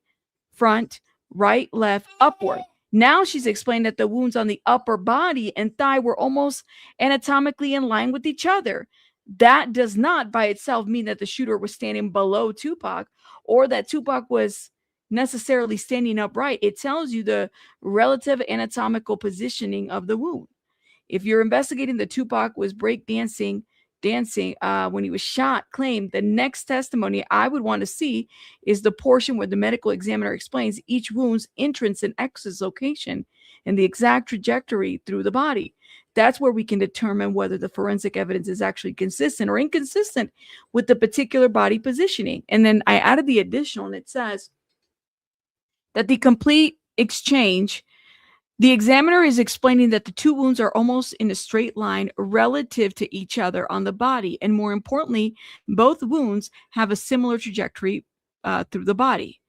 front, right, left, upward. Now she's explained that the wounds on the upper body and thigh were almost anatomically in line with each other. That does not by itself mean that the shooter was standing below Tupac or that Tupac was necessarily standing upright. It tells you the relative anatomical positioning of the wound. If you're investigating the Tupac was breakdancing when he was shot, claimed the next testimony I would want to see is the portion where the medical examiner explains each wound's entrance and exit location and the exact trajectory through the body. That's where we can determine whether the forensic evidence is actually consistent or inconsistent with the particular body positioning. And then I added the additional, and it says that the complete exchange, the examiner is explaining that the 2 wounds are almost in a straight line relative to each other on the body. And more importantly, both wounds have a similar trajectory through the body.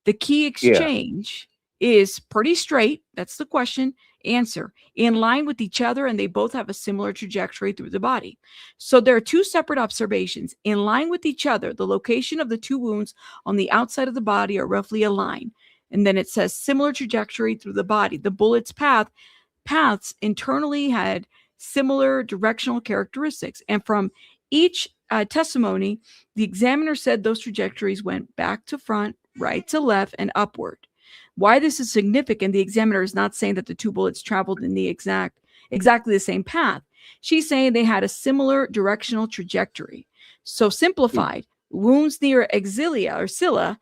The key exchange is pretty straight. That's the question. Answer. In line with each other, and they both have a similar trajectory through the body. So there are 2 separate observations. In line with each other, the location of the 2 wounds on the outside of the body are roughly aligned. And then it says similar trajectory through the body. The bullet's paths internally had similar directional characteristics. And from each testimony, the examiner said those trajectories went back to front, right to left, and upward. Why this is significant, the examiner is not saying that the 2 bullets traveled in the exactly the same path. She's saying they had a similar directional trajectory. So simplified, wounds near axilla or cilia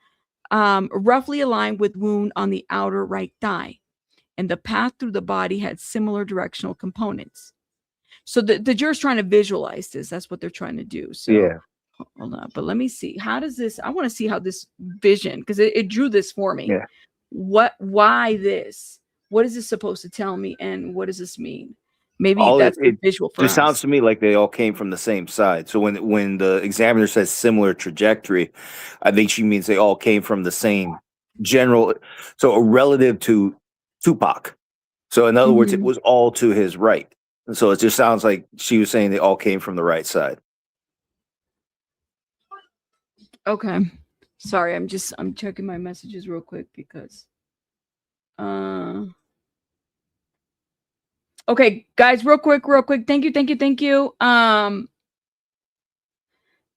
roughly aligned with wound on the outer right thigh, and the path through the body had similar directional components. So the juror's trying to visualize this. That's what they're trying to do. So hold on, but let me see. How does this? I want to see how this vision, because it drew this for me. Why this? What is this supposed to tell me, and what does this mean? Maybe All that's the it visual for just sounds us. to me like they all came from the same side. So when the examiner says similar trajectory, I think she means they all came from the same general. So relative to Tupac. So in other words, it Mhm. was all to his right. So it just sounds like she was saying they all came from the right side. Okay. Sorry, I'm checking my messages real quick because okay, guys, real quick. Thank you. Thank you.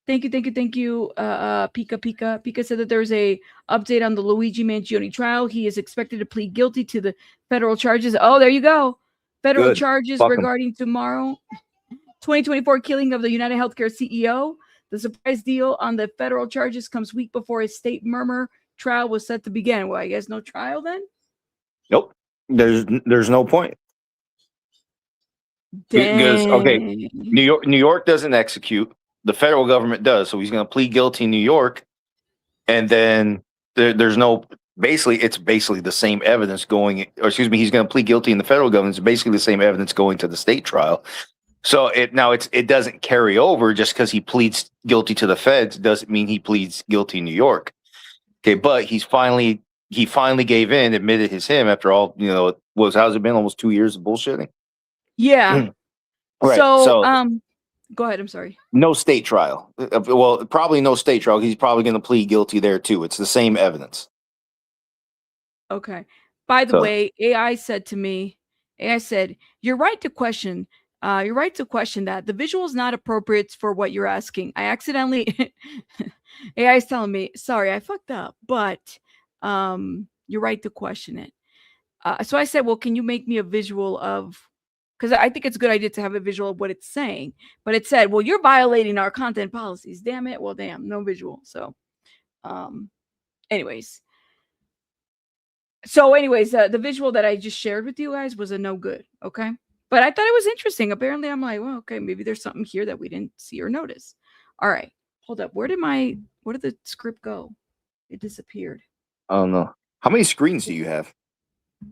Pika said that there's a update on the Luigi Mangione trial. He is expected to plead guilty to the federal charges. Oh, there you go. Federal Good. charges Fuck 'em. regarding tomorrow 2024 killing of the United Healthcare CEO. The surprise deal on the federal charges comes week before a state murmur trial was set to begin. Well, I guess no trial then? Nope. There's no point. Because Dang. New York doesn't execute. The federal government does. So he's going to plead guilty in New York, and then there's no. Basically, it's basically the same evidence going. Or excuse me, he's going to plead guilty in the federal government. It's basically the same evidence going to the state trial. So it doesn't carry over just because he pleads guilty to the feds doesn't mean he pleads guilty in New York. Okay, but he finally gave in, admitted him after all. How's it been? Almost 2 years of bullshitting. Yeah. Right. So go ahead. I'm sorry. No state trial. Well, probably no state trial. He's probably going to plead guilty there too. It's the same evidence. Okay. By the way, AI said, you're right to question that. The visual is not appropriate for what you're asking. I accidentally AI is telling me, sorry, I fucked up, but you're right to question it. So I said, well, can you make me a visual of, because I think it's a good idea to have a visual of what it's saying. But it said, well, you're violating our content policies. Damn it. Well, damn, no visual. So anyways. The visual that I just shared with you guys was a no good. Okay. But I thought it was interesting. Apparently, I'm like, well, okay, maybe there's something here that we didn't see or notice. All right. Hold up. Where did the script go? It disappeared. I don't know. How many screens do you have?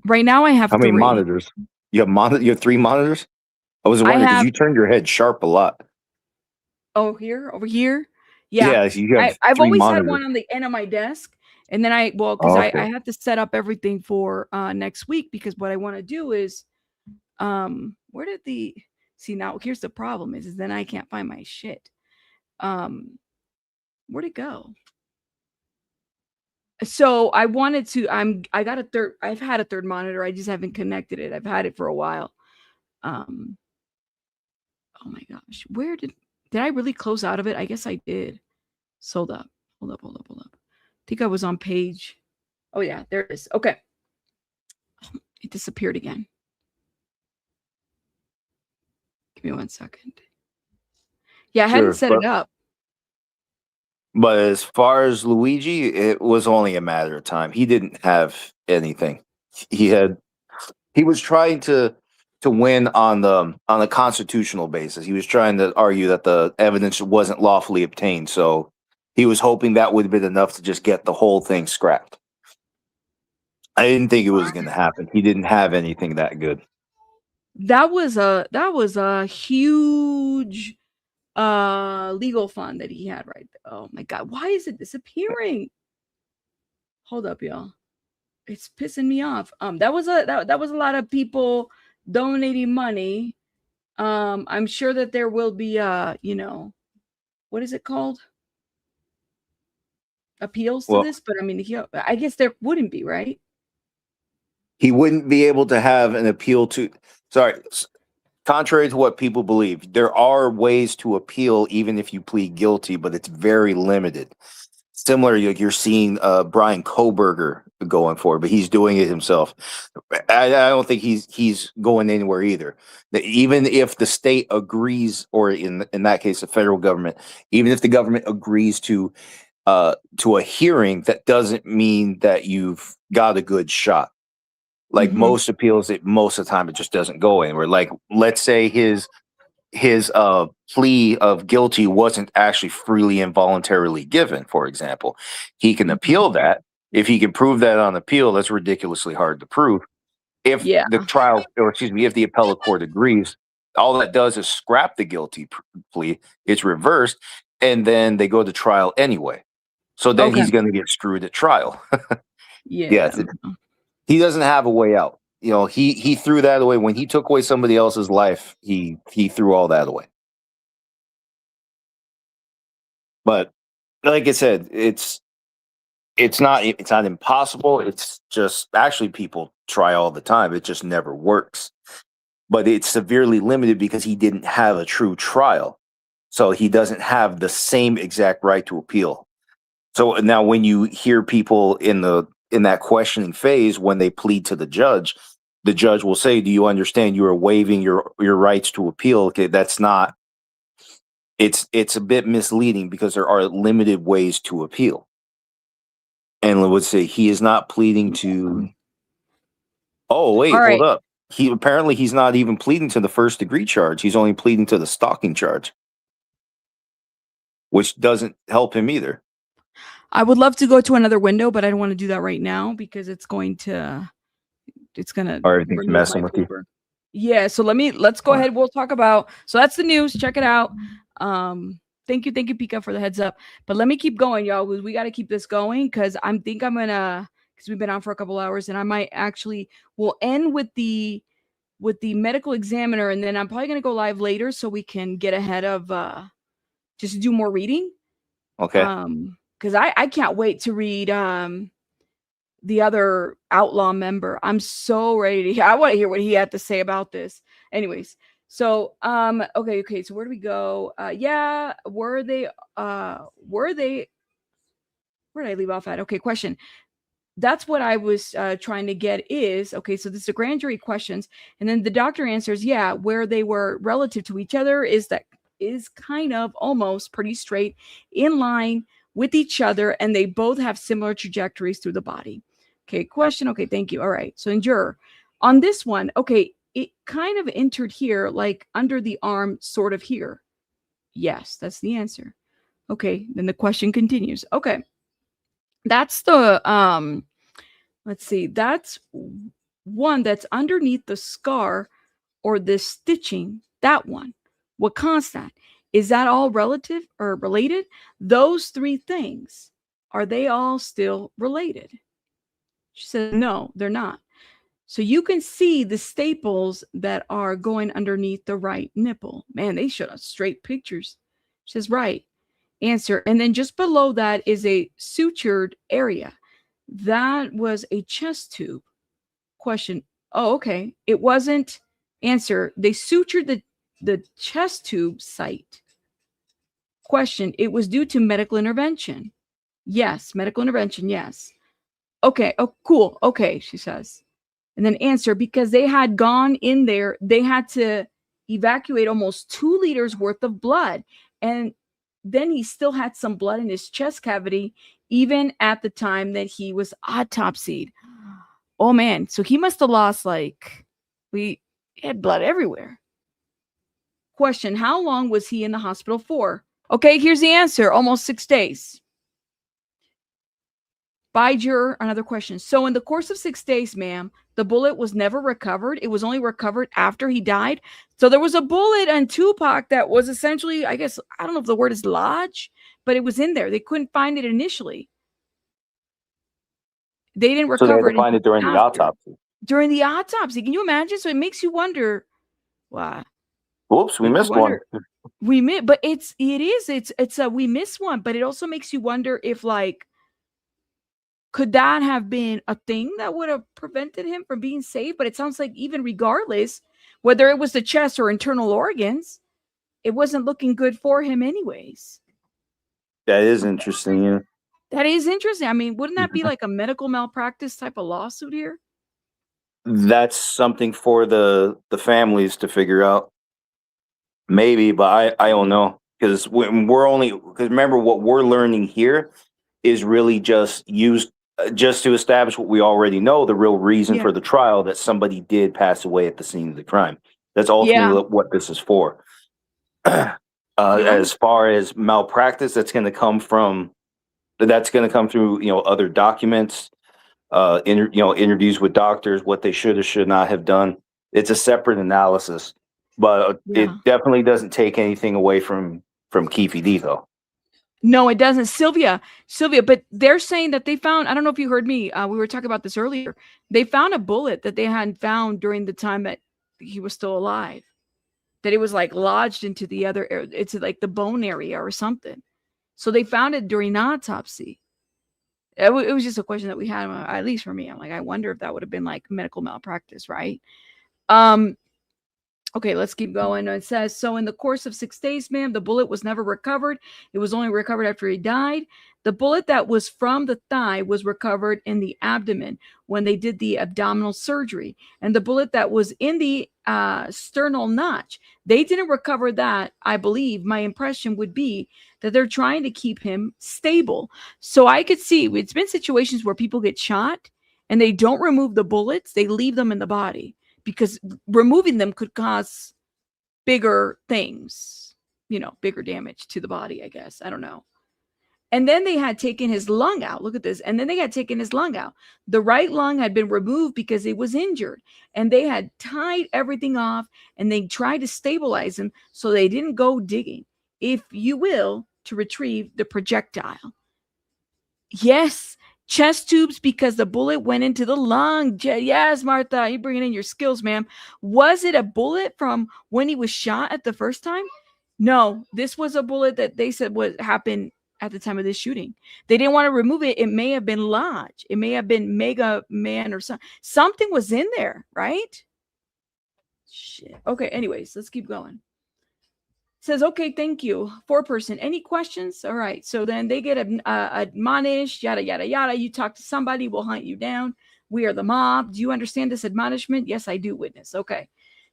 Right now I have How 3. many monitors? You have 3 monitors? I was wondering because you turned your head sharp a lot. Oh, over here? Yeah. You have I've 3 always monitors. had one on the end of my desk. And then I have to set up everything for next week, because what I want to do is here's the problem is then I can't find my shit. Where'd it go? So I wanted to I've had a third monitor. I just haven't connected it. I've had it for a while. Oh my gosh. Where did I really close out of it? I guess I did. Hold up. I think I was on page. Oh yeah, there it is. Okay. It disappeared again. Give me 1 second. Yeah, I hadn't set it up. But as far as Luigi, it was only a matter of time. He didn't have anything. He was trying to win on the constitutional basis. He was trying to argue that the evidence wasn't lawfully obtained. So he was hoping that would have been enough to just get the whole thing scrapped. I didn't think it was going to happen. He didn't have anything that good. That was a huge legal fund that he had right there. Oh my god, why is it disappearing? Hold up, y'all. It's pissing me off. That was a lot of people donating money. I'm sure that there will be what is it called? Appeals to this, but I mean, I guess there wouldn't be, right? He wouldn't be able to have an appeal to. Sorry, contrary to what people believe, there are ways to appeal even if you plead guilty, but it's very limited. Similar, you're seeing Brian Koberger going for it, but he's doing it himself. I don't think he's going anywhere either. Even if the state agrees, or in that case, the federal government, even if the government agrees to a hearing, that doesn't mean that you've got a good shot. Like most appeals, most of the time it just doesn't go anywhere. Like, let's say his plea of guilty wasn't actually freely and voluntarily given, for example. He can appeal that. If he can prove that on appeal, that's ridiculously hard to prove. If the trial, or excuse me, if the appellate court agrees, all that does is scrap the guilty plea. It's reversed, and then they go to trial anyway. So then he's going to get screwed at trial. Yes, he doesn't have a way out. You know, he threw that away when he took away somebody else's life. He threw all that away. But like I said, it's not impossible. It's just, actually, people try all the time. It just never works. But it's severely limited because he didn't have a true trial. So he doesn't have the same exact right to appeal. So now when you hear people in that questioning phase, when they plead to the judge will say, do you understand you are waiving your rights to appeal? Okay, that's not, it's a bit misleading because there are limited ways to appeal. And I would say he is not pleading to, oh, wait, hold up. He's not even pleading to the first degree charge. He's only pleading to the stalking charge, which doesn't help him either. I would love to go to another window, but I don't want to do that right now because it's going to everything's messing with you. Yeah, so let's go ahead. We'll talk about, so that's the news. Check it out. Thank you, Pika, for the heads up. But let me keep going, y'all. We got to keep this going because because we've been on for a couple hours, and I might actually will end with the medical examiner, and then I'm probably gonna go live later so we can get ahead of just do more reading. Okay. Because I can't wait to read the other outlaw member. I'm so ready to hear. I want to hear what he had to say about this. Anyways, so okay. So where do we go? Where did I leave off at? Okay, question. That's what I was trying to get is, okay, so this is a grand jury questions. And then the doctor answers, yeah, where they were relative to each other is kind of almost pretty straight in line with each other. And they both have similar trajectories through the body. Okay, question. Okay, thank you. All right. So in juror, on this one, okay, it kind of entered here, like under the arm, sort of here. Yes, that's the answer. Okay, then the question continues. Okay. That's the let's see, that's one that's underneath the scar or the stitching. That one, what constant is that? All relative or related? Those three things, are they all still related? She said no, they're not. So you can see the staples that are going underneath the right nipple. Man, they showed us straight pictures. She says right. Answer. And then just below that is a sutured area. That was a chest tube. Question. Oh, okay. It wasn't. Answer. They sutured the chest tube site. Question. It was due to medical intervention. Yes. Medical intervention. Yes. Okay. Oh, cool. Okay, she says. And then answer, because they had gone in there, they had to evacuate almost 2 liters worth of blood. And then he still had some blood in his chest cavity, even at the time that he was autopsied. Oh man, so he must have lost he had blood everywhere. Question, how long was he in the hospital for? Okay, here's the answer, almost 6 days. By juror, another question. So in the course of 6 days, ma'am, the bullet was never recovered. It was only recovered after he died. So there was a bullet on Tupac that was essentially, I guess, I don't know if the word is lodged, but it was in there. They couldn't find it initially. They didn't recover it. So they had to find it during the autopsy. During the autopsy. Can you imagine? So it makes you wonder, why? Whoops, we missed one. We missed one, but it also makes you wonder if could that have been a thing that would have prevented him from being saved? But it sounds like even regardless, whether it was the chest or internal organs, it wasn't looking good for him anyways. That is interesting. Yeah. That is interesting. I mean, wouldn't that be like a medical malpractice type of lawsuit here? That's something for the families to figure out. Maybe, but I don't know. Because remember, what we're learning here is really just used just to establish what we already know, the real reason for the trial, that somebody did pass away at the scene of the crime. That's ultimately what this is for. As far as malpractice, that's going to come through, other documents. interviews with doctors, what they should or should not have done. It's a separate analysis, but it definitely doesn't take anything away from Keefe D though. No, it doesn't. Sylvia, but they're saying that they found, I don't know if you heard me, we were talking about this earlier. They found a bullet that they hadn't found during the time that he was still alive. That it was like lodged into the other, it's like the bone area or something. So they found it during autopsy. It was just a question that we had, at least for me. I'm like, I wonder if that would have been like medical malpractice, right? Okay, let's keep going. It says, so in the course of 6 days, ma'am, the bullet was never recovered. It was only recovered after he died. The bullet that was from the thigh was recovered in the abdomen when they did the abdominal surgery. And the bullet that was in the sternal notch, they didn't recover that, I believe. My impression would be that they're trying to keep him stable. So I could see, it's been situations where people get shot and they don't remove the bullets. They leave them in the body, because removing them could cause bigger things, bigger damage to the body, I guess. I don't know. And then they had taken his lung out. Look at this. And then they had taken his lung out. The right lung had been removed because it was injured. And they had tied everything off and they tried to stabilize him so they didn't go digging, if you will, to retrieve the projectile. Yes. Chest tubes, because the bullet went into the lung. Yes, Martha, you're bringing in your skills, ma'am. Was it a bullet from when he was shot at the first time? No, this was a bullet that they said what happened at the time of this shooting. They didn't want to remove it. It may have been lodged. It may have been Mega Man or something. Something was in there, right? Shit. Okay, anyways, let's keep going. Says, okay, thank you. 4-person. Any questions? All right. So then they get admonished, yada, yada, yada. You talk to somebody, we'll hunt you down. We are the mob. Do you understand this admonishment? Yes, I do, witness. Okay.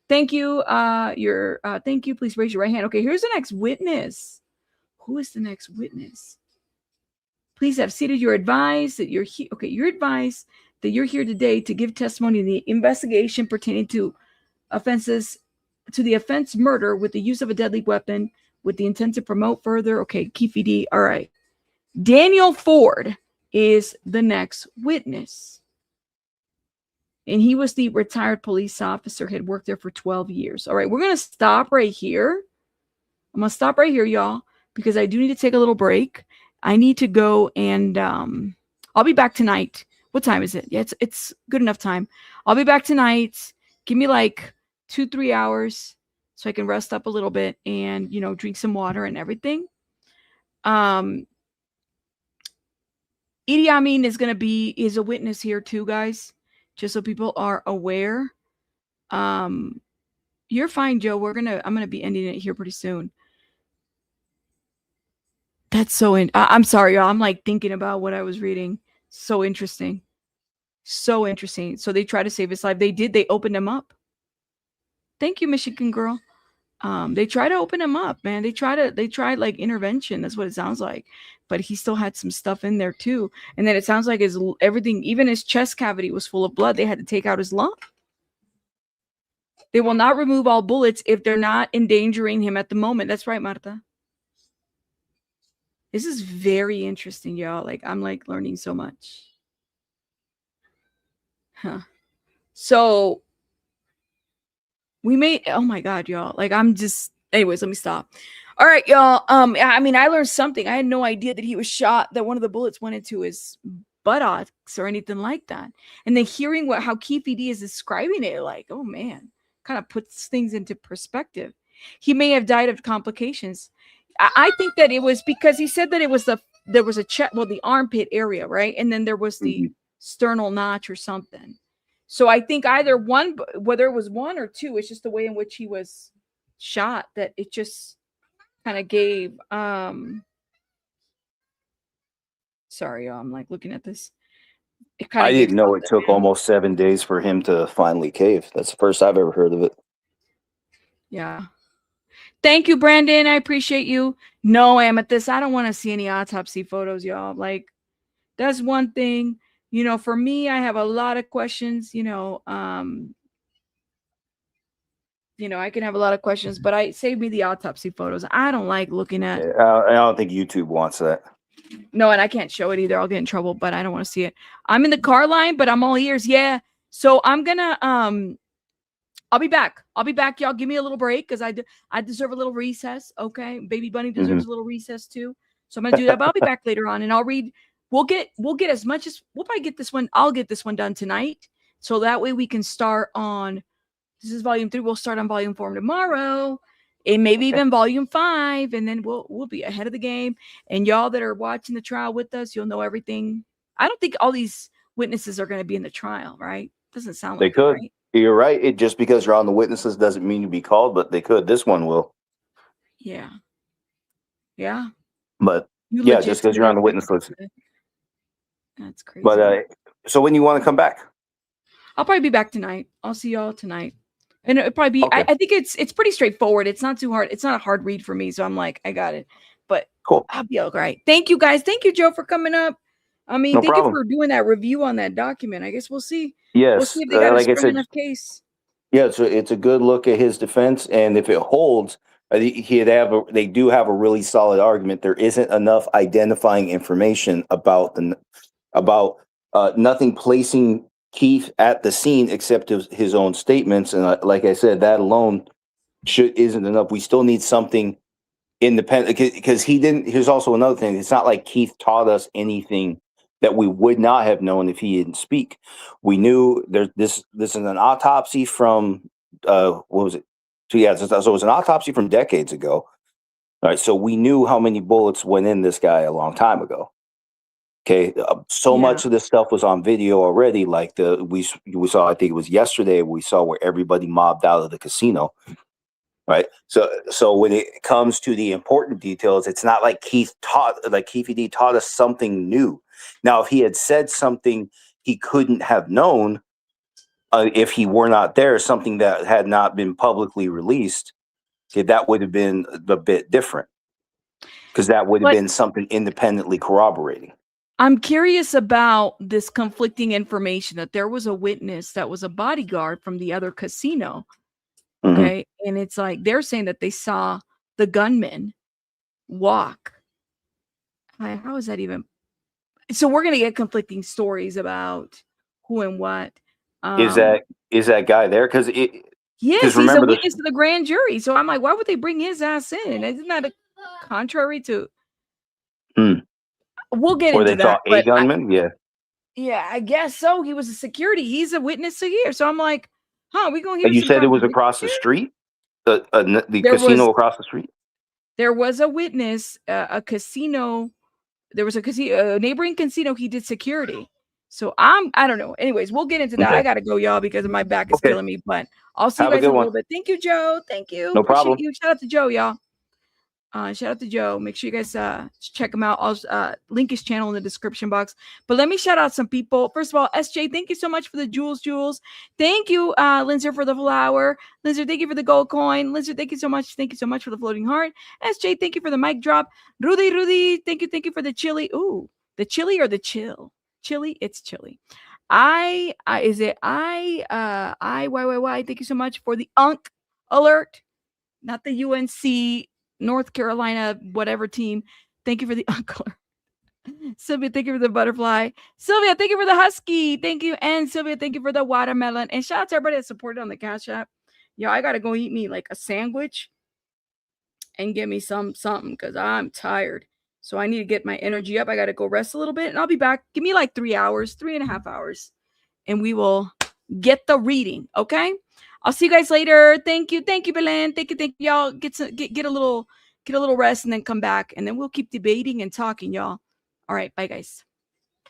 Thank you. Thank you. Please raise your right hand. Okay, here's the next witness. Who is the next witness? Please have seated. You're advised that you're here. Okay, you're advised that you're here today to give testimony in the investigation pertaining to the offense murder with the use of a deadly weapon with the intent to promote further. Okay, Keefe D. All right. Daniel Ford is the next witness. And he was the retired police officer, had worked there for 12 years. All right, we're going to stop right here. I'm going to stop right here, y'all, because I do need to take a little break. I need to go and I'll be back tonight. What time is it? Yeah, it's good enough time. I'll be back tonight. Give me like 2-3 hours so I can rest up a little bit and, drink some water and everything. Idi Amin is a witness here too, guys, just so people are aware. You're fine, Joe. I'm going to be ending it here pretty soon. That's so I'm sorry, y'all. I'm like thinking about what I was reading. So interesting. So interesting. So they try to save his life. They did. They opened him up. Thank you, Michigan girl. They try to open him up, man. They tried like intervention. That's what it sounds like. But he still had some stuff in there too. And then it sounds like everything, even his chest cavity was full of blood. They had to take out his lung. They will not remove all bullets if they're not endangering him at the moment. That's right, Marta. This is very interesting, y'all. Like, I'm like learning so much. Huh. So we made, oh my God, y'all. Like, anyways, let me stop. All right, y'all. I mean, I learned something. I had no idea that he was shot, that one of the bullets went into his buttocks or anything like that. And then hearing how Keefe D is describing it, like, oh man, kind of puts things into perspective. He may have died of complications. I think that it was because he said that there was the armpit area, right? And then there was the sternal notch or something. So I think either one, whether it was one or two, it's just the way in which he was shot that it just kind of gave. Sorry, y'all, I'm like looking at this. I didn't know it took almost 7 days for him to finally cave. That's the first I've ever heard of it. Yeah. Thank you, Brandon. I appreciate you. No, Amethyst, I don't want to see any autopsy photos, y'all. Like, that's one thing. For me, I have a lot of questions. I can have a lot of questions, but save me the autopsy photos. I don't like looking at. I don't think YouTube wants that. No, and I can't show it either. I'll get in trouble, but I don't want to see it. I'm in the car line, but I'm all ears. Yeah. So I'm gonna I'll be back. I'll be back, y'all. Give me a little break because I deserve a little recess. Okay. Baby Bunny deserves a little recess too. So I'm gonna do that. But I'll be back later on and I'll read. We'll get as much as we'll probably get this one. I'll get this one done tonight. So that way we can start on this is volume 3. We'll start on volume 4 tomorrow. And maybe even volume 5, and then we'll be ahead of the game. And y'all that are watching the trial with us, you'll know everything. I don't think all these witnesses are going to be in the trial, right? Doesn't sound They like could. it, right? You're right. It just because you're on the witnesses doesn't mean you be called, but they could. This one will. Yeah. Yeah. But You yeah, legit just because say you're on that? the witness list. That's crazy. But so when you want to come back? I'll probably be back tonight. I'll see y'all tonight. And it'll probably be Okay. I think it's pretty straightforward. It's not too hard. It's not a hard read for me. So I'm like, I got it. But cool. I'll be all right. Thank you guys. Thank you, Joe, for coming up. I mean, No thank problem. you for doing that review on that document. I guess we'll see. Yes. We'll see if they got a like I strong said, enough case. yeah, it's a good look at his defense, and if it holds, I think they do have a really solid argument. There isn't enough identifying information about nothing placing Keefe at the scene except his own statements, and like I said, that alone isn't enough. We still need something independent because he didn't. Here's also another thing. It's not like Keefe taught us anything that we would not have known if he didn't speak. We knew this is an autopsy from what was it? So yeah, so it was an autopsy from decades ago. All right, so we knew how many bullets went in this guy a long time ago. Okay, so much of this stuff was on video already. Like we saw, I think it was yesterday, we saw where everybody mobbed out of the casino. Right. So when it comes to the important details, it's not like Keefe D taught us something new. Now, if he had said something he couldn't have known if he were not there, something that had not been publicly released, okay, that would have been a bit different because that would have been something independently corroborating. I'm curious about this conflicting information that there was a witness that was a bodyguard from the other casino. Okay. And it's like they're saying that they saw the gunman walk. How is that even? So we're going to get conflicting stories about who and what. Is that guy there? Because yes, he's a witness to the grand jury. So I'm like, why would they bring his ass in? Isn't that contrary to? We'll get into that. Or they thought a gunman? Yeah, I guess so. He was a security. He's a witness here. So I'm like, we going to hear. You said it was across the street? The casino across the street? There was a witness, a casino. There was a neighboring casino. He did security. So I don't know. Anyways, we'll get into that. Okay. I got to go, y'all, because my back is killing me. But I'll see you guys in a little bit. Thank you, Joe. Thank you. No problem. You. Shout out to Joe, y'all. Shout out to Joe. Make sure you guys check him out. I'll link his channel in the description box. But let me shout out some people. First of all, SJ, thank you so much for the jewels. Thank you, Lindsay, for the flower. Lindsay, thank you for the gold coin. Lindsay, thank you so much. Thank you so much for the floating heart. SJ, thank you for the mic drop. Rudy, thank you for the chili. Ooh, the chili or the chill? Chili, it's chili. Why? Thank you so much for the UNC alert. Not the UNC North Carolina, whatever team. Thank you for the uncle. Sylvia, thank you for the butterfly. Sylvia, thank you for the husky. Thank you. And Sylvia, thank you for the watermelon. And shout out to everybody that supported on the Cash App. Yo, I got to go eat me like a sandwich and get me something because I'm tired. So I need to get my energy up. I got to go rest a little bit and I'll be back. Give me like 3.5 hours. And we will get the reading. Okay. I'll see you guys later. Thank you, Belen. Thank you, y'all. Get a little rest and then come back, and then we'll keep debating and talking, y'all. All right, bye, guys.